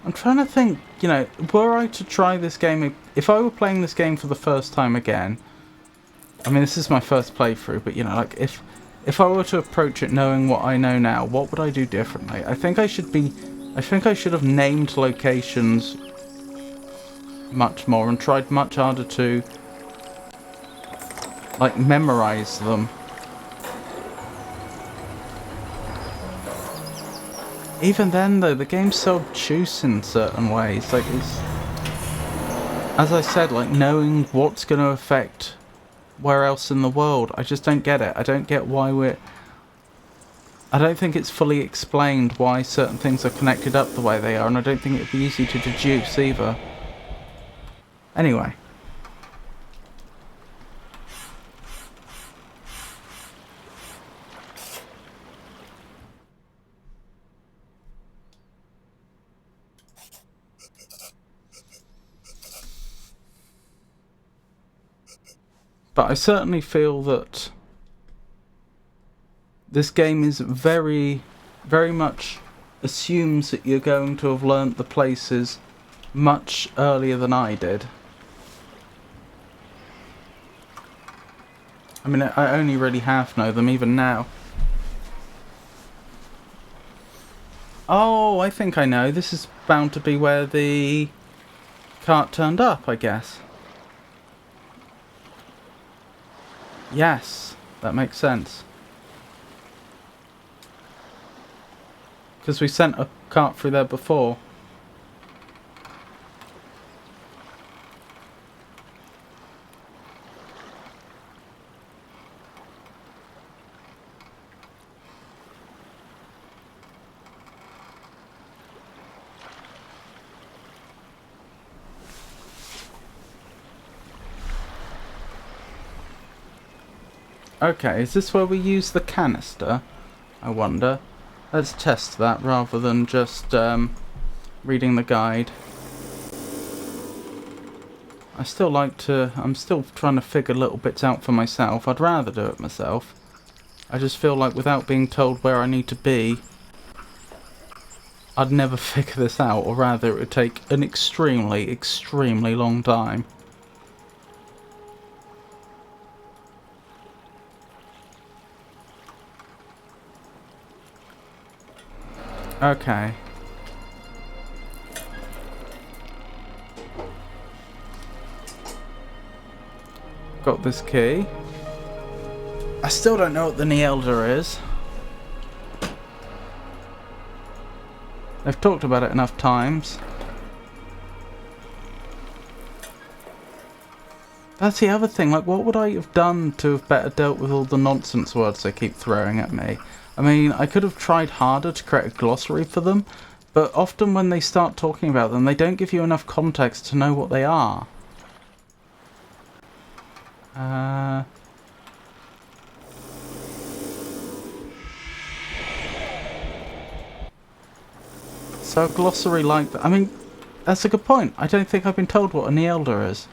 I'm trying to think, you know, were I to try this game, if I were playing this game for the first time again, I mean, this is my first playthrough, but, you know, like, if I were to approach it knowing what I know now, what would I do differently? I think I should have named locations much more and tried much harder to, like, memorize them. Even then, though, the game's so obtuse in certain ways. Like, it's... As I said, like, knowing what's going to affect where else in the world, I just don't get it. I don't get why we're... I don't think it's fully explained why certain things are connected up the way they are, and I don't think it'd be easy to deduce either. Anyway. But I certainly feel that this game is very much assumes that you're going to have learnt the places much earlier than I did. I mean, I only really half know them even now. Oh, I think I know. This is bound to be where the cart turned up, I guess. Yes, that makes sense. Because we sent a cart through there before. Okay, is this where we use the canister? I wonder. Let's test that rather than just reading the guide. I'm still trying to figure little bits out for myself. I'd rather do it myself. I just feel like without being told where I need to be, I'd never figure this out, or rather it would take an extremely, extremely long time. Okay. Got this key. I still don't know what the Neyyah is. They've talked about it enough times. That's the other thing, like, what would I have done to have better dealt with all the nonsense words they keep throwing at me? I mean, I could have tried harder to create a glossary for them, but often when they start talking about them, they don't give you enough context to know what they are. So a glossary like that, I mean, that's a good point. I don't think I've been told what a Neyyah is.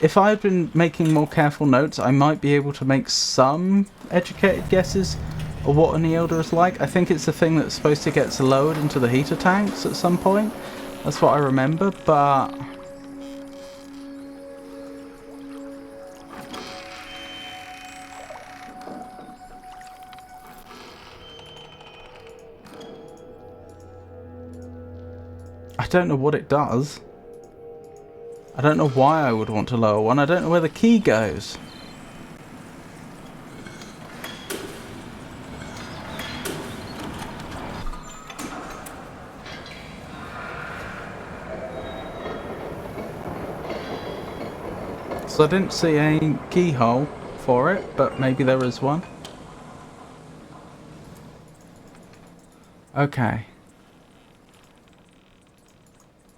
If I had been making more careful notes, I might be able to make some educated guesses of what a Neyyah is like. I think it's the thing that's supposed to get lowered into the heater tanks at some point. That's what I remember, but... I don't know what it does. I don't know why I would want to lower one. I don't know where the key goes. So I didn't see a keyhole for it, but maybe there is one. Okay.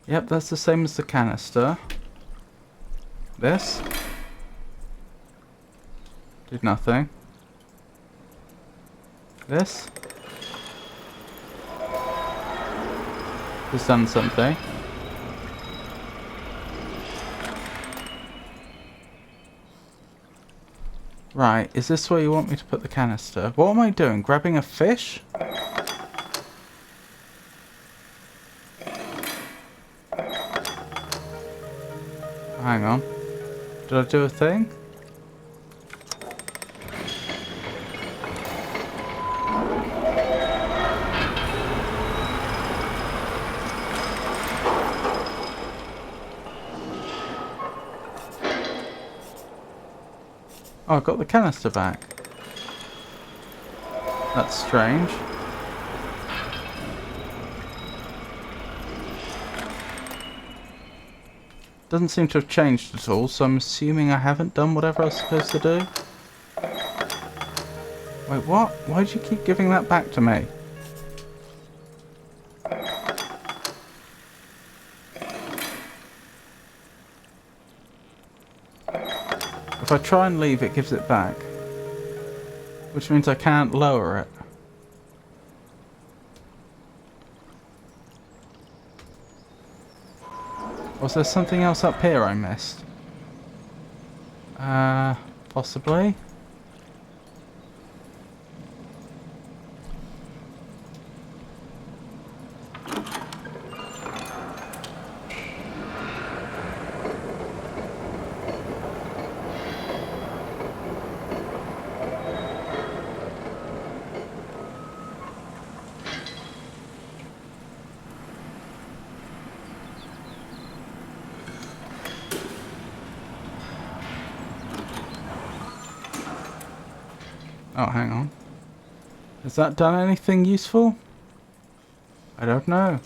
Yep, that's the same as the canister. This did nothing. This has done something. Right, is this where you want me to put the canister? What am I doing? Grabbing a fish? Hang on. Did I do a thing? Oh, I got the canister back. That's strange. Doesn't seem to have changed at all, so I'm assuming I haven't done whatever I was supposed to do. Wait, what? Why do you keep giving that back to me? If I try and leave, it gives it back. Which means I can't lower it. Was there something else up here I missed? Possibly. Oh, hang on. Has that done anything useful? I don't know.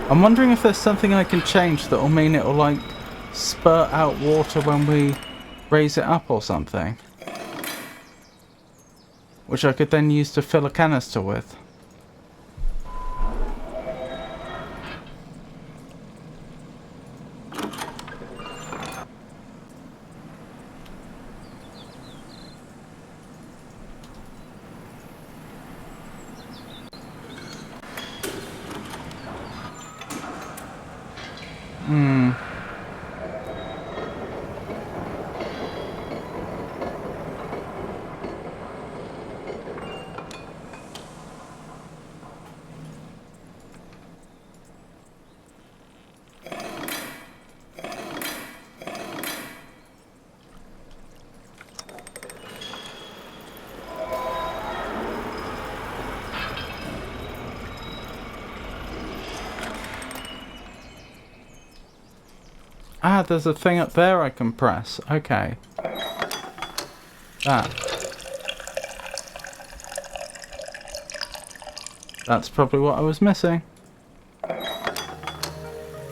I'm wondering if there's something I can change that will mean it will, like, spurt out water when we raise it up or something. Which I could then use to fill a canister with. Ah, there's a thing up there I can press. Okay. That. That's probably what I was missing.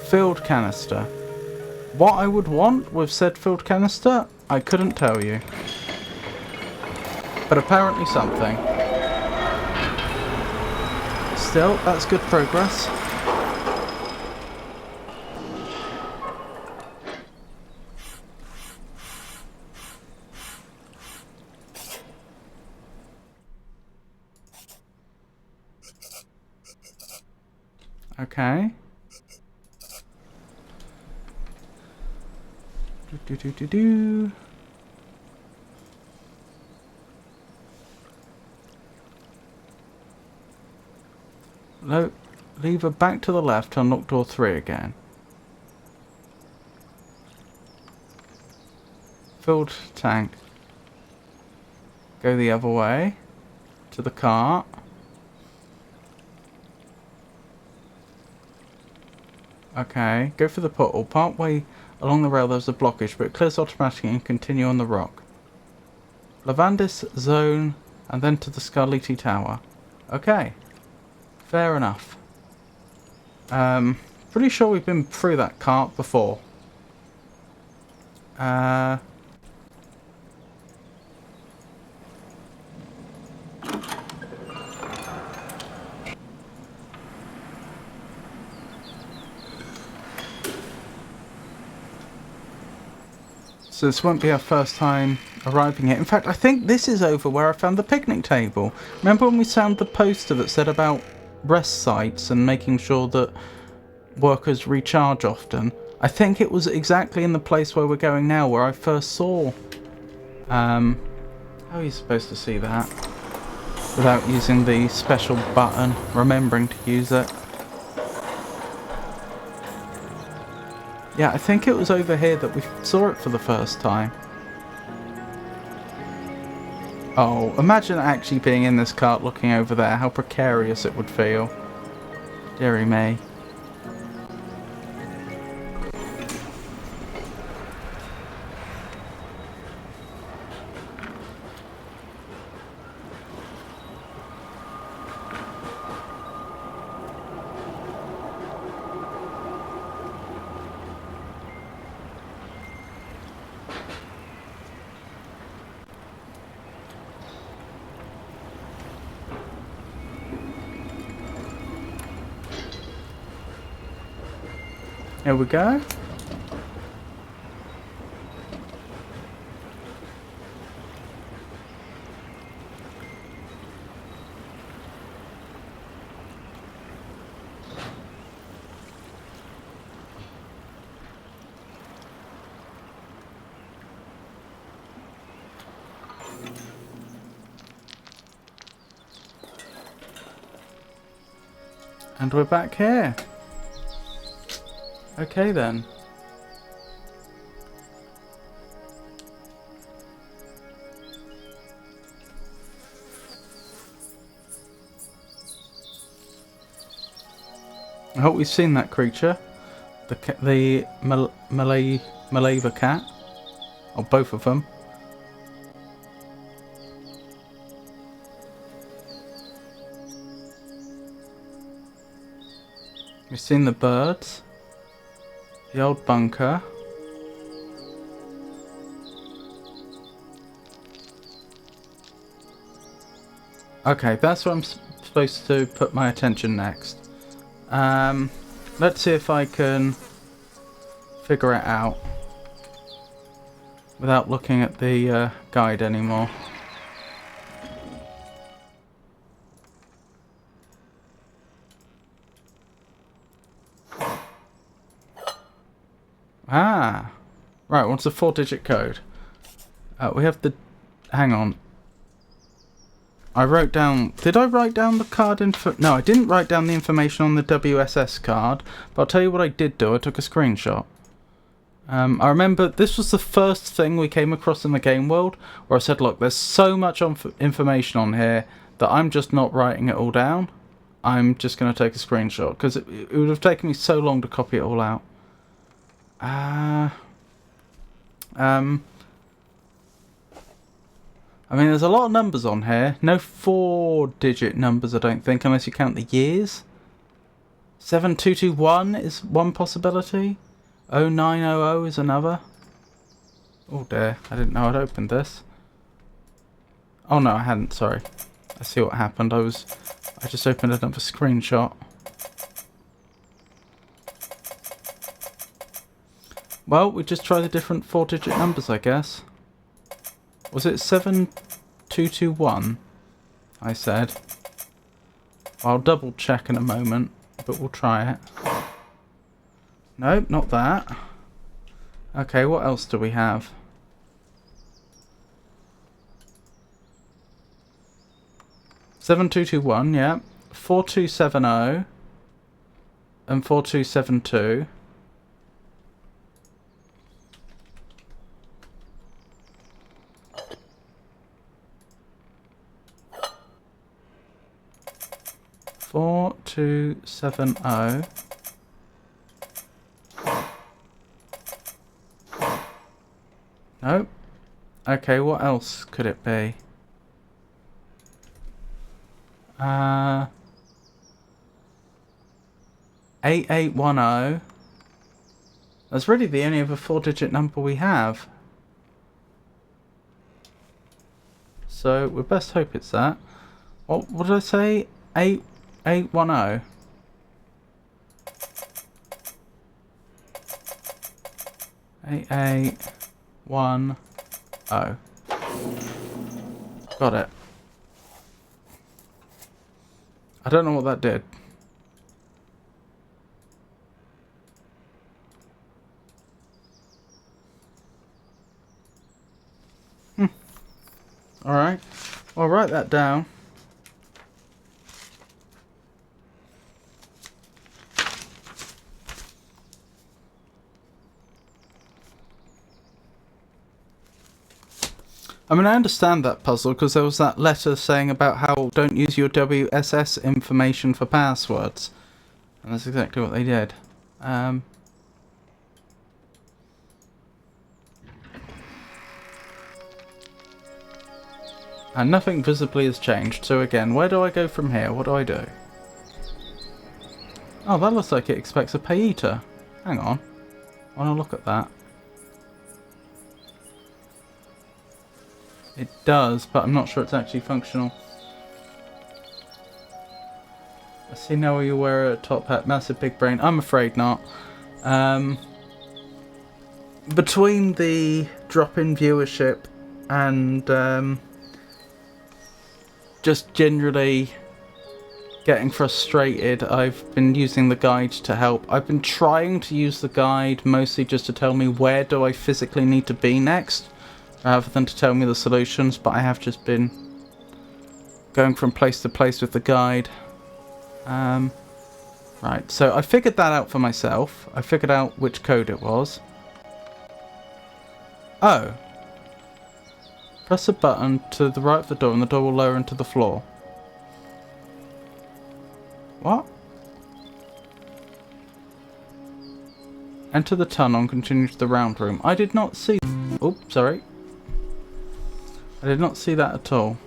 Filled canister. What I would want with said filled canister, I couldn't tell you. But apparently something. Still, that's good progress. Okay. Do. Lever back to the left, unlock door 3 again. Filled tank. Go the other way. To the cart. Okay, go for the portal. Part way along the rail there's a blockage, but it clears automatically and continue on the rock. Lavandis zone, and then to the Scarlatti Tower. Okay, fair enough. Pretty sure we've been through that cart before. So this won't be our first time arriving here. In fact, I think this is over where I found the picnic table. Remember when we found the poster that said about rest sites and making sure that workers recharge often? I think it was exactly in the place where we're going now, where I first saw... how are you supposed to see that? Without using the special button, remembering to use it. Yeah, I think it was over here that we saw it for the first time. Oh, imagine actually being in this cart looking over there, how precarious it would feel. Deary me. Here we go. And we're back here. Okay then. I hope we've seen that creature. The Maleva cat. Or both of them. We've seen the birds. The old bunker. Okay, that's where I'm supposed to put my attention next. Let's see if I can figure it out without looking at the guide anymore. Ah, right, what's the 4-digit code? We have the... hang on. I wrote down... did I write down the card info? No, I didn't write down the information on the WSS card, but I'll tell you what I did do. I took a screenshot. I remember this was the first thing we came across in the game world, where I said, look, there's so much information on here that I'm just not writing it all down. I'm just going to take a screenshot, because it would have taken me so long to copy it all out. I mean, there's a lot of numbers on here. No 4-digit numbers, I don't think, unless you count the years. 7221 is one possibility. 0900 is another. Oh dear, I didn't know I'd opened this. Oh no, I hadn't, sorry. I see what happened. I just opened another screenshot. Well, we just try the different 4-digit numbers, I guess. Was it 7221? I said. I'll double check in a moment, but we'll try it. Nope, not that. Okay, what else do we have? Seven two two one, yeah. 4270 and 4272. Four, 270. Nope. Okay, what else could it be? 8810. That's really the only other 4-digit number we have. So we best hope it's that. What did I say? 8810. Eight 1 0. Got it. I don't know what that did. Alright. I'll write that down. I mean, I understand that puzzle because there was that letter saying about how don't use your WSS information for passwords. And that's exactly what they did. And nothing visibly has changed. So again, where do I go from here? What do I do? Oh, that looks like it expects a pay eater. Hang on. I want to look at that. It does, but I'm not sure it's actually functional. I see now you wear a top hat, massive big brain. I'm afraid not. Between the drop in viewership and just generally getting frustrated, I've been using the guide to help. I've been trying to use the guide mostly just to tell me where do I physically need to be next, rather than to tell me the solutions, but I have just been going from place to place with the guide. Right, so I figured that out for myself. I figured out which code it was. Oh. Press a button to the right of the door and the door will lower into the floor. What? Enter the tunnel and continue to the round room. I did not see... Oh, sorry. I did not see that at all.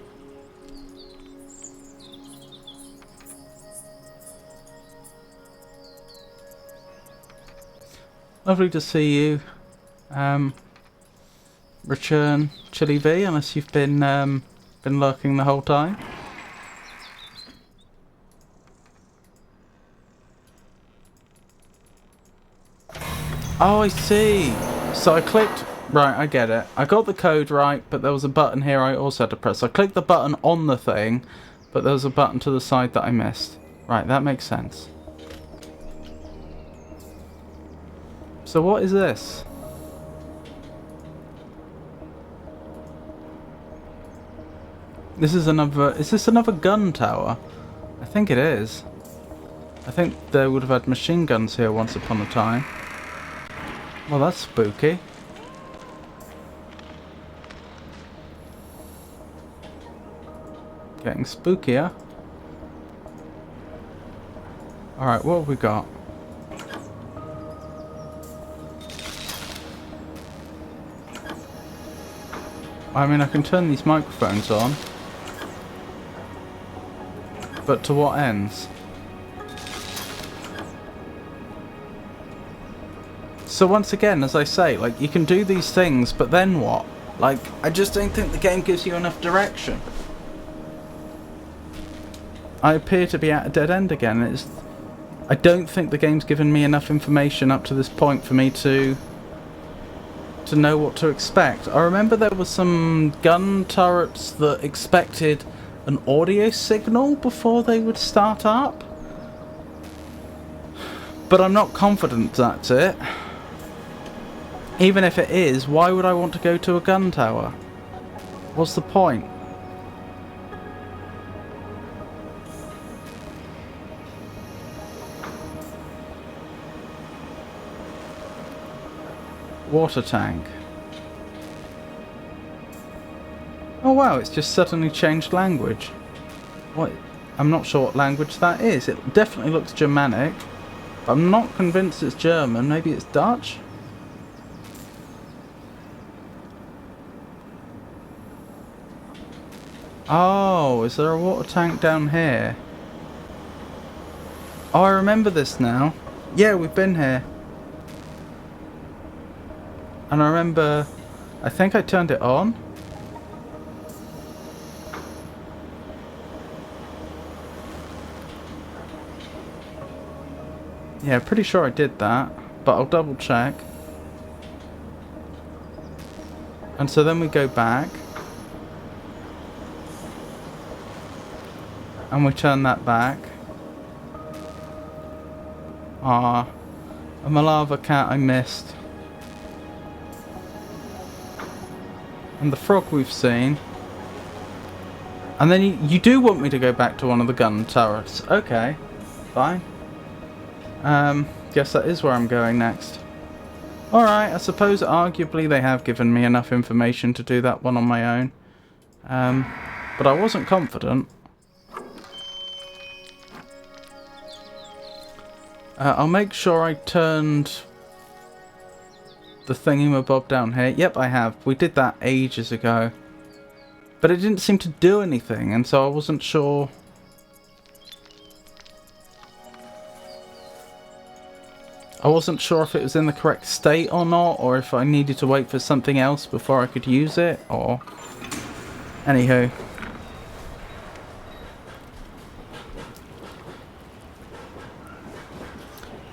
Lovely to see you. Return Chili V, unless you've been lurking the whole time. Oh, I see. So I clicked... Right, I get it. I got the code right, but there was a button here I also had to press. I clicked the button on the thing, but there was a button to the side that I missed. Right, that makes sense. So what is this? This is another... Is this another gun tower? I think it is. I think they would have had machine guns here once upon a time. Well, that's spooky. Getting spookier. Alright, what have we got? I mean, I can turn these microphones on. But to what ends? So once again, as I say, like, you can do these things, but then what? Like, I just don't think the game gives you enough direction. I appear to be at a dead end again. I don't think the game's given me enough information up to this point for me to know what to expect. I remember there were some gun turrets that expected an audio signal before they would start up. But I'm not confident that's it. Even if it is, why would I want to go to a gun tower? What's the point? Water tank. Oh wow, it's just suddenly changed language. What? I'm not sure what language that is. It definitely looks Germanic. But I'm not convinced it's German. Maybe it's Dutch? Oh, is there a water tank down here? Oh, I remember this now. Yeah, we've been here. And I remember... I think I turned it on. Yeah, pretty sure I did that. But I'll double check. And so then we go back. And we turn that back. Ah, a Malava cat I missed. And the frog we've seen. And then you do want me to go back to one of the gun turrets. Okay, fine. Guess that is where I'm going next. Alright, I suppose arguably they have given me enough information to do that one on my own. But I wasn't confident. I'll make sure I turned the thingamabob down here. Yep, I have. We did that ages ago. But it didn't seem to do anything, and so I wasn't sure. I wasn't sure if it was in the correct state or not, or if I needed to wait for something else before I could use it, or... Anywho.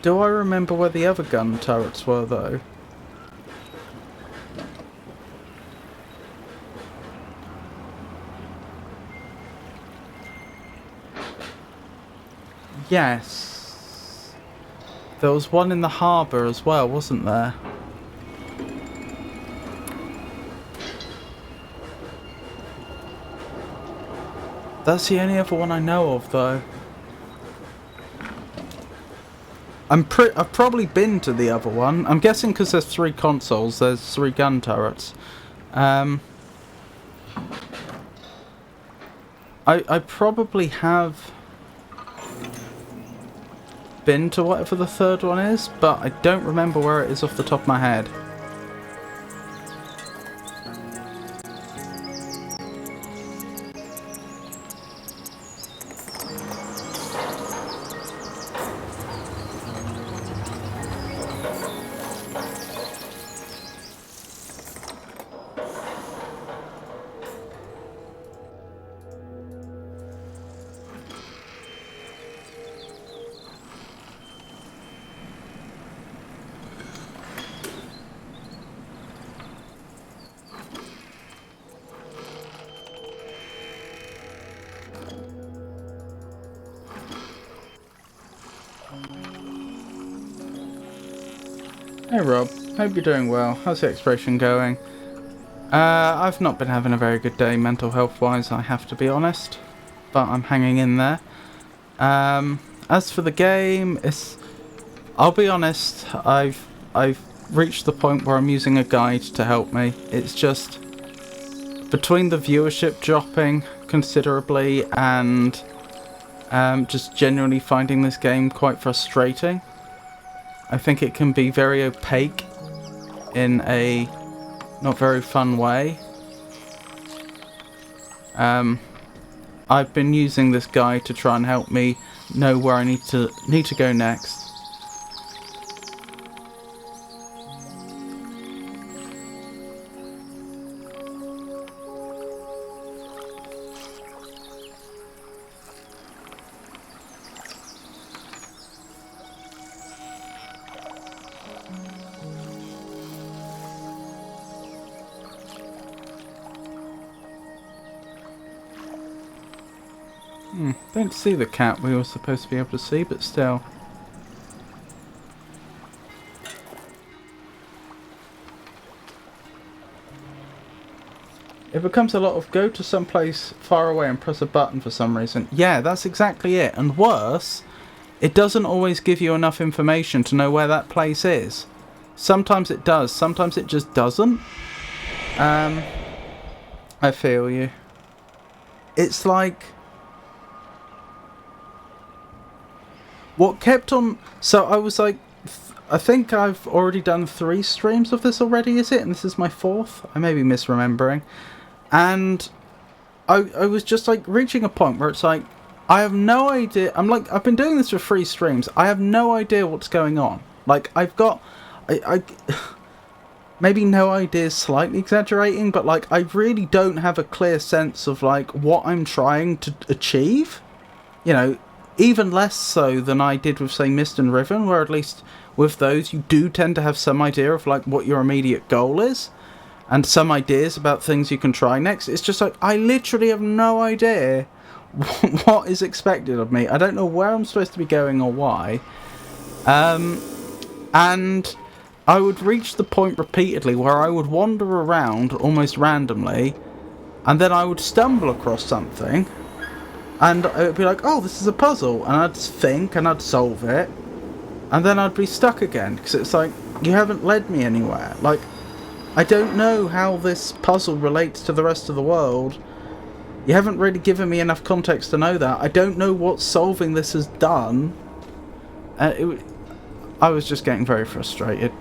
Do I remember where the other gun turrets were, though? Yes. There was one in the harbour as well, wasn't there? That's the only other one I know of, though. I've probably been to the other one. I'm guessing because there's 3 consoles, there's 3 gun turrets. I probably have been to whatever the third one is, but I don't remember where it is off the top of my head. Hey Rob, hope you're doing well. How's the exploration going? I've not been having a very good day mental health wise, I have to be honest. But I'm hanging in there. As for the game, I'll be honest, I've reached the point where I'm using a guide to help me. It's just between the viewership dropping considerably and just genuinely finding this game quite frustrating. I think it can be very opaque in a not very fun way. I've been using this guide to try and help me know where I need to go next. Don't see the cat we were supposed to be able to see, but still. It becomes a lot of go to someplace far away and press a button for some reason. Yeah, that's exactly it. And worse, it doesn't always give you enough information to know where that place is. Sometimes it does, sometimes it just doesn't. I feel you. It's like... what kept on... So I was like... I think I've already done 3 streams of this already, is it? And this is my 4th? I may be misremembering. And I was just like reaching a point where it's like, I have no idea. I'm like, I've been doing this for 3 streams. I have no idea what's going on. Like, I've got... I maybe no idea is slightly exaggerating, but like, I really don't have a clear sense of like what I'm trying to achieve. You know, even less so than I did with, say, Mist and Riven, where at least with those you do tend to have some idea of like what your immediate goal is and some ideas about things you can try next. It's just like, I literally have no idea what is expected of me. I don't know where I'm supposed to be going or why. And I would reach the point repeatedly where I would wander around almost randomly, and then I would stumble across something, and it would be like, oh, this is a puzzle, and I'd think, and I'd solve it, and then I'd be stuck again, because it's like, you haven't led me anywhere. Like, I don't know how this puzzle relates to the rest of the world. You haven't really given me enough context to know that. I don't know what solving this has done. I was just getting very frustrated.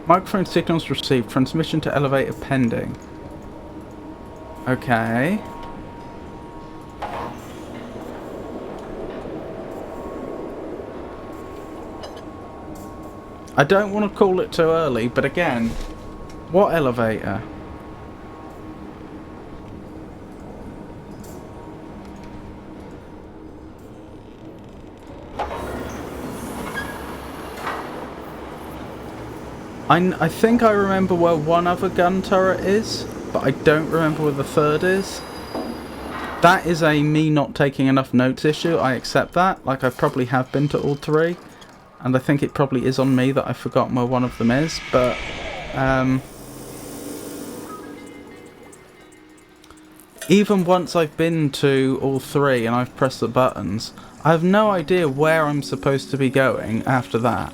Microphone signals received. Transmission to elevator pending. Okay. I don't want to call it too early, but again, what elevator? I think I remember where one other gun turret is, but I don't remember where the third is. That is a me not taking enough notes issue, I accept that. Like, I probably have been to all three, and I think it probably is on me that I've forgotten where one of them is, but... even once I've been to all three and I've pressed the buttons, I have no idea where I'm supposed to be going after that.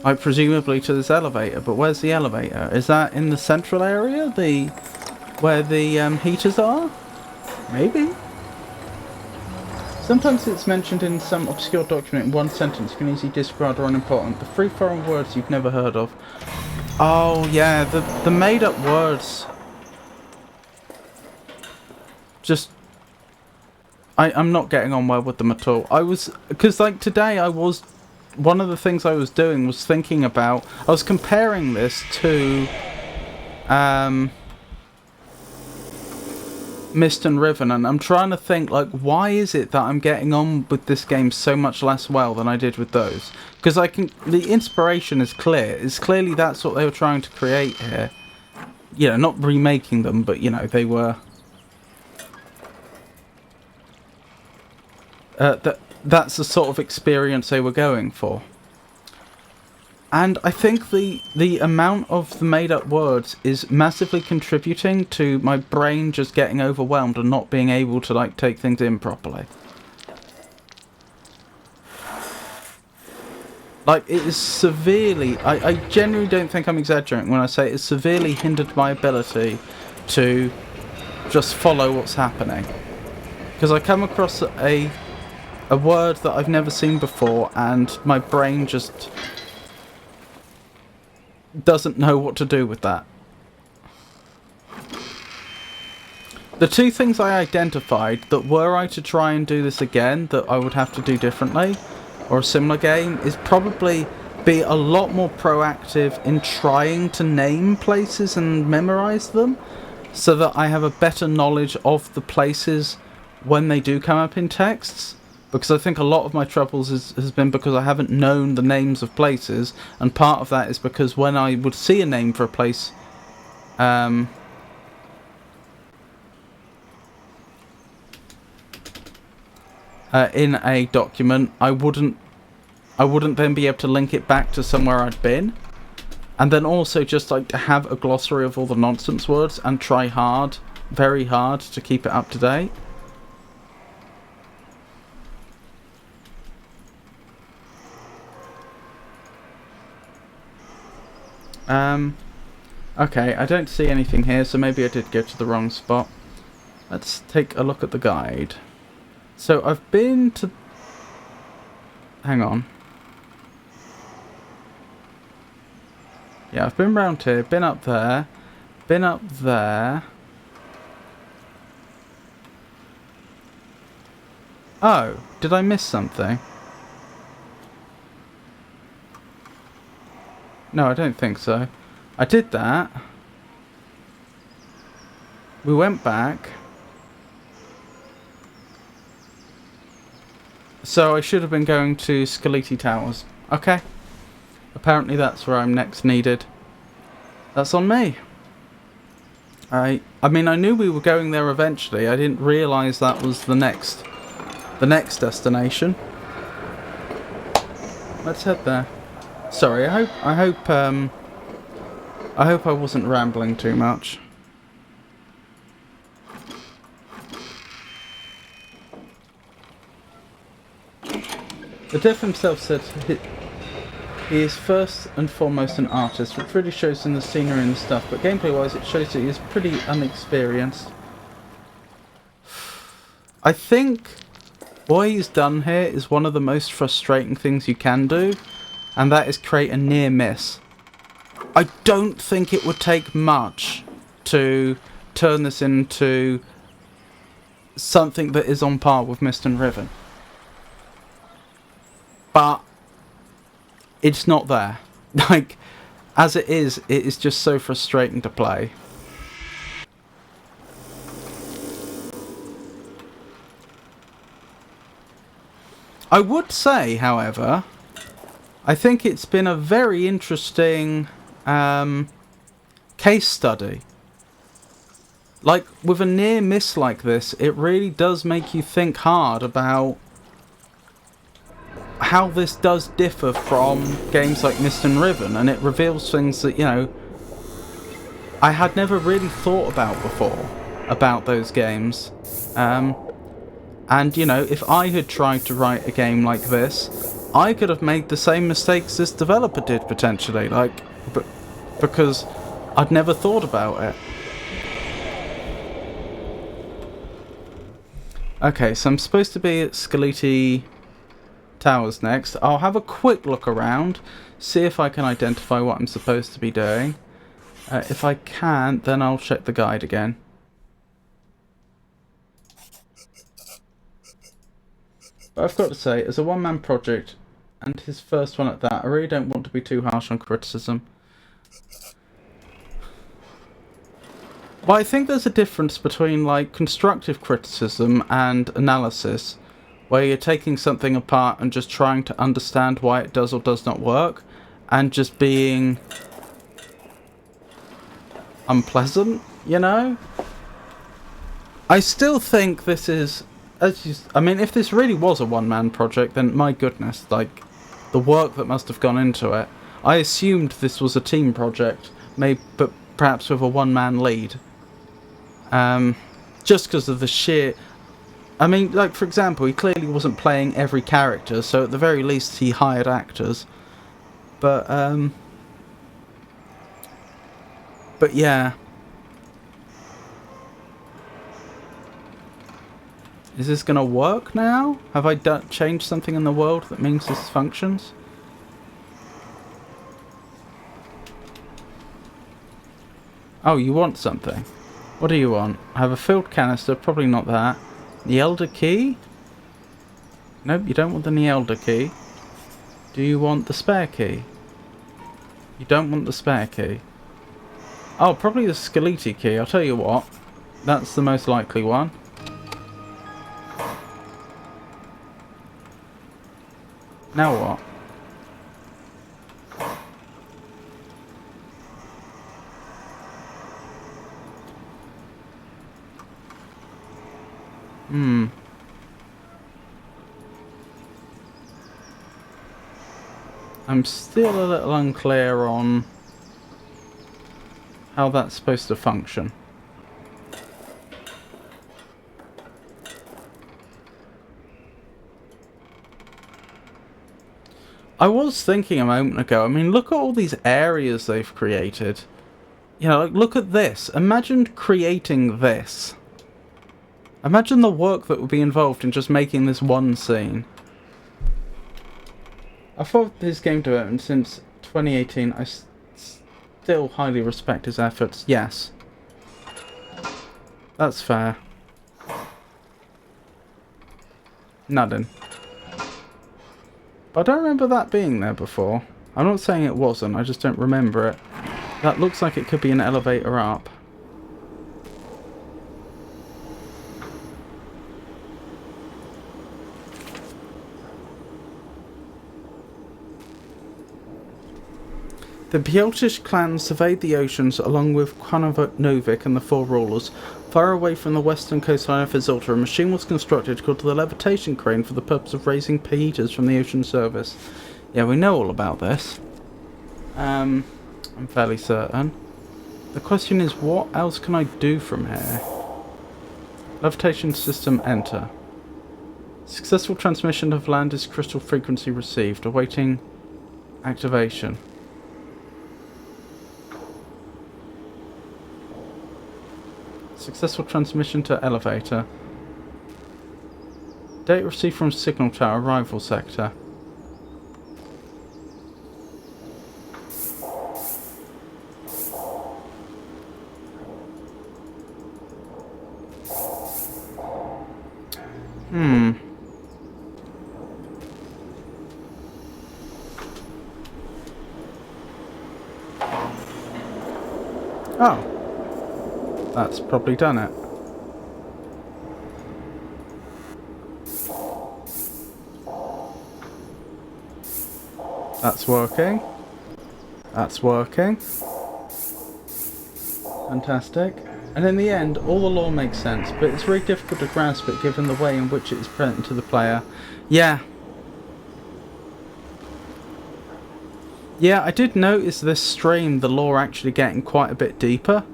Like, presumably to this elevator, but where's the elevator? Is that in the central area? Where the heaters are? Maybe? Sometimes it's mentioned in some obscure document in one sentence. You can easily disregard or unimportant. The three foreign words you've never heard of. Oh yeah, the made up words. Just... I'm not getting on well with them at all. Because like today one of the things I was doing was thinking about... I was comparing this to... Mist and Riven, and I'm trying to think, like, why is it that I'm getting on with this game so much less well than I did with those? Because the inspiration is clear. It's clearly that's what they were trying to create here. You know, not remaking them, but, you know, they were... that's the sort of experience they were going for. And I think the amount of the made-up words is massively contributing to my brain just getting overwhelmed and not being able to, like, take things in properly. Like, it is severely... I genuinely don't think I'm exaggerating when I say it's severely hindered my ability to just follow what's happening. Because I come across a word that I've never seen before and my brain just... doesn't know what to do with that. The two things I identified that were I to try and do this again that I would have to do differently, or a similar game, is probably be a lot more proactive in trying to name places and memorize them, so that I have a better knowledge of the places when they do come up in texts. Because I think a lot of my troubles has been because I haven't known the names of places, and part of that is because when I would see a name for a place, in a document, I wouldn't then be able to link it back to somewhere I'd been, and then also just like to have a glossary of all the nonsense words and try hard, very hard, to keep it up to date. Okay, I don't see anything here, so maybe I did go to the wrong spot. Let's take a look at the guide. So I've been to... hang on. Yeah, I've been round here, been up there, been up there. Oh, did I miss something? No, I don't think so. I did that. We went back. So I should have been going to Scaliti Towers. Okay. Apparently that's where I'm next needed. That's on me. I mean, I knew we were going there eventually. I didn't realise that was the next destination. Let's head there. Sorry, I hope I wasn't rambling too much. The Dev himself said he is first and foremost an artist, which really shows in the scenery and the stuff, but gameplay-wise it shows that he is pretty unexperienced. I think what he's done here is one of the most frustrating things you can do, and that is create a near miss. I don't think it would take much to turn this into something that is on par with Mist and Riven. But it's not there. Like, as it is just so frustrating to play. I would say, however, I think it's been a very interesting case study. Like, with a near miss like this, it really does make you think hard about how this does differ from games like Mist and Riven, and it reveals things that, you know, I had never really thought about before, about those games. And, you know, if I had tried to write a game like this, I could have made the same mistakes this developer did, potentially, like, because I'd never thought about it. Okay, so I'm supposed to be at Skeleti Towers next. I'll have a quick look around, see if I can identify what I'm supposed to be doing. If I can't, then I'll check the guide again. But I've got to say, as a one-man project, and his first one at that, I really don't want to be too harsh on criticism. But I think there's a difference between, like, constructive criticism and analysis, where you're taking something apart and just trying to understand why it does or does not work, and just being unpleasant, you know? I still think this is, I mean, if this really was a one-man project, then my goodness, like, the work that must have gone into it. I assumed this was a team project, but perhaps with a one-man lead. Just because of the sheer... I mean, like, for example, he clearly wasn't playing every character, so at the very least he hired actors. But yeah. Is this gonna work now? Have I changed something in the world that means this functions? Oh, you want something? What do you want? I have a filled canister, probably not that. The Elder Key? Nope, you don't want the Neyyah key. Do you want the spare key? You don't want the spare key. Oh, probably the Skeleti key, I'll tell you what. That's the most likely one. Now what? I'm still a little unclear on how that's supposed to function. I was thinking a moment ago, I mean, look at all these areas they've created. You know, like, look at this. Imagine creating this. Imagine the work that would be involved in just making this one scene. I've followed his game development since 2018. I still highly respect his efforts. Yes. That's fair. Nothing. But I don't remember that being there before. I'm not saying it wasn't, I just don't remember it. That looks like it could be an elevator up. The Pjoltish clan surveyed the oceans along with Novik and the Four Rulers. Far away from the western coastline of Isilta, a machine was constructed called the Levitation Crane for the purpose of raising heaters from the ocean surface. Yeah, we know all about this. I'm fairly certain. The question is, what else can I do from here? Levitation system, enter. Successful transmission of Landis crystal frequency received. Awaiting activation. Successful transmission to elevator. Data received from signal tower, arrival sector. Oh. That's probably done it. That's working. That's working. Fantastic. And in the end, all the lore makes sense, but it's very difficult to grasp it given the way in which it is presented to the player. Yeah. Yeah, I did notice this stream, the lore actually getting quite a bit deeper.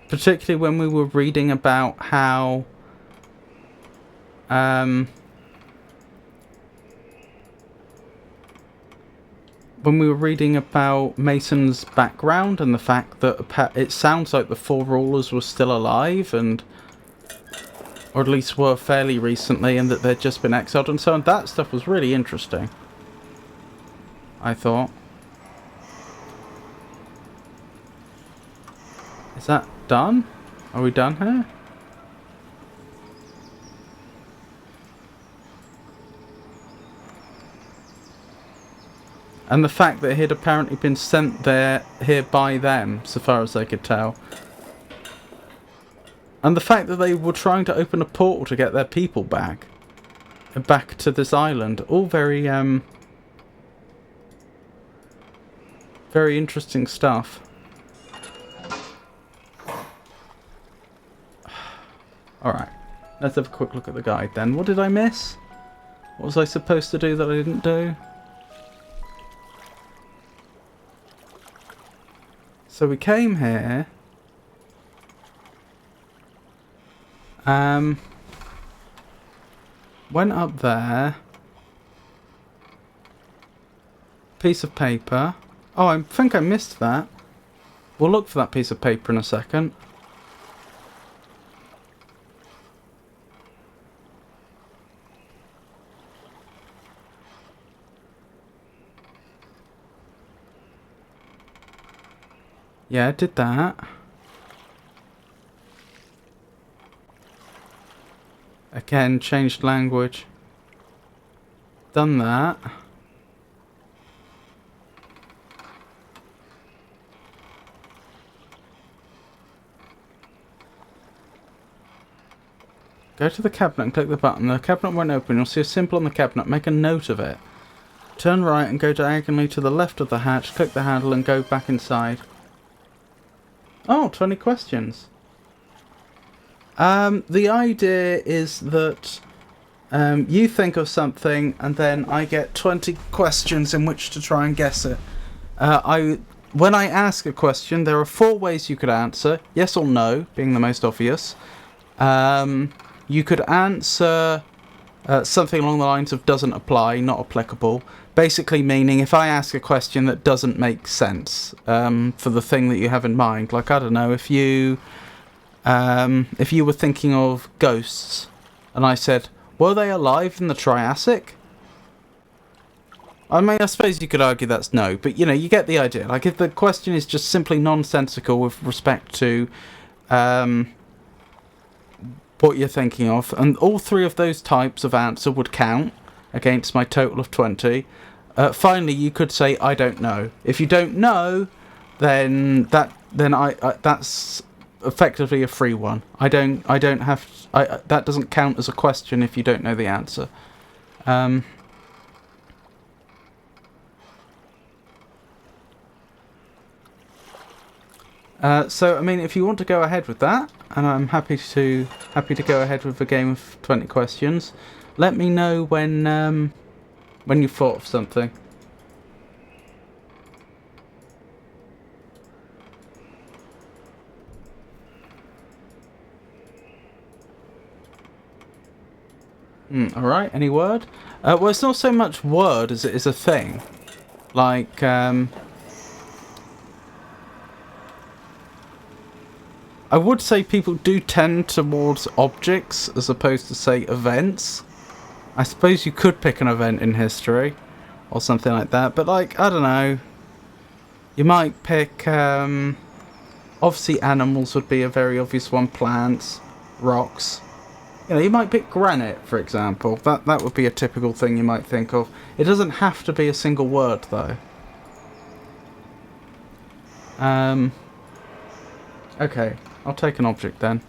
Particularly when we were reading about how when we were reading about Mason's background and the fact that it sounds like the four rulers were still alive, and or at least were fairly recently, and that they'd just been exiled and so on. That stuff was really interesting, I thought. Is that done? Are we done here? And the fact that he'd apparently been sent here by them, so far as I could tell. And the fact that they were trying to open a portal to get their people back. Back to this island. All very, very interesting stuff. Alright. Let's have a quick look at the guide then. What did I miss? What was I supposed to do that I didn't do? So we came here. Went up there. Piece of paper. Oh, I think I missed that. We'll look for that piece of paper in a second. Yeah, I did that. Again, changed language. Done that. Go to the cabinet and click the button. The cabinet won't open. You'll see a symbol on the cabinet. Make a note of it. Turn right and go diagonally to the left of the hatch. Click the handle and go back inside. Oh, 20 questions. The idea is that you think of something and then I get 20 questions in which to try and guess it. When I ask a question, there are 4 ways you could answer. Yes or no, being the most obvious. You could answer something along the lines of doesn't apply, not applicable. Basically meaning if I ask a question that doesn't make sense for the thing that you have in mind. Like, I don't know, if you were thinking of ghosts and I said, were they alive in the Triassic? I mean, I suppose you could argue that's no, but you know, you get the idea. Like, if the question is just simply nonsensical with respect to what you're thinking of, and all 3 of those types of answer would count against my total of 20. Finally, you could say, I don't know. If you don't know, then that's effectively a free one. I don't have that doesn't count as a question if you don't know the answer. So I mean, if you want to go ahead with that, and I'm happy to go ahead with a game of 20 questions, let me know when you've thought of something. Alright, any word? Well, it's not so much word as it is a thing. Like, I would say people do tend towards objects as opposed to, say, events. I suppose you could pick an event in history or something like that, but like, I don't know. You might pick, obviously animals would be a very obvious one, plants, rocks. You know, you might pick granite, for example. That would be a typical thing you might think of. It doesn't have to be a single word, though. Okay, I'll take an object then.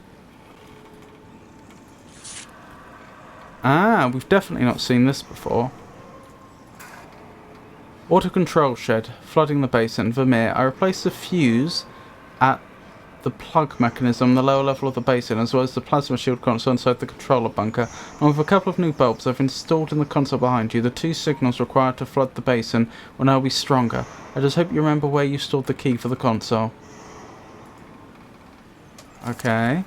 Ah, we've definitely not seen this before. Water control shed, flooding the basin. Vermeer. I replaced the fuse at the plug mechanism on the lower level of the basin, as well as the plasma shield console inside the controller bunker. And with a couple of new bulbs I've installed in the console behind you, the 2 signals required to flood the basin will now be stronger. I just hope you remember where you stored the key for the console. Okay.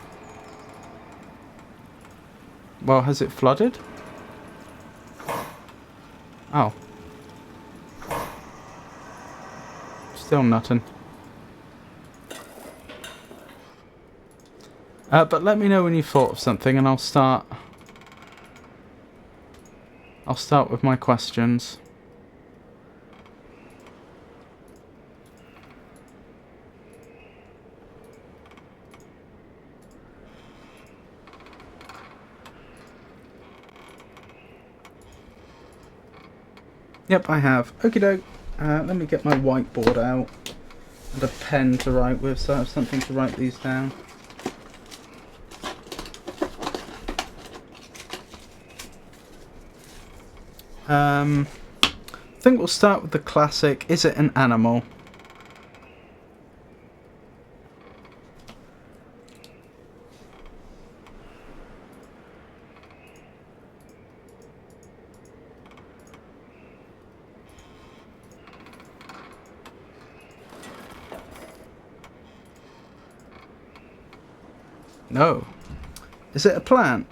Well, has it flooded? Oh. Still nothing. But let me know when you've thought of something and I'll start with my questions. Yep, I have. Okie doke. Let me get my whiteboard out and a pen to write with, so I have something to write these down. I think we'll start with the classic. Is it an animal? No. Is it a plant?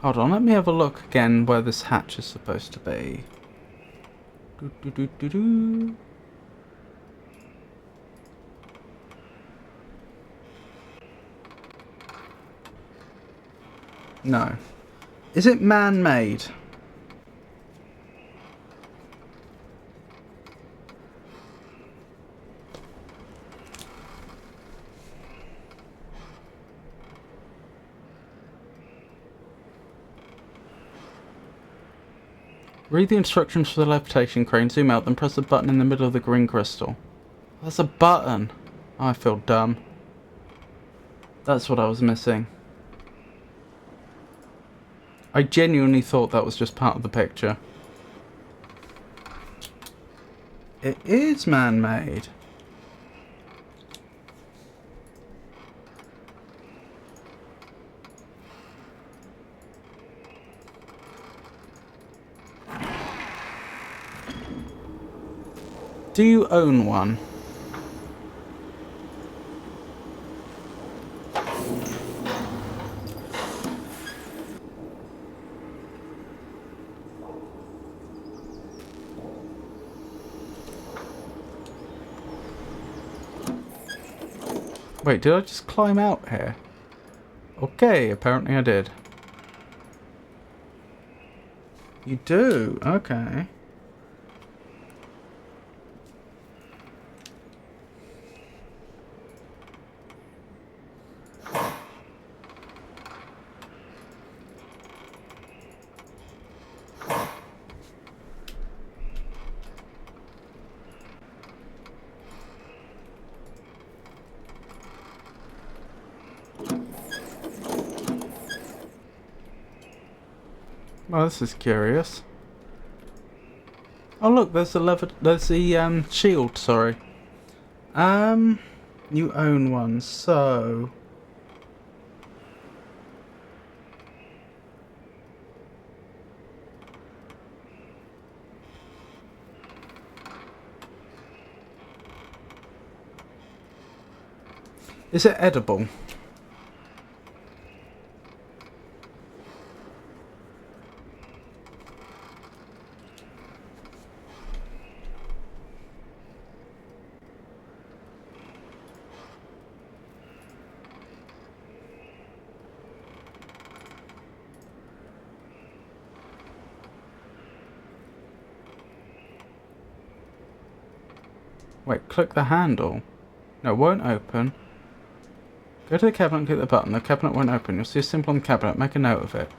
Hold on, let me have a look again where this hatch is supposed to be. Doo -doo -doo -doo -doo. No. Is it man-made? Read the instructions for the levitation crane, zoom out, then press the button in the middle of the green crystal. That's a button! I feel dumb. That's what I was missing. I genuinely thought that was just part of the picture. It is man-made. Do you own one? Wait, did I just climb out here? Okay, apparently I did. You do? Okay. Well, this is curious. Oh look, there's the shield, sorry. You own one, so... Is it edible? Wait, click the handle. No, it won't open. Go to the cabinet and click the button. The cabinet won't open. You'll see a symbol on the cabinet. Make a note of it.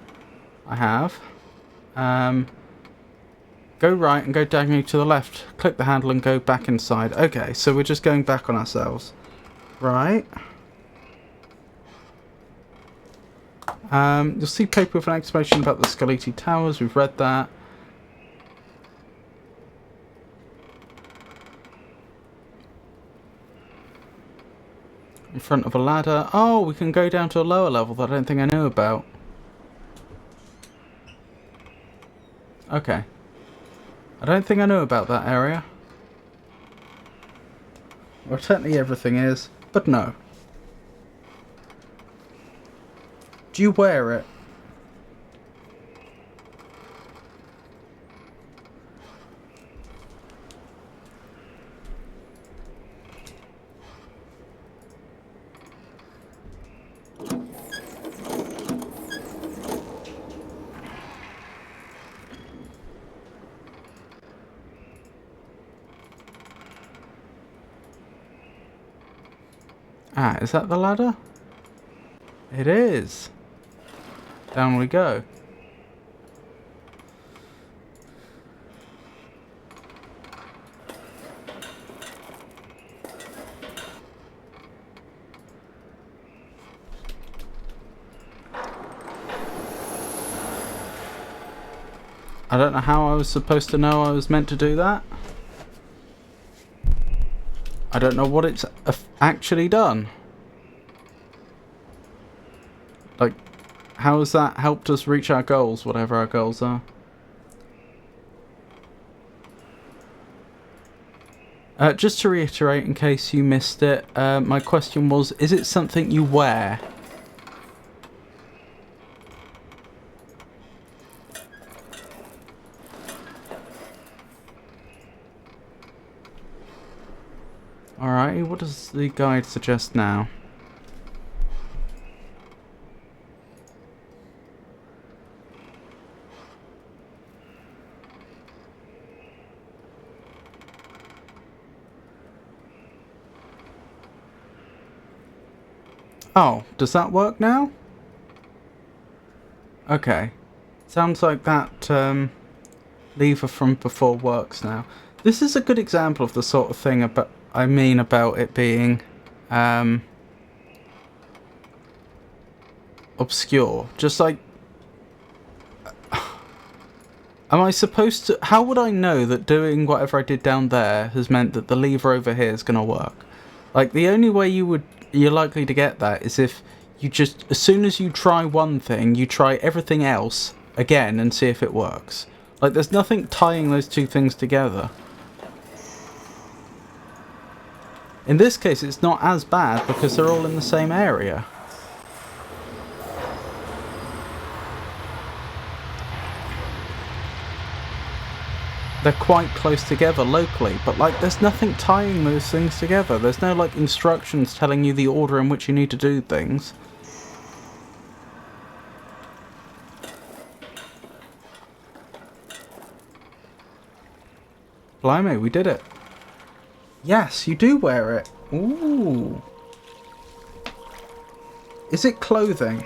I have. Go right and go diagonally to the left. Click the handle and go back inside. Okay, so we're just going back on ourselves. Right. You'll see paper with an explanation about the Skeleti Towers. We've read that. In front of a ladder. Oh, we can go down to a lower level that I don't think I knew about. Okay. I don't think I knew about that area. Well, technically everything is, but no. Do you wear it? Ah, is that the ladder? It is. Down we go. I don't know how I was supposed to know I was meant to do that. I don't know what it's actually done. Like, how has that helped us reach our goals, whatever our goals are? Just to reiterate, in case you missed it, my question was, is it something you wear? Alright, what does the guide suggest now? Oh, does that work now? Okay. Sounds like that lever from before works now. This is a good example of the sort of thing about about it being obscure. Just like, am I supposed to... How would I know that doing whatever I did down there has meant that the lever over here is going to work? Like, the only way you're likely to get that is if you just... As soon as you try one thing, you try everything else again and see if it works. Like, there's nothing tying those two things together. In this case, it's not as bad because they're all in the same area. They're quite close together locally, but like there's nothing tying those things together. There's no like instructions telling you the order in which you need to do things. Blimey, we did it. Yes, you do wear it. Ooh. Is it clothing?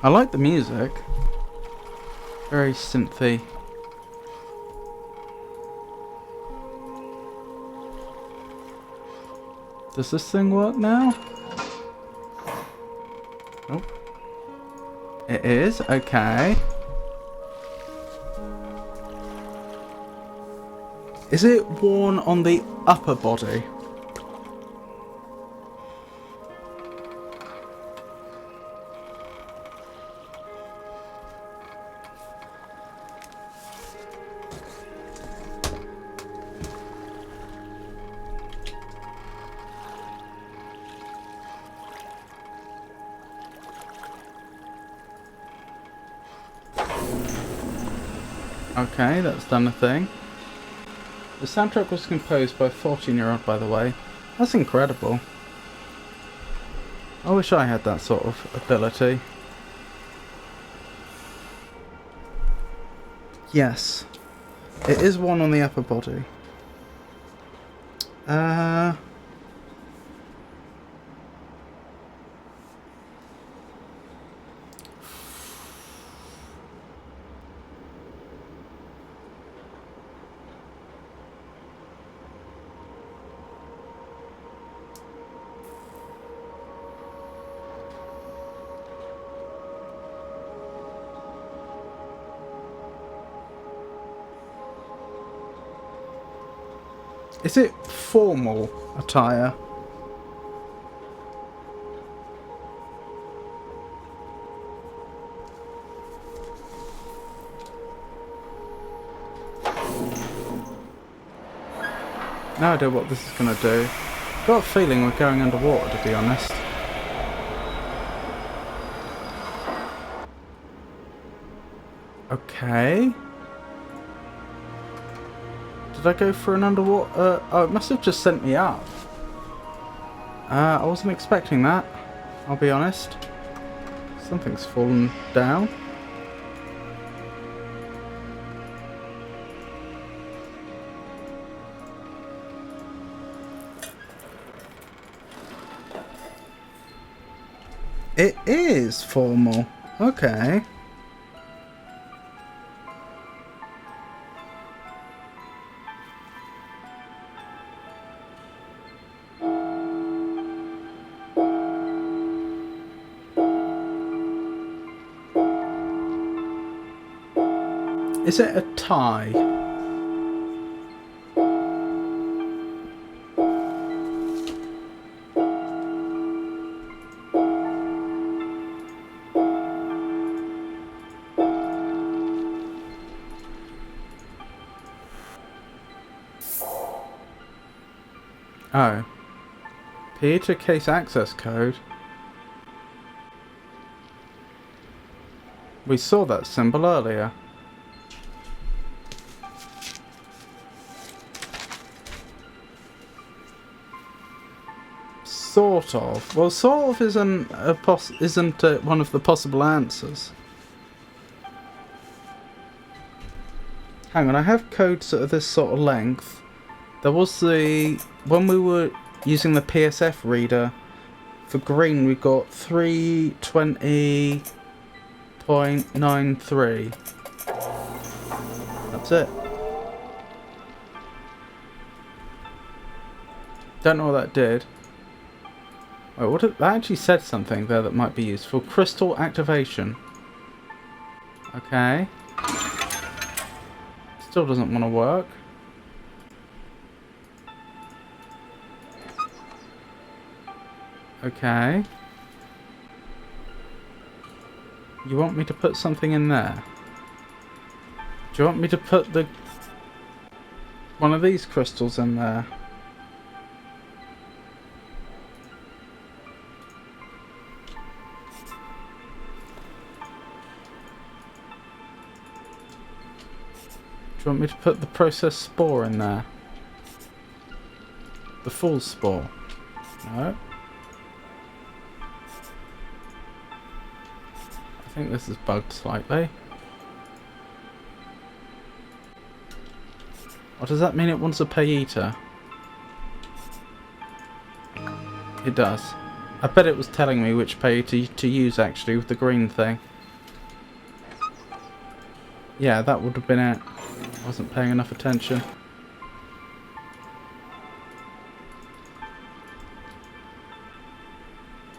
I like the music. Very synthy. Does this thing work now? Oh. It is? Okay. Is it worn on the upper body? Okay, that's done a thing. The soundtrack was composed by a 14-year-old, by the way. That's incredible. I wish I had that sort of ability. Yes. It is one on the upper body. Is it formal attire? No idea what this is going to do. Got a feeling we're going underwater, to be honest. Okay. Did I go for an underwater? Oh, it must have just sent me up. I wasn't expecting that, I'll be honest. Something's fallen down. It is formal. Okay. Is it a tie? Oh. Peter case access code. We saw that symbol earlier. Sort of. Well, sort of isn't one of the possible answers. Hang on, I have codes that are this sort of length. There was when we were using the PSF reader for green, we got 320.93. That's it. Don't know what that did. Wait, that actually said something there that might be useful. Crystal activation. Okay. Still doesn't want to work. Okay. You want me to put something in there? Do you want me to put one of these crystals in there? Do you want me to put the processed spore in there? The full spore? No. I think this is bugged slightly. Or does that mean it wants a pay-eater? It does. I bet it was telling me which pay-eater to use actually with the green thing. Yeah, that would have been it. I wasn't paying enough attention.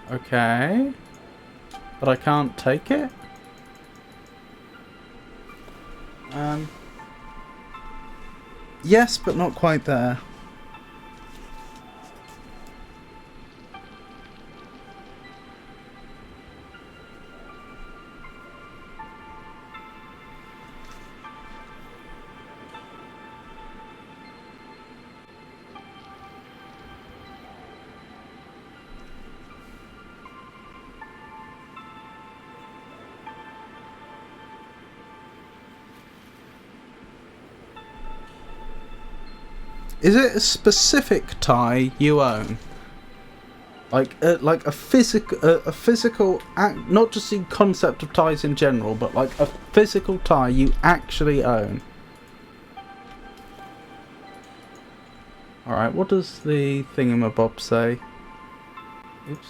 Okay. But I can't take it? Yes, but not quite there. Is it a specific tie you own? like a physical act, not just the concept of ties in general, but like a physical tie you actually own. Alright, what does the thingamabob say? Oops.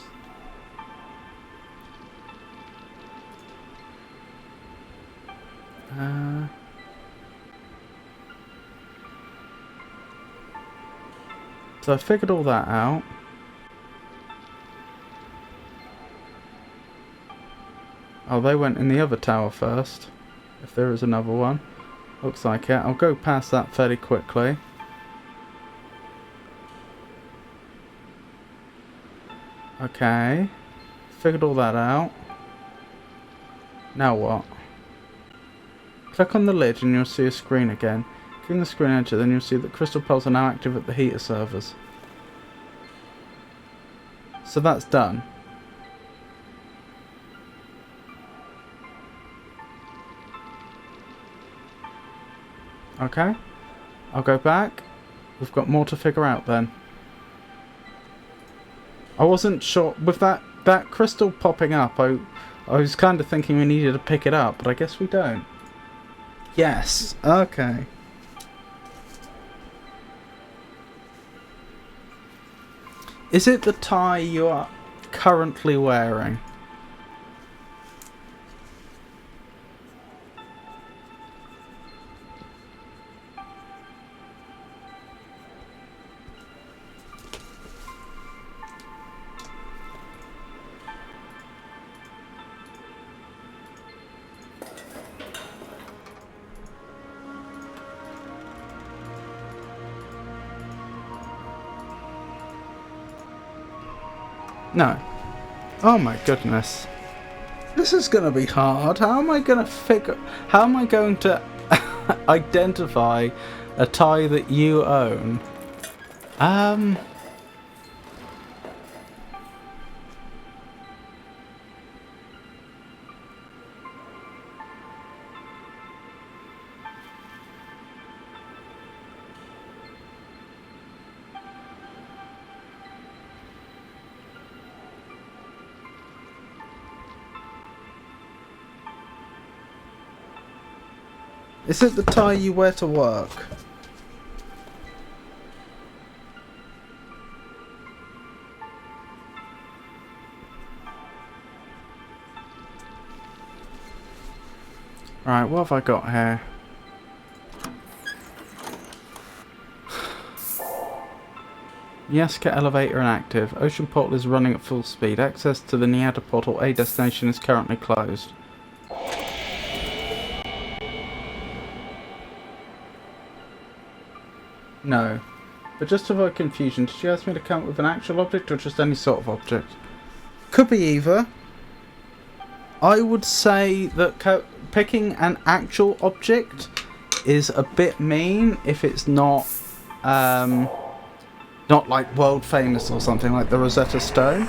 So I figured all that out. Oh, they went in the other tower first. If there is another one. Looks like it. I'll go past that fairly quickly. Okay. Figured all that out. Now what? Click on the lid and you'll see a screen again. Click on the screen edge, then you'll see that crystal pearls are now active at the heater servers. So that's done. Okay. I'll go back. We've got more to figure out then. I wasn't sure with that crystal popping up. I was kind of thinking we needed to pick it up, but I guess we don't. Yes. Okay. Is it the tie you are currently wearing? No. Oh my goodness. This is gonna be hard. How am I going to identify a tie that you own? Is it the tie you wear to work? Right, what have I got here? Yes, get elevator inactive. Ocean portal is running at full speed. Access to the Neyyah portal A destination is currently closed. No. But just to avoid confusion, did you ask me to come up with an actual object or just any sort of object? Could be either. I would say that picking an actual object is a bit mean if it's not like world famous or something like the Rosetta Stone.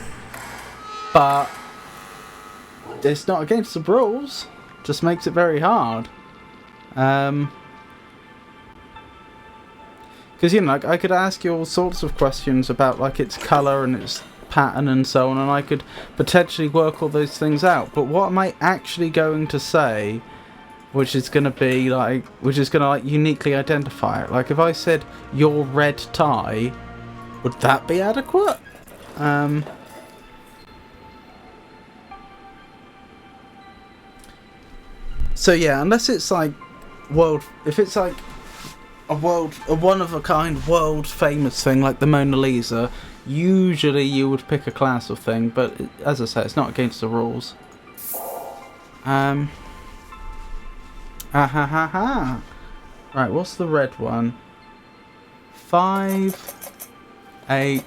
But it's not against the rules. Just makes it very hard. Because, you know, like, I could ask you all sorts of questions about, like, its colour and its pattern and so on, and I could potentially work all those things out. But what am I actually going to say, which is going to, uniquely identify it? Like, if I said, your red tie, would that be adequate? So, yeah, unless it's, like, if it's, like, a one-of-a-kind, world-famous thing like the Mona Lisa, usually you would pick a class of thing, but as I say, it's not against the rules. Right, what's the red one? 5, 8,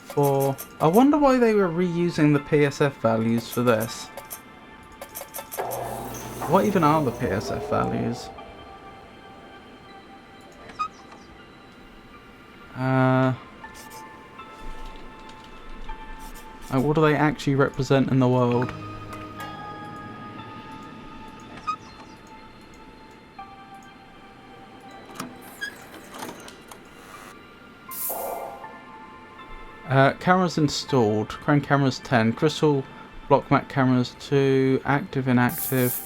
4. I wonder why they were reusing the PSF values for this. What even are the PSF values? What do they actually represent in the world? Cameras installed. Crane cameras 10. Crystal block mat cameras 2. Active, inactive.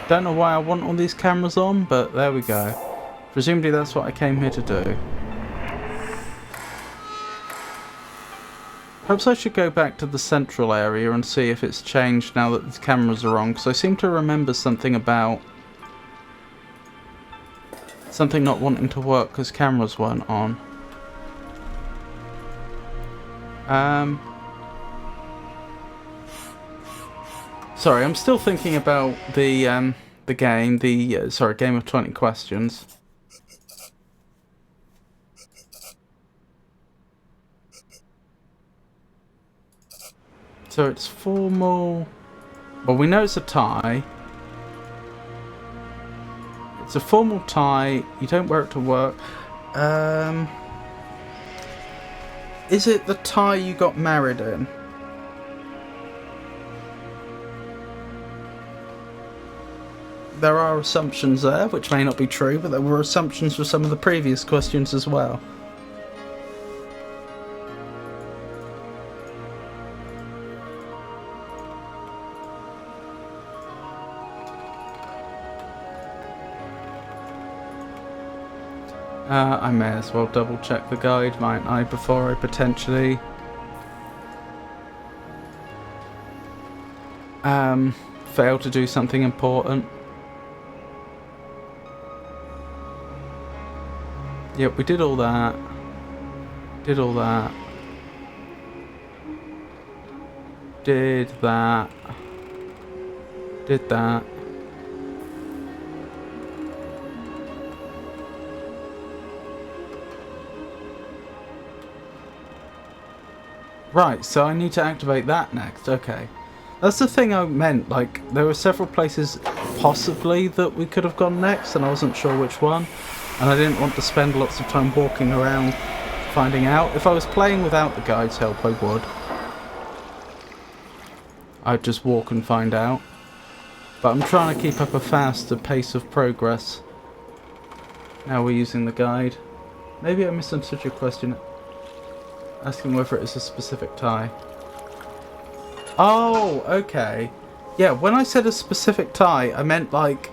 Don't know why I want all these cameras on, but there we go. Presumably that's what I came here to do. Perhaps I should go back to the central area and see if it's changed now that these cameras are on, because I seem to remember something about something not wanting to work because cameras weren't on. Sorry, I'm still thinking about the game, sorry, game of 20 questions. So it's formal. Well, we know it's a tie. It's a formal tie. You don't wear it to work. Is it the tie you got married in? There are assumptions there, which may not be true, but there were assumptions for some of the previous questions as well. I may as well double check the guide, mightn't I, before I potentially fail to do something important. Yep, we did all that. Did all that. Did that. Did that. Right, so I need to activate that next, okay. That's the thing I meant, like, there were several places possibly that we could have gone next, and I wasn't sure which one. And I didn't want to spend lots of time walking around finding out. If I was playing without the guide's help, I would. I'd just walk and find out. But I'm trying to keep up a faster pace of progress. Now we're using the guide. Maybe I misunderstood your question. Asking whether it is a specific tie. Oh, okay. Yeah, when I said a specific tie, I meant like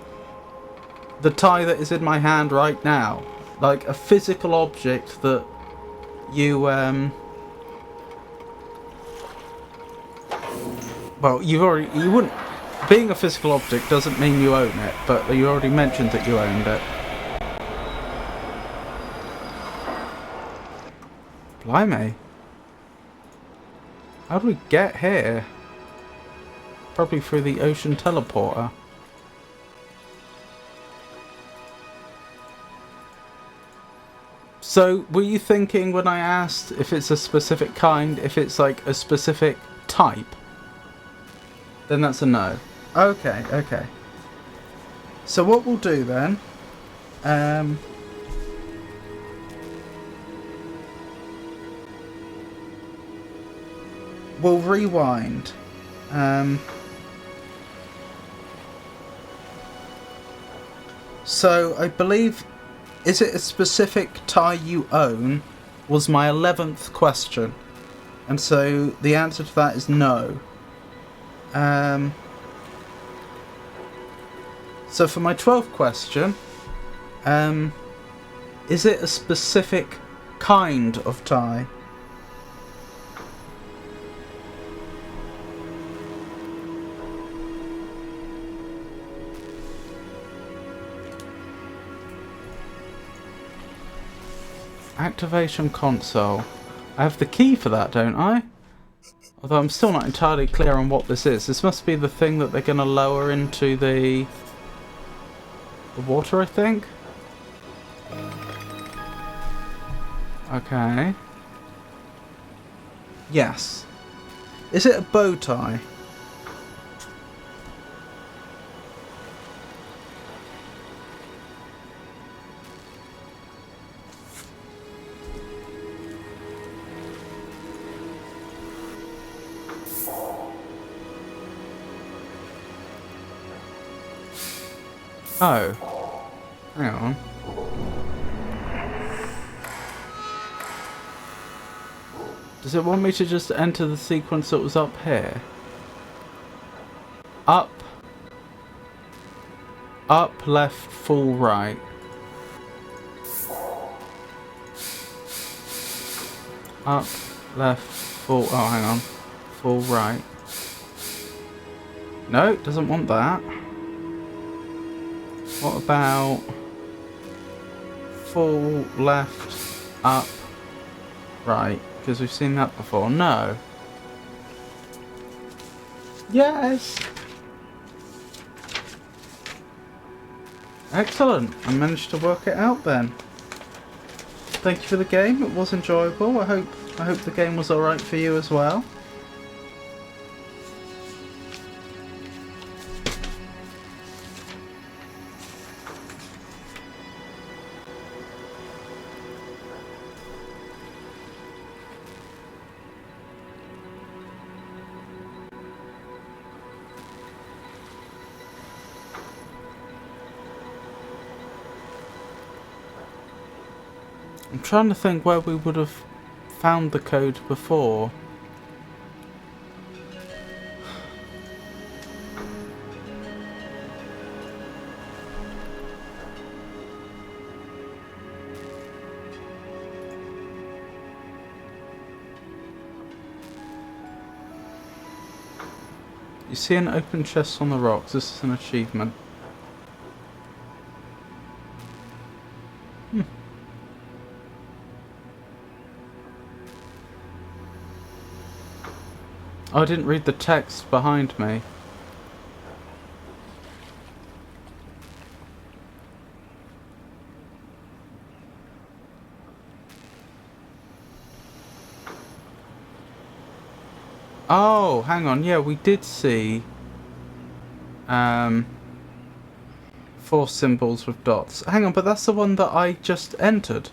the tie that is in my hand right now. Like a physical object that you, well, you wouldn't, being a physical object doesn't mean you own it, but you already mentioned that you owned it. Blimey. How do we get here? Probably through the ocean teleporter. So, were you thinking when I asked if it's a specific kind, if it's like a specific type? Then that's a no. Okay, okay. So what we'll do then, we'll rewind. So I believe, is it a specific tie you own, was my 11th question. And so the answer to that is no. So for my 12th question, is it a specific kind of tie? Activation console. I have the key for that, don't I? Although I'm still not entirely clear on what this is. This must be the thing that they're going to lower into the water, I think. Okay. Yes. Is it a bow tie? Oh. Hang on. Does it want me to just enter the sequence that was up here? Up. Up, left, full right. Up, left, full... Oh, hang on. Full right. No, it doesn't want that. What about... full left, up, right? Because we've seen that before. No. Yes! Excellent. I managed to work it out then. Thank you for the game. It was enjoyable. I hope the game was alright for you as well. I'm trying to think where we would have found the code before. You see an open chest on the rocks. This is an achievement. Oh, I didn't read the text behind me. Oh, hang on. Yeah, we did see 4 symbols with dots. Hang on, but that's the one that I just entered.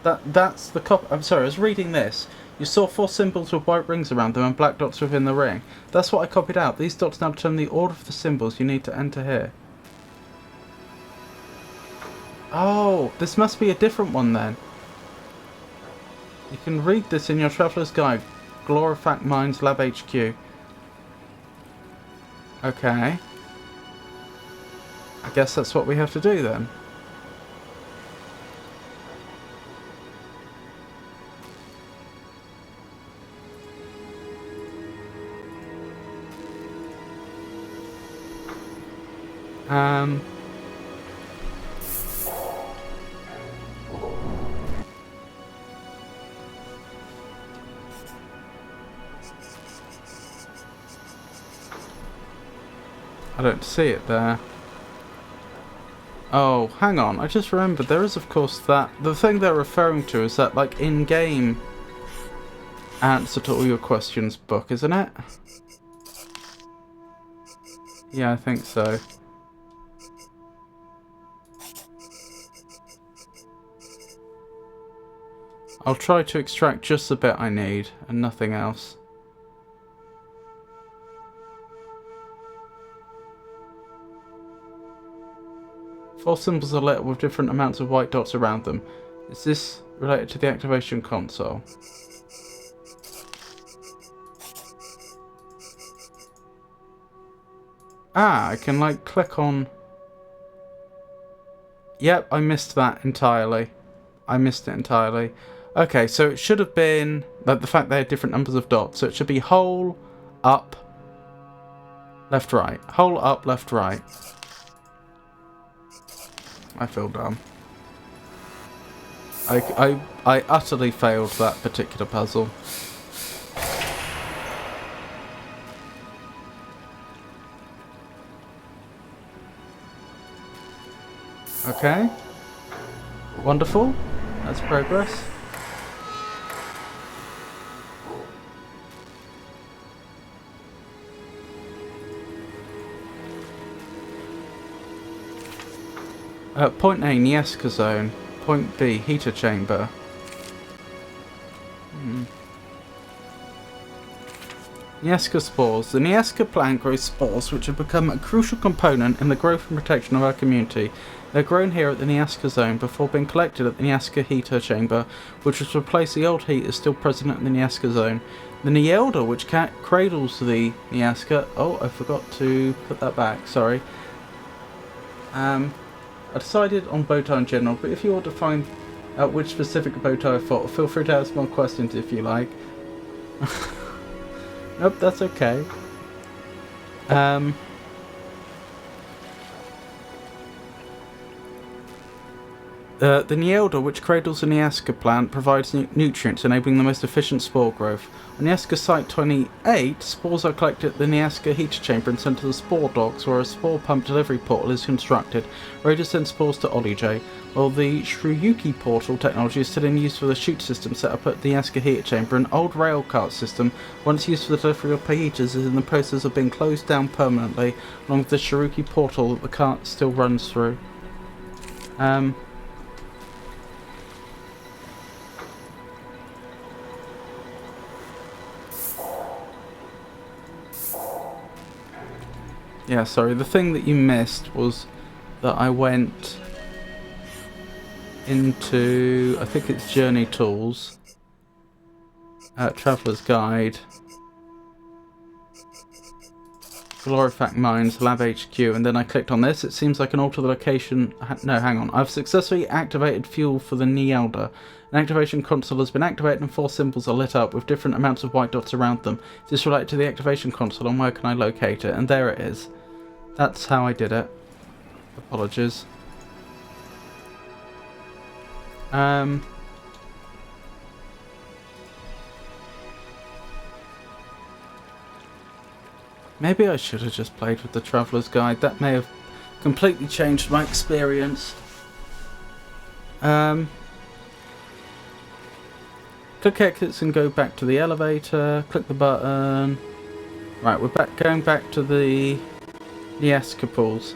That's the I'm sorry, I was reading this. You saw 4 symbols with white rings around them and black dots within the ring. That's what I copied out. These dots now determine the order of the symbols you need to enter here. Oh, this must be a different one then. You can read this in your Traveller's Guide. Glorifac Mines Lab HQ. Okay. I guess that's what we have to do then. I don't see it there. Oh, hang on, I just remembered there is of course that, the thing they're referring to is that like in-game answer to all your questions book, isn't it? Yeah, I think so. I'll try to extract just the bit I need and nothing else. Four symbols are lit with different amounts of white dots around them. Is this related to the activation console? Ah, I can like click on... Yep, I missed that entirely. I missed it entirely. Okay, so it should have been like the fact they had different numbers of dots. So it should be hole, up, left, right. Hole, up, left, right. I feel dumb. I utterly failed that particular puzzle. Okay. Wonderful. That's progress. Point A, Neyyah zone. Point B, heater chamber. Neyyah spores. The Neyyah plant grows spores which have become a crucial component in the growth and protection of our community. They're grown here at the Neyyah zone before being collected at the Neyyah heater chamber, which was to replace the old heaters still present at the Neyyah zone. The Neyyah, which cradles the Neyyah... Oh, I forgot to put that back, sorry. I decided on bowtie in general, but if you want to find out which specific bowtie I thought, feel free to ask more questions if you like. Nope, that's okay. The Neyyah, which cradles the Neyyah plant, provides nutrients, enabling the most efficient spore growth. On Neyyah Site 28, spores are collected at the Neyyah heater chamber and sent to the spore docks, where a spore pump delivery portal is constructed, ready to send spores to Ollie, while the Shruyuki portal technology is still in use for the chute system set up at the Neyyah heater chamber. An old rail cart system, once used for the delivery of fajitas, is in the process of being closed down permanently, along with the Shruyuki portal that the cart still runs through. Yeah, sorry, the thing that you missed was that I went into, I think it's Journey Tools, Traveller's Guide, Glorifac Mines, Lab HQ, and then I clicked on this. It seems like an alter the location. No, hang on. I've successfully activated fuel for the Neyyah. An activation console has been activated and 4 symbols are lit up with different amounts of white dots around them. Is this related to the activation console, and where can I locate it? And there it is. That's how I did it. Apologies. Maybe I should have just played with the Traveller's Guide. That may have completely changed my experience. Click exits and go back to the elevator. Click the button. Right, we're going back to the pools.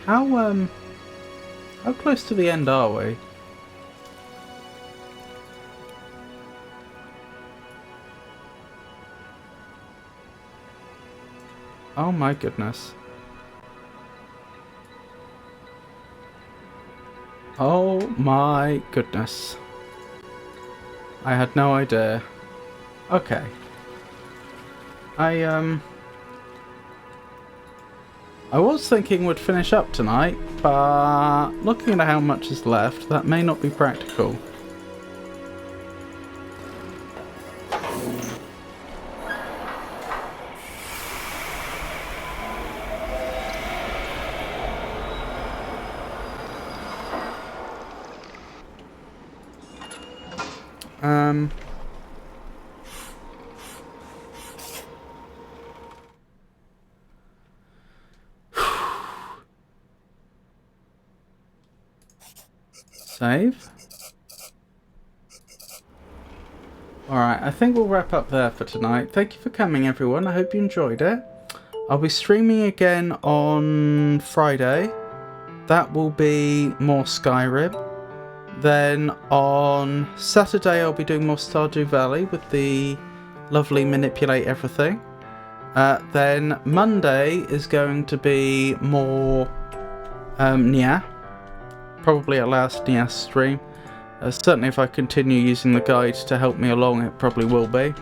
How close to the end are we? Oh my goodness. Oh my goodness. I had no idea. Okay. I was thinking we'd finish up tonight, but looking at how much is left, that may not be practical. Save. Alright, I think we'll wrap up there for tonight. Thank you for coming, everyone. I hope you enjoyed it. I'll be streaming again on Friday. That will be more Skyrim. Then on Saturday I'll be doing more Stardew Valley with the lovely Manipulate Everything. Then Monday is going to be more Neyyah. Probably our last Neyyah stream. Certainly if I continue using the guides to help me along, it probably will be.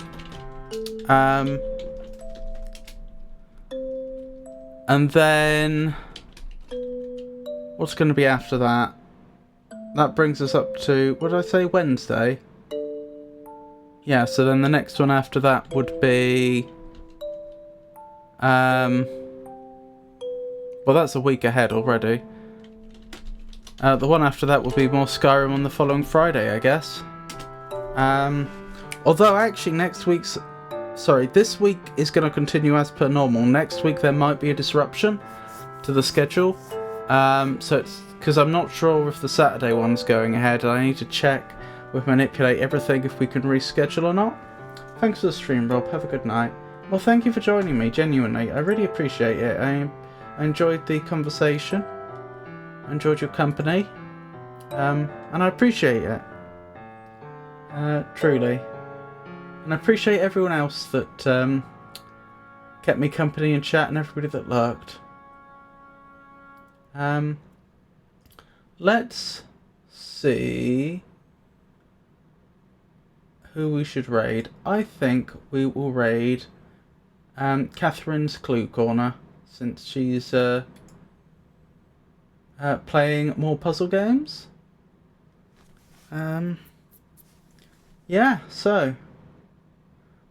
And then what's going to be after that? That brings us up to, what did I say, Wednesday? Yeah, so then the next one after that would be... well, that's a week ahead already. The one after that will be more Skyrim on the following Friday, I guess. Although actually this week is going to continue as per normal. Next week there might be a disruption to the schedule. So it's because I'm not sure if the Saturday one's going ahead. I need to check with Manipulate Everything if we can reschedule or not. Thanks for the stream, Rob. Have a good night. Well, thank you for joining me, genuinely. I really appreciate it. I enjoyed the conversation. I enjoyed your company. And I appreciate it. Truly. And I appreciate everyone else that kept me company in chat and everybody that lurked. Let's see who we should raid. I think we will raid Catherine's Clue Corner, since she's playing more puzzle games. Yeah, so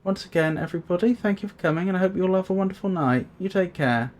once again, everybody, thank you for coming, and I hope you all have a wonderful night. You take care.